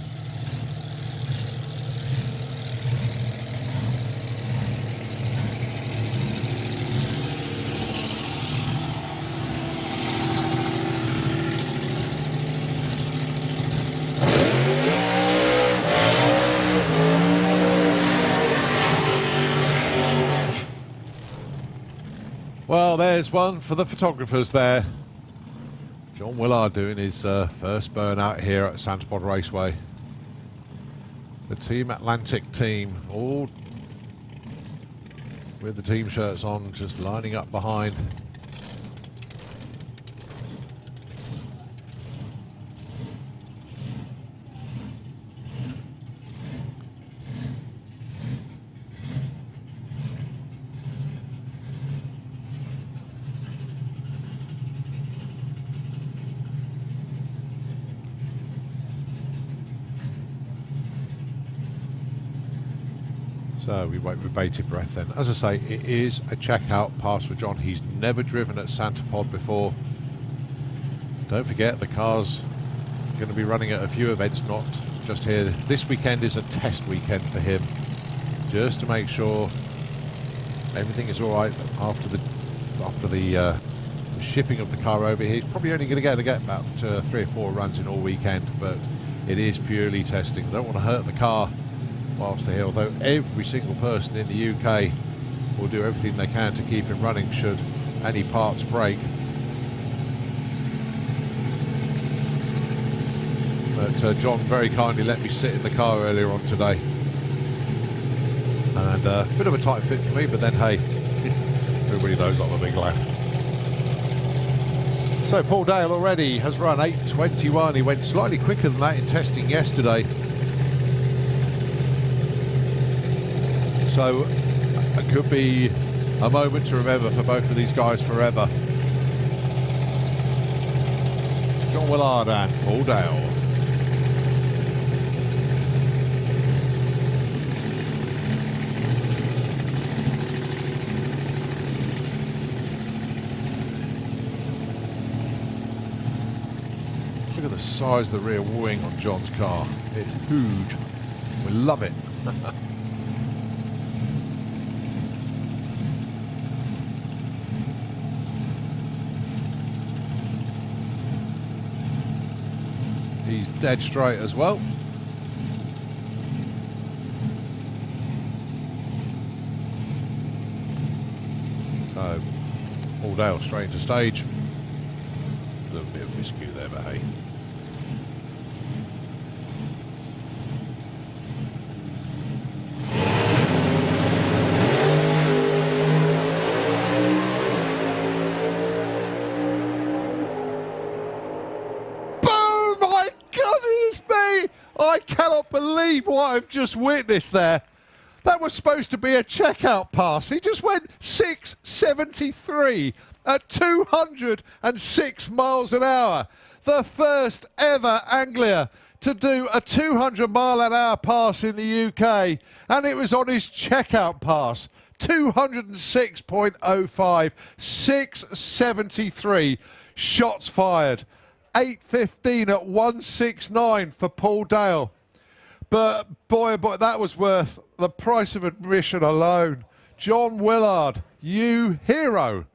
Well, there's one for the photographers there. John Willard doing his first burnout here at SantaPod Raceway. The Team Atlantic team, all with the team shirts on, just lining up behind. So we wait with bated breath then. As I say, it is a checkout pass for John. He's never driven at SantaPod before. Don't forget, the car's going to be running at a few events, not just here. This weekend is a test weekend for him, just to make sure everything is all right after the shipping of the car over here. He's probably only going to get about 3 or 4 runs in all weekend, but it is purely testing. They don't want to hurt the car whilst they're here, although every single person in the UK will do everything they can to keep him running should any parts break. But John very kindly let me sit in the car earlier on today, and a bit of a tight fit for me, but then hey, everybody knows I'm a big lad. So Paul Dale already has run 8:21. He went slightly quicker than that in testing yesterday. So it could be a moment to remember for both of these guys forever. John Willard and Paul Dale. Look at the size of the rear wing on John's car. It's huge. We love it. He's dead straight as well. So, Paul Dale straight into stage. A little bit of miscue there, but hey. I cannot believe what I've just witnessed there. That was supposed to be a checkout pass. He just went 6.73. at 206 miles an hour. The first ever angler to do a 200-mile-an-hour pass in the UK, and it was on his checkout pass. 206.05, 673 shots fired, 8:15 at 169 for Paul Dale. But boy, that was worth the price of admission alone. John Willard, you hero.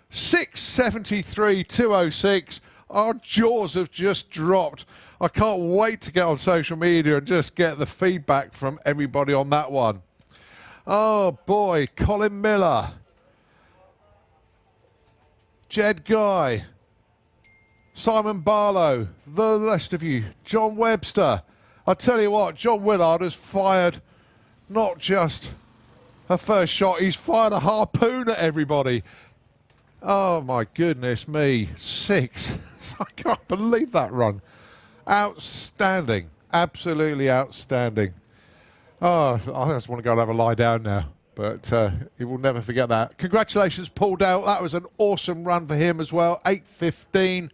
673, 206. Our jaws have just dropped. I can't wait to get on social media and just get the feedback from everybody on that one. Oh boy, Colin Miller, Jed Guy, Simon Barlow, the rest of you, John Webster. I tell you what, John Willard has fired not just a first shot, he's fired a harpoon at everybody. Oh my goodness me, 6. I can't believe that run. Outstanding, absolutely outstanding. Oh, I just want to go and have a lie down now, but he will never forget that. Congratulations, Paul Dale. That was an awesome run for him as well, 8:15.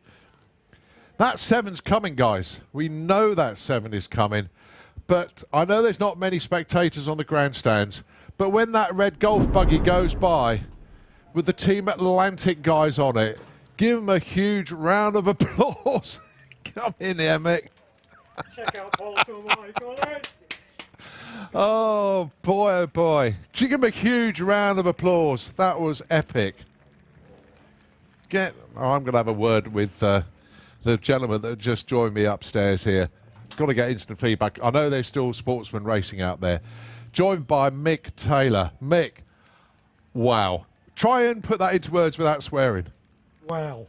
That 7's coming, guys. We know that 7 is coming, but I know there's not many spectators on the grandstands, but when that red golf buggy goes by with the Team Atlantic guys on it, give them a huge round of applause. Come in here, Mick. Check out Paul's Colin. Oh boy. Give him a huge round of applause. That was epic. I'm going to have a word with the gentleman that just joined me upstairs here. Got to get instant feedback. I know there's still sportsmen racing out there. Joined by Mick Taylor. Mick, wow. Try and put that into words without swearing. Wow.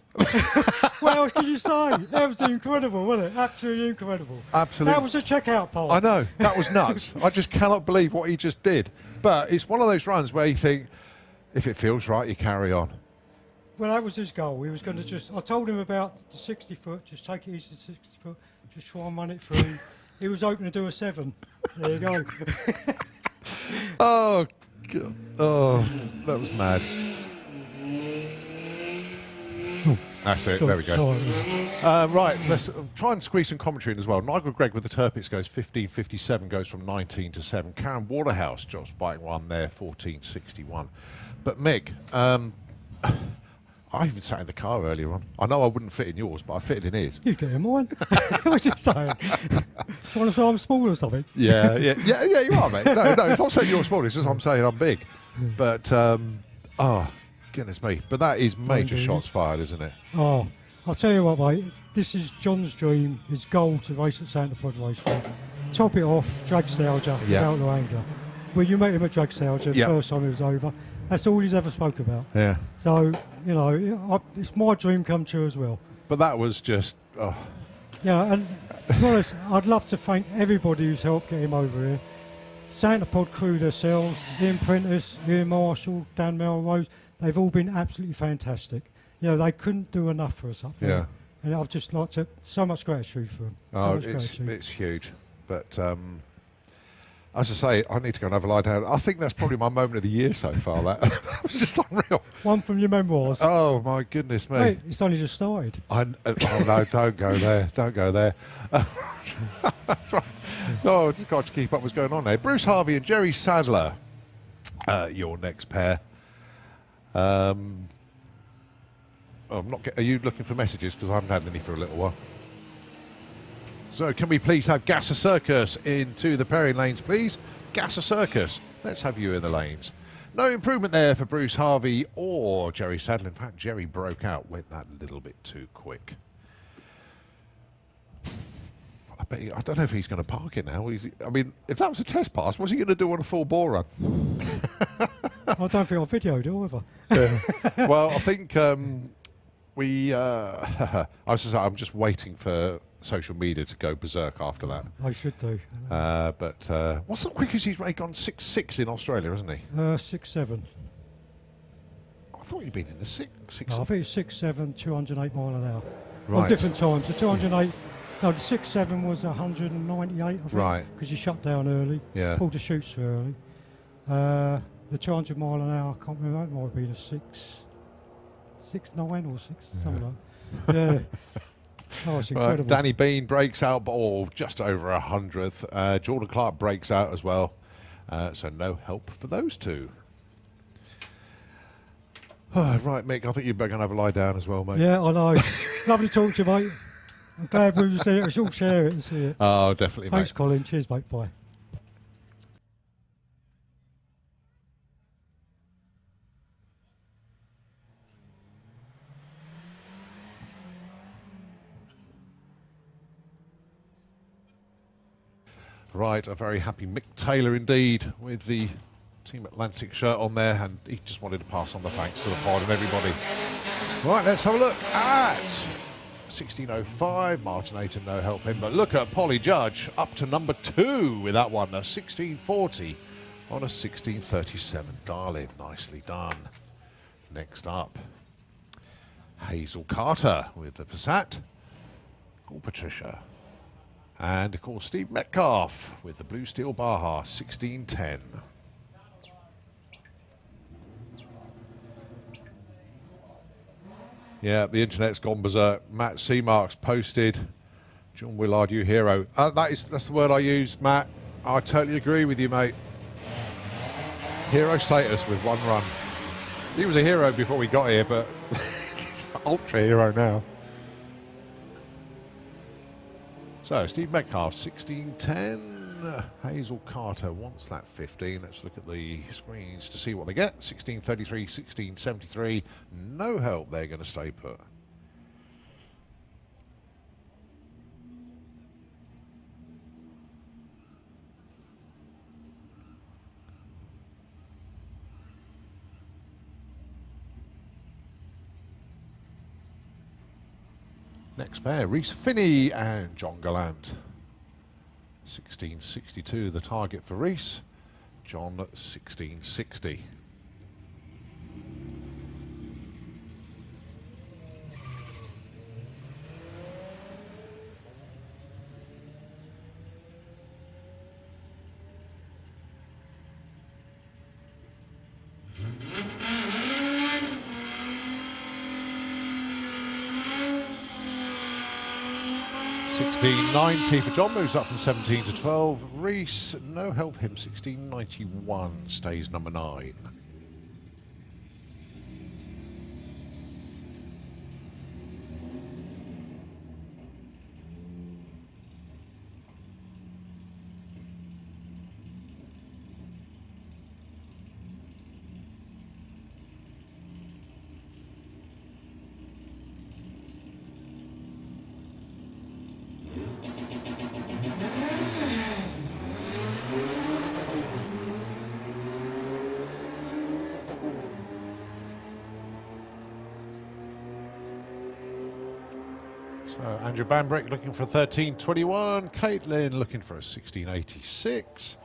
What else can you say? That was incredible, wasn't it? Absolutely incredible. Absolutely. That was a checkout pole. I know. That was nuts. I just cannot believe what he just did. But it's one of those runs where you think, if it feels right, you carry on. Well, that was his goal. He was going to just... I told him about the 60 foot, just take it easy to 60 foot, just try and run it through. He was hoping to do a 7. There you go. Oh, God. Oh, that was mad. That's it. There we go. Right, let's try and squeeze some commentary in as well. Nigel Gregg with the Turpix goes 15.57, goes from 19 to 7. Karen Waterhouse drops by 1 there, 14.61. But Mick, I even sat in the car earlier on. I know I wouldn't fit in yours, but I fitted in his. You get in mine. What's he saying? Trying to say I'm small or something? Yeah, you are, mate. No, it's not saying you're small, it's just I'm saying I'm big. But, oh, goodness me. But that is major shots fired, isn't it? Oh, I'll tell you what, mate. This is John's dream, his goal to race at SantaPod Raceway. Top it off, drag Stalger, Outlaw Angler. Well, you met him at drag Stalger the first time he was over. That's all he's ever spoke about. Yeah. So, you know, it's my dream come true as well. But that was just, Yeah, and to be honest, I'd love to thank everybody who's helped get him over here. SantaPod crew themselves, Ian Prentice, Ian Marshall, Dan Melrose, they've all been absolutely fantastic. You know, they couldn't do enough for us up there. Yeah. And I've just like to, so much gratitude for them. Oh, it's huge. But as I say, I need to go and have a lie down. I think that's probably my moment of the year so far. That was just unreal. One from your memoirs. Oh my goodness me! Mate, it's only just started. Oh no! Don't go there! Don't go there! That's right. No, just got to keep up what's going on there. Bruce Harvey and Jerry Sadler, your next pair. I'm not. Are you looking for messages? Because I haven't had any for a little while. So can we please have Gasser Circus into the pairing lanes, please? Gasser Circus, let's have you in the lanes. No improvement there for Bruce Harvey or Jerry Sadler. In fact, Jerry broke out, went that little bit too quick. I don't know if he's going to park it now. I mean, if that was a test pass, what's he going to do on a full ball run? I don't think I videoed it either. Well, I think I'm just waiting for social media to go berserk after that. I should do. But what's the quickest he's gone? 6.6 in Australia, hasn't he? 6.7. I thought you'd been in the 6. No, I think it's 6.7, 208 mile an hour. Right. On different times. The 208, no, the 6.7 was 198, I think. Right. Because you shut down early. Yeah. Pulled the chutes too early. The 200 mile an hour, I can't remember, it might have been a 6. 6.9 or 6, something like that. Yeah. Oh, it's incredible. Danny Bean breaks out, but just over 100th. Jordan Clark breaks out as well. So no help for those two. Right, Mick, I think you're going to have a lie down as well, mate. Yeah, I know. Lovely talking to you, mate. I'm glad we were there. We should all share it and see it. Oh, definitely, Thanks, mate. Colin. Cheers, mate. Bye. Right, a very happy Mick Taylor indeed with the Team Atlantic shirt on there, and he just wanted to pass on the thanks to the pod and everybody. Right, let's have a look at 16.05. Martin Ayton, no help him, but look at Polly Judge up to number 2 with that one, a 16.40 on a 16.37. Darling, nicely done. Next up, Hazel Carter with the Passat. Oh, Patricia. And of course, Steve Metcalf with the Blue Steel Baja 16.10. Yeah, the internet's gone berserk. Matt Seamarks posted, John Willard, you hero. That's the word I use, Matt. I totally agree with you, mate. Hero status with 1 run. He was a hero before we got here, but he's an ultra hero now. So, Steve Metcalf, 16.10. Hazel Carter wants that 15. Let's look at the screens to see what they get. 16.33, 16.73. No help. They're going to stay put. Next pair, Reese Finney and John Gallant. 16.62 the target for Reese. John 16.60. $16.90 for John, moves up from 17 to 12. Reese, no help him, 16.91, stays number 9. So Andrew Bambrick looking for a 13.21. Caitlin looking for a 16.86.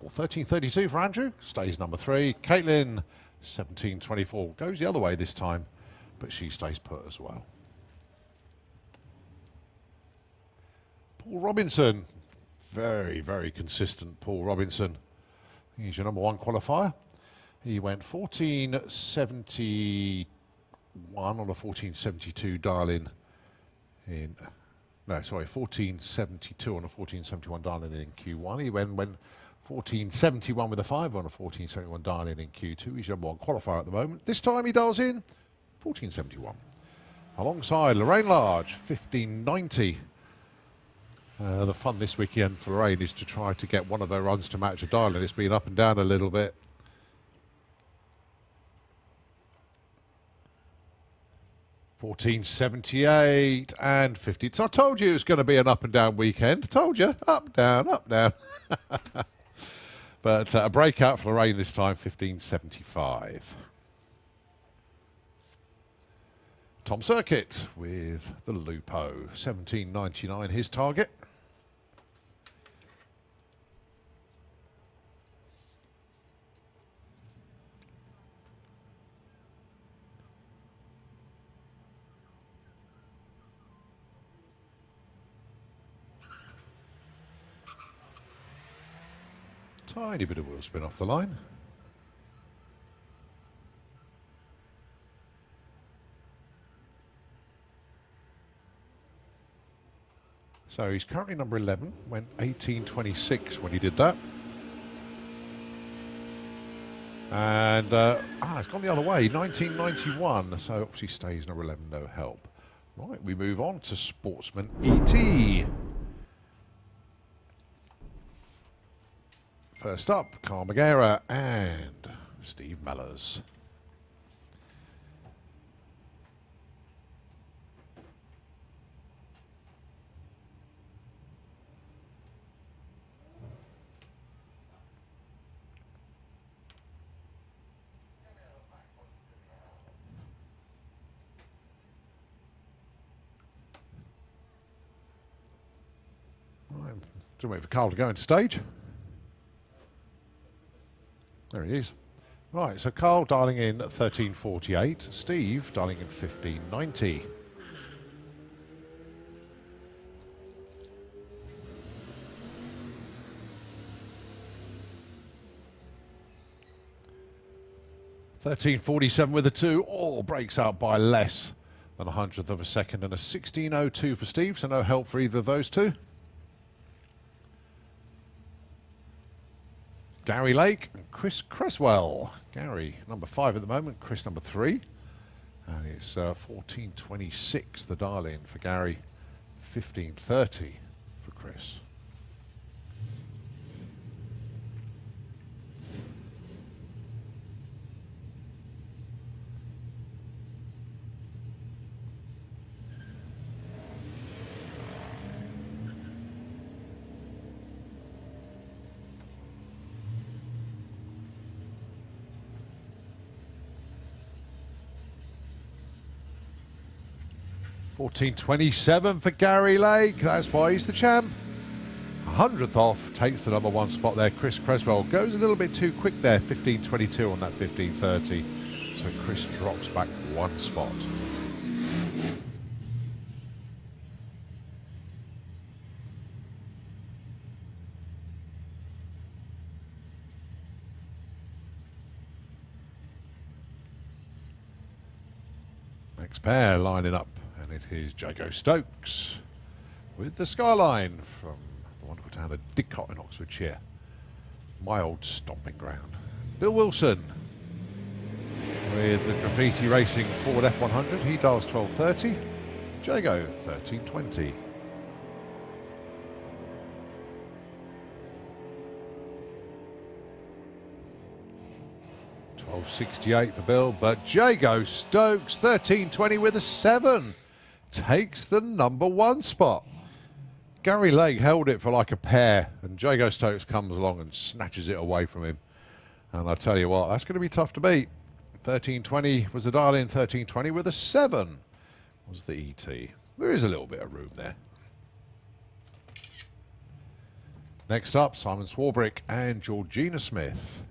Or 13.32 for Andrew. Stays number 3. Caitlin 17.24. Goes the other way this time, but she stays put as well. Paul Robinson. Very, very consistent Paul Robinson. He's your number 1 qualifier. He went 14.71 on a 14.72 dial-in. No, sorry, 14.72 on a 14.71 dial-in in Q1. He went 14.71 with a 5 on a 14.71 dial-in Q2. He's your number 1 qualifier at the moment. This time he dials in 14.71. Alongside Lorraine Large, 15.90. The fun this weekend for Lorraine is to try to get one of her runs to match a dial-in. It's been up and down a little bit. $14.78 and 50. So I told you it was going to be an up and down weekend. Told you. Up, down, up, down. But a breakout for Lorraine this time, $15.75. Tom Circuit with the Lupo, $17.99 his target. Tiny bit of wheel spin off the line. So he's currently number 11, went 18.26 when he did that. And it's gone the other way, 1991, so obviously stays number 11, no help. Right, we move on to Sportsman ET. First up, Carl Magera and Steve Mellors. Just wait for Carl to go into stage. There he is. Right, so Carl dialing in 1348, Steve dialing in 1590. $13.47 with a 2, all breaks out by less than a hundredth of a second, and a 16.02 for Steve, so no help for either of those two. Gary Lake and Chris Creswell. Gary, number 5 at the moment, Chris number 3. And it's 14.26, the dial-in for Gary, 15.30 for Chris. $14.27 for Gary Lake. That's why he's the champ. 100th off, takes the number 1 spot there. Chris Creswell goes a little bit too quick there. 15.22 on that 15.30. So Chris drops back 1 spot. Next pair lining up. And it is Jago Stokes with the Skyline from the wonderful town of Didcot in Oxfordshire. My old stomping ground. Bill Wilson with the Graffiti Racing Ford F100. He dials 12.30. Jago 13.20. $12.68 for Bill, but Jago Stokes 13.20 with a 7. Takes the number 1 spot. Gary Lake held it for like a pair, and Jago Stokes comes along and snatches it away from him. And I tell you what, that's going to be tough to beat. 13.20 was the dial-in, 13.20 with a 7 was the ET. There is a little bit of room there. Next up, Simon Swarbrick and Georgina Smith.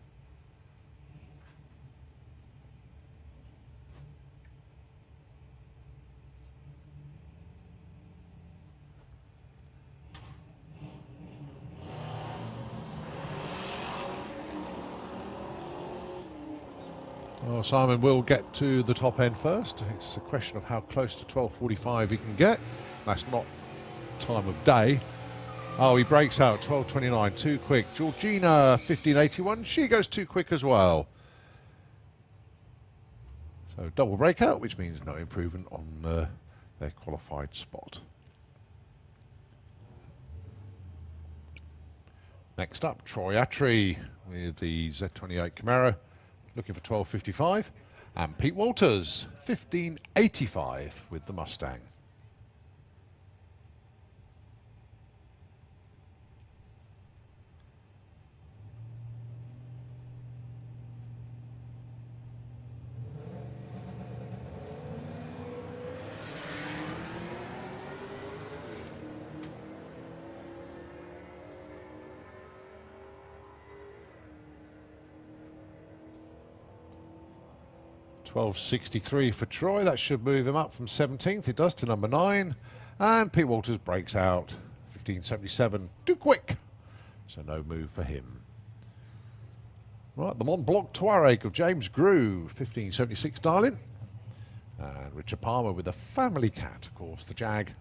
Well, Simon will get to the top end first. It's a question of how close to 12.45 he can get. That's not time of day. Oh, he breaks out 12.29, too quick. Georgina 15.81, she goes too quick as well. So double breakout, which means no improvement on their qualified spot. Next up, Troy Attree with the Z28 Camaro. Looking for 12.55, and Pete Walters 15.85 with the Mustang. $12.63 for Troy. That should move him up from 17th. It does to number 9. And Pete Walters breaks out 15.77. Too quick. So no move for him. Right, the Mont Blanc Touareg of James Grew. 15.76 dial-in. And Richard Palmer with the family cat, of course, the Jag.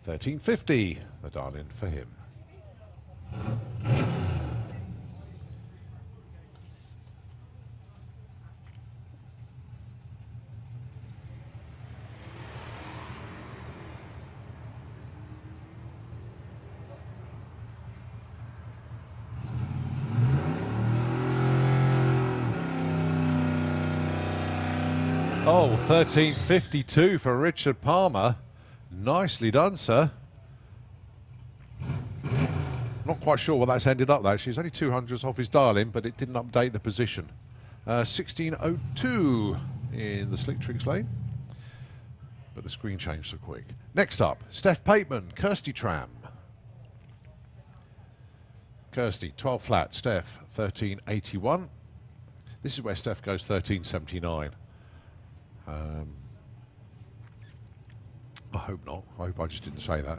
13.50, the dial-in for him. Oh, 13.52 for Richard Palmer. Nicely done, sir. Not quite sure what that's ended up, though. She's only 200s off his dial-in, but it didn't update the position. 16.02 in the Slick Tricks lane. But the screen changed so quick. Next up, Steph Pateman, Kirsty Tram. Kirsty, 12 flat. Steph, 13.81. This is where Steph goes 13.79. I hope not. I hope I just didn't say that.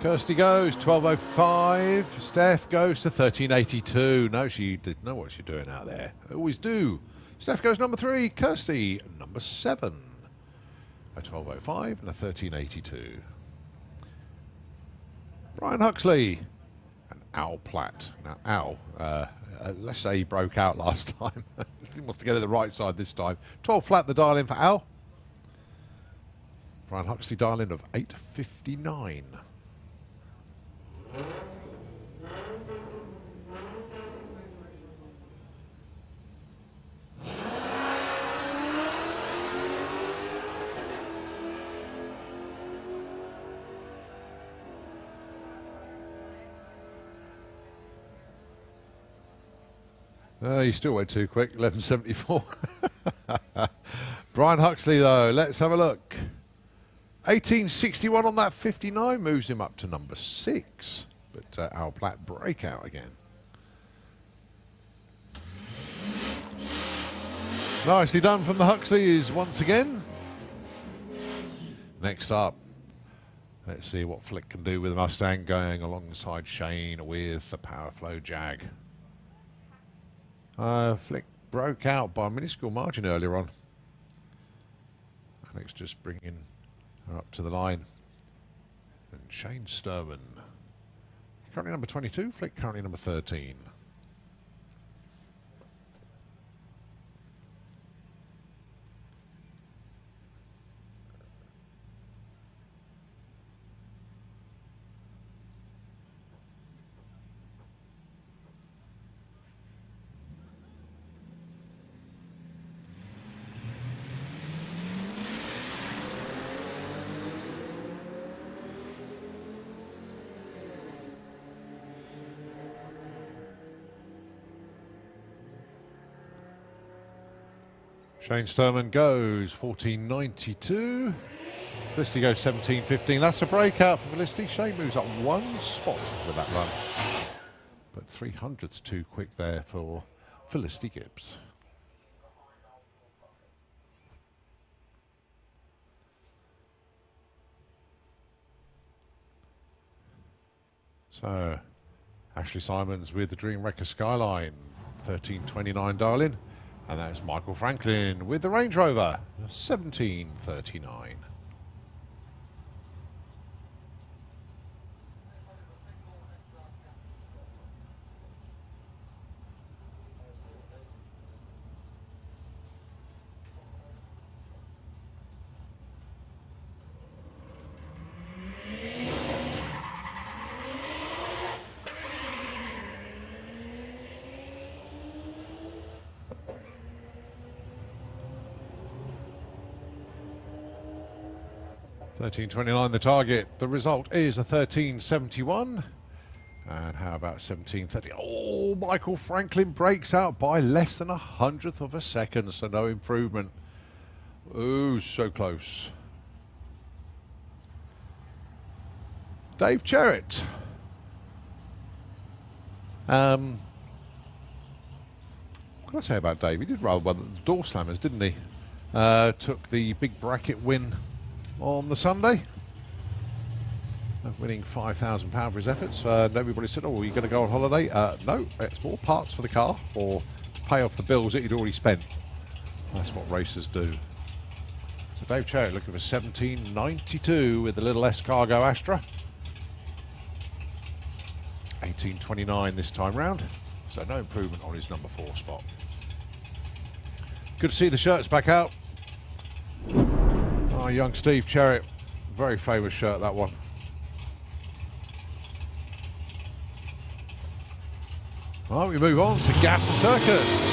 Kirsty goes 12.05. Steph goes to 13.82. No, she didn't know what she's doing out there. I always do. Steph goes number 3. Kirsty number 7. A 12.05 and a 13.82. Brian Huxley and Al Platt. Now, Al, let's say he broke out last time. He wants to get it the right side this time. 12 flat, the dial-in for Al. Brian Huxley dial-in of 8.59. You still went too quick, 11.74. Brian Huxley, though, let's have a look. 18.61 on that 59 moves him up to number 6. But Al Platt breakout again. Nicely done from the Huxleys once again. Next up, let's see what Flick can do with the Mustang going alongside Shane with the Powerflow Jag. Flick broke out by a minuscule margin earlier on. Alex just bringing her up to the line. And Shane Sturman, currently number 22, Flick currently number 13. Shane Sturman goes 14.92. Felicity goes 17.15. That's a breakout for Felicity. Shane moves up 1 spot with that run. But 300's too quick there for Felicity Gibbs. So, Ashley Simons with the Dream Wrecker Skyline. 13.29 darling. And that's Michael Franklin with the Range Rover, 17.39. $13.29 the target. The result is a 13.71. And how about 17.30? Oh, Michael Franklin breaks out by less than 100th of a second, so no improvement. Oh, so close. Dave Cherrett. What can I say about Dave? He did rather well at the door slammers, didn't he? Took the big bracket win on the Sunday, winning £5,000 for his efforts. Everybody said, oh, are you going to go on holiday? No, it's more parts for the car or to pay off the bills that he'd already spent. That's what racers do. So Dave Cherritt looking for 17.92 with the little Escargo Astra. 18.29 this time round. So no improvement on his number 4 spot. Good to see the shirts back out. Oh, young Steve Cherritt. Very famous shirt, that one. Well, we move on to Gas and Circus.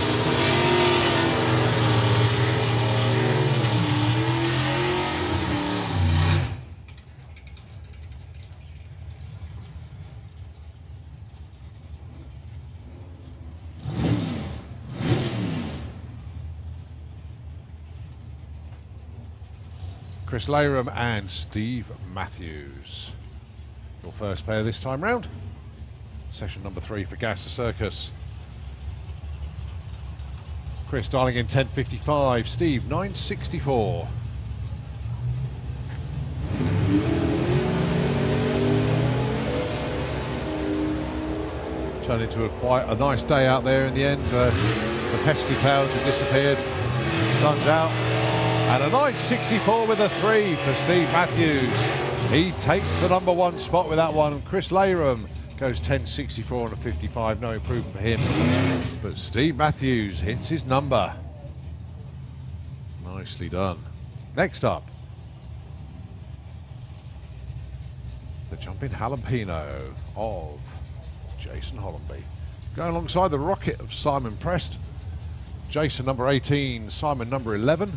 Chris Layram and Steve Matthews. Your first player this time round. Session number 3 for Gas the Circus. Chris dialing in 10.55, Steve 9.64. Turned into quite a nice day out there in the end. The pesky clouds have disappeared. Sun's out. And a 9.64 with a 3 for Steve Matthews. He takes the number 1 spot with that one. Chris Layram goes 10.64 on a 55. No improvement for him. But Steve Matthews hits his number. Nicely done. Next up, the jumping jalapeno of Jason Hollenby. Going alongside the rocket of Simon Prest. Jason number 18, Simon number 11.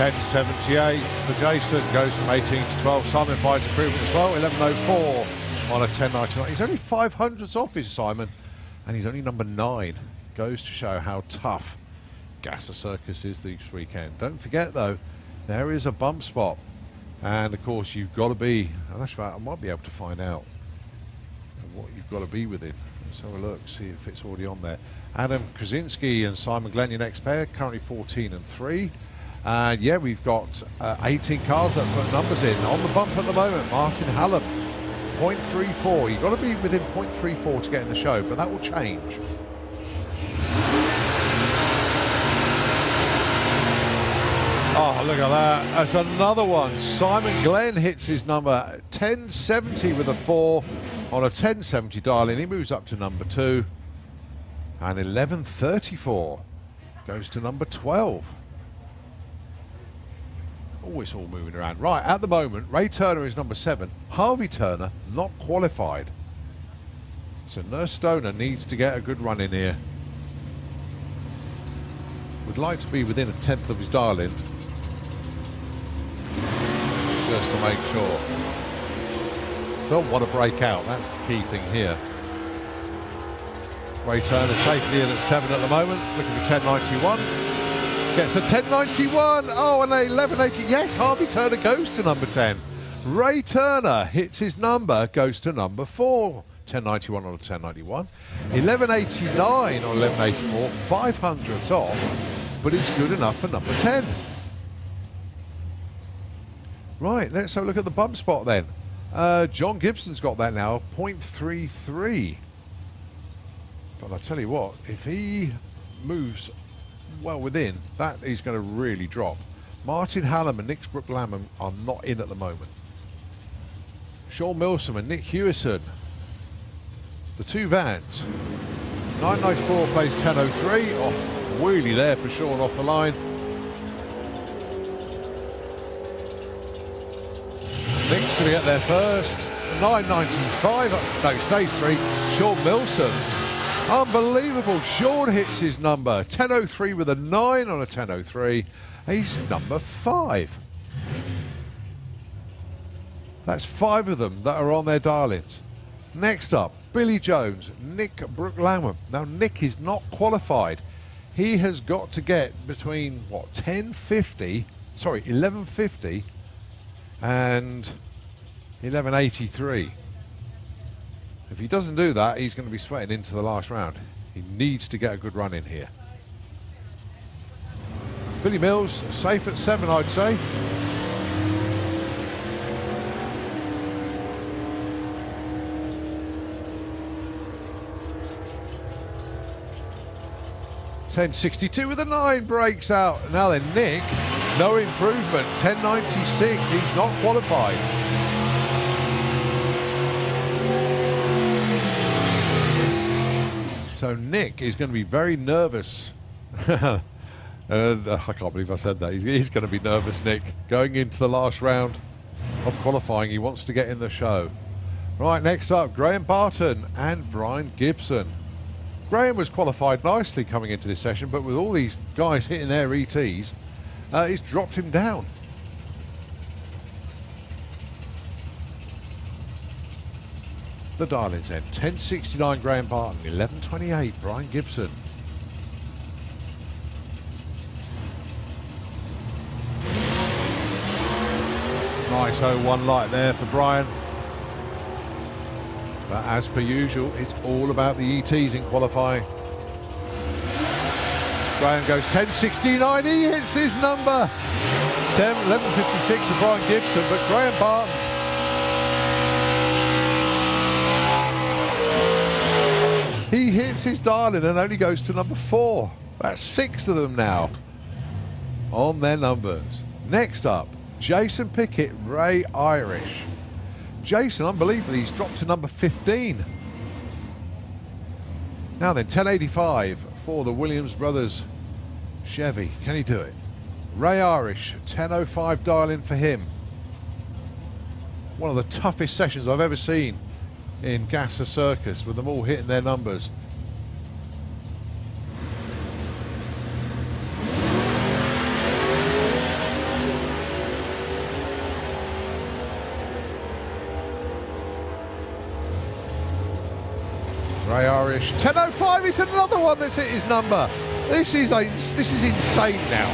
10.78 for Jason, goes from 18 to 12. Simon finds improvement as well, 11.04 on a 10.99. He's only 500ths off his Simon, and he's only number 9. Goes to show how tough Gas the Circus is this weekend. Don't forget though, there is a bump spot, and of course you've got to be, I might be able to find out what you've got to be within. Let's have a look, see if it's already on there. Adam Krasinski and Simon Glenn, your next pair, currently 14 and 3. And yeah, we've got 18 cars that put numbers in. On the bump at the moment, Martin Hallam, 0.34. You've got to be within 0.34 to get in the show, but that will change. Oh, look at that. That's another one. Simon Glenn hits his number 10.70 with a 4 on a 10.70 dial-in. He moves up to number 2. And 11.34 goes to number 12. Always all moving around. Right, at the moment, Ray Turner is number 7. Harvey Turner not qualified. So Nurse Stoner needs to get a good run in here. Would like to be within a 10th of his dial-in. Just to make sure. Don't want to break out, that's the key thing here. Ray Turner safely in at 7 at the moment, looking for 10.91. Gets a 10.91. Oh, and a 11.80. Yes, Harvey Turner goes to number 10. Ray Turner hits his number, goes to number 4. 10.91 on a 10.91. 11.89 on 11.84. 500ths off, but it's good enough for number 10. Right, let's have a look at the bump spot then. John Gibson's got that now, 0.33. But I tell you what, if he moves well within, that is going to really drop. Martin Hallam and Nick Brook-Lamham are not in at the moment. Sean Milsom and Nick Hewison, the two vans. 9.94 plays 10.03. Oh, wheelie there for Sean off the line. Nick's going to get there first. 9.95. No, stage 3. Sean Milsom Unbelievable. Sean hits his number. 10.03 with a 9 on a 10.03. He's number 5. That's 5 of them that are on their dial-ins. Next up, Billy Jones, Nick Brooklammer. Now, Nick is not qualified. He has got to get between, what, 11.50 and 11.83. If he doesn't do that, he's going to be sweating into the last round. He needs to get a good run in here. Billy Mills, safe at 7, I'd say. $10.62 with a 9 breaks out. Now then, Nick, no improvement. 10.96. He's not qualified. So Nick is going to be very nervous. I can't believe I said that. He's going to be nervous, Nick, going into the last round of qualifying. He wants to get in the show. Right, next up, Graham Barton and Brian Gibson. Graham was qualified nicely coming into this session, but with all these guys hitting their ETs, he's dropped him down. The dial-ins then. 10.69 Graham Barton, 11.28 Brian Gibson. Nice 0-1 light there for Brian. But as per usual, it's all about the ETs in qualifying. Graham goes 10.69, he hits his number. 11.56 for Brian Gibson, but Graham Barton. He hits his dial-in and only goes to number 4. That's 6 of them now on their numbers. Next up, Jason Pickett, Ray Irish. Jason, unbelievably, he's dropped to number 15. Now then, 10.85 for the Williams brothers Chevy. Can he do it? Ray Irish, 10.05 dial-in for him. One of the toughest sessions I've ever seen in Gasser Circus, with them all hitting their numbers. Ray Irish, 10.05 is another one that's hit his number. This is insane now.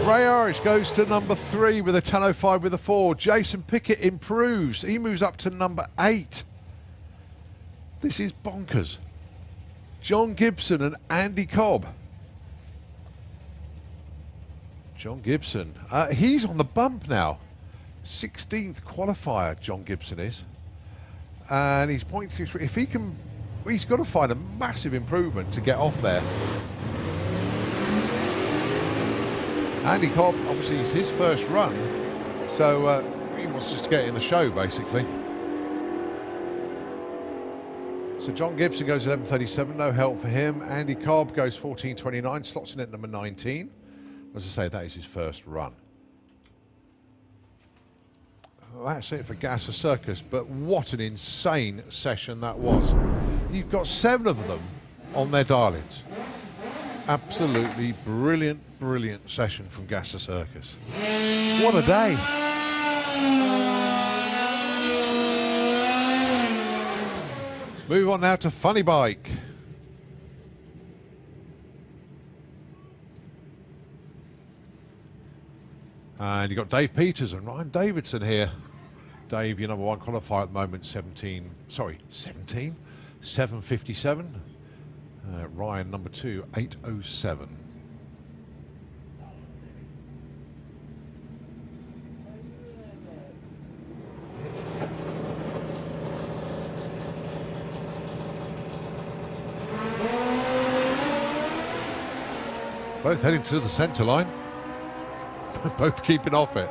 Ray Irish goes to number 3 with a 10.05 with a 4. Jason Pickett improves. He moves up to number 8. This is bonkers. John Gibson and Andy Cobb. John Gibson. He's on the bump now. 16th qualifier, John Gibson is. And he's 0.33. If he can, he's got to find a massive improvement to get off there. Andy Cobb, obviously, it's his first run, so he wants just to get in the show, basically. So John Gibson goes 11.37, no help for him. Andy Cobb goes 14.29, slots in at number 19. As I say, that is his first run. That's it for Gasser Circus, but what an insane session that was. You've got 7 of them on their dial-ins. Absolutely brilliant, brilliant session from Gasser Circus. What a day. Move on now to Funny Bike. And you've got Dave Peters and Ryan Davidson here. Dave, your number 1 qualifier at the moment, 7:57. Ryan, number 2, 8:07. Both heading to the centre line. Both keeping off it.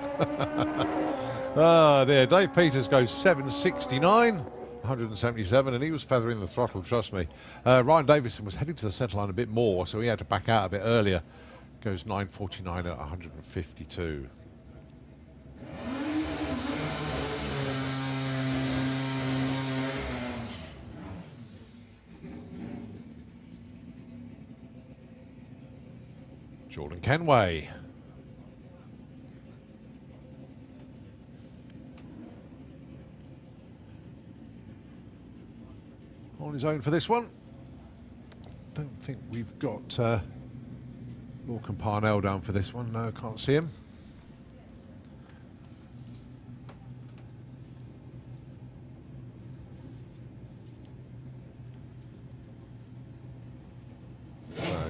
Ah, there. Dave Peters goes 7.69, 177, and he was feathering the throttle, trust me. Ryan Davidson was heading to the centre line a bit more, so he had to back out a bit earlier. Goes 9.49 at 152. Jordan Kenway. On his own for this one. Don't think we've got Lorcan Parnell down for this one. No, can't see him.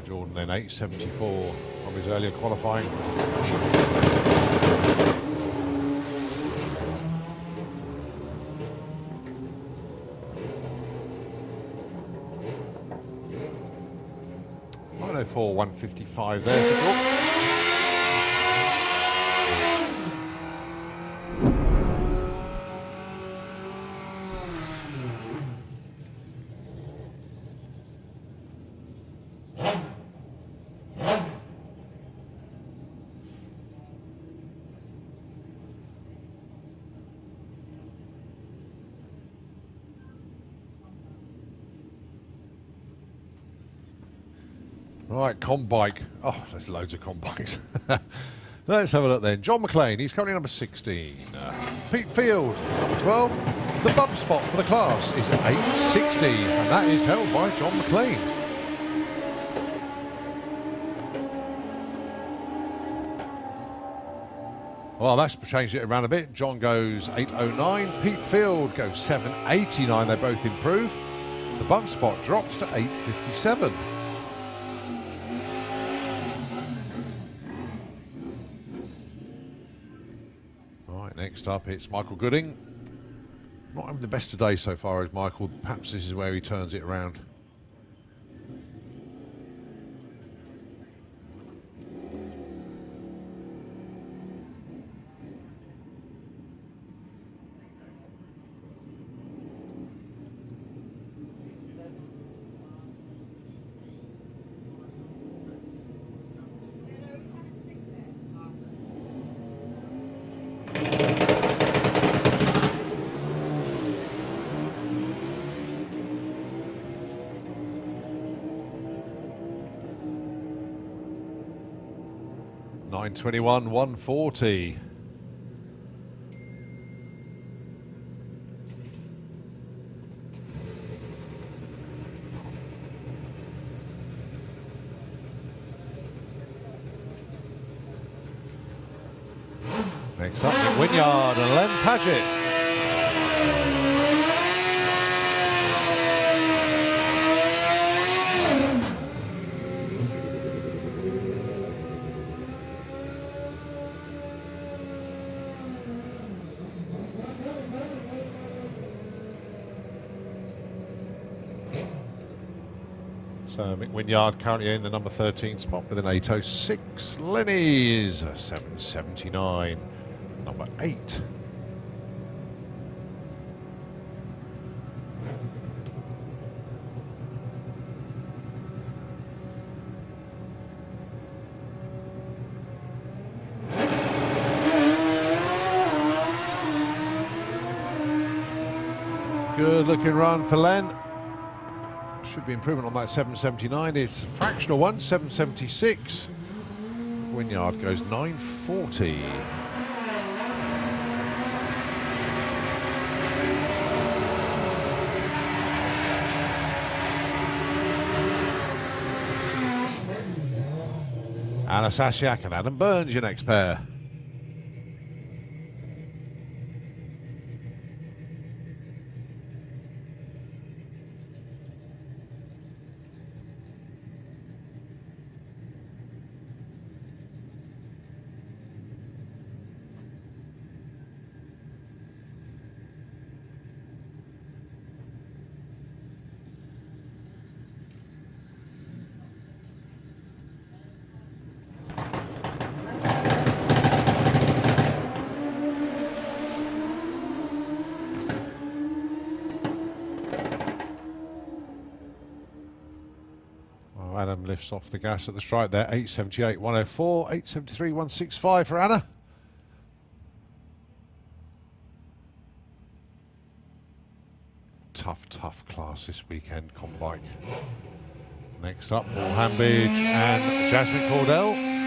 Jordan then 8.74 from his earlier qualifying. For 155 there for Jordan. Right, Combike. Oh, there's loads of Combikes. Let's have a look then. John McLean, he's currently number 16. Pete Field, number 12. The bump spot for the class is 8.60, and that is held by John McLean. Well, that's changed it around a bit. John goes 8.09. Pete Field goes 7.89. They both improve. The bump spot drops to 8.57. Next up, it's Michael Gooding. Not having the best today so far as Michael. Perhaps this is where he turns it around. .21, 140. Next up, Nick Wynyard and Len Paget. So Mick Wynyard currently in the number 13 spot with an 8.06. Lenny's 7.79, number 8. Good looking run for Len. Should be improvement on that 7.79. It's a fractional one, 7.76. Wynyard goes 9.40. Anna Sasiak and Adam Burns, your next pair. Adam lifts off the gas at the strike there. 8.78, 104, 8.73, 165 for Anna. Tough class this weekend, Combike. Next up, Paul Hambidge and Jasmine Cordell.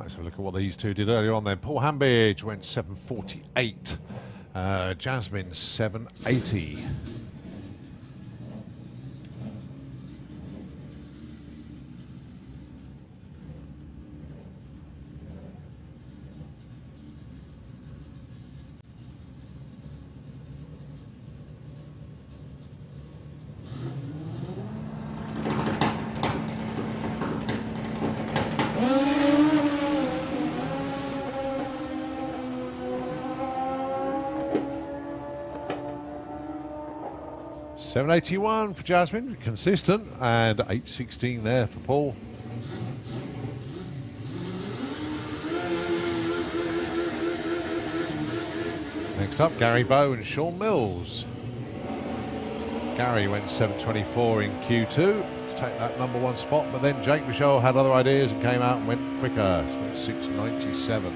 Let's have a look at what these two did earlier on then. Paul Hambidge went 7:48. Jasmine 7:80. $7.81 for Jasmine, consistent, and $8.16 there for Paul. Next up, Gary Bowe and Sean Mills. Gary went 7.24 in Q2 to take that number 1 spot, but then Jake Michelle had other ideas and came out and went quicker, spent 6.97.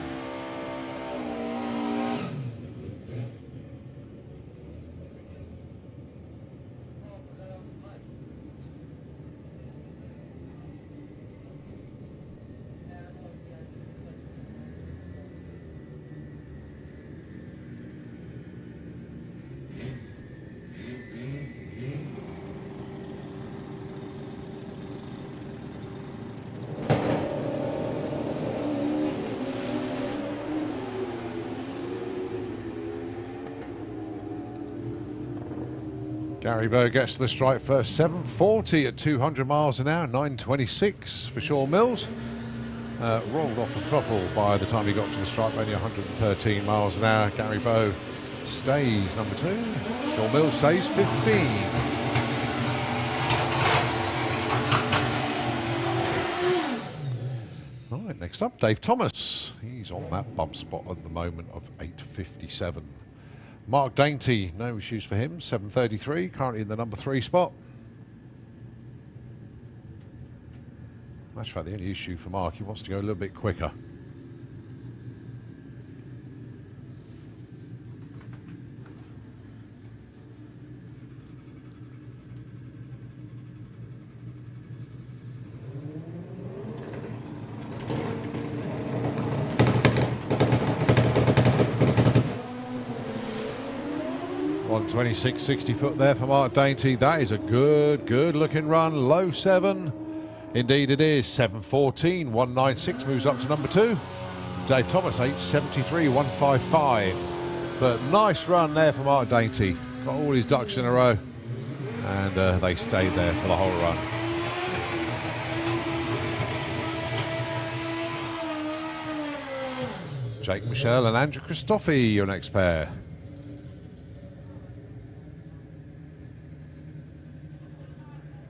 Gary Bowe gets to the strike first, 7.40 at 200 miles an hour, 9.26 for Sean Mills. Rolled off the throttle by the time he got to the strike, only 113 miles an hour. Gary Bowe stays number 2. Sean Mills stays 15. Right, next up, Dave Thomas. He's on that bump spot at the moment of 8.57. Mark Dainty, no issues for him, 7.33, currently in the number 3 spot. That's fact, the only issue for Mark, he wants to go a little bit quicker. On 26, 60 foot there for Mark Dainty. That is a good looking run. Low 7. Indeed it is. 7.14, 196 moves up to number 2. Dave Thomas, 8.73, 155. But nice run there for Mark Dainty. Got all his ducks in a row. And they stayed there for the whole run. Jake Michelle and Andrew Christophe, your next pair.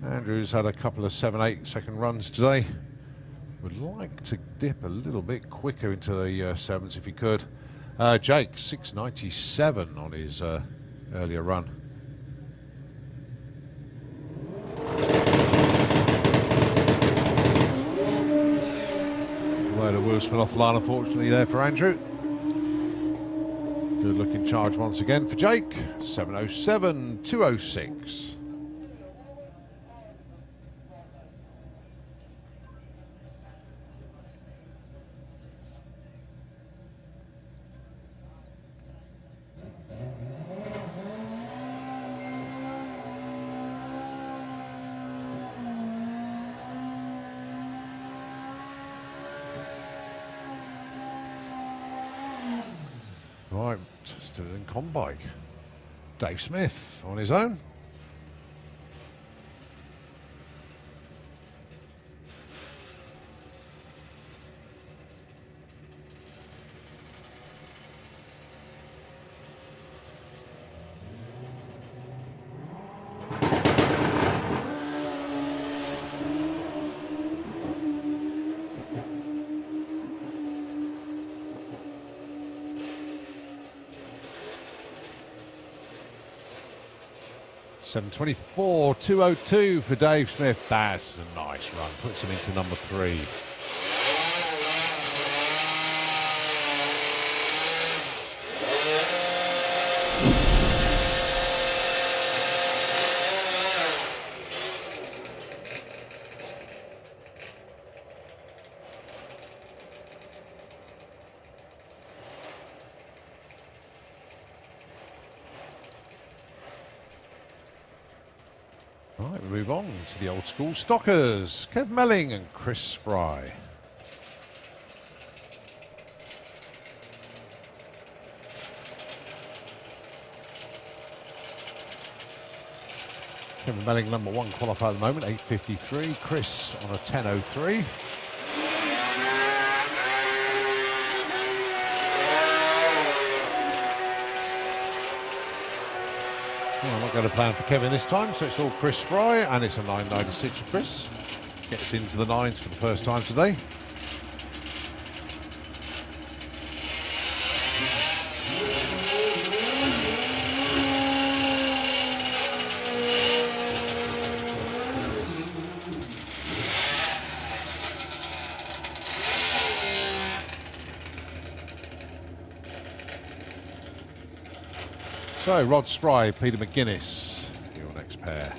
Andrew's had a couple of 7-8 second runs today. Would like to dip a little bit quicker into the sevens if he could. Jake, 6.97 on his earlier run. Load of Wilson off line, unfortunately, there for Andrew. Good looking charge once again for Jake. 7.07, 2.06. Right, still in combike. Dave Smith on his own. $7.24, 2.02 for Dave Smith. That's a nice run. Puts him into number 3. Right, we move on to the old school stockers. Kev Melling and Chris Spry. Kevin Melling, number 1 qualifier at the moment, 8:53. Chris on a 10:03. Well, I'm not going to plan for Kevin this time, so it's all Chris Spry, and it's a 9.96 for Chris. Gets into the 9s for the first time today. So, Rod Spry, Peter McGuinness, your next pair.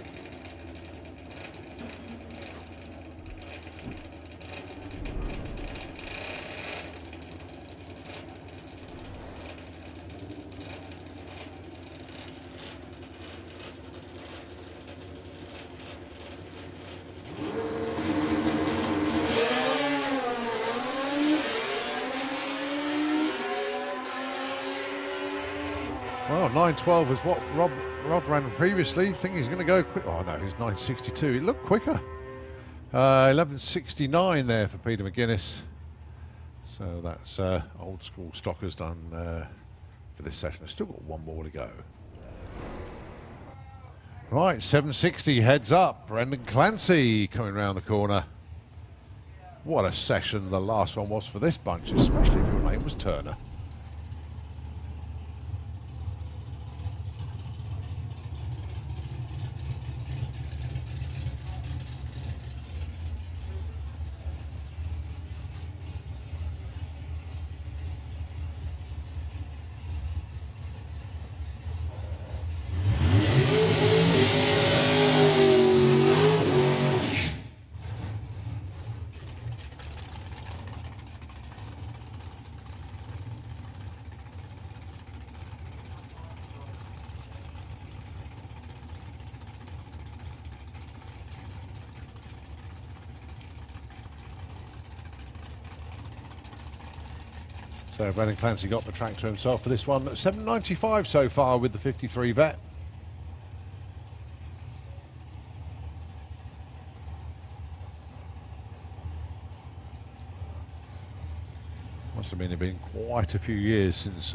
Well, 9.12 is what Rod ran previously. Think he's going to go quick. Oh no, he's 9.62. It looked quicker. 11.69 there for Peter McGuinness. So that's old school stockers done for this session. I've still got one more to go. Right, 7.60 heads up. Brendan Clancy coming round the corner. What a session the last one was for this bunch, especially if your name was Turner. So Brendan Clancy got the track to himself for this one. 7.95 so far with the 53 vet. Must have been quite a few years since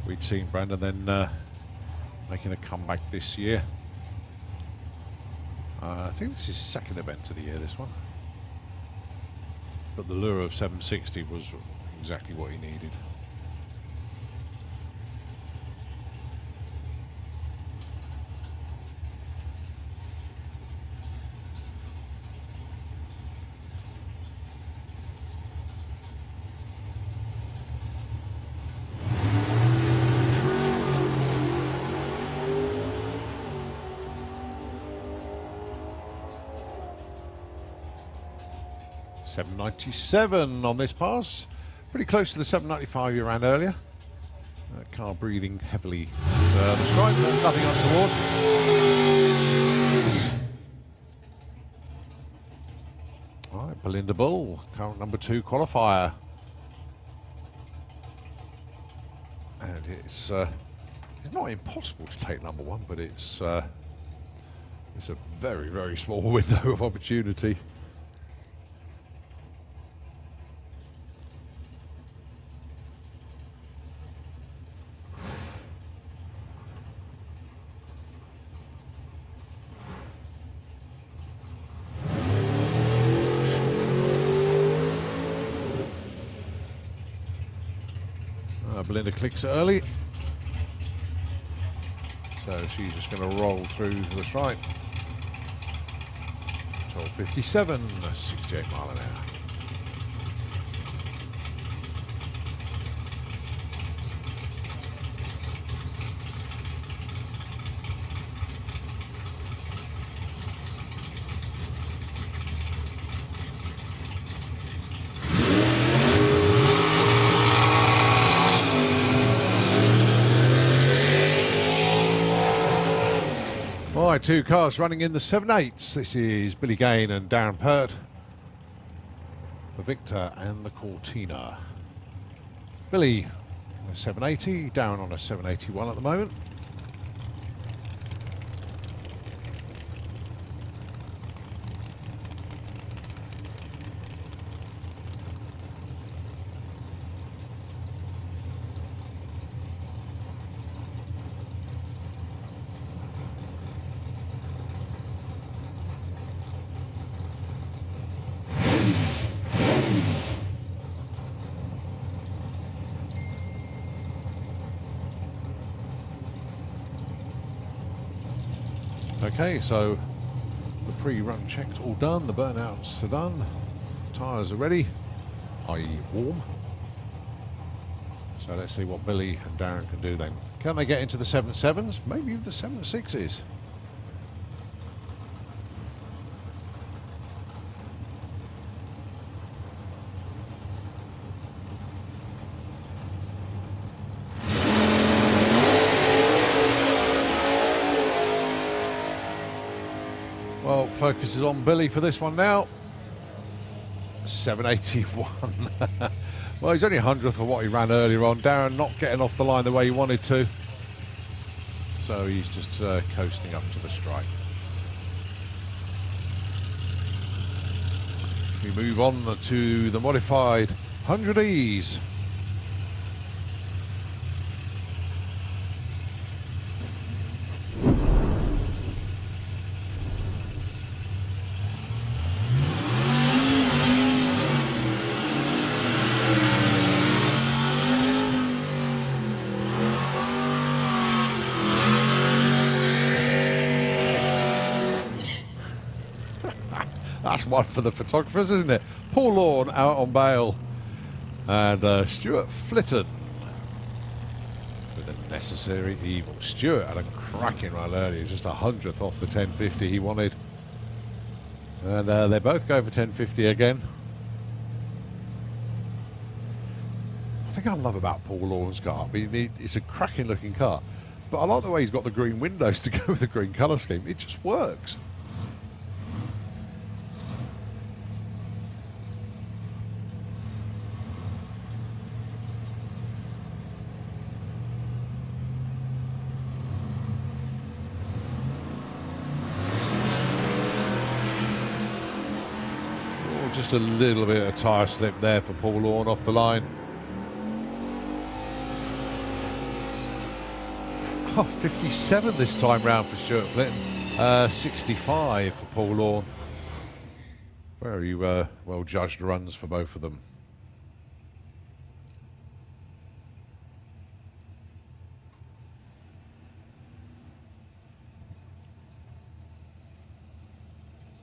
we'd seen Brendan then making a comeback this year. I think this is his second event of the year, this one. But the lure of 760 was exactly what he needed. $7.97 on this pass. Pretty close to the 7.95 you ran earlier. Car breathing heavily the stripe, but nothing untoward. All right, Belinda Bull, current number 2 qualifier. And it's not impossible to take number 1, but it's a very, very small window of opportunity. Belinda clicks early, so she's just going to roll through the stripe. 12.57, 68 mile an hour. Right, two cars running in the 7/8s. This is Billy Gain and Darren Pert. The Victor and the Cortina. Billy on a 780, Darren on a 781 at the moment. Okay, so the pre-run checks all done, the burnouts are done, tyres are ready, i.e. warm. So let's see what Billy and Darren can do then. Can they get into the 7.7s? Maybe even the 7.6s? Well, focus is on Billy for this one now. 781. Well, he's only 100th of what he ran earlier on. Darren not getting off the line the way he wanted to. So he's just coasting up to the stripe. We move on to the modified 100Es. That's one for the photographers, isn't it? Paul Lawn out on bail. And Stuart Flitton with a necessary evil. Stuart had a cracking run earlier, just 100th off the 1050 he wanted. And they both go for 1050 again. I think I love about Paul Lawn's car. I mean, it's a cracking looking car. But I like the way he's got the green windows to go with the green colour scheme. It just works. Just a little bit of tyre slip there for Paul Lawn off the line. Oh, 57 this time round for Stuart Flitton. 65 for Paul Lawn. Very well judged runs for both of them.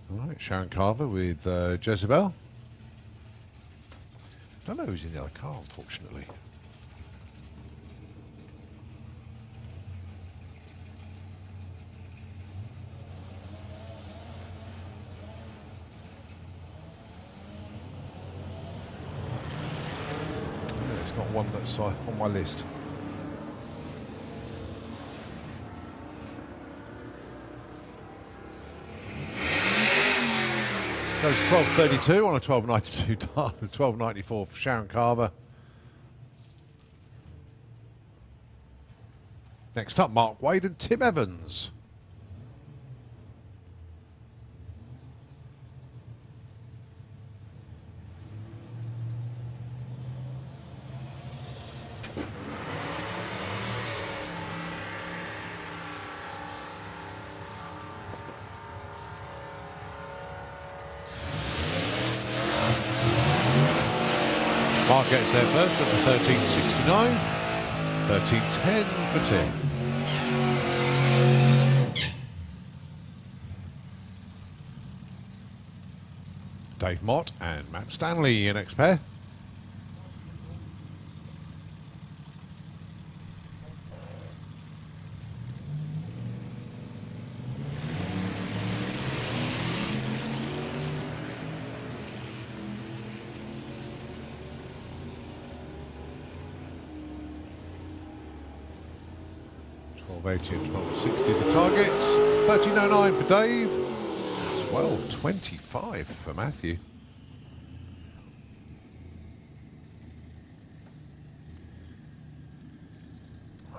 Right, Sharon Carver with Jezebel. Don't know who's in the other car, unfortunately. Yeah, it's not one that's on my list. Goes 12.32 on a 12.92 time, 12.94 for Sharon Carver. Next up, Mark Wade and Tim Evans. Mark gets there first at the 13.69, 13.10 for Tim. Dave Mott and Matt Stanley in next pair. 1280 and 1260 the targets. 1309 for Dave. 1225 for Matthew.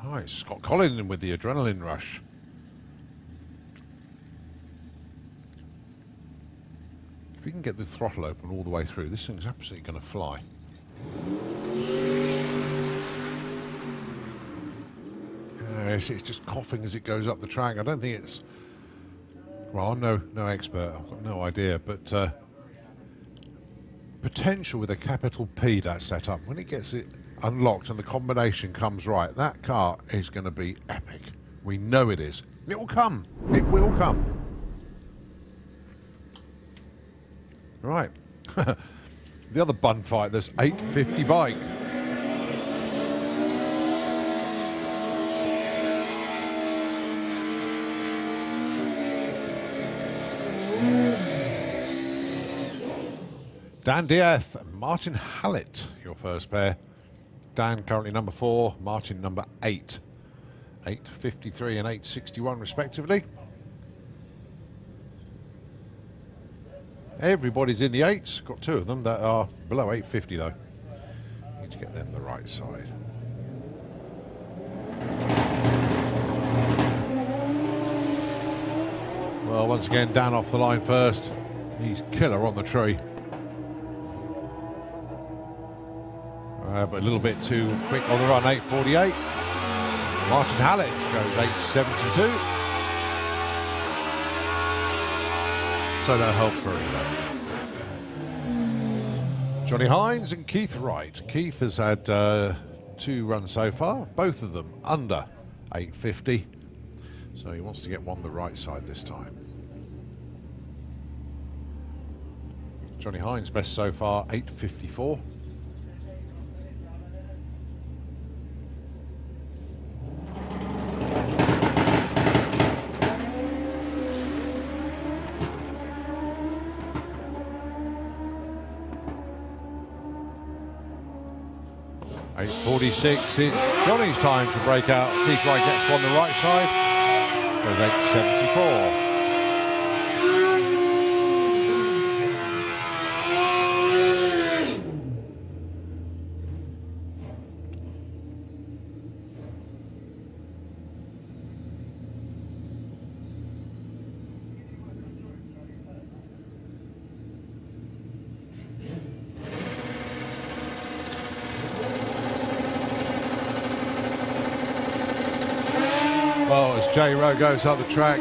Right, Scott Collin with the adrenaline rush. If we can get the throttle open all the way through, this thing's absolutely going to fly. It's just coughing as it goes up the track. I don't think it's... Well, I'm no expert. I've got no idea, but potential with a capital P, that setup. When it gets it unlocked and the combination comes right, that car is going to be epic. We know it is. It will come. It will come. Right. The other bun fight, this 850 bike. Dan Diaz and Martin Hallett, your first pair. Dan currently number 4, Martin number 8. 853 and 861 respectively. Everybody's in the 8s. Got 2 of them that are below 850 though. Need to get them the right side. Well, once again, Dan off the line first. He's killer on the tree. But a little bit too quick on the run, 848. Martin Hallett goes 872. So no help for him. Johnny Hines and Keith Wright. Keith has had 2 runs so far, both of them under 850. So he wants to get one the right side this time. Johnny Hines best so far, 854. .46, it's Johnny's time to break out. Keith Wright gets one the right side. Goes 874. Well, as J Rowe goes up the track,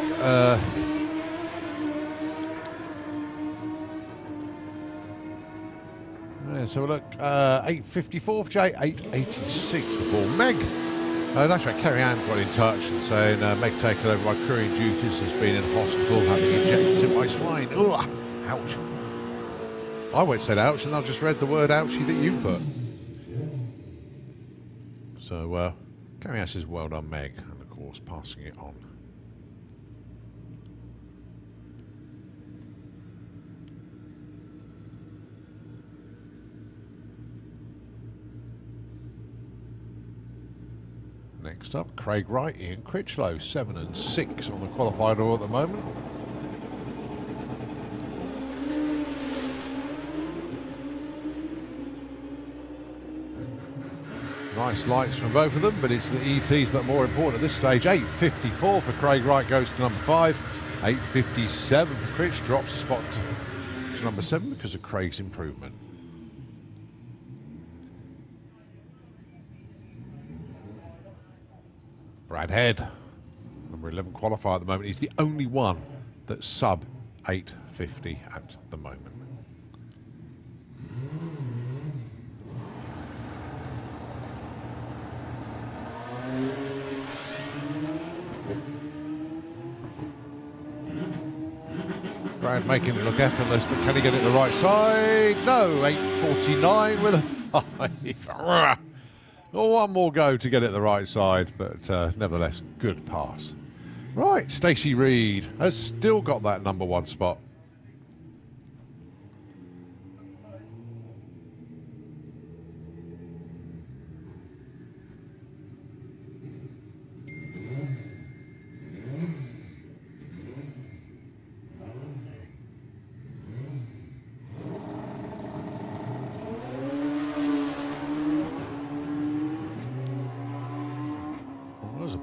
so look, 854 for Jay, 886 for Paul. Meg, that's right, Kerry Ann got in touch and saying, Meg taken over by courier duties, has been in hospital having injections in my spine. Ugh, ouch. I won't say ouch, and I've just read the word ouchie that you put. So, Kerry Ann says, well done, Meg. Course, passing it on. Next up, Craig Wright, Ian Critchlow, 7 and 6 on the qualified order at the moment. Nice lights from both of them, but it's the ETs that are more important at this stage. 854 for Craig Wright goes to number 5. 857 for Critch drops a spot to number 7 because of Craig's improvement. Brad Head, number 11 qualifier at the moment. He's the only one that's sub 850 at the moment. Brad making it look effortless, but can he get it the right side? No, 849 with a 5. Oh, one more go to get it the right side, but nevertheless, good pass. Right, Stacey Reed has still got that number 1 spot.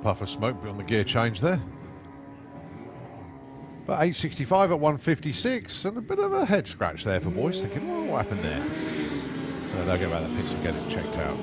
puff of smoke on the gear change there. But 865 at 156, and a bit of a head scratch there for boys, thinking, well, what happened there? So they'll go back to the pits and get it checked out.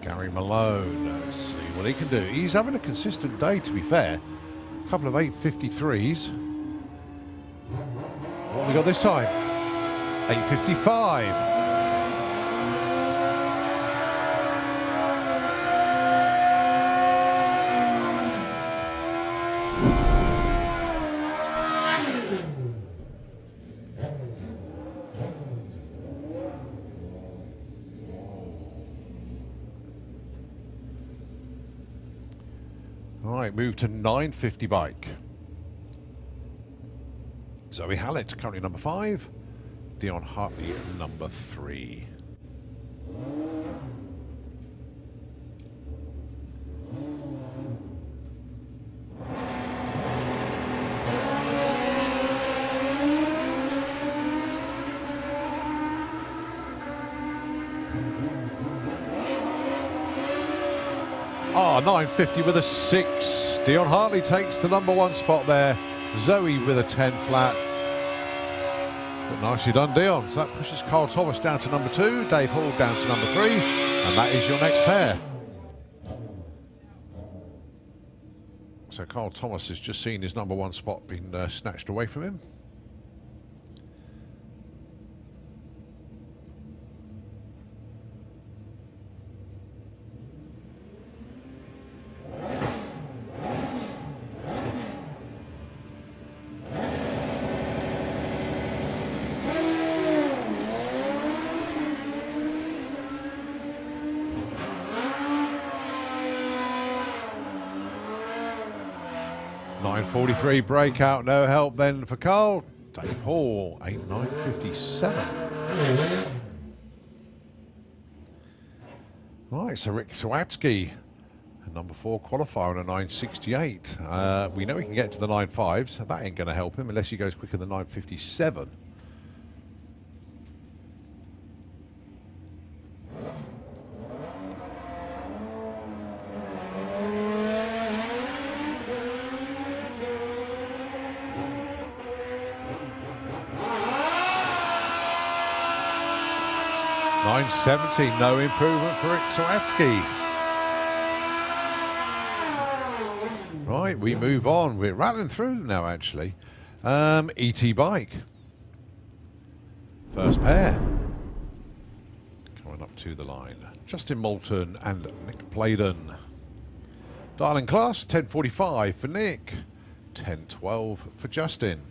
Gary Malone, let's see what he can do. He's having a consistent day, to be fair. A couple of 853s. What have we got this time? 855. Right, move to 950 bike. Zoe Hallett, currently number 5. Dion Hartley, number 3. Ah, 950 with a 6. Dion Hartley takes the number 1 spot there. Zoe with a 10 flat. But nicely done, Dion. So that pushes Carl Thomas down to number 2, Dave Hall down to number 3, and that is your next pair. So Carl Thomas has just seen his number 1 spot being snatched away from him. .943 breakout, no help then for Carl. Dave Hall, 8.957. Right, so Rick Sawatsky, number 4 qualifier on a 9.68. We know he can get to the 9.5s, so that ain't going to help him unless he goes quicker than 9.57. .970, no improvement for Rick Sawatsky. Right, we move on. We're rattling through now, actually. ET Bike. First pair. Coming up to the line. Justin Moulton and Nick Pladen. Darling class, 10.45 for Nick. 10.12 for Justin.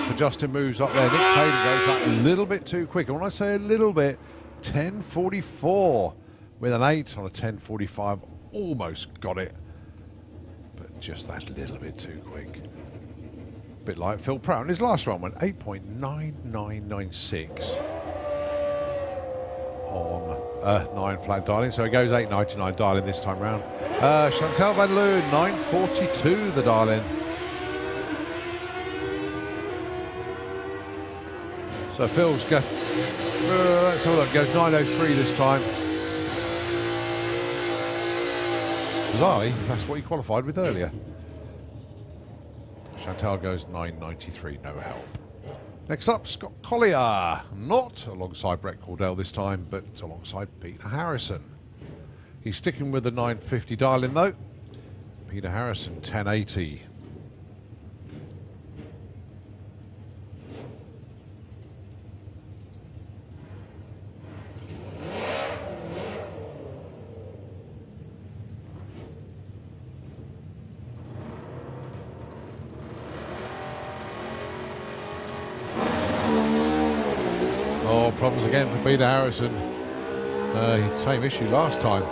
For Justin, moves up there. Nick Pladen goes up a little bit too quick. And when I say a little bit, 10.44 with an 8 on a 10.45. Almost got it, but just that little bit too quick. Bit like Phil Prout. And his last run went 8.9996 on 9 flat dialing. So it goes 8.99 dialing this time round. Chantal Van Loon, 9.42 the dialing. So Phil's got, let's have a look, goes 9.03 this time. Bizarrely, that's what he qualified with earlier. Chantal goes 9.93, no help. Next up, Scott Collier. Not alongside Brett Cordell this time, but alongside Peter Harrison. He's sticking with the 9.50 dial-in though. Peter Harrison, 10.80. problems again for Peter Harrison. Same issue last time.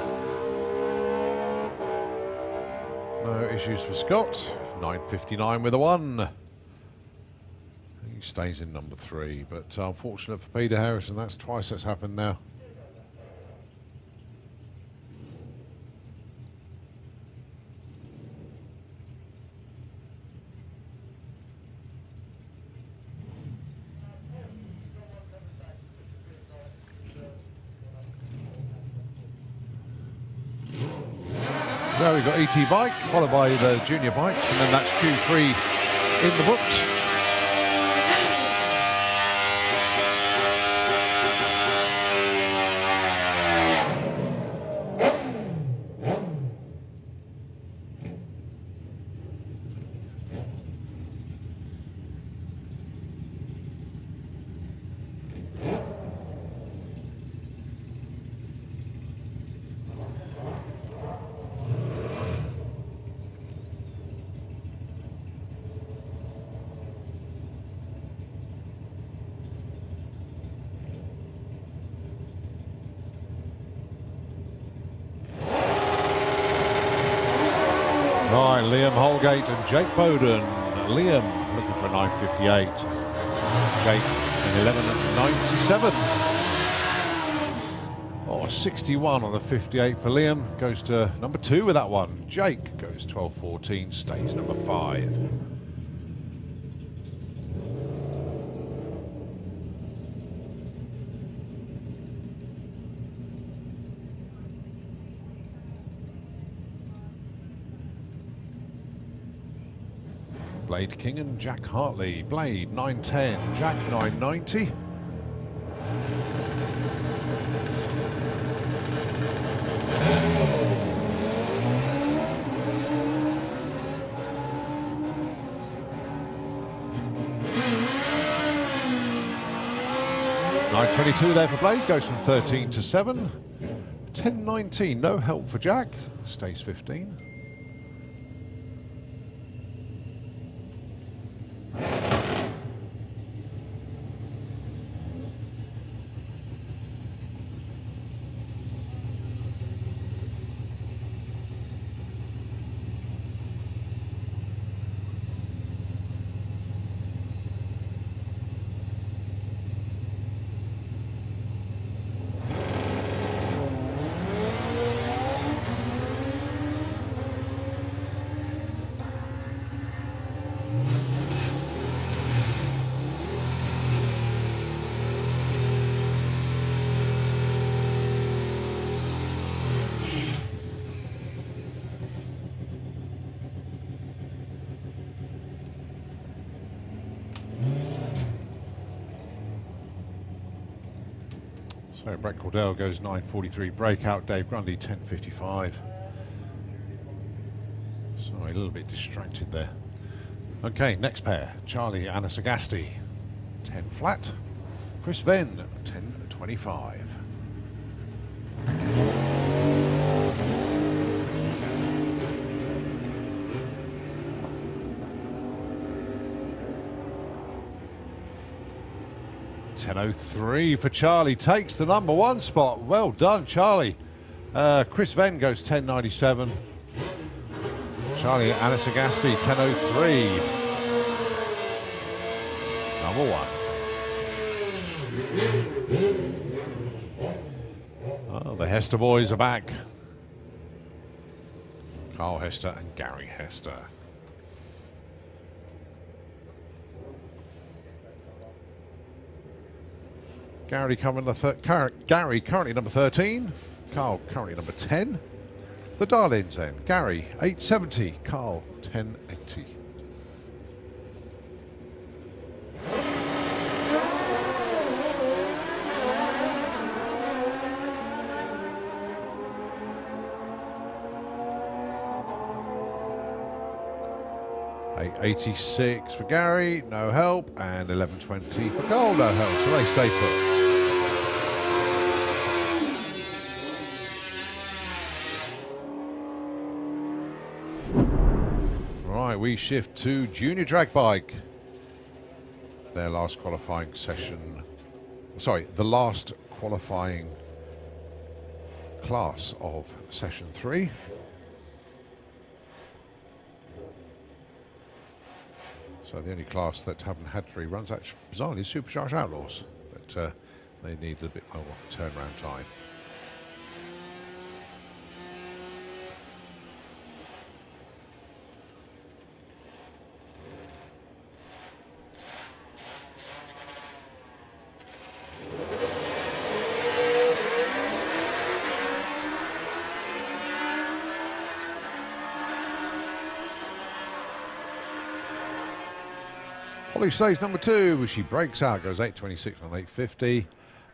No issues for Scott. 9.59 with a 1. He stays in number 3, but unfortunate for Peter Harrison. That's twice that's happened now. Now we've got ET bike, followed by the junior bike, and then that's Q3 in the books. Right, Liam Holgate and Jake Bowden. Liam looking for a 9.58. Jake an 11.97. Oh, 61 on a 58 for Liam. Goes to number 2 with that one. Jake goes 12.14, stays number 5. Blade King and Jack Hartley. Blade 9.10, Jack 9.90. $9.22 there for Blade, goes from 13 to 7. 10.19, no help for Jack, stays 15. So Brett Cordell goes 9.43. Breakout Dave Grundy 10.55. Sorry, a little bit distracted there. Okay, next pair. Charlie Anasagasti 10 flat. Chris Venn 10.25. $10.03 for Charlie, takes the number 1 spot. Well done, Charlie. Chris Venn goes 10.97. Charlie Anasagasti 10.03. Number 1. Oh, the Hester boys are back. Carl Hester and Gary Hester. Gary currently number 13. Carl currently number 10. The Darlings then. Gary 8.70. Carl 10.80. $8.86 for Gary, no help, and $11.20 for Carl, no help. So they stay put. Right, we shift to junior drag bike. Their last qualifying session sorry, the last qualifying class of session 3. So the only class that haven't had 3 runs, actually, bizarrely, is Supercharged Outlaws, but they need a bit more turnaround time. Holly stays number 2, she breaks out, goes 8.26 on 8.50,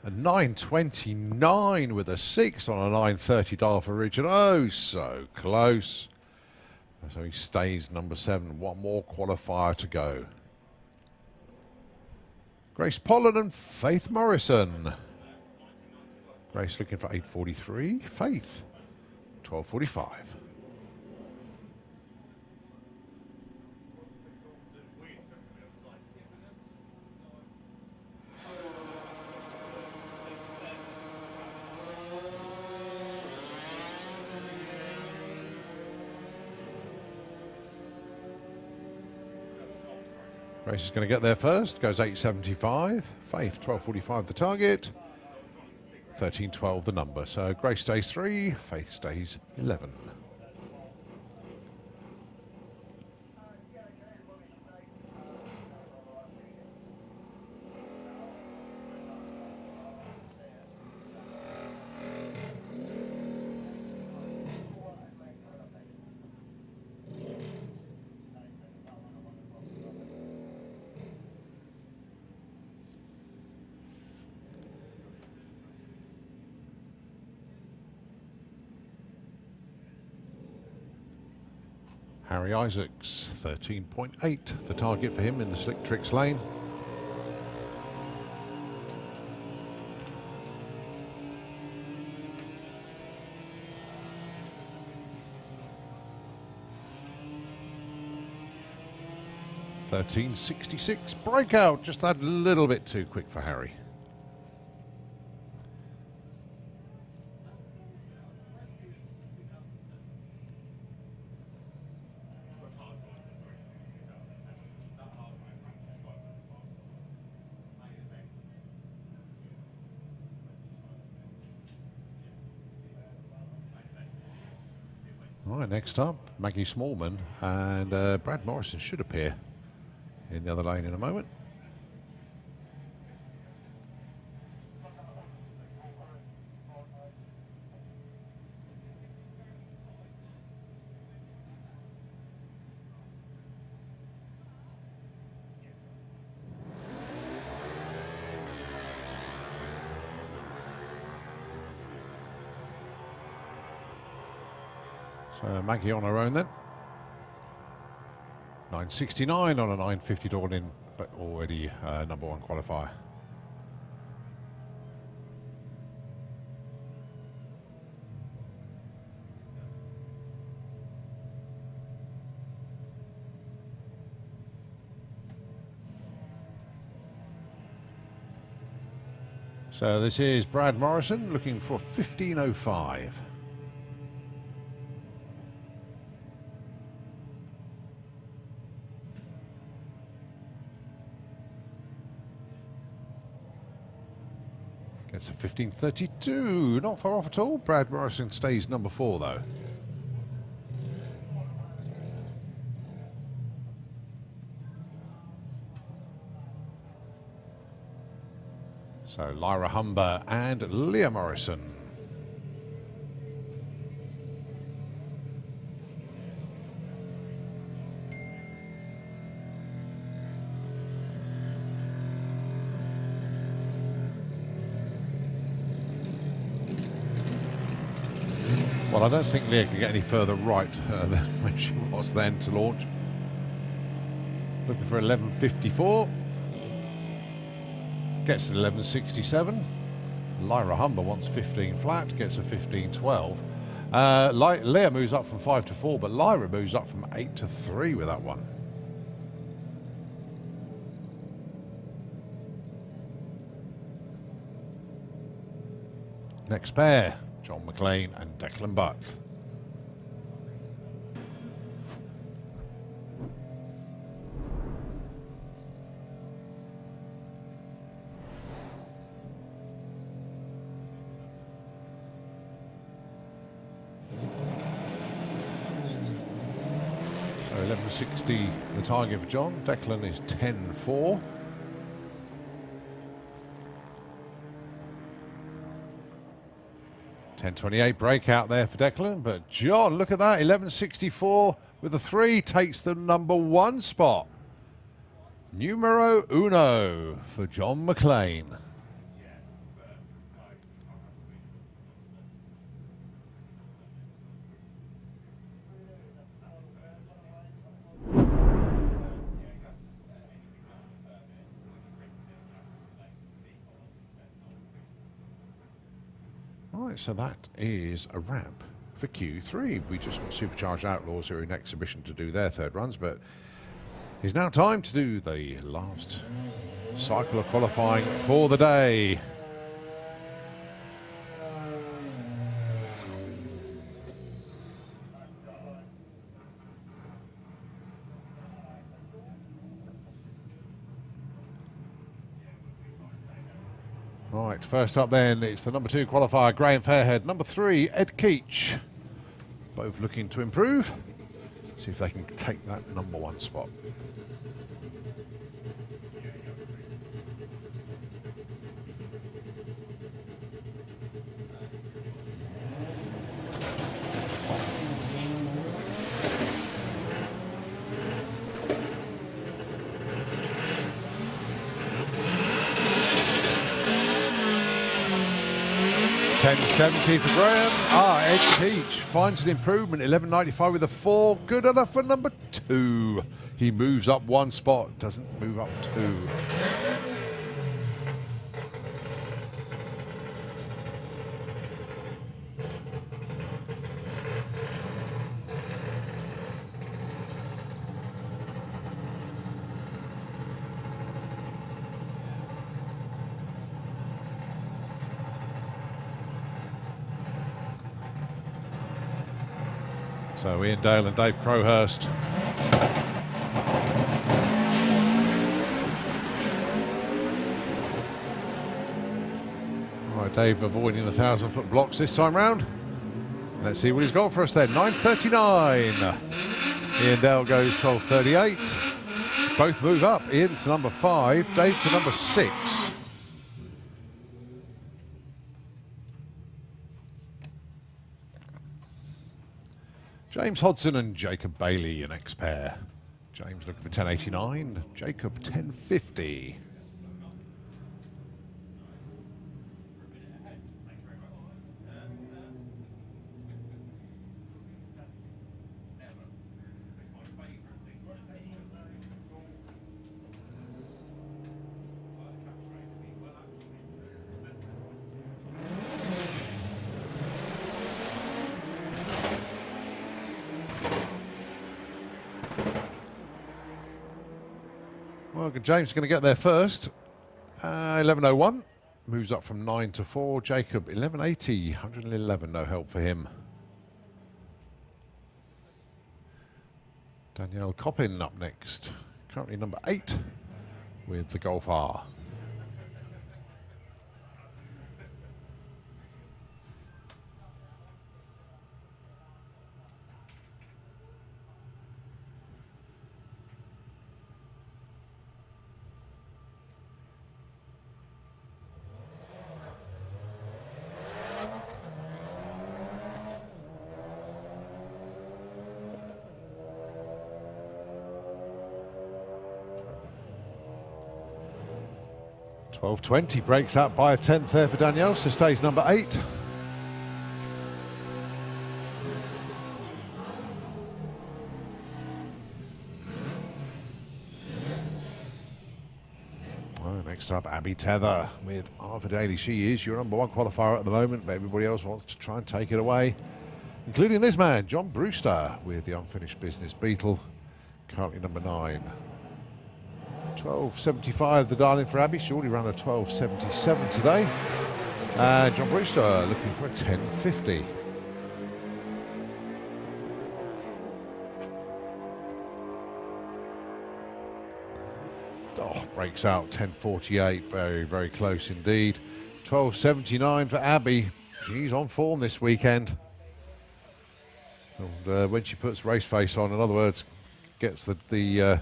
and 9.29 with a 6 on a 9.30 dial for Richard. Oh, so close. So he stays number 7. One more qualifier to go. Grace Pollan and Faith Morrison. Grace looking for 8.43. Faith, 12.45. Grace is going to get there first, goes 8.75. Faith, 12.45 the target. 13.12 the number. So Grace stays 3, Faith stays 11. Harry Isaacs, 13.8, the target for him in the Slick Tricks lane. $13.66 breakout, just a little bit too quick for Harry. Right, next up, Maggie Smallman and Brad Morrison should appear in the other lane in a moment. So Maggie on her own then. 9.69 on a 9.50 all in, but already number 1 qualifier. So this is Brad Morrison looking for 15.05. Gets a 15.32, not far off at all. Brad Morrison stays number 4 though. So Lyra Humber and Leah Morrison. Well, I don't think Leah can get any further right than when she was then to launch. Looking for 11.54. Gets an 11.67. Lyra Humber wants 15 flat, gets a 15.12. Leah moves up from 5 to 4, but Lyra moves up from 8 to 3 with that one. Next pair, John McLean and Declan Butt. So 11.60 the target for John. Declan is 10.4. .10.28 breakout there for Declan, but John, look at that, 11.64 with a 3, takes the number 1 spot. Numero uno for John McLean. Right, so that is a wrap for Q3. We just got Supercharged Outlaws who are in exhibition to do their third runs, but it's now time to do the last cycle of qualifying for the day. Right, first up then, it's the number 2 qualifier, Graham Fairhead. Number 3, Ed Keach. Both looking to improve. See if they can take that number 1 spot. .10.70 for Graham. Ed Keach finds an improvement, 11.95 with a 4. Good enough for number 2. He moves up 1 spot, doesn't move up 2. So Ian Dale and Dave Crowhurst. All right, Dave avoiding the 1,000-foot blocks this time round. Let's see what he's got for us then. 9.39. Ian Dale goes 12.38. Both move up. Ian to number 5, Dave to number 6. James Hodson and Jacob Bailey, your next pair. James looking for 10.89, Jacob 10.50. Well, James is going to get there first. 11.01. Moves up from 9 to 4. Jacob, 11.80. 111, no help for him. Danielle Coppin up next. Currently number 8 with the Golf R. .12.20 breaks out by a 10th there for Danielle, so stays number 8. Next up, Abby Tether with Arthur Daly. She is your number 1 qualifier at the moment, but everybody else wants to try and take it away, including this man, John Brewster, with the Unfinished Business Beetle, currently number 9. 12.75 the darling for Abby. She already ran a 12.77 today. John Brewster looking for a 10.50. Oh, breaks out 10.48. Very, very close indeed. 12.79 for Abby. She's on form this weekend. And when she puts race face on, in other words, gets the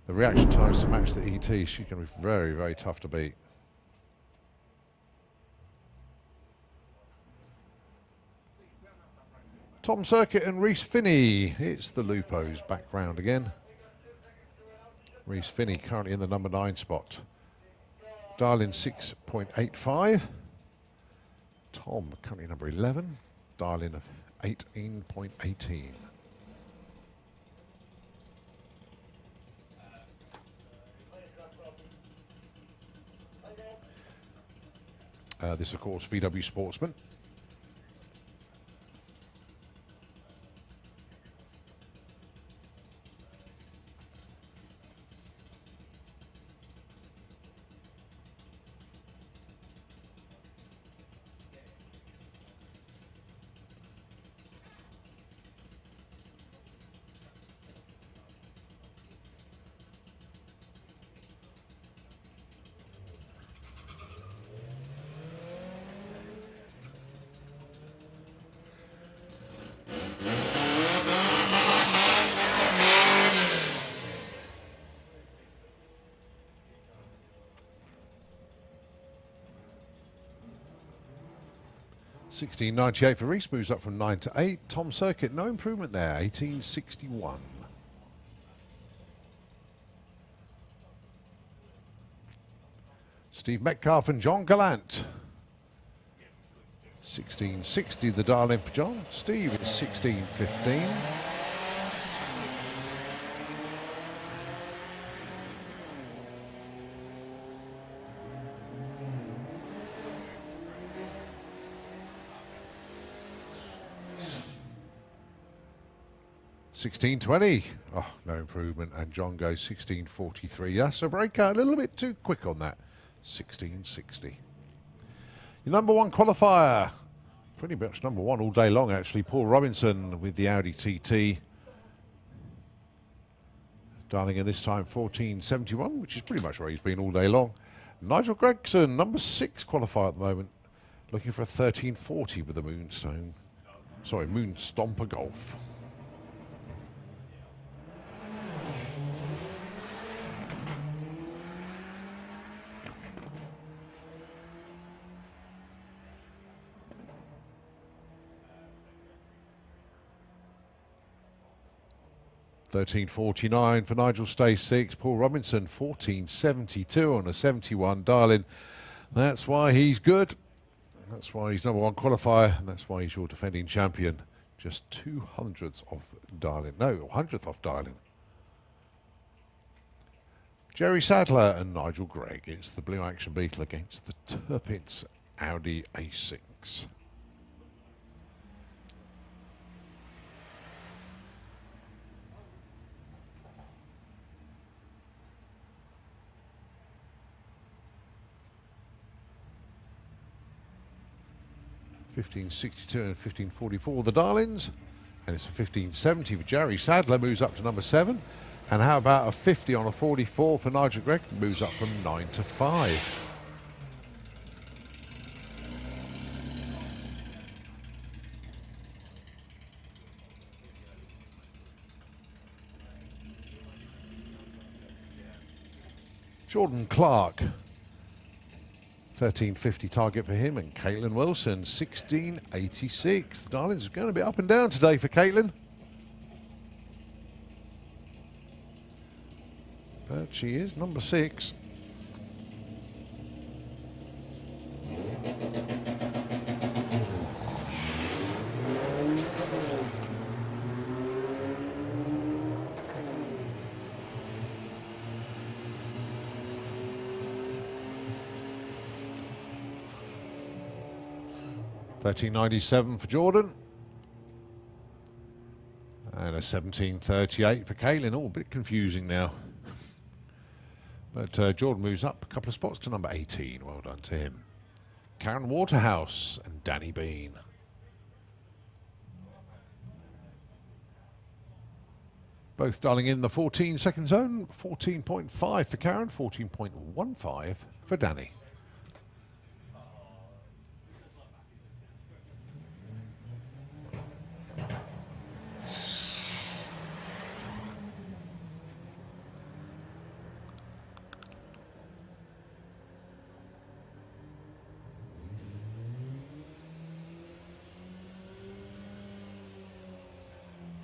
reaction times to match the ET, she's going to be very, very tough to beat. Tom Circuit and Reese Finney. It's the Lupos back round again. Reese Finney currently in the number 9 spot. Dial-in 6.85. Tom currently number 11. Dial-in of 18.18. This, of course, VW Sportsman. $16.98 for Reese, moves up from 9 to 8. Tom Circuit, no improvement there, $18.61. Steve Metcalf and John Gallant. $16.60 the dial-in for John. Steve is $16.15. $16.20. Oh, no improvement. And John goes $16.43. Yes, a breakout. A little bit too quick on that. $16.60. Your number 1 qualifier. Pretty much number 1 all day long, actually. Paul Robinson with the Audi TT. Dialing in this time 14.71, which is pretty much where he's been all day long. Nigel Gregson, number 6 qualifier at the moment. Looking for a 13.40 with the Moonstone. Sorry, Moonstomper Golf. $13.49 for Nigel Stay 6. Paul Robinson $14.72 on a 71 dial-in. That's why he's good. That's why he's number 1 qualifier, and that's why he's your defending champion. Just 2/100ths off dial-in. No, 100th off dial-in. Jerry Sadler and Nigel Gregg. It's the Blue Action Beetle against the Turpitz Audi A6. $15.62 and $15.44 the dial-ins, and it's a $15.70 for Jerry Sadler, moves up to number 7. And how about a 50 on a 44 for Nigel Gregg, moves up from 9 to 5. Jordan Clark, $13.50 target for him, and Caitlin Wilson, $16.86. The dial-ins are going to be up and down today for Caitlin. But she is number 6. $13.97 for Jordan. And a $17.38 for Caitlin. All a bit confusing now. But Jordan moves up a couple of spots to number 18. Well done to him. Karen Waterhouse and Danny Bean. Both dialing in the 14-second zone. 14.5 for Karen, 14.15 for Danny.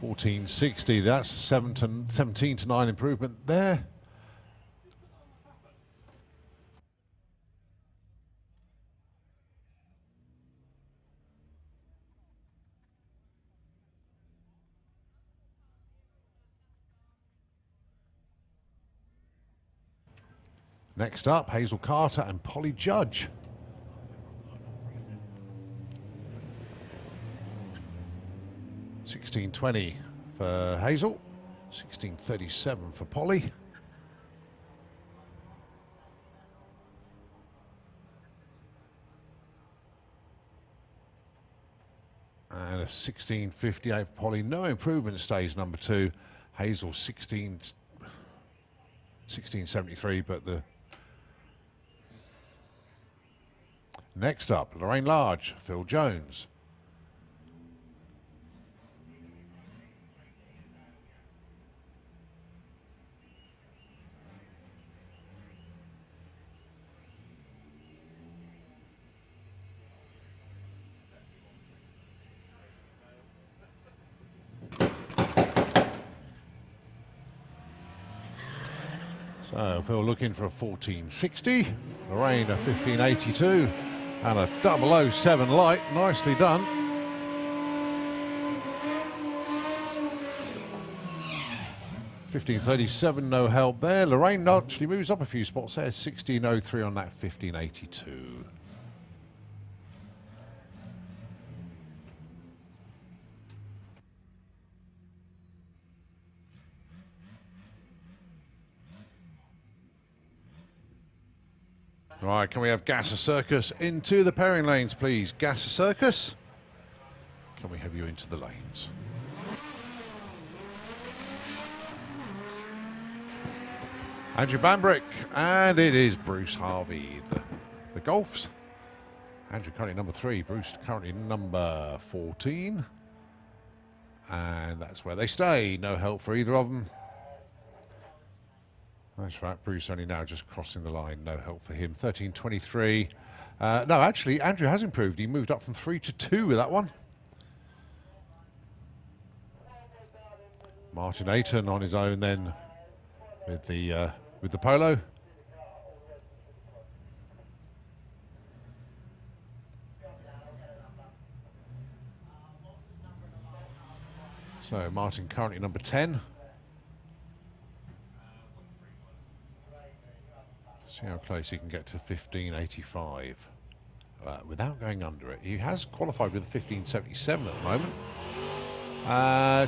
$14.60. That's 17 to 9 improvement there. Next up, Hazel Carter and Polly Judge. $16.20 for Hazel, $16.37 for Polly. And a $16.58 for Polly. No improvement, stays number 2. Hazel $16.73, but the next up, Lorraine Large, Phil Jones. So Phil looking for a 14.60, Lorraine a 15.82, and a 007 light. Nicely done. $15.37, no help there. Lorraine actually moves up a few spots there. $16.03 on that 15.82. Right, can we have Gasser Circus into the pairing lanes, please? Gasser Circus, can we have you into the lanes? Andrew Bambrick, and it is Bruce Harvey. The Golfs. Andrew currently number 3, Bruce currently number 14. And that's where they stay. No help for either of them. That's right, Bruce only now just crossing the line. No help for him. 13.23. No, actually, Andrew has improved. He moved up from 3 to 2 with that one. Martin Ayton on his own then with the polo. So Martin currently number 10. See how close he can get to 15.85 without going under it. He has qualified with a 15.77 at the moment.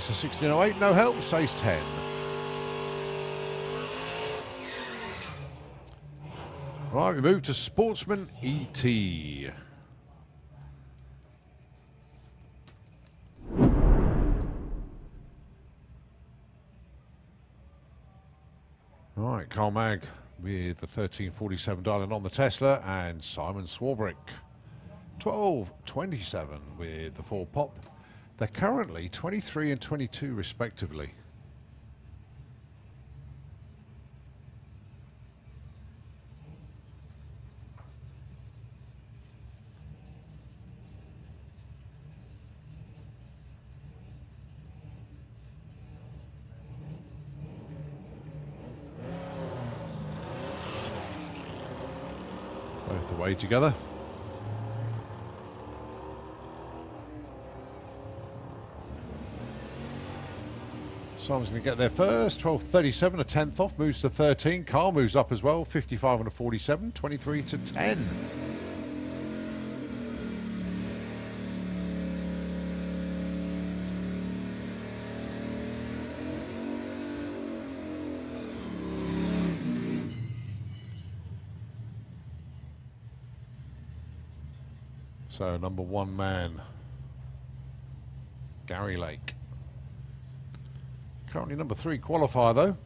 So 16.08, no help, stays 10. Right, we move to Sportsman ET. Right, Carl Mag with the 13.47 dialing on the Tesla, and Simon Swarbrick 12.27 with the 4 pop. They're currently 23 and 22 respectively. Both away together. Simon's going to get there first. 12.37, a 10th off, moves to 13. Carl moves up as well. 55 and a 47, 23 to 10. So number 1 man, Gary Lake. Currently number 3 qualifier though.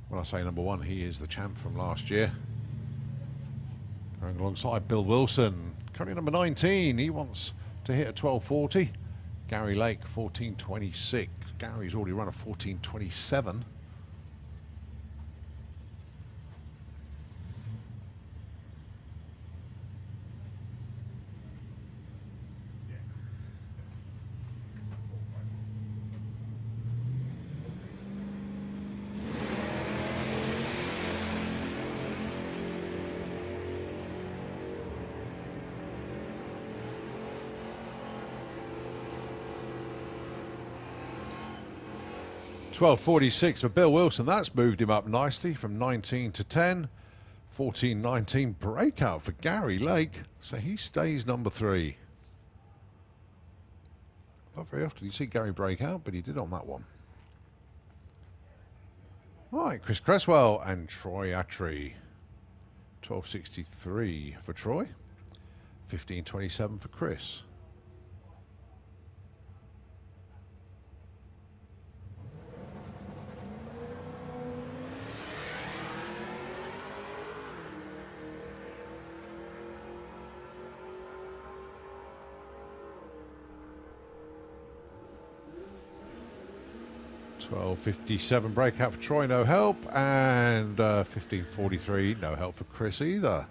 When I say number 1, he is the champ from last year. Going alongside Bill Wilson. Currently number 19, he wants to hit a 12:40. Gary Lake, 14:26. Gary's already run a 14:27. $12.46 for Bill Wilson. That's moved him up nicely from 19 to 10. 14.19 breakout for Gary Lake. So he stays number 3. Not very often you see Gary break out, but he did on that one. All right, Chris Cresswell and Troy Attree. 12.63 for Troy. 15.27 for Chris. $12.57 breakout for Troy, no help, and 15.43, no help for Chris either.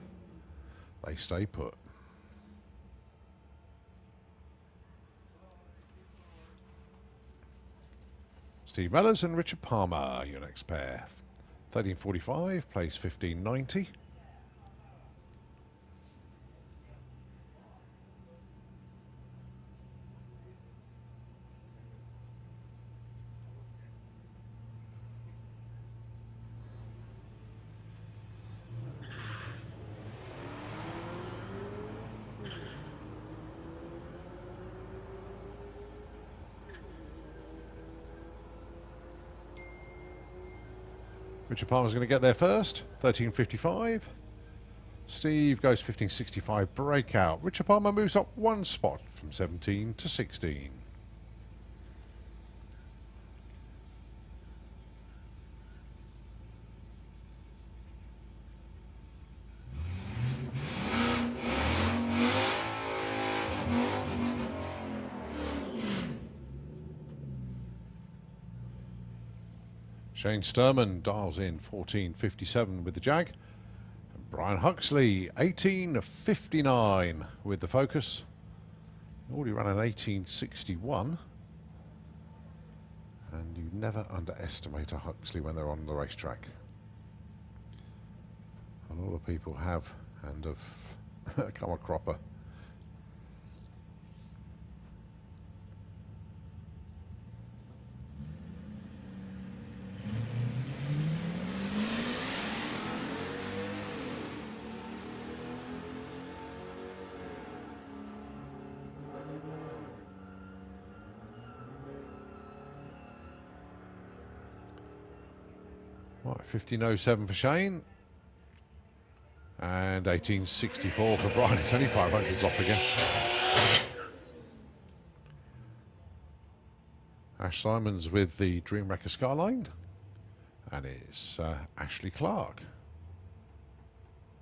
They stay put. Steve Mellors and Richard Palmer, your next pair. 13.45, plays 15.90. Richard Palmer's going to get there first, 13.55. Steve goes 15.65 breakout. Richard Palmer moves up 1 spot from 17 to 16. Shane Sturman dials in 14.57 with the Jag. And Brian Huxley, 18.59 with the Focus. Already ran an 18.61. And you never underestimate a Huxley when they're on the racetrack. A lot of people have and have come a cropper. Right, 15.07 for Shane. And 18.64 for Brian. It's only 500s off again. Ash Simons with the Dream Wrecker Skyline. And it's Ashley Clark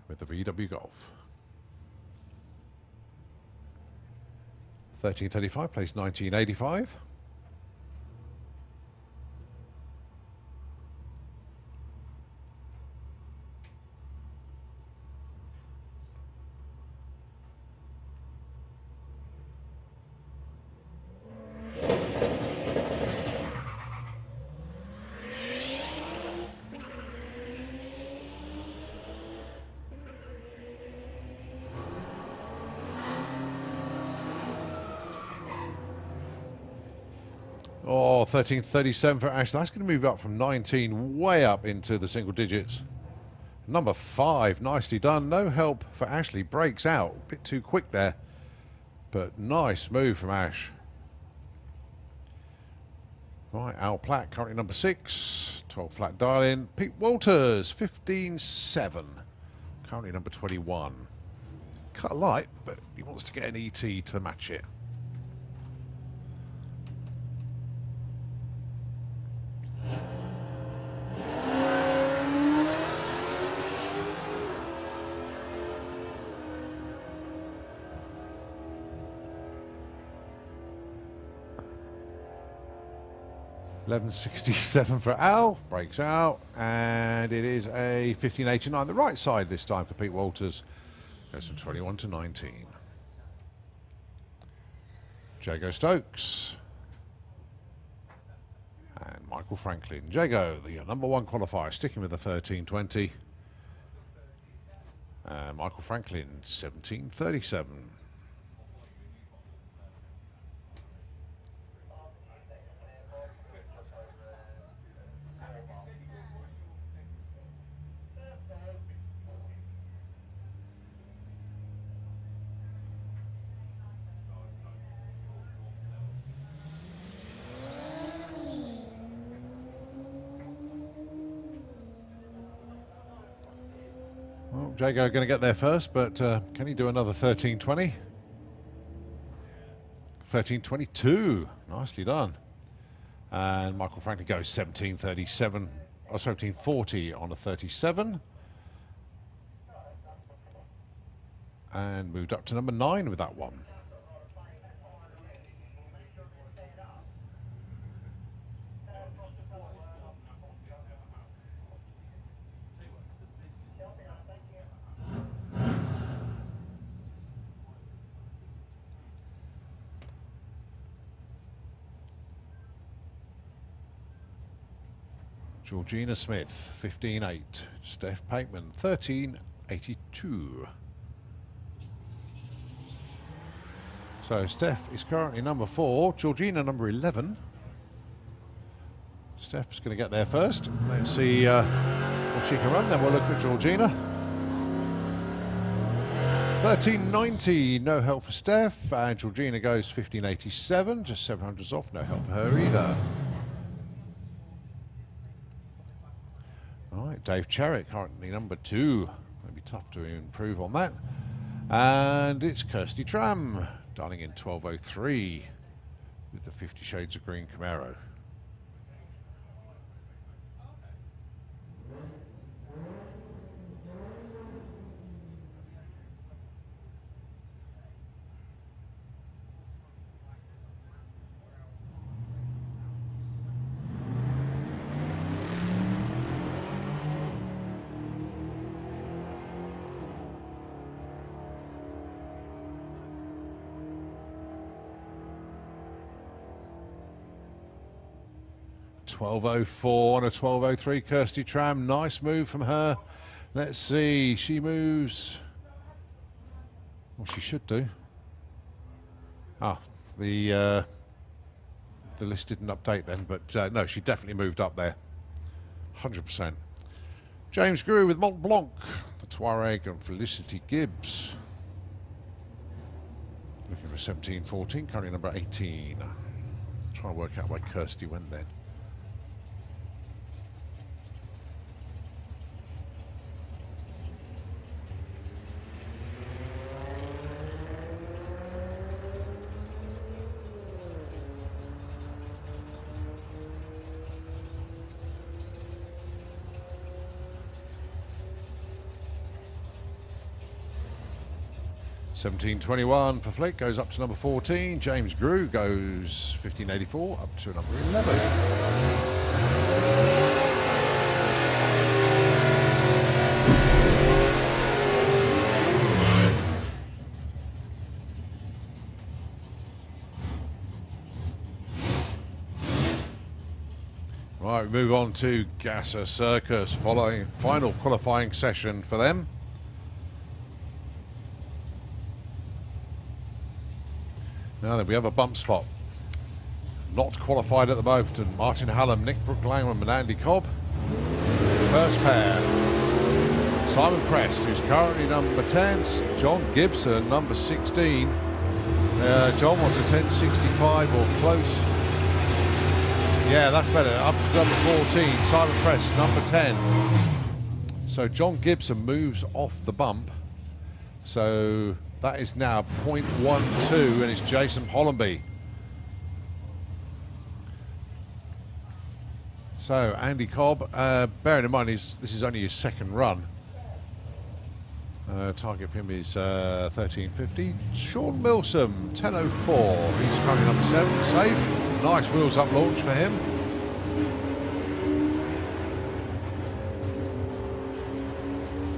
with the VW Golf. 13.35, place 19.85. Oh, 13.37 for Ash. That's going to move up from 19 way up into the single digits. Number 5, nicely done. No help for Ashley. Breaks out. A bit too quick there. But nice move from Ash. Right, Al Platt, currently number 6. 12 flat dial in. Pete Walters, 15.7. Currently number 21. cut light, but he wants to get an ET to match it. $11.67 for Al, breaks out, and it is a 15.89. The right side this time for Pete Walters. Goes from 21 to 19. Jago Stokes. And Michael Franklin. Jago, the number one qualifier, sticking with the 13.20. And Michael Franklin, 17.37. Well, Jago going to get there first, but can he do another 13.20? 13.22, nicely done. And Michael Franklin goes 17.37, or 17.40 on a 37. And moved up to number 9 with that one. Georgina Smith, 15.8. Steph Pateman, 13.82. So Steph is currently number 4, Georgina number 11. Steph's going to get there first. Let's see what she can run, then we'll look at Georgina. 13.90, no help for Steph, and Georgina goes 15.87, just 700s off, no help for her either. All right, Dave Charrick, currently number 2. It'll be tough to improve on that. And it's Kirsty Tram, darling in 12.03 with the 50 Shades of Green Camaro. $12.04 on a 12.03 Kirsty Tram. Nice move from her. Let's see. She moves. Well, she should do. Ah, the list didn't update then, but no, she definitely moved up there. 100%. James Grew with Mont Blanc, the Tuareg, and Felicity Gibbs. Looking for 17.14, currently number 18. Trying to work out why Kirsty went then. $17.21 for Flick, goes up to number 14. James Grew goes 15.84 up to number 11. Right, we move on to Gasser Circus, following final qualifying session for them. Now then, we have a bump spot. Not qualified at the moment, and Martin Hallam, Nick Brook-Langham and Andy Cobb. First pair. Simon Prest, who's currently number 10. John Gibson, number 16. John wants a 10.65 or close. Yeah, that's better. Up to number 14. Simon Prest, number 10. So John Gibson moves off the bump. So that is now 0.12, and it's Jason Hollenby. So Andy Cobb, bearing in mind this is only his second run. Target for him is 1350. Sean Milsom, 1004. He's currently number 7. Safe. Nice wheels up launch for him.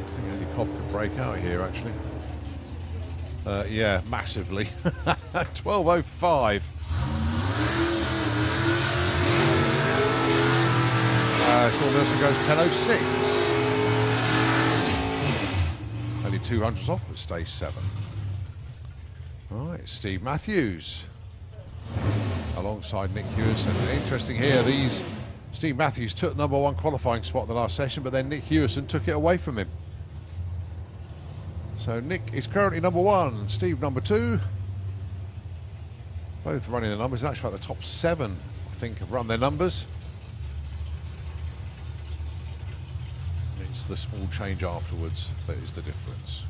I think Andy Cobb could break out here actually. Yeah, massively. 1205. Sean Milsom goes 1006. Only 200s off, but stays 7. Right, Steve Matthews alongside Nick Hewison. Interesting here, Steve Matthews took number 1 qualifying spot in the last session, but then Nick Hewison took it away from him. So Nick is currently number 1, Steve number 2. Both running the numbers. In actual fact, the top 7, I think, have run their numbers. It's the small change afterwards that is the difference.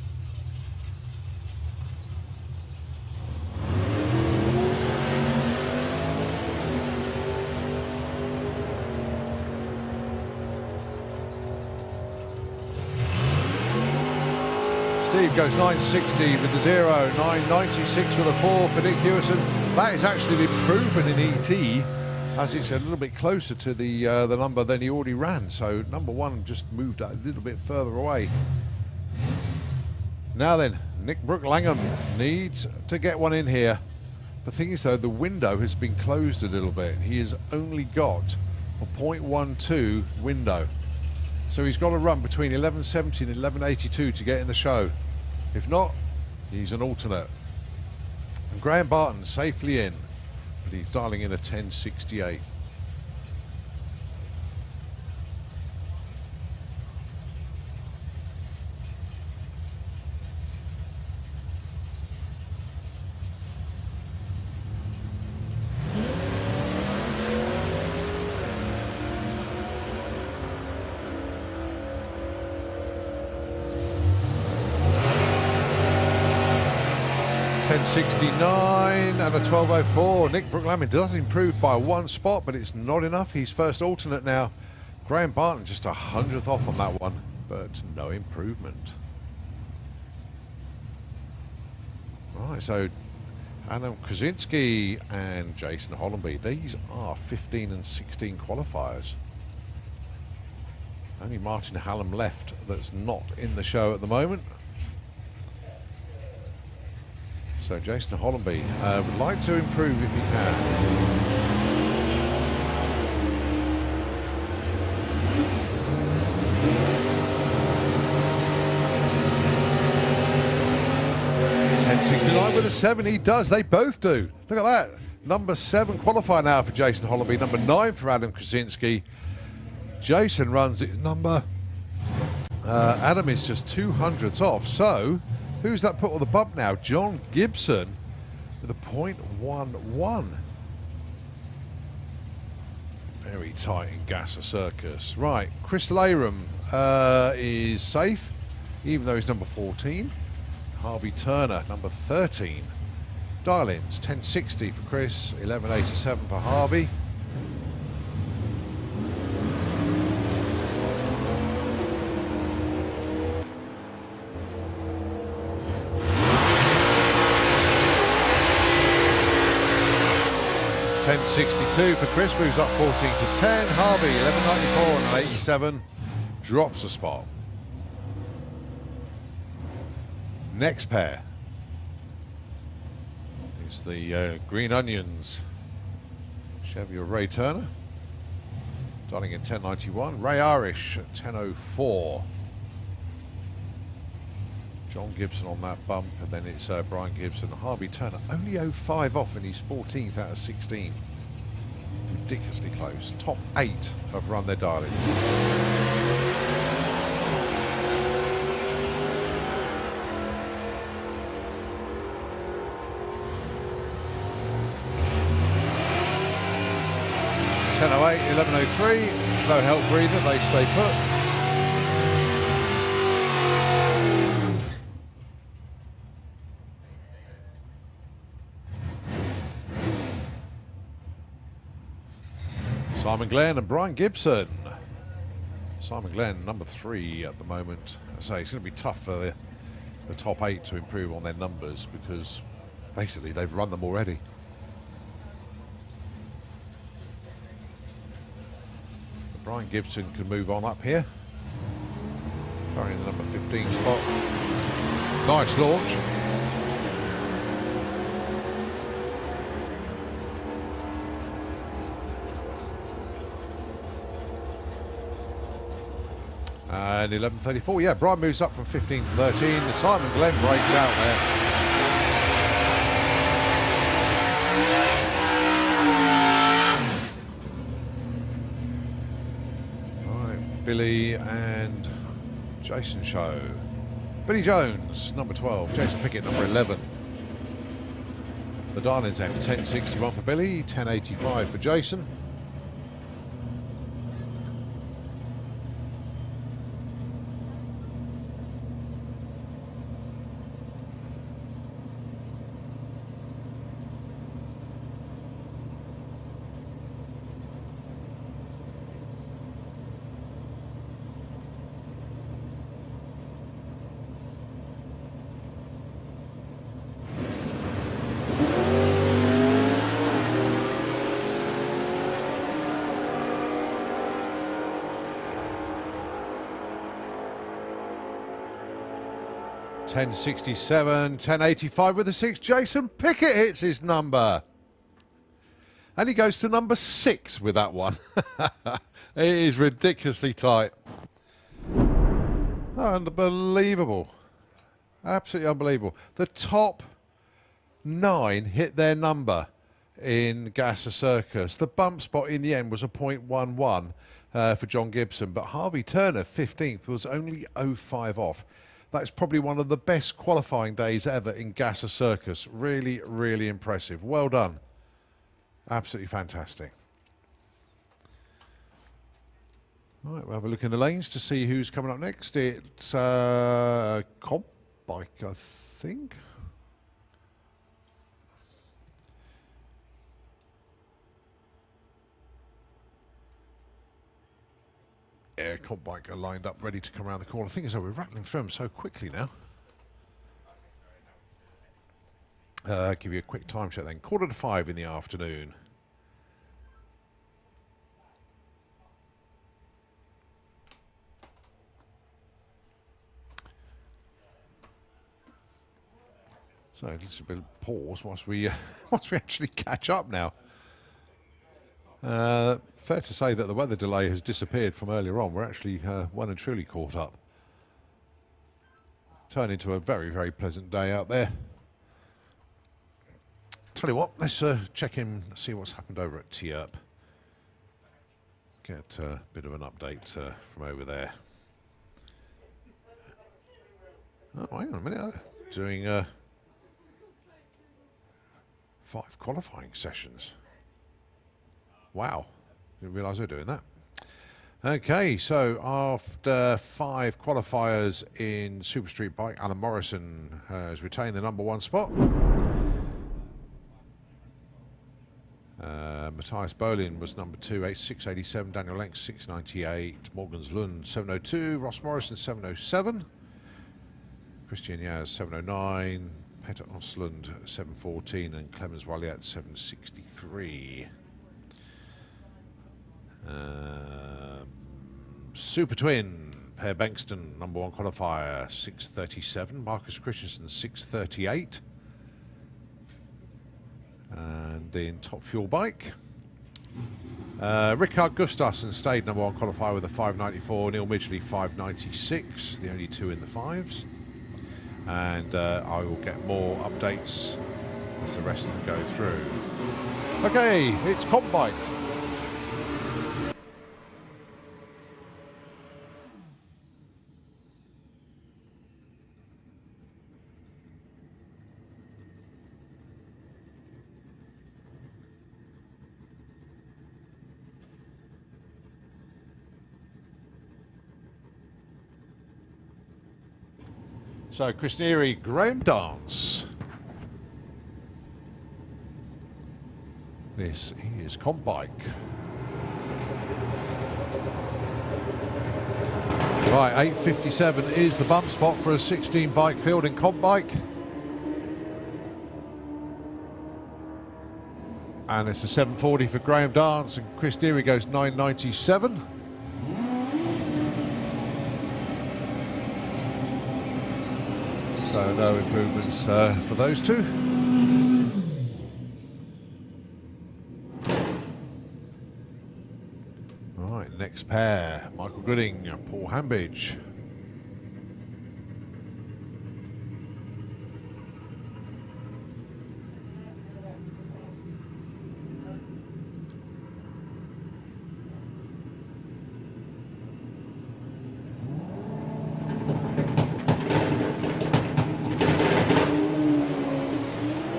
Steve goes 960 with the 0, 996 with a 4 for Nick Hewison. That is actually an improvement in ET, as it's a little bit closer to the number than he already ran. So number 1 just moved a little bit further away. Now then, Nick Brook Langham needs to get one in here. The thing is though, the window has been closed a little bit. He has only got a 0.12 window. So he's got to run between 1170 and 1182 to get in the show. If not, he's an alternate. And Graham Barton safely in, but he's dialing in a 1068. .69 and a 1204. Nick Brook Langham does improve by 1 spot, but it's not enough. He's first alternate now. Graham Barton just 100th off on that one, but no improvement. Right, so Adam Krasinski and Jason Hollenby, these are 15 and 16 qualifiers. Only Martin Hallam left that's not in the show at the moment. So Jason Hollenby would like to improve if he can. .1069 with a 7, he does, they both do. Look at that, number 7 qualifier now for Jason Hollenby, number 9 for Adam Krasinski. Jason runs it number, Adam is just 200ths off, so who's that put on the bump now? John Gibson with a .11. Very tight in Gasser Circus. Right, Chris Layram is safe, even though he's number 14. Harvey Turner, number 13. Dial-ins, 1060 for Chris, 1187 for Harvey. .1062 for Chris, moves up 14 to 10. Harvey, 1194 and an 87, drops a spot. Next pair is the Green Onions. Chevy of Ray Turner, starting in 1091. Ray Irish at 1004. John Gibson on that bump, and then it's Brian Gibson. Harvey Turner only 05 off, and he's 14th out of 16. Ridiculously close. Top 8 have run their dial-ins. .1008, 1103. No help breather, they stay put. Simon Glenn and Brian Gibson. Simon Glenn, number 3 at the moment. I say it's going to be tough for the top 8 to improve on their numbers because basically they've run them already. But Brian Gibson can move on up here. Currently in the number 15 spot. Nice launch. And 11.34, yeah, Brian moves up from 15 to 13. The Simon Glenn breaks out there. All right, Billy and Jason show. Billy Jones, number 12. Jason Pickett, number 11. The Darlings end, 10.61 for Billy, 10.85 for Jason. .10.67, 10.85 with the 6. Jason Pickett hits his number. And he goes to number 6 with that one. It is ridiculously tight. Unbelievable. Absolutely unbelievable. The top 9 hit their number in Gasser Circus. The bump spot in the end was a .11 for John Gibson, but Harvey Turner, 15th, was only 0.5 off. That's probably one of the best qualifying days ever in Gasser Circus. Really, really impressive. Well done. Absolutely fantastic. All right, we'll have a look in the lanes to see who's coming up next. It's comp bike, I think. Yeah, comp bike are lined up, ready to come around the corner. The thing is, though, we're rattling through them so quickly now. Give you a quick time check then. 4:45 in the afternoon. So just a bit of pause whilst we whilst we actually catch up now. Fair to say that the weather delay has disappeared from earlier on. We're actually well and truly caught up. Turned into a very, very pleasant day out there. Tell you what, let's check in, see what's happened over at TERP. Get a bit of an update from over there. Oh, hang on a minute. Doing 5 qualifying sessions. Wow, didn't realise they were doing that. Okay, so after 5 qualifiers in Super Street Bike, Alan Morrison has retained the number 1 spot. Matthias Bolin was number 2, 687. Daniel Lenk 698. Morgan's Lund 702. Ross Morrison 707. Christian Yaz 709. Peter Osland 714. And Clemens Walliat 763. Super Twin, Per Bankston, number 1 qualifier, 637. Marcus Christensen, 638. And in Top Fuel Bike, Rickard Gustafsson stayed number 1 qualifier with a 594. Neil Midgley, 596, the only 2 in the 5s. And I will get more updates as the rest of them go through. Okay, it's Comp Bike. So, Chris Neary, Graham Dance. This is Comp Bike. Right, 8:57 is the bump spot for a 16 bike field in comp bike. And it's a 7:40 for Graham Dance, and Chris Deary goes 9:97. So no improvements for those two. Right, next pair, Michael Gooding and Paul Hambidge.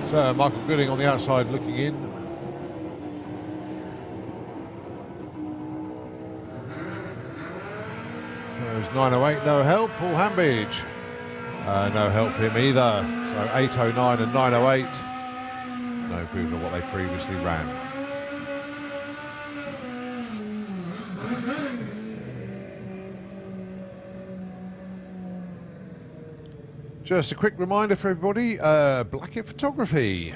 So Michael Gooding on the outside looking in. There's 9:08, no help. Paul Hambidge, no help him either. So 8:09 and 9:08, no improvement of what they previously ran. Just a quick reminder for everybody, Blackett Photography.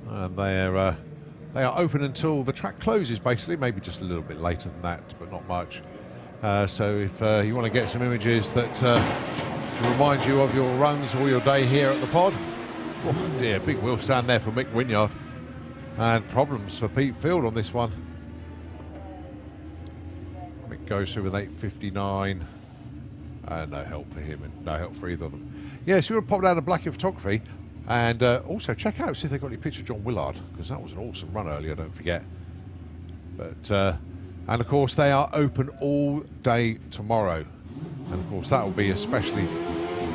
They are open until the track closes, basically, maybe just a little bit later than that, but not much. So if you want to get some images that remind you of your runs or your day here at the pod. Oh dear, big wheel stand there for Mick Wynyard. And problems for Pete Field on this one. Mick goes through with 8:59. No help for him and no help for either of them. Yeah, so we'll pop down to Blackett Photography and also check out, see if they've got any picture of John Willard, because that was an awesome run earlier, don't forget. But and of course they are open all day tomorrow, and of course that will be especially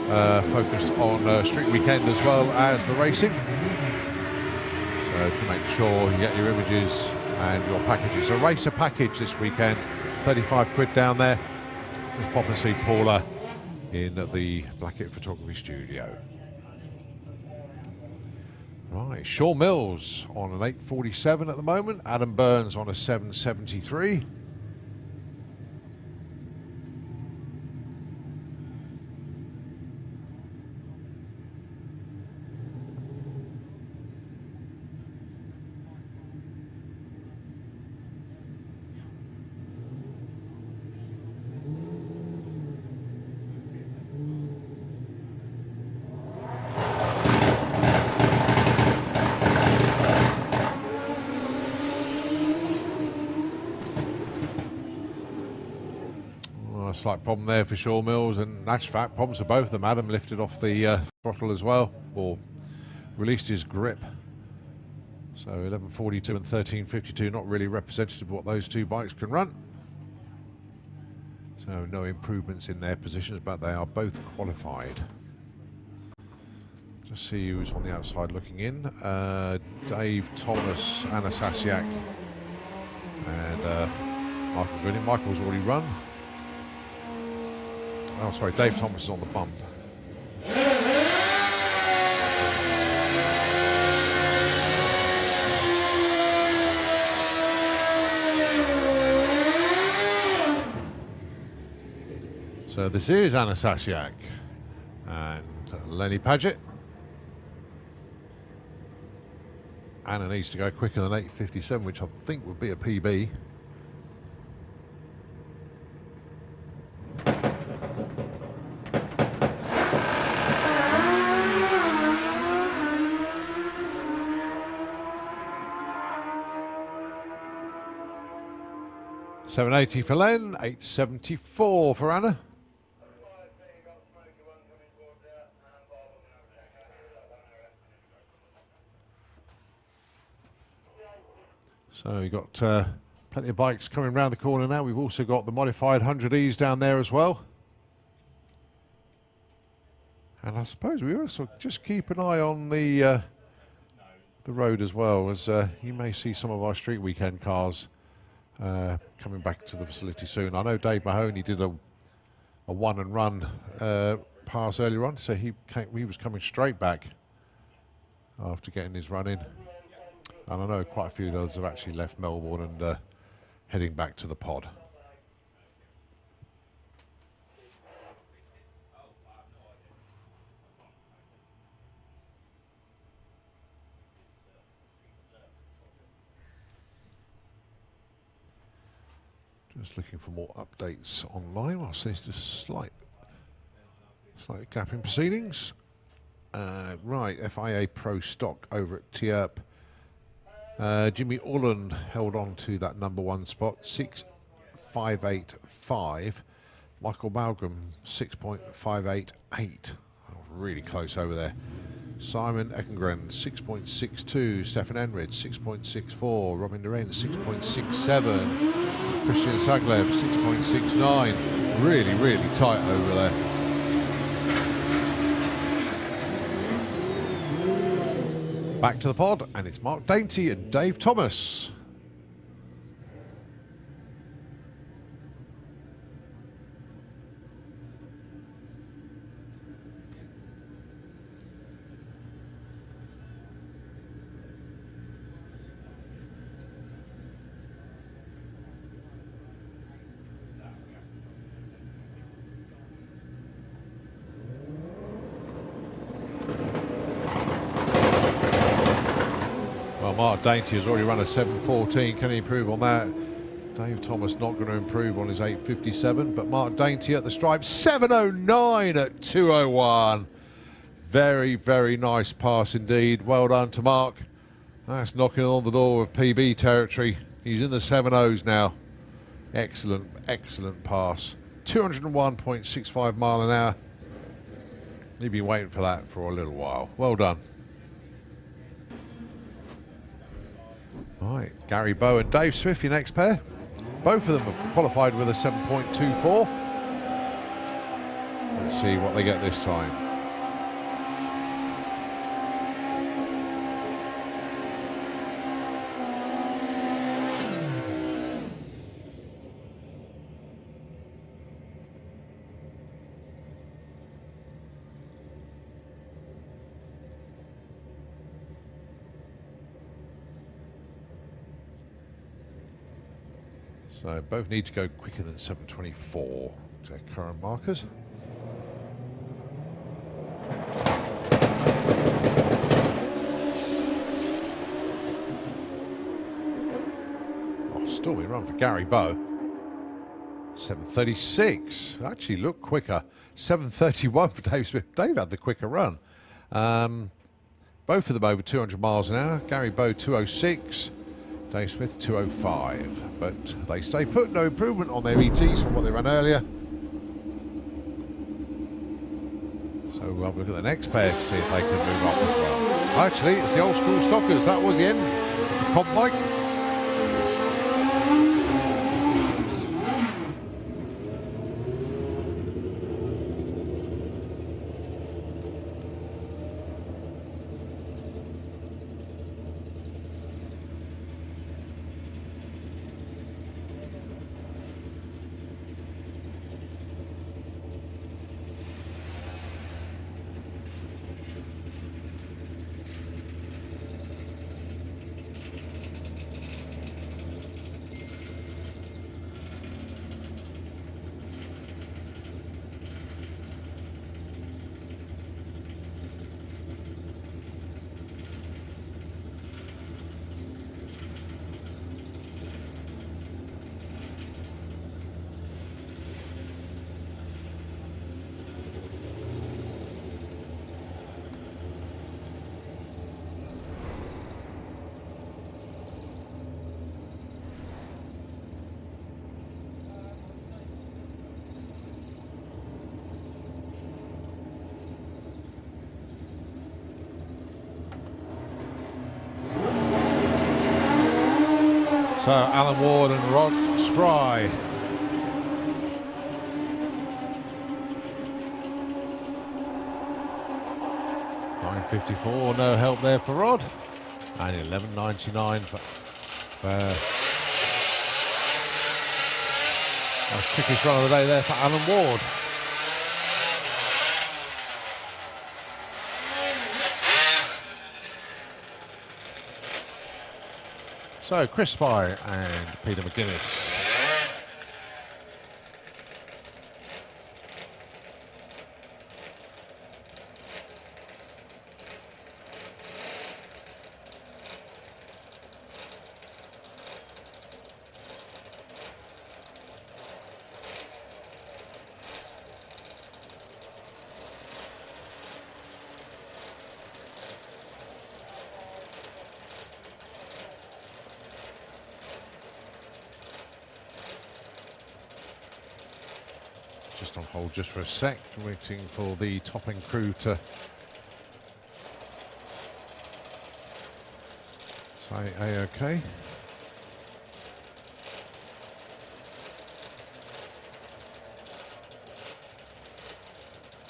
focused on Street Weekend as well as the racing. So to make sure you get your images and your packages. A racer package this weekend, 35 quid down there. Let's pop and see Paula in the Blackett Photography studio. Right, Shaw Mills on an 8:47 at the moment. Adam Burns on a 7:73. Slight problem there for Shaw Mills, and in actual fact problems for both of them. Adam lifted off the throttle as well, or released his grip. So 11:42 and 13:52, not really representative of what those two bikes can run. So no improvements in their positions, but they are both qualified. Just see who's on the outside looking in. Dave Thomas, Anna Sasiak, and Michael Gooding. Michael's already run. Oh, sorry, Dave Thomas is on the bump. So this is Anna Sasiak and Lenny Paget. Anna needs to go quicker than 8:57, which I think would be a PB. $7.80 for Len, $8.74 for Anna. So we've got plenty of bikes coming around the corner now. We've also got the modified 100Es down there as well. And I suppose we also just keep an eye on the road as well, as you may see some of our street weekend cars coming back to the facility soon. I know Dave Mahoney did a one and run pass earlier on, so he was coming straight back after getting his run in. And I know quite a few of others have actually left Melbourne and heading back to the pod. Just looking for more updates online. Whilst there's just slight gap in proceedings. Right, FIA Pro Stock over at Tierp. Jimmy Orland held on to that #1 spot, 6.585. Michael Malcolm, 6.588. Oh, really close over there. Simon Eckengren, 6.62. Stefan Enrid, 6.64. Robin Duran, 6.67. Christian Saglev, 6.69. Really, really tight over there. Back to the pod, and it's Mark Dainty and Dave Thomas. Mark Dainty has already run a 7.14. Can he improve on that? Dave Thomas not going to improve on his 8.57, but Mark Dainty at the stripes, 7.09 at 2.01. Very, very nice pass indeed. Well done to Mark. That's knocking on the door of PB territory. He's in the 7.0s now. Excellent, excellent pass. 201.65 mile an hour. He'd been waiting for that for a little while. Well done. Right, Gary Bowe and Dave Smith, your next pair. Both of them have qualified with a 7.24. Let's see what they get this time. So both need to go quicker than 7.24 to their current markers. Oh, stormy run for Gary Bowe. 7.36. Actually looked quicker. 7.31 for Dave Smith. Dave had the quicker run. Both of them over 200 miles an hour. Gary Bowe 2.06. Dave Smith 2.05, but they stay put, no improvement on their ETs from what they ran earlier. So we'll have a look at the next pair to see if they can move up as well. Actually, it's the old school stockers. That was the end of the comp bike. So Alan Ward and Rod Spry. $9.54, no help there for Rod. And $11.99 for that's quickest run of the day there for Alan Ward. So Chris Spy and Peter McGuinness. just on hold just for a sec, waiting for the top end crew to say A-OK.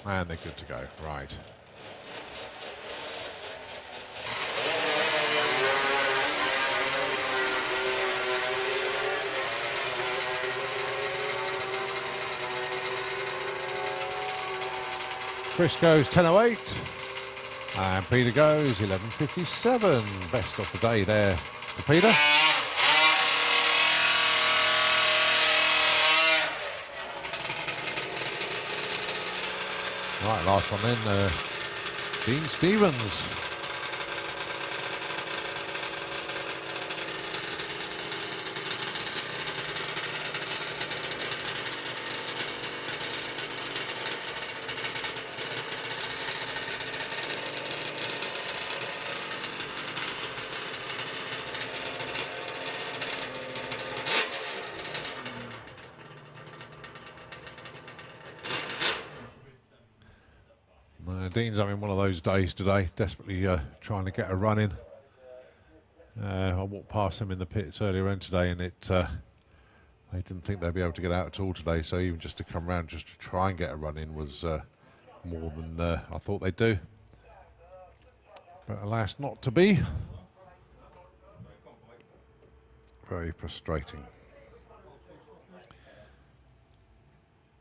And they're good to go, right. Chris goes 10:08, and Peter goes 11:57. Best of the day there for Peter. Right, last one then, Dean Stevens. Dean's having one of those days today, desperately trying to get a run in. I walked past him in the pits earlier on today, and they didn't think they'd be able to get out at all today, so even just to come round just to try and get a run in was more than I thought they'd do. But alas, not to be. Very frustrating.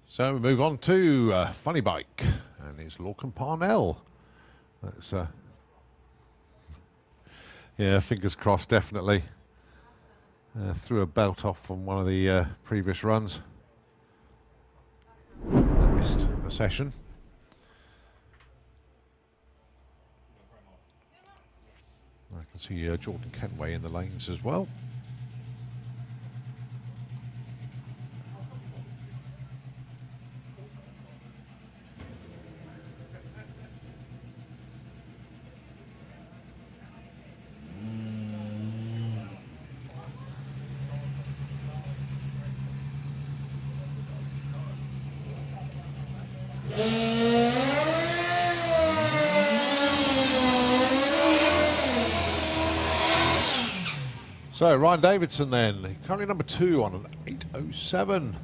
So we move on to Funny Bike. And it's Lorcan Parnell. That's yeah, fingers crossed, definitely. Threw a belt off from one of the previous runs. I missed a session. I can see Jordan Kenway in the lanes as well. So Ryan Davidson then, currently number 2 on an 8:07.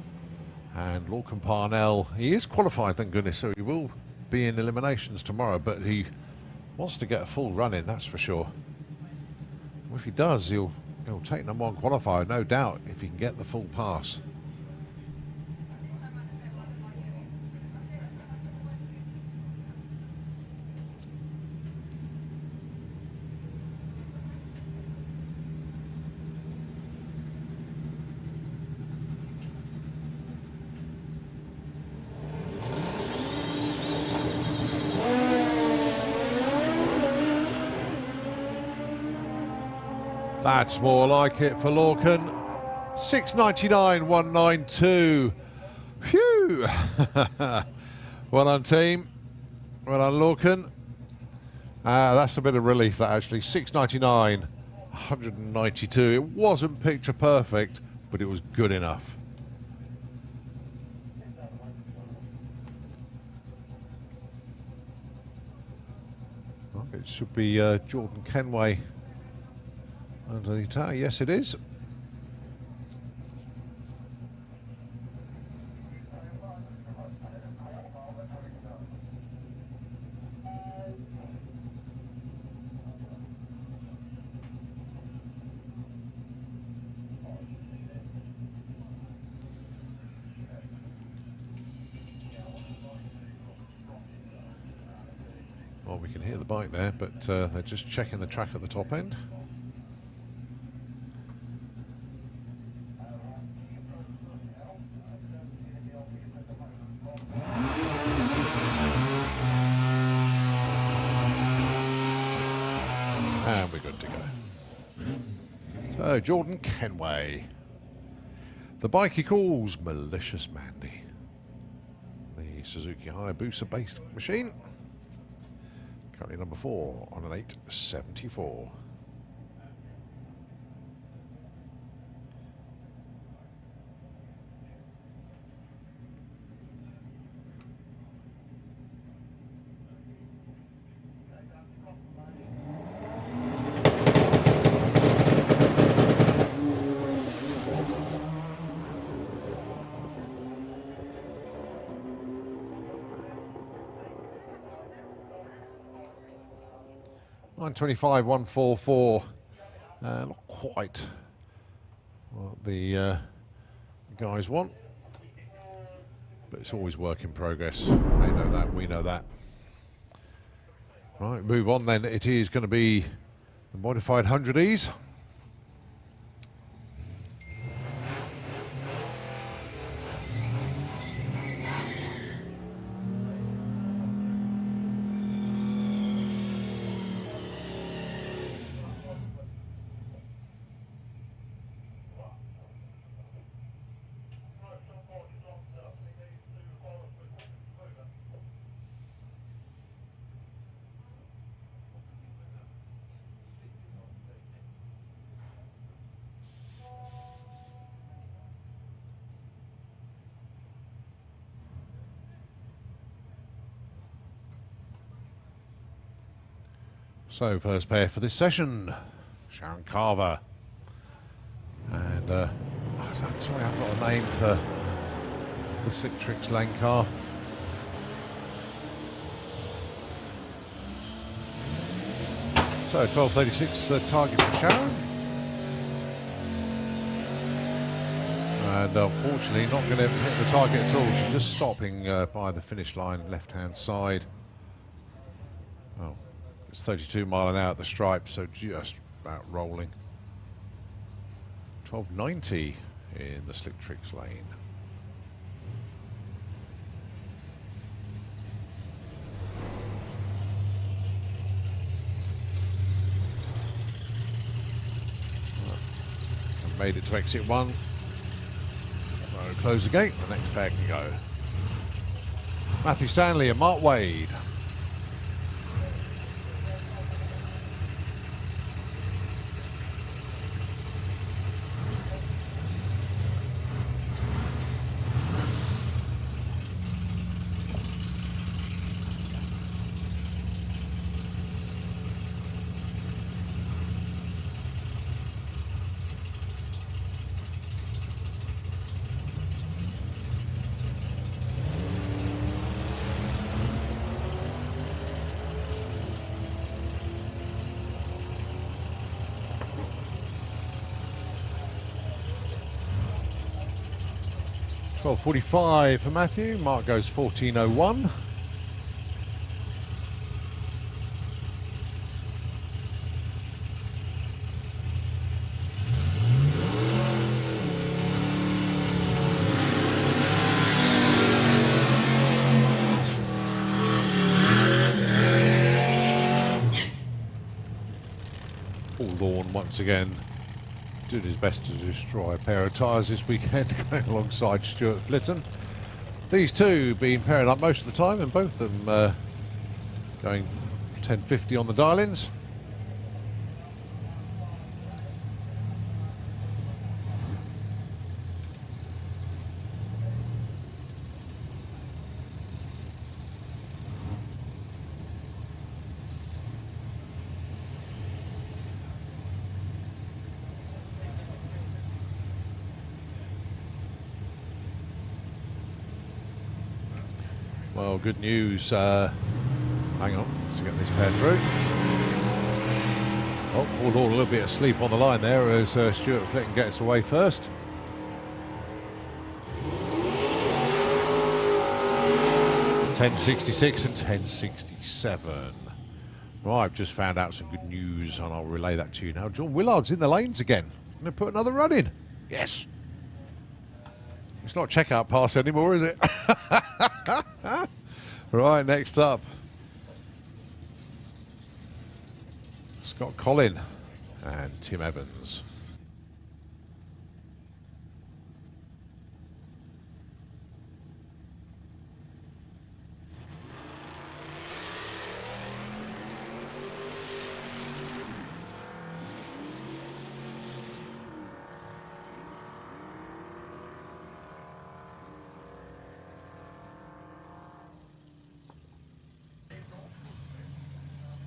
And Lorcan Parnell, he is qualified, thank goodness, so he will be in eliminations tomorrow, but he wants to get a full run in, that's for sure. Well, if he does, he'll take number 1 qualifier, no doubt, if he can get the full pass. That's more like it for Lorcan. 699.192. Phew! Well done, team. Well done, Lorcan. That's a bit of relief, that actually. 699, 192. It wasn't picture perfect, but it was good enough. Well, it should be Jordan Kenway under the tower. Yes, it is. Well, we can hear the bike there, but they're just checking the track at the top end. And we're good to go. So, Jordan Kenway. The bike he calls Malicious Mandy. The Suzuki Hayabusa-based machine. Currently number 4 on an 874. 9:25, 1:44. Not quite what the guys want, but it's always work in progress. They know that, we know that. Right, move on then. It is going to be the modified 100Es. So, first pair for this session, Sharon Carver. And, sorry, I've got a name for the Slick Tricks lane car. So, 12:36 target for Sharon. And unfortunately, not going to hit the target at all. She's just stopping by the finish line, left-hand side. Oh. It's 32 mile an hour at the stripe, so just about rolling. 1290 in the Slick Tricks lane. I've made it to exit 1. I'll close the gate, the next pair can go. Matthew Stanley and Mark Wade. .45 for Matthew. Mark goes 14:01. Paul Lawn once again doing his best to destroy a pair of tyres this weekend, going alongside Stuart Flitton. These two being paired up most of the time, and both of them going 1050 on the dial-ins. Well, good news. Hang on, let's get this pair through. Oh, all a little bit asleep on the line there as Stuart Flitton gets away first. .1066 and 1067. Right, I've just found out some good news and I'll relay that to you now. John Willard's in the lanes again. Going to put another run in. Yes. It's not checkout pass anymore, is it? Right, next up, Scott Collin and Tim Evans.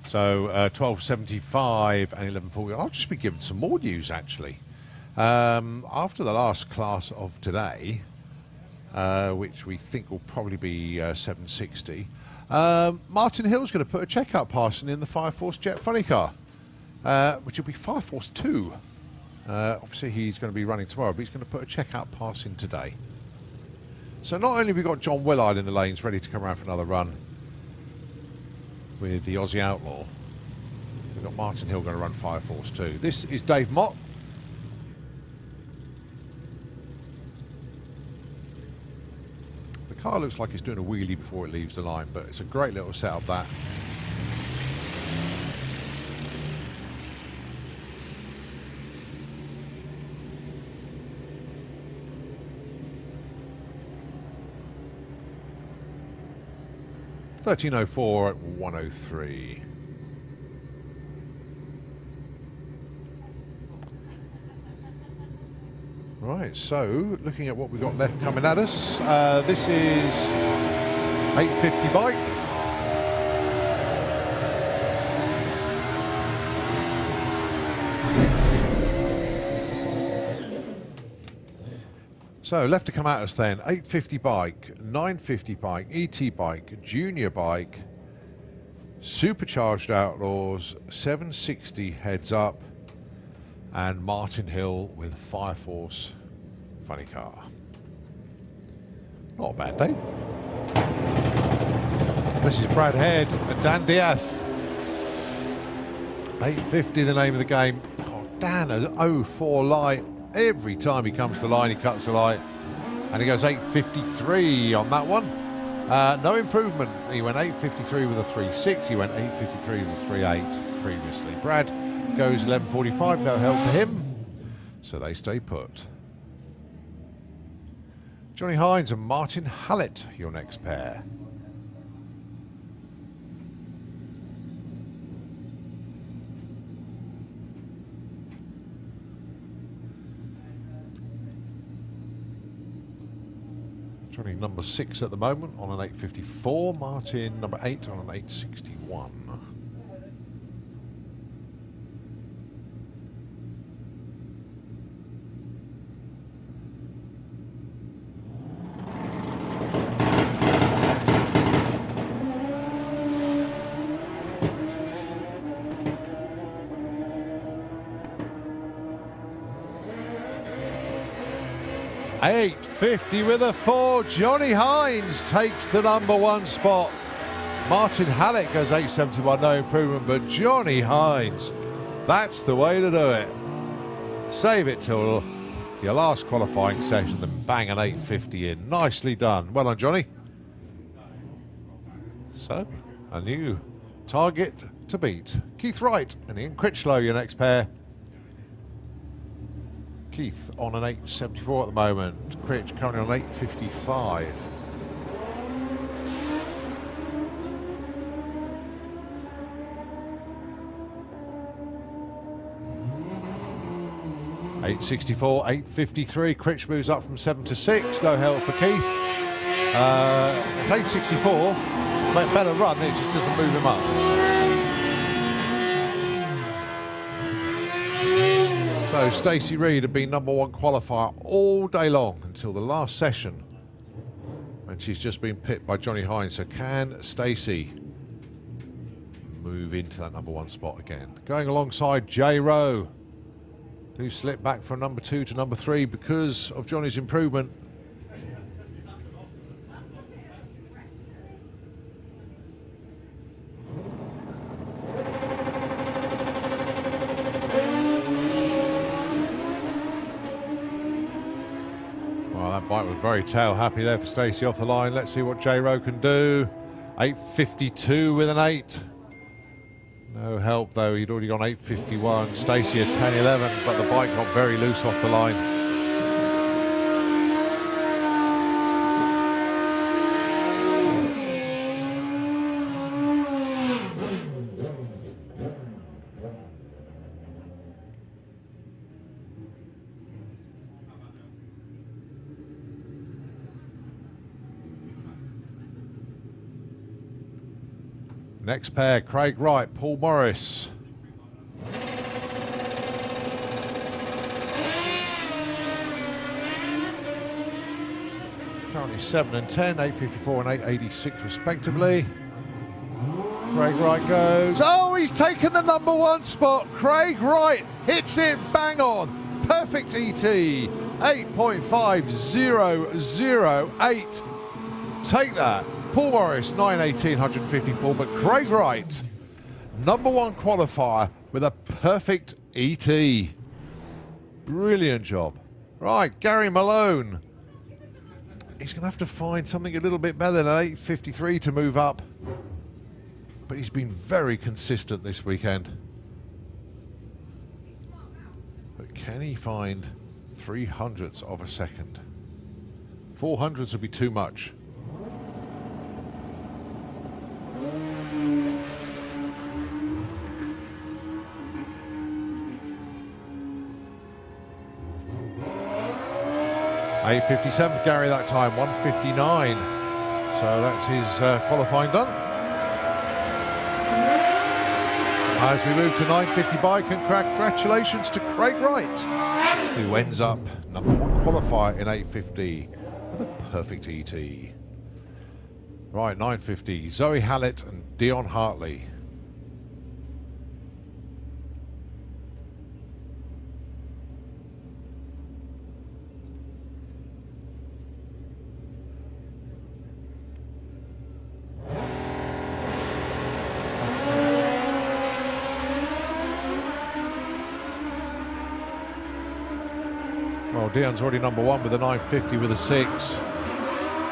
So 1275 and 1140. I'll just be giving some more news actually. After the last class of today, which we think will probably be 760, Martin Hill's going to put a checkout passing in the Fire Force Jet funny car, which will be Fire Force 2. Obviously, he's going to be running tomorrow, but he's going to put a checkout pass in today. So not only have we got John Willard in the lanes ready to come around for another run with the Aussie Outlaw, we've got Martin Hill going to run Fire Force 2. This is Dave Mott. The car looks like it's doing a wheelie before it leaves the line, but it's a great little setup, that. .13.04 at 1:03. Right, so looking at what we've got left coming at us, this is 850 bike. So left to come at us then, 850 bike, 950 bike, ET bike, junior bike, Supercharged Outlaws, 760 heads up, and Martin Hill with Fire Force funny car. Not a bad day. This is Brad Head and Dan Diaz. 850 the name of the game. God, Dan has 04 light. Every time he comes to the line, he cuts the light. And he goes 853 on that one. No improvement. He went 853 with a 3.6. He went 853 with a 3.8 previously. Brad goes 11.45. No help for him. So they stay put. Johnny Hines and Martin Hallett, your next pair. Johnny number 6 at the moment on an 854. Martin number 8 on an 861. .850 with a 4. Johnny Hines takes the number 1 spot. Martin Hallett goes 871, no improvement, but Johnny Hines, that's the way to do it. Save it till your last qualifying session, then bang an 850 in. Nicely done. Well done, Johnny. So, a new target to beat. Keith Wright and Ian Critchlow, your next pair. Keith on an 874 at the moment. Critch currently on 855. .864, 853. Critch moves up from 7 to 6. No help for Keith. It's 864. Better run, it just doesn't move him up. So Stacey Reid had been number 1 qualifier all day long until the last session, and she's just been pipped by Johnny Hines. So can Stacey move into that number 1 spot again? Going alongside J Rowe, who slipped back from number 2 to number 3 because of Johnny's improvement. Bike was very tail happy there for Stacey off the line. Let's see what J Rowe can do. 852 with an 8. No help though, he'd already gone 851. Stacey at 10.11, but the bike got very loose off the line. Next pair, Craig Wright, Paul Morris. Currently 7 and 10, 854 and 886 respectively. Craig Wright goes. Oh, he's taken the number 1 spot. Craig Wright hits it bang on. Perfect ET. 8.5008. Take that. Paul Morris, 9.18, 154. But Craig Wright, number 1 qualifier with a perfect ET. Brilliant job. Right, Gary Malone. He's going to have to find something a little bit better than 8.53 to move up. But he's been very consistent this weekend. But can he find 300ths of a second? 400ths would be too much. $8.57 for Gary that time, 1:59. So that's his qualifying done. As we move to 9.50 bike, and congratulations to Craig Wright, who ends up number 1 qualifier in 8.50 with a perfect ET. Right, 9.50, Zoe Hallett and Dion Hartley. Well, Dion's already number 1 with a 9.50 with a 6.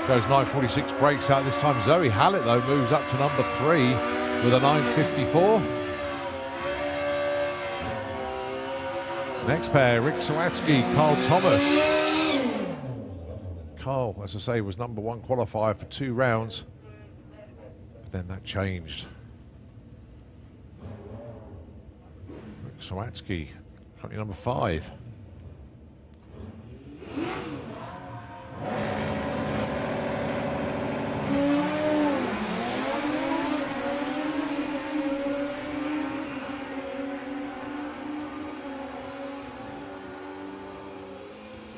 Goes 9.46, breaks out this time. Zoe Hallett, though, moves up to number 3 with a 9.54. Next pair, Rick Sawatsky, Carl Thomas. Carl, as I say, was number 1 qualifier for 2 rounds. But then that changed. Rick Sawatsky, currently number 5.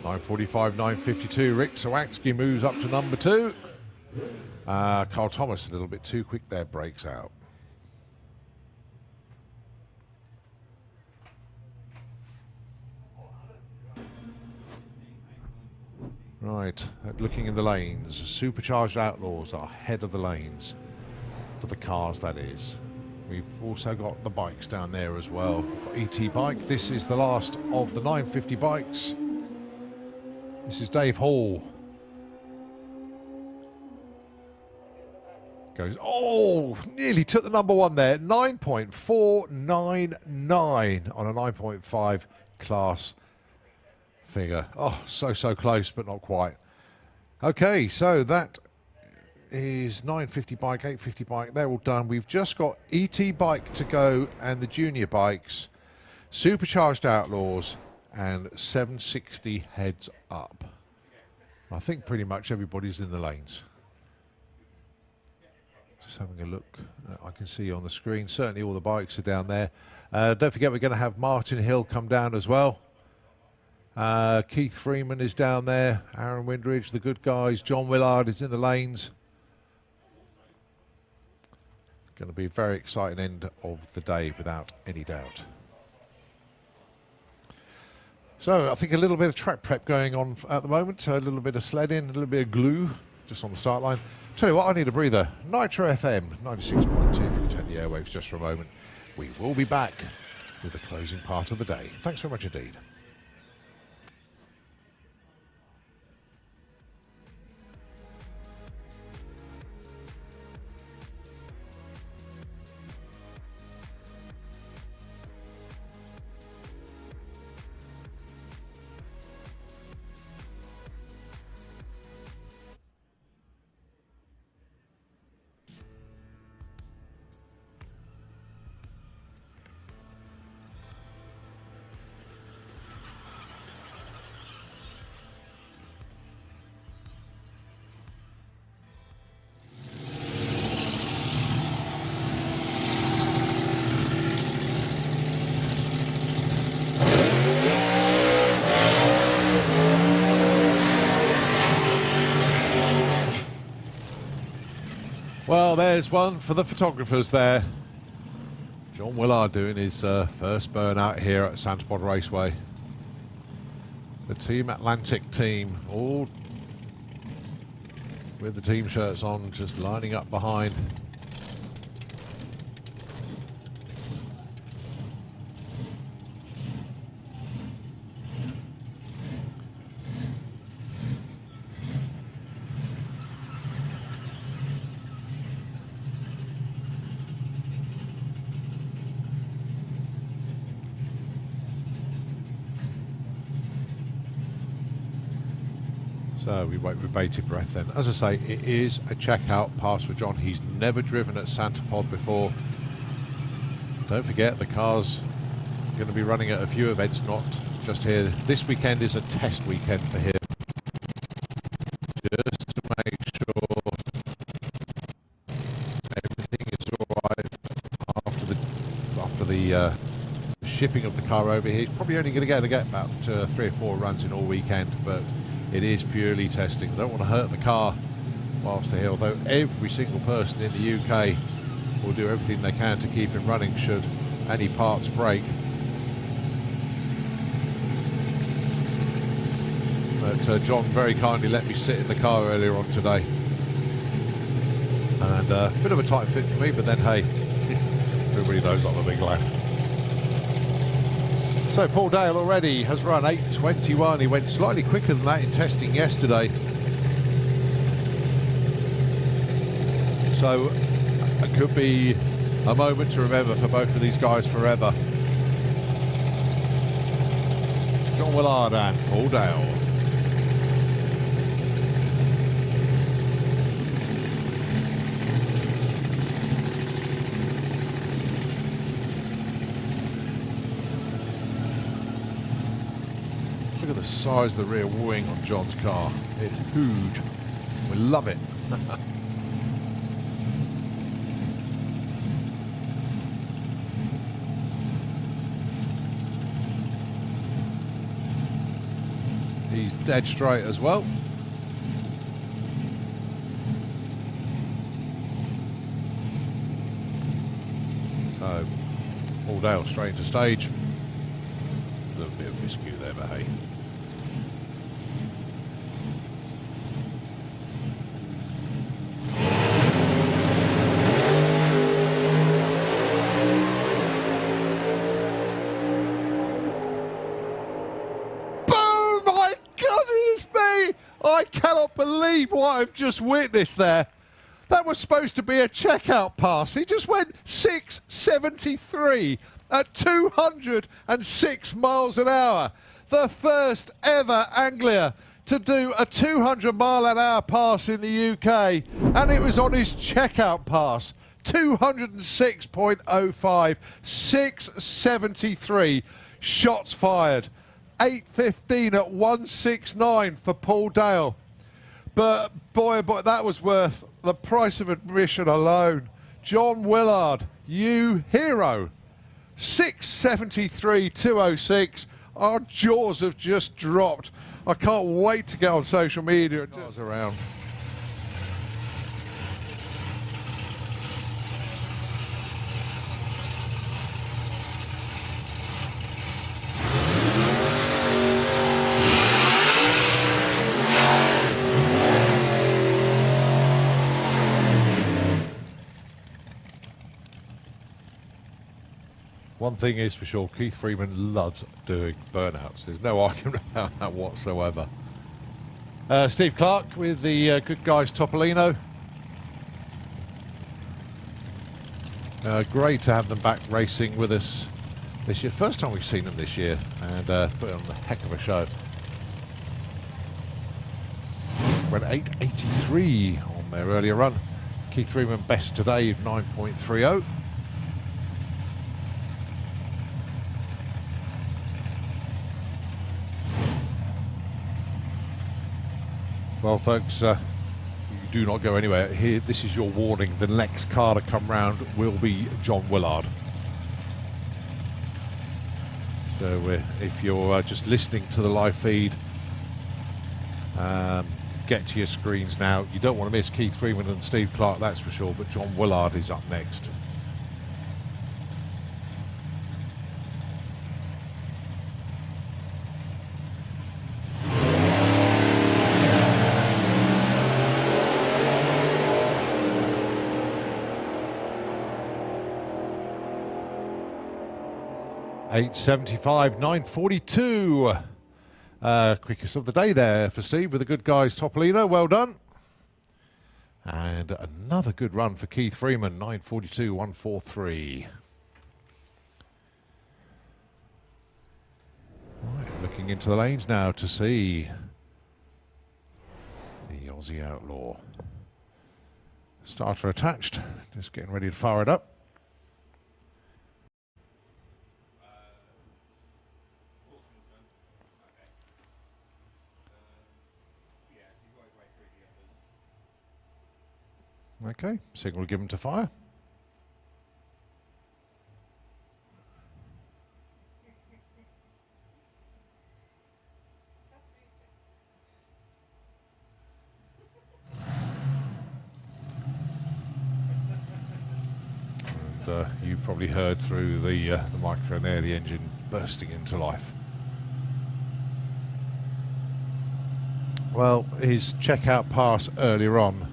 $9.45, $9.52. Rick Sawatsky moves up to number 2. Carl Thomas a little bit too quick there, breaks out. Right, looking in the lanes, Supercharged Outlaws are ahead of the lanes for the cars, that is. We've also got the bikes down there as well. Got ET bike. This is the last of the 950 bikes. This is Dave Hall. Goes, oh, nearly took the number 1 there. 9.499 on a 9.5 class figure. Oh, so close, but not quite. Okay, so that is 950 bike, 850 bike. They're all done. We've just got ET bike to go and the junior bikes, Supercharged Outlaws, and 760 heads up. I think pretty much everybody's in the lanes. Just having a look. I can see on the screen. Certainly all the bikes are down there. Don't forget we're going to have Martin Hill come down as well. Keith Freeman is down there. Aaron Windridge, the good guys. John Willard is in the lanes. Going to be a very exciting end of the day without any doubt. So I think a little bit of track prep going on at the moment. A little bit of sledding, a little bit of glue just on the start line. Tell you what, I need a breather. Nitro FM 96.2, if you can take the airwaves just for a moment. We will be back with the closing part of the day. Thanks very much indeed. Well, there's one for the photographers there. John Willard doing his first burnout here at SantaPod Raceway. The Team Atlantic team, all with the team shirts on, just lining up behind. So we wait with bated breath then. As I say, it is a checkout pass for John. He's never driven at SantaPod before. Don't forget, the car's going to be running at a few events, not just here. This weekend is a test weekend for him. Just to make sure everything is all right after the shipping of the car over here. He's probably only going to get about 3 or 4 runs in all weekend, but it is purely testing. Don't want to hurt the car whilst they're here, although every single person in the UK will do everything they can to keep it running should any parts break. But John very kindly let me sit in the car earlier on today. And a bit of a tight fit for me, but then hey, everybody knows I'm a big lad. So Paul Dale already has run 8:21. He went slightly quicker than that in testing yesterday. So it could be a moment to remember for both of these guys forever. John Willard and Paul Dale. Look at the size of the rear wing on John's car. It's huge. We love it. He's dead straight as well. So, Paul Dale straight into stage. A little bit of miscue there, but hey. I cannot believe what I've just witnessed there. That was supposed to be a checkout pass. He just went 673 at 206 miles an hour. The first ever Anglia to do a 200 mile an hour pass in the UK. And it was on his checkout pass. 206.05, 673 shots fired. 8:15 at 169 for Paul Dale. But boy, that was worth the price of admission alone. John Willard, you hero. 673.206. Our jaws have just dropped. I can't wait to get on social media and just around. One thing is for sure, Keith Freeman loves doing burnouts. There's no argument about that whatsoever. Steve Clark with the good guys Topolino. Great to have them back racing with us this year. First time we've seen them this year, and put on a heck of a show. Went 8:83 on their earlier run. Keith Freeman best today, 9.30. Well, folks, you do not go anywhere. Here, this is your warning. The next car to come round will be John Willard. So if you're just listening to the live feed, get to your screens now. You don't want to miss Keith Freeman and Steve Clark, that's for sure, but John Willard is up next. .875, 9:42. Quickest of the day there for Steve with the good guys Topolino, well done. And another good run for Keith Freeman, 9:42, 1:43. Right, looking into the lanes now to see the Aussie Outlaw. Starter attached, just getting ready to fire it up. Okay, signal given to fire. And you probably heard through the microphone there, the engine bursting into life. Well, his checkout pass earlier on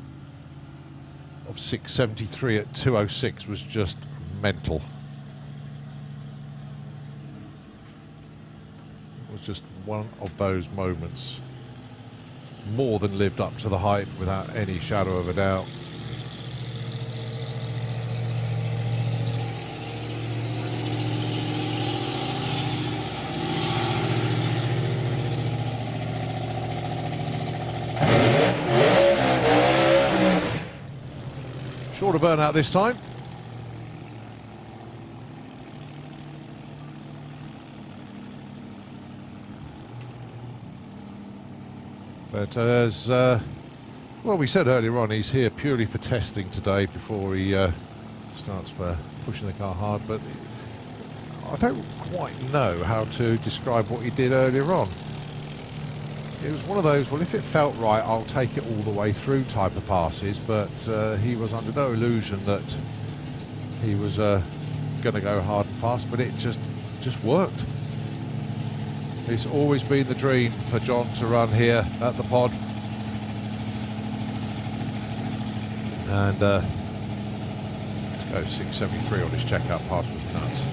of 673 at 206 was just mental. It was just one of those moments. More than lived up to the hype without any shadow of a doubt. Shorter burnout this time. But as well, we said earlier on, he's here purely for testing today before he starts for pushing the car hard. But I don't quite know how to describe what he did earlier on. It was one of those, well, if it felt right, I'll take it all the way through type of passes, but he was under no illusion that he was going to go hard and fast, but it just worked. It's always been the dream for John to run here at the pod. And to go 673 on his checkout pass was nuts.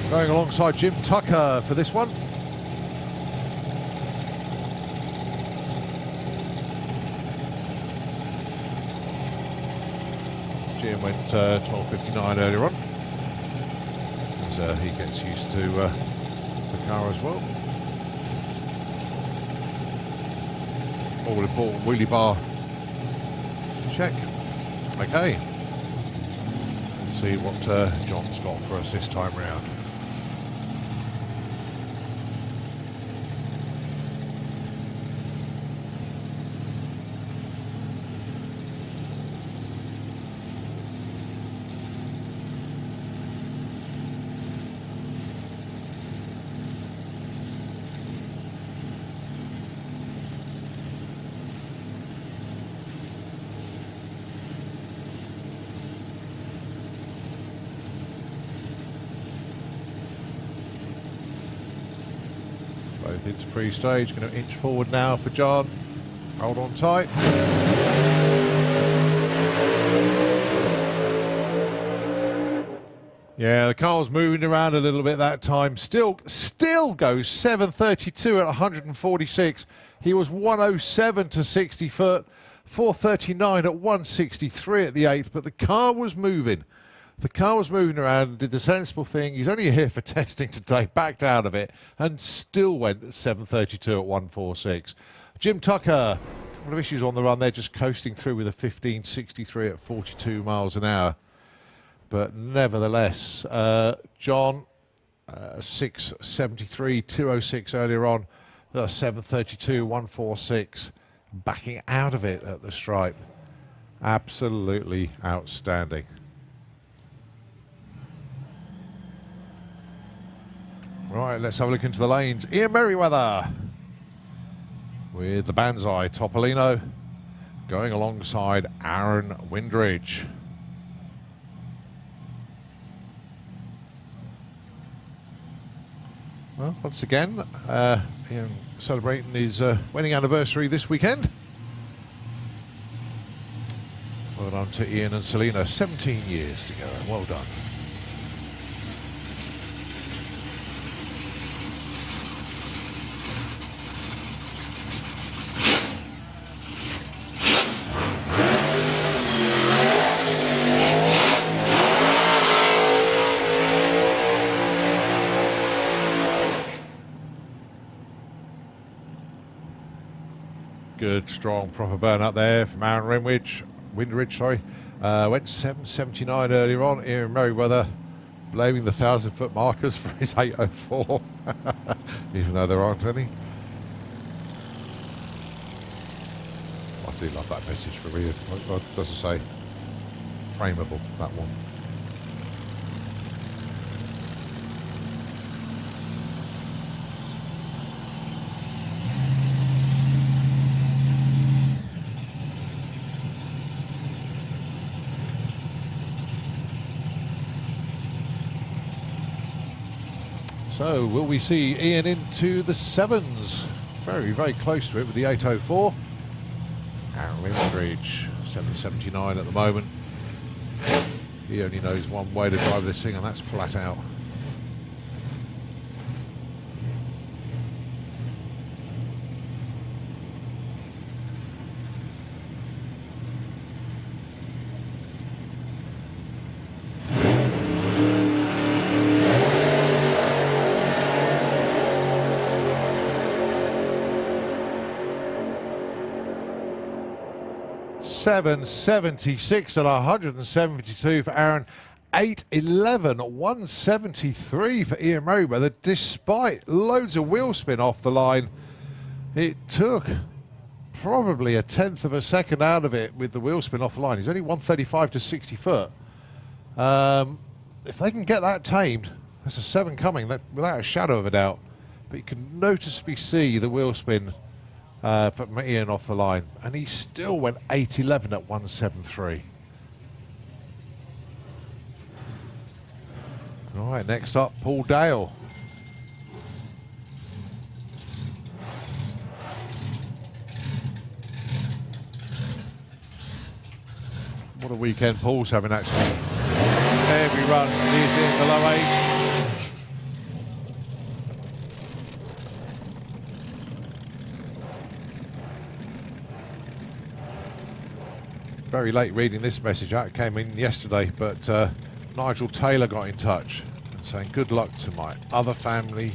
Going alongside Jim Tucker for this one. Jim went 12:59 earlier on, as he gets used to the car as well. All important wheelie bar check. Okay, let's see what John's got for us this time round. Both into pre-stage, going to inch forward now for John. Hold on tight. Yeah, the car was moving around a little bit that time. Still goes 732 at 146. He was 107 to 60 foot, 439 at 163 at the 8th, but the car was moving. The car was moving around and did the sensible thing. He's only here for testing today, backed out of it, and still went at 732 at 146. Jim Tucker, a couple of issues on the run there, just coasting through with a 1563 at 42 miles an hour. But nevertheless, John, 673, 206 earlier on, 732, 146, backing out of it at the stripe. Absolutely outstanding. Right, let's have a look into the lanes. Ian Merriweather with the Banzai. Topolino going alongside Aaron Windridge. Well, once again, Ian celebrating his wedding anniversary this weekend. Well done to Ian and Selena, 17 years together. Well done. Good, strong, proper burn up there from Aaron Windridge, sorry. Went 7.79 earlier on. Ian Merriweather blaming the 1,000-foot markers for his 8.04, even though there aren't any. I do love that message for Ian. What does it say? Frameable, that one. So, will we see Ian into the 7s? Very, very close to it with the 8.04. Aaron Windridge, 7.79 at the moment. He only knows one way to drive this thing, and that's flat out. .776 and 172 for Aaron. 8.11, 173 for Ian Merriweather, despite loads of wheel spin off the line. It took probably a tenth of a second out of it with the wheel spin off the line. He's only 135 to 60 foot. If they can get that tamed, there's a 7 coming, that, without a shadow of a doubt. But you can noticeably see the wheel spin from Ian off the line, and he still went 8.11 at 173. All right, next up, Paul Dale. What a weekend Paul's having, actually. Every run is in the low 8. Very late reading this message out. It came in yesterday, but Nigel Taylor got in touch and saying good luck to my other family.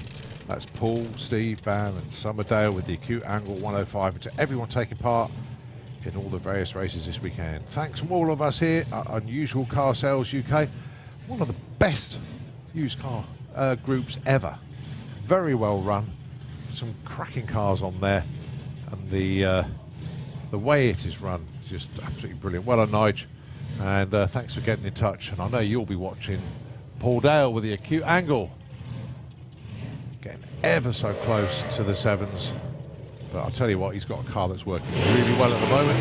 That's Paul, Steve, Bam and Summerdale with the acute angle 105, and to everyone taking part in all the various races this weekend. Thanks from all of us here at Unusual Car Sales UK. One of the best used car groups ever. Very well run. Some cracking cars on there, and the way it is run is just absolutely brilliant. Well done, Nige, and thanks for getting in touch. And I know you'll be watching Paul Dale with the acute angle, getting ever so close to the 7s. But I'll tell you what, he's got a car that's working really well at the moment.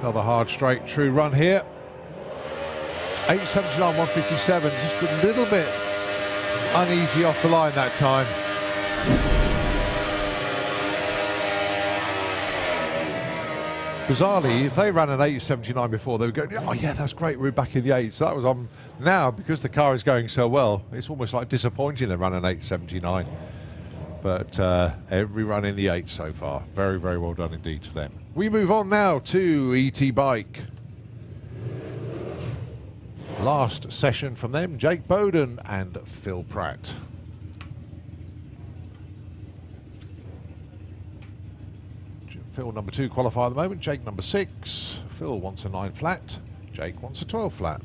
Another hard, straight, true run here. 8.79, 157, just a little bit uneasy off the line that time. Bizarrely, if they ran an 8.79 before, they were going, oh yeah, that's great, we're back in the 8s. So that was on. Now, because the car is going so well, it's almost like disappointing they run an 8.79. But every run in the 8 so far. Very, very well done indeed to them. We move on now to ET Bike. Last session from them, Jake Bowden and Phil Pratt. Phil number 2 qualifier at the moment, Jake number 6. Phil wants a 9 flat, Jake wants a 12 flat.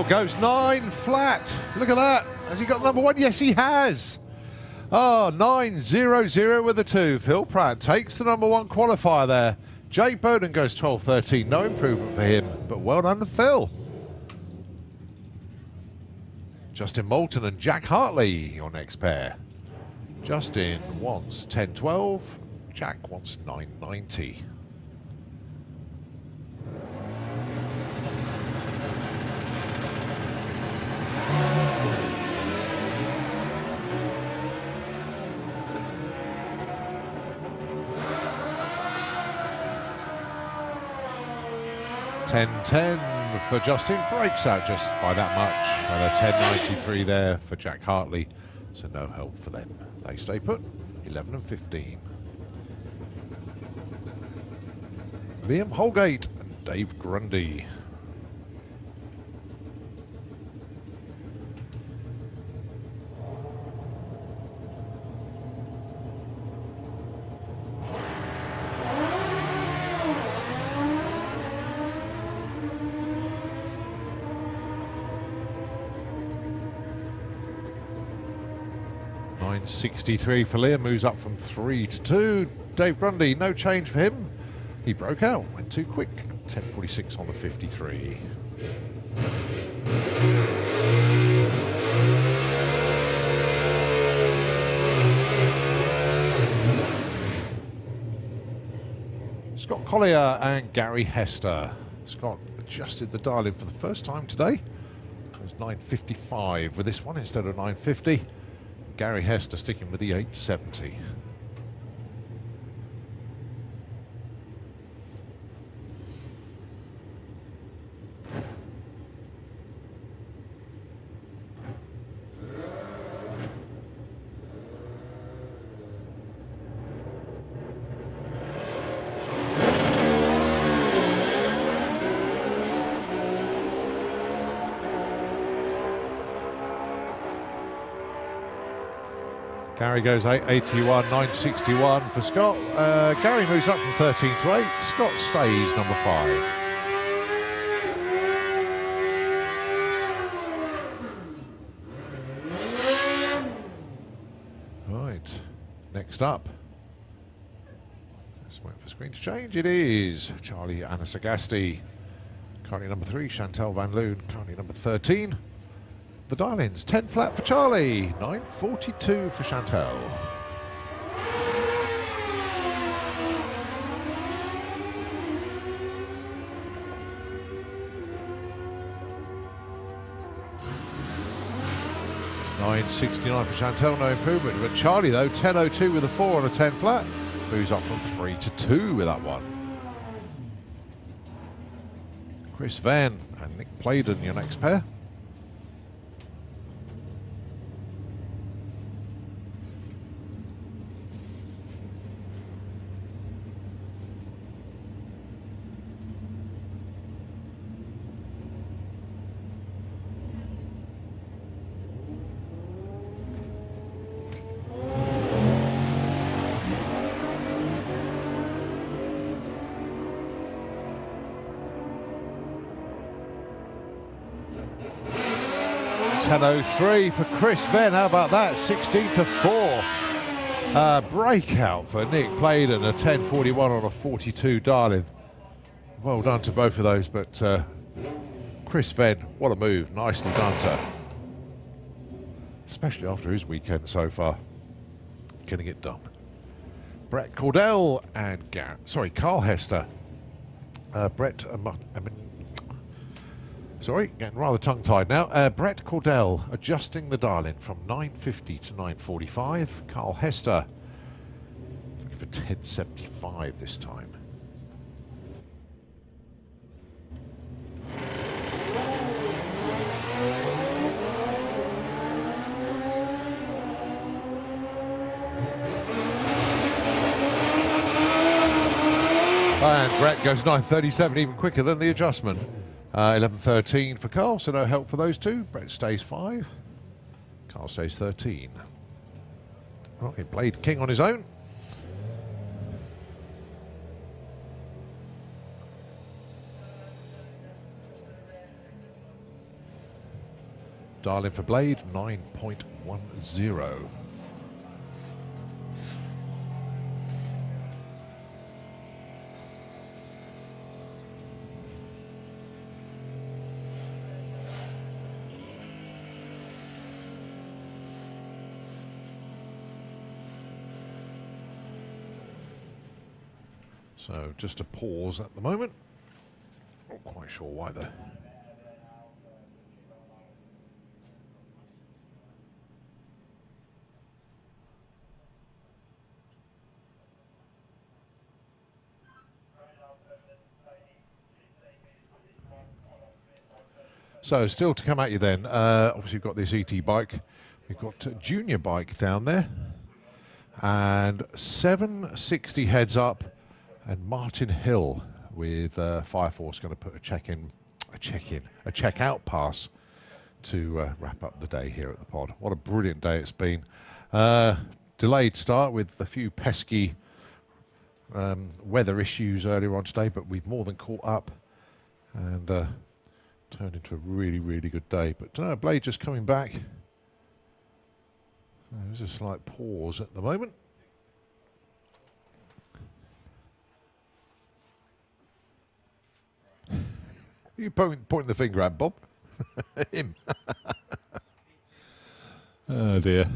Phil goes 9 flat. Look at that. Has he got number 1? Yes, he has. Oh, 9-0-0 with the 2. Phil Pratt takes the number 1 qualifier there. Jake Bowden goes 12-13. No improvement for him, but well done to Phil. Justin Moulton and Jack Hartley, your next pair. Justin wants 10-12. Jack wants 9.90. $10.10 for Justin, breaks out just by that much, and a $10.93 there for Jack Hartley, so no help for them. They stay put, 11 and 15. Liam Holgate and Dave Grundy. $9.63 for Liam, moves up from 3 to 2. Dave Grundy, no change for him. He broke out, went too quick. 10.46 on the 53. Scott Collier and Gary Hester. Scott adjusted the dial-in for the first time today. It was 9.55 with this one instead of 9.50. Gary Hester sticking with the 870. Gary goes 881, 961 for Scott. Gary moves up from 13 to 8. Scott stays number 5. Right, next up. Let's wait for screen to change. It is Charlie Anasagasti. Currently number 3, Chantel Van Loon. Currently number 13. The dial-ins, 10 flat for Charlie, 9.42 for Chantel. $9.69 for Chantel, no improvement. But Charlie though, 10.02 with a 4 on a 10 flat. Moves up from 3 to 2 with that one. Chris Van and Nick Playden, your next pair. $10.03 for Chris Venn. How about that? 16 to 4. Breakout for Nick Playden. A 10.41 on a 42 dial-in. Well done to both of those, but Chris Venn, what a move. Nicely done, sir. Especially after his weekend so far. Getting it done. Brett Cordell and Carl Hester. Getting rather tongue-tied now. Brett Cordell adjusting the dial-in from 9.50 to 9.45. Carl Hester looking for 10.75 this time. And Brett goes 9.37, even quicker than the adjustment. 11.13 for Carl, so no help for those two. Brett stays 5. Carl stays 13. Well, he played king on his own. Dial in for Blade 9.10. So just a pause at the moment. Not quite sure why though. So still to come at you then. Obviously we've got this ET bike. We've got a junior bike down there. And 760 heads up. And Martin Hill with Fire Force going to put a check-out pass to wrap up the day here at the pod. What a brilliant day it's been. Delayed start with a few pesky weather issues earlier on today, but we've more than caught up and turned into a really, really good day. But Blade just coming back. So there's a slight pause at the moment. You pointing the finger at Bob? Him. Oh dear.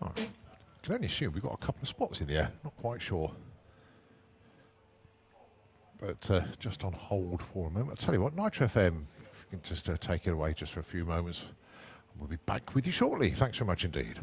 I can only assume we've got a couple of spots in the air. Not quite sure. But just on hold for a moment. I'll tell you what, Nitro FM, if you can just take it away just for a few moments. We'll be back with you shortly. Thanks so much indeed.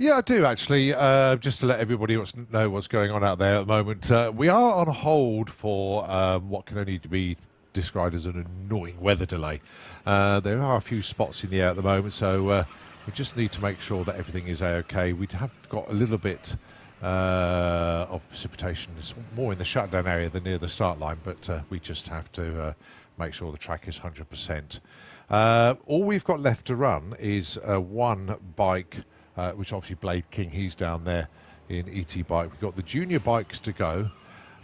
Yeah, I do actually. Just to let everybody know what's going on out there at the moment, we are on hold for what can only be described as an annoying weather delay. There are a few spots in the air at the moment, so we just need to make sure that everything is okay. We have got a little bit of precipitation. It's more in the shutdown area than near the start line, but we just have to make sure the track is 100%. All we've got left to run is one bike. Which obviously Blade King, he's down there in ET Bike. We've got the junior bikes to go,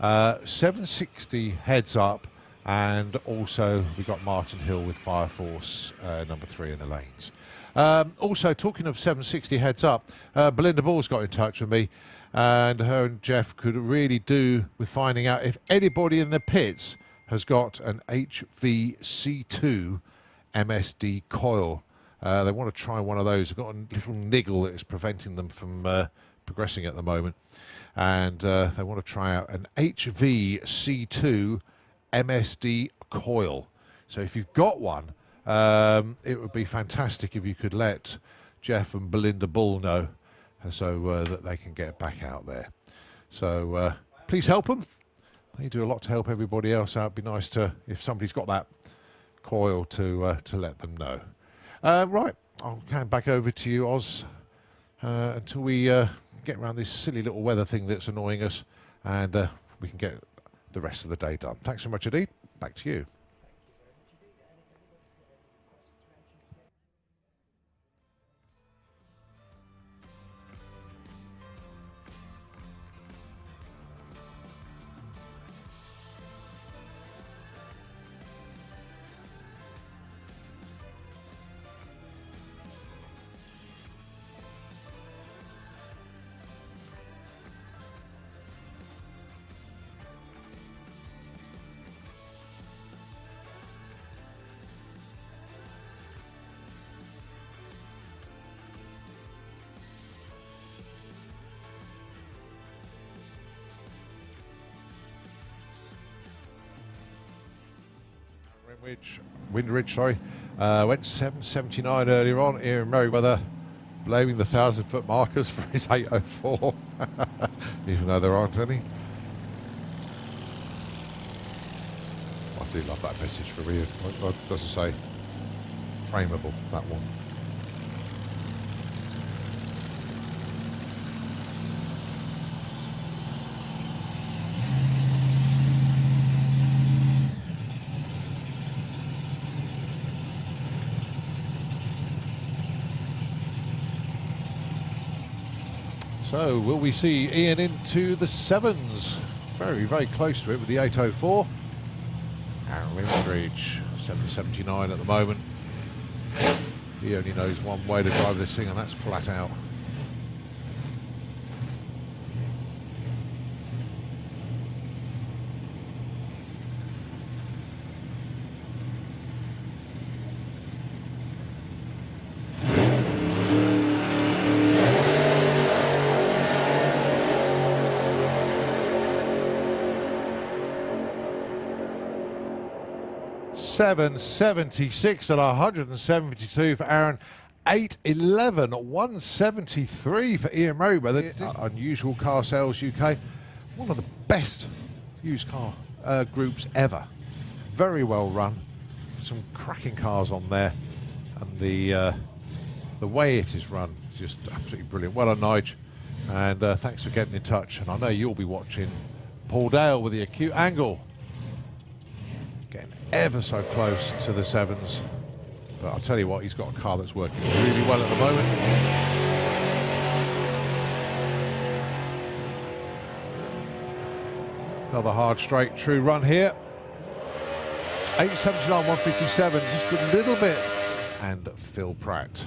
760 heads up, and also we've got Martin Hill with Fire Force number 3 in the lanes. Also, talking of 760 heads up, Belinda Ball's got in touch with me, and her and Jeff could really do with finding out if anybody in the pits has got an HVC2 MSD coil. They want to try one of those. They've got a little niggle that is preventing them from progressing at the moment. And they want to try out an HVC2 MSD coil. So if you've got one, it would be fantastic if you could let Jeff and Belinda Bull know so that they can get back out there. So please help them. They do a lot to help everybody else out. It'd be nice to, if somebody's got that coil, to let them know. Right, I'll hand back over to you, Oz, until we get around this silly little weather thing that's annoying us, and we can get the rest of the day done. Thanks so much, Adi. Back to you. 'Windridge, went 779 earlier on. Ian Merriweather blaming the 1,000-foot markers for his 804, even though there aren't any. I do love that message for Ian. What does it say? Frameable, that one. So, will we see Ian into the 7s? Very, very close to it with the 804. Aaron Windridge, 779 at the moment. He only knows one way to drive this thing, and that's flat out. .776 at 172 for Aaron. 811 at 173 for Ian Merriweather. Unusual Car Sales UK, one of the best used car groups ever. Very well run, some cracking cars on there, and the way it is run is just absolutely brilliant. Well done, Nige, and thanks for getting in touch. And I know you'll be watching Paul Dale with the acute angle, getting ever so close to the 7s. But I'll tell you what, he's got a car that's working really well at the moment. Another hard, straight, true run here. 879, 157, just a little bit. And Phil Pratt.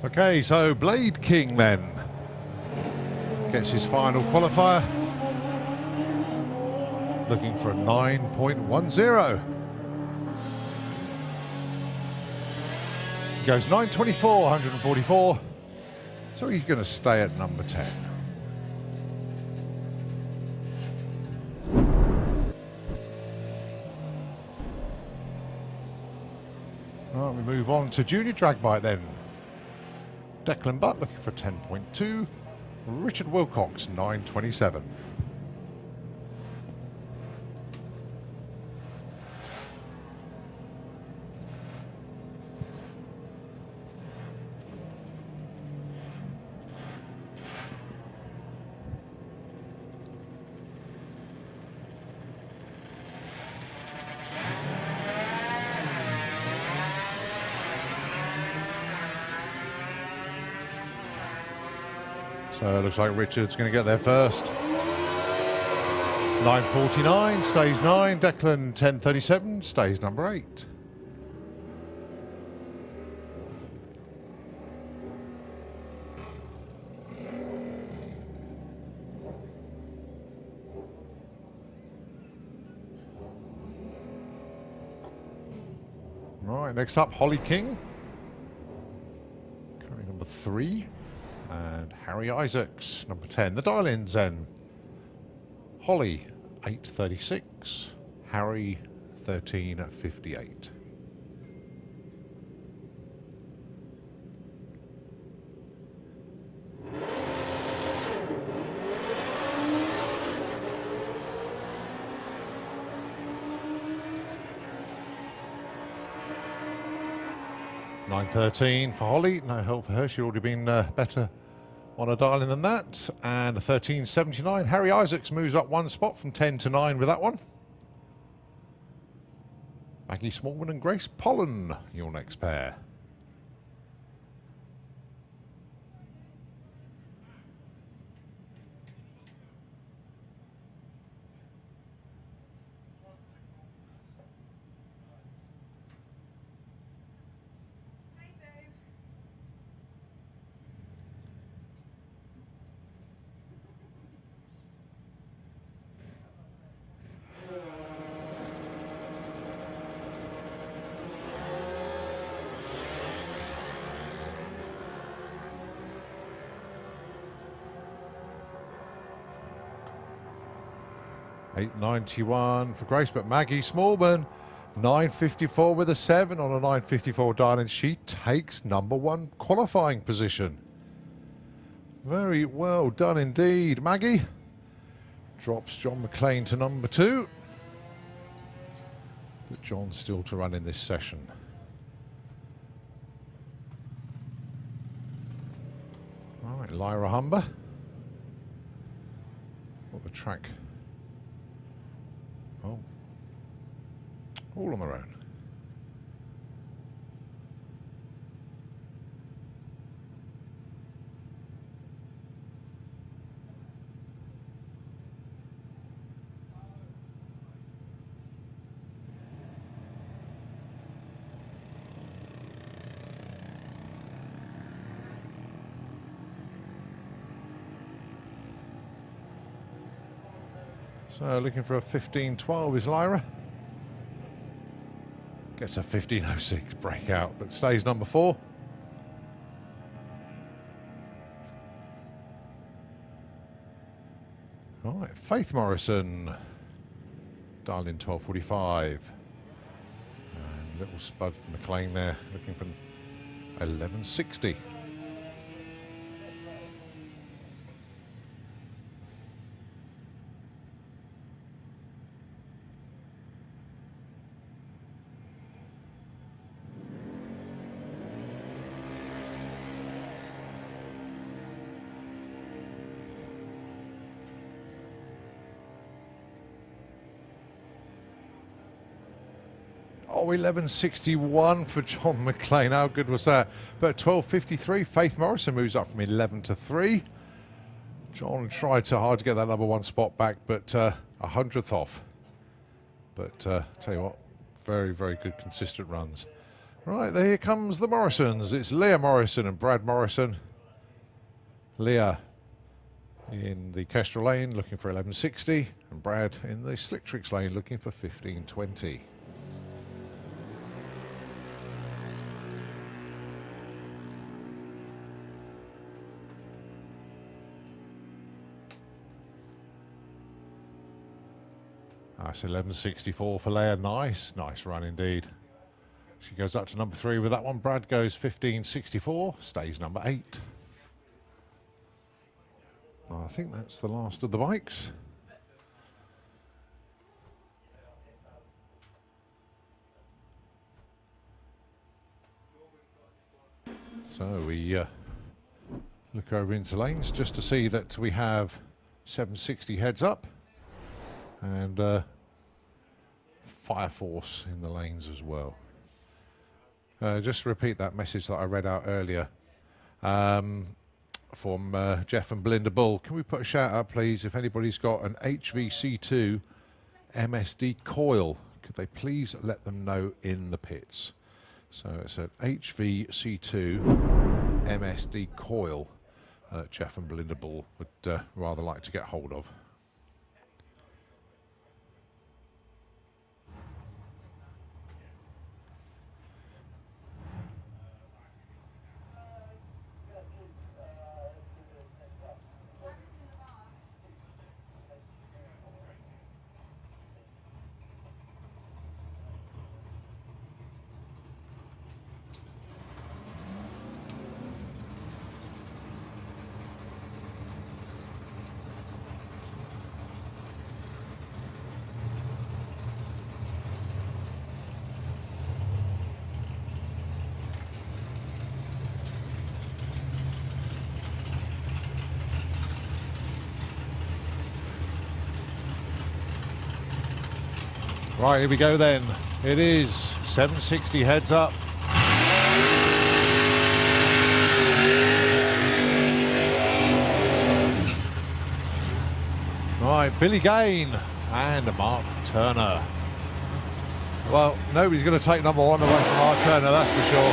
Okay, so Blade King then gets his final qualifier. Looking for a 9.10. He goes 9.24, 144. So he's going to stay at number 10. Right, we move on to junior drag bike then. Declan Butt looking for 10.2. Richard Wilcox, 9.27. So it looks like Richard's going to get there first. 9.49, stays 9. Declan 10.37, stays number 8. Right, next up, Holly King. Currently number 3. And Harry Isaacs, number 10. The dial-ins then. Holly, 8.36. Harry, 13.58. $9.13 for Holly. No help for her. She'd already been better on a dial-in than that. And 13.79. Harry Isaacs moves up 1 spot from 10 to 9 with that one. Maggie Smallman and Grace Pollen, your next pair. $8.91 for Grace, but Maggie Smallman, 9.54 with a 7 on a 9.54 dial, and she takes number 1 qualifying position. Very well done indeed, Maggie. Drops John McLean to number 2. But John's still to run in this session. All right, Lyra Humber. Got the track. Oh, all on their own. So looking for a 15.12 is Lyra. Gets a 15.06 breakout, but stays number 4. Right, Faith Morrison, dialed in 12.45. And little Spud McLean there, looking for 11.60. Oh, 11.61 for John McLean. How good was that? But 12.53, Faith Morrison moves up from 11 to 3. John tried so hard to get that number 1 spot back, but 100th off. But tell you what, very, very good consistent runs. Right, here comes the Morrisons. It's Leah Morrison and Brad Morrison. Leah in the Kestrel lane looking for 1160, and Brad in the Slick Tricks lane looking for 1520. That's 1164 for Leah. Nice run indeed. She goes up to number 3 with that one. Brad goes 1564, stays number 8. I think that's the last of the bikes. So we look over into lanes just to see that we have 760 heads up and Fire Force in the lanes as well. Just to repeat that message that I read out earlier from Jeff and Belinda Bull. Can we put a shout out, please, if anybody's got an HVC2 MSD coil? Could they please let them know in the pits? So it's an HVC2 MSD coil that Jeff and Belinda Bull would rather like to get hold of. Right, here we go then. It is 760 heads up. Right, Billy Gain and Mark Turner. Well, nobody's going to take number 1 away from Mark Turner, that's for sure.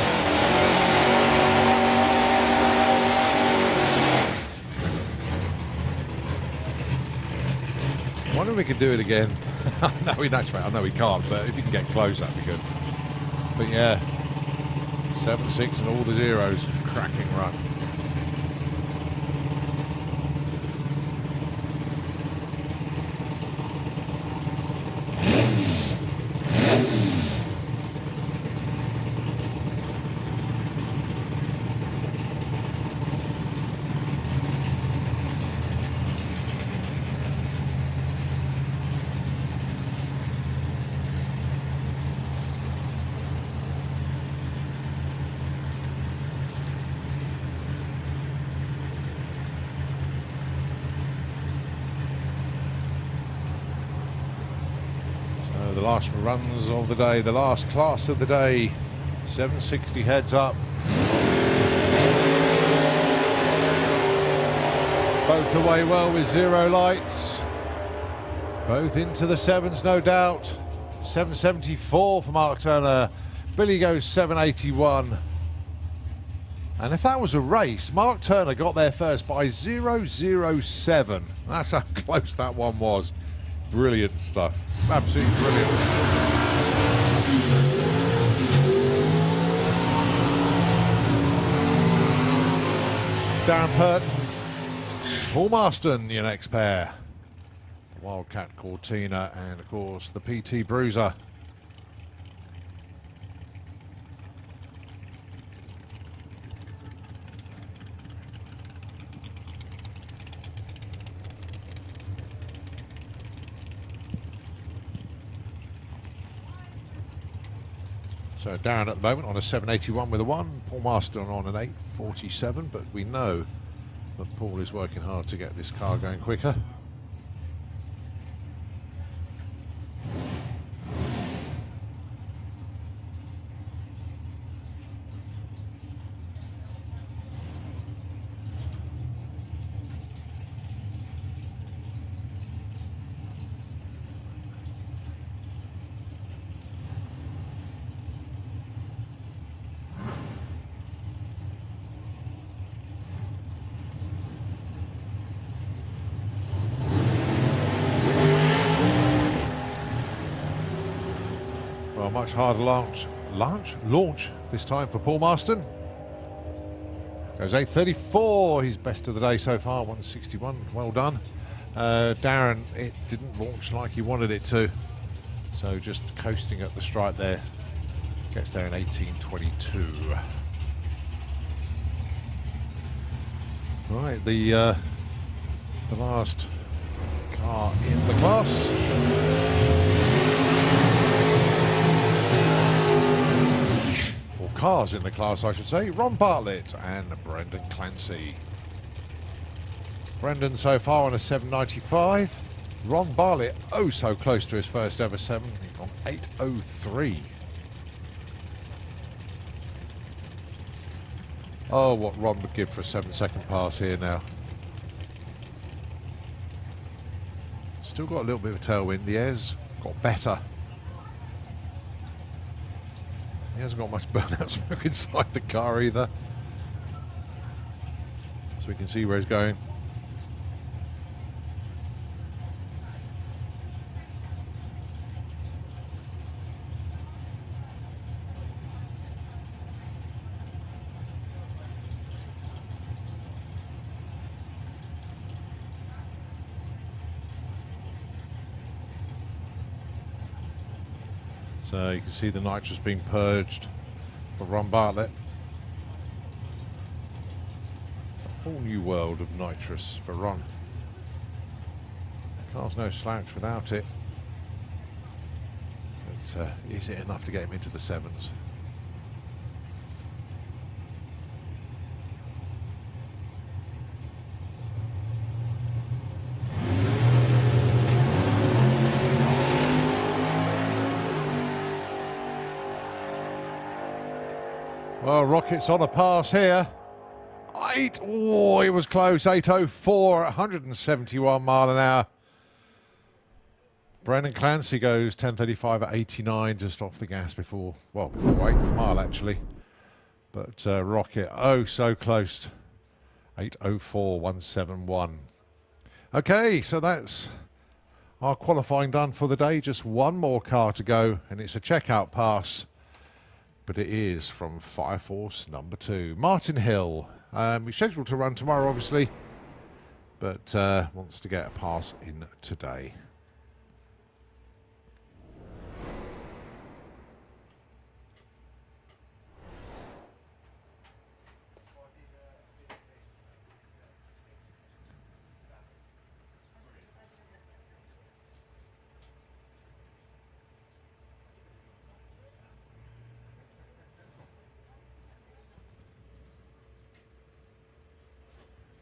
I wonder if we could do it again. No, we naturally, I know we can't, but if you can get close, that'd be good. But yeah, 7-6 and all the zeros. Cracking run. The last runs of the day, the last class of the day, 760 heads up. Both away well with zero lights. Both into the 7s, no doubt. 774 for Mark Turner. Billy goes 781. And if that was a race, Mark Turner got there first by 007. That's how close that one was. Brilliant stuff. Absolutely brilliant. Darren Pert and Paul Marston, your next pair. The Wildcat Cortina and, of course, the PT Bruiser. So Darren at the moment on a 781 with a 1, Paul Marston on an 847, but we know that Paul is working hard to get this car going quicker. much harder launch this time for Paul Marston. Goes 8:34, his best of the day so far, 161, well done. Darren, it didn't launch like he wanted it to, so just coasting at the stripe there. Gets there in 18:22. Right, the last car in the class. Or cars in the class, I should say. Ron Bartlett and Brendan Clancy. Brendan so far on a 795. Ron Bartlett, oh so close to his first ever 7. He's on 803. Oh, what Ron would give for a 7-second pass here now. Still got a little bit of a tailwind. The air's got better. He hasn't got much burnout smoke inside the car either. So we can see where he's going. So you can see the nitrous being purged for Ron Bartlett. A whole new world of nitrous for Ron. Car's no slouch without it. But is it enough to get him into the 7s? Well, Rocket's on a pass here. Oh, it was close. 8:04 at 171 mile an hour. Brendan Clancy goes 10:35 at 89, just off the gas before 8th mile actually. But Rocket, oh so close. 8:04, 171. Okay, so that's our qualifying done for the day. Just one more car to go, and it's a checkout pass. But it is from Fire Force number 2. Martin Hill. He's scheduled to run tomorrow, obviously, but wants to get a pass in today.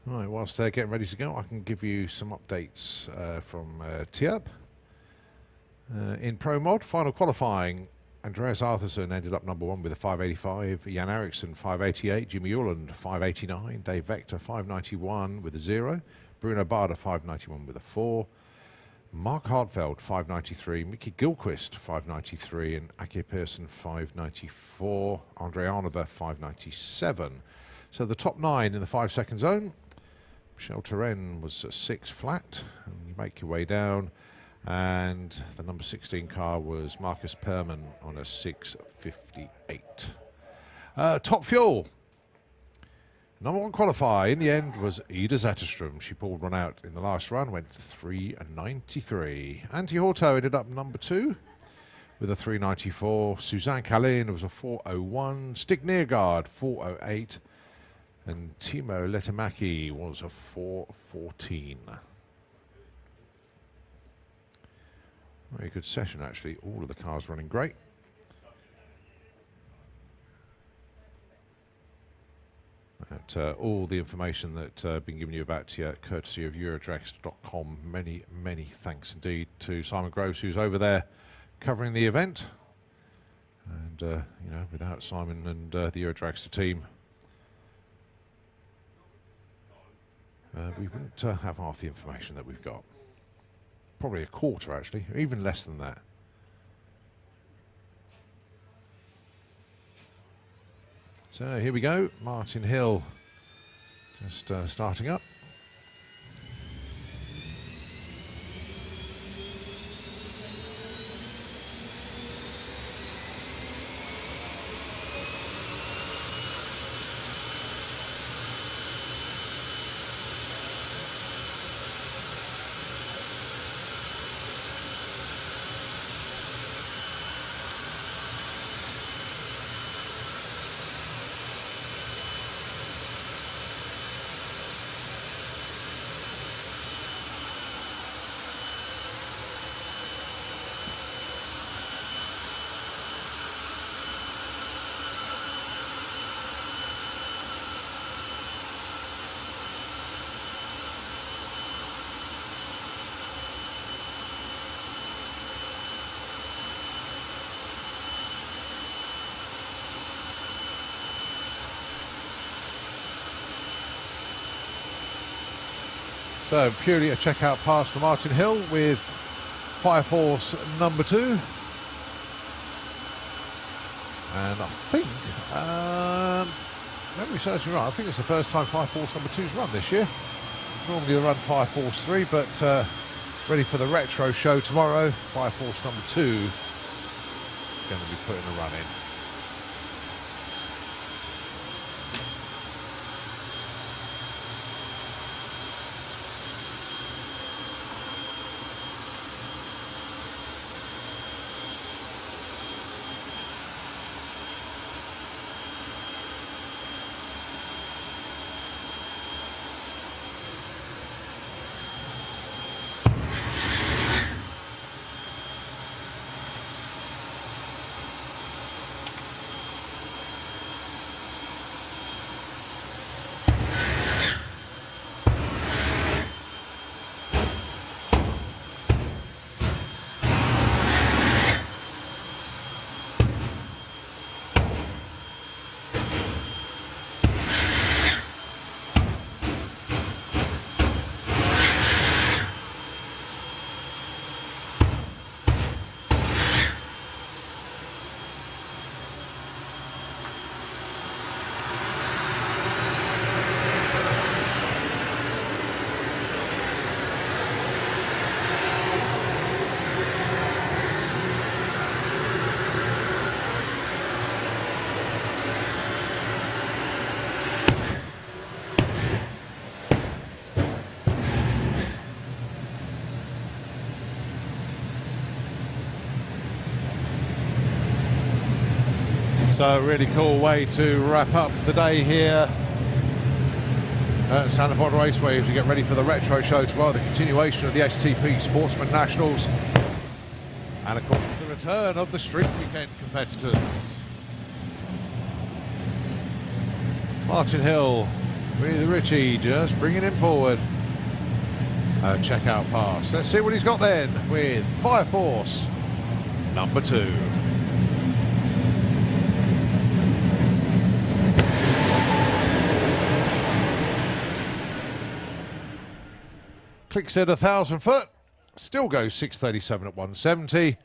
Right, whilst they're getting ready to go, I can give you some updates from TIAB. In Pro Mod, final qualifying, Andreas Arthurson ended up number 1 with a 585, Jan Eriksson 588, Jimmy Uland 589, Dave Vector 591 with a 0, Bruno Barder 591 with a 4, Mark Hartfeld 593, Mickey Gilquist 593, and Ake Pearson 594, Andre Arnover 597. So the top 9 in the 5-second zone. Michel Turenne was a 6 flat, and you make your way down, and the number 16 car was Marcus Perman on a 6:58. Top fuel. Number 1 qualifier in the end was Ida Zetterstrom. She pulled one out in the last run, went 3:93. Antti Horto ended up number 2 with a 3:94. Suzanne Kalin was a 4:01. Stig Neergaard 4:08. And Timo Letamaki was a 4:14. Very good session, actually. All of the cars running great. All the information that I've been giving you about courtesy of Eurodrags.com. Many, many thanks indeed to Simon Groves, who's over there covering the event. And, you know, without Simon and the Eurodragster team, we wouldn't have half the information that we've got. Probably a quarter, actually, or even less than that. So here we go, Martin Hill just starting up. So purely a checkout pass for Martin Hill with Fire Force number 2. And I think, memory serves me right, I think it's the first time Fire Force number 2's run this year. Normally they run Fire Force 3, but ready for the retro show tomorrow. Fire Force number 2 is going to be putting a run in. So a really cool way to wrap up the day here at SantaPod Raceway to get ready for the retro show tomorrow, the continuation of the STP Sportman Nationals, and of course the return of the Street Weekend competitors. Martin Hill with Richie just bringing him forward. A checkout pass. Let's see what he's got then with Fire Force number 2. Clicks at 1,000 foot, still goes 637 at 170.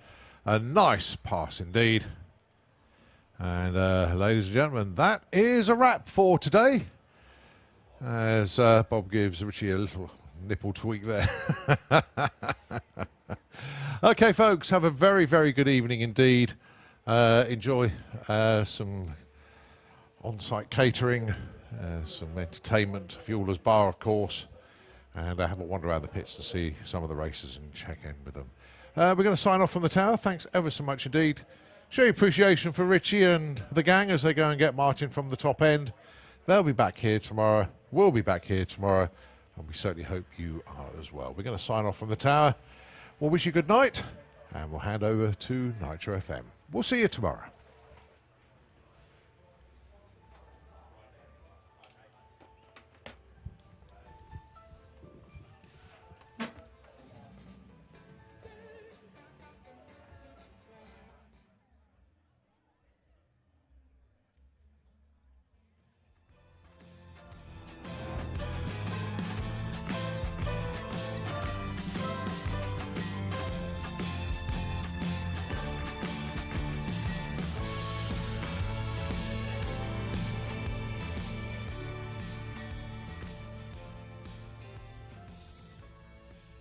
A nice pass indeed. And ladies and gentlemen, that is a wrap for today. As Bob gives Richie a little nipple tweak there. Okay, folks, have a very, very good evening indeed. Enjoy some on-site catering, some entertainment, Fueler's Bar, of course. And have a wander around the pits to see some of the races and check in with them. We're going to sign off from the tower. Thanks ever so much indeed. Show your appreciation for Richie and the gang as they go and get Martin from the top end. They'll be back here tomorrow. We'll be back here tomorrow. And we certainly hope you are as well. We're going to sign off from the tower. We'll wish you good night. And we'll hand over to Nitro FM. We'll see you tomorrow.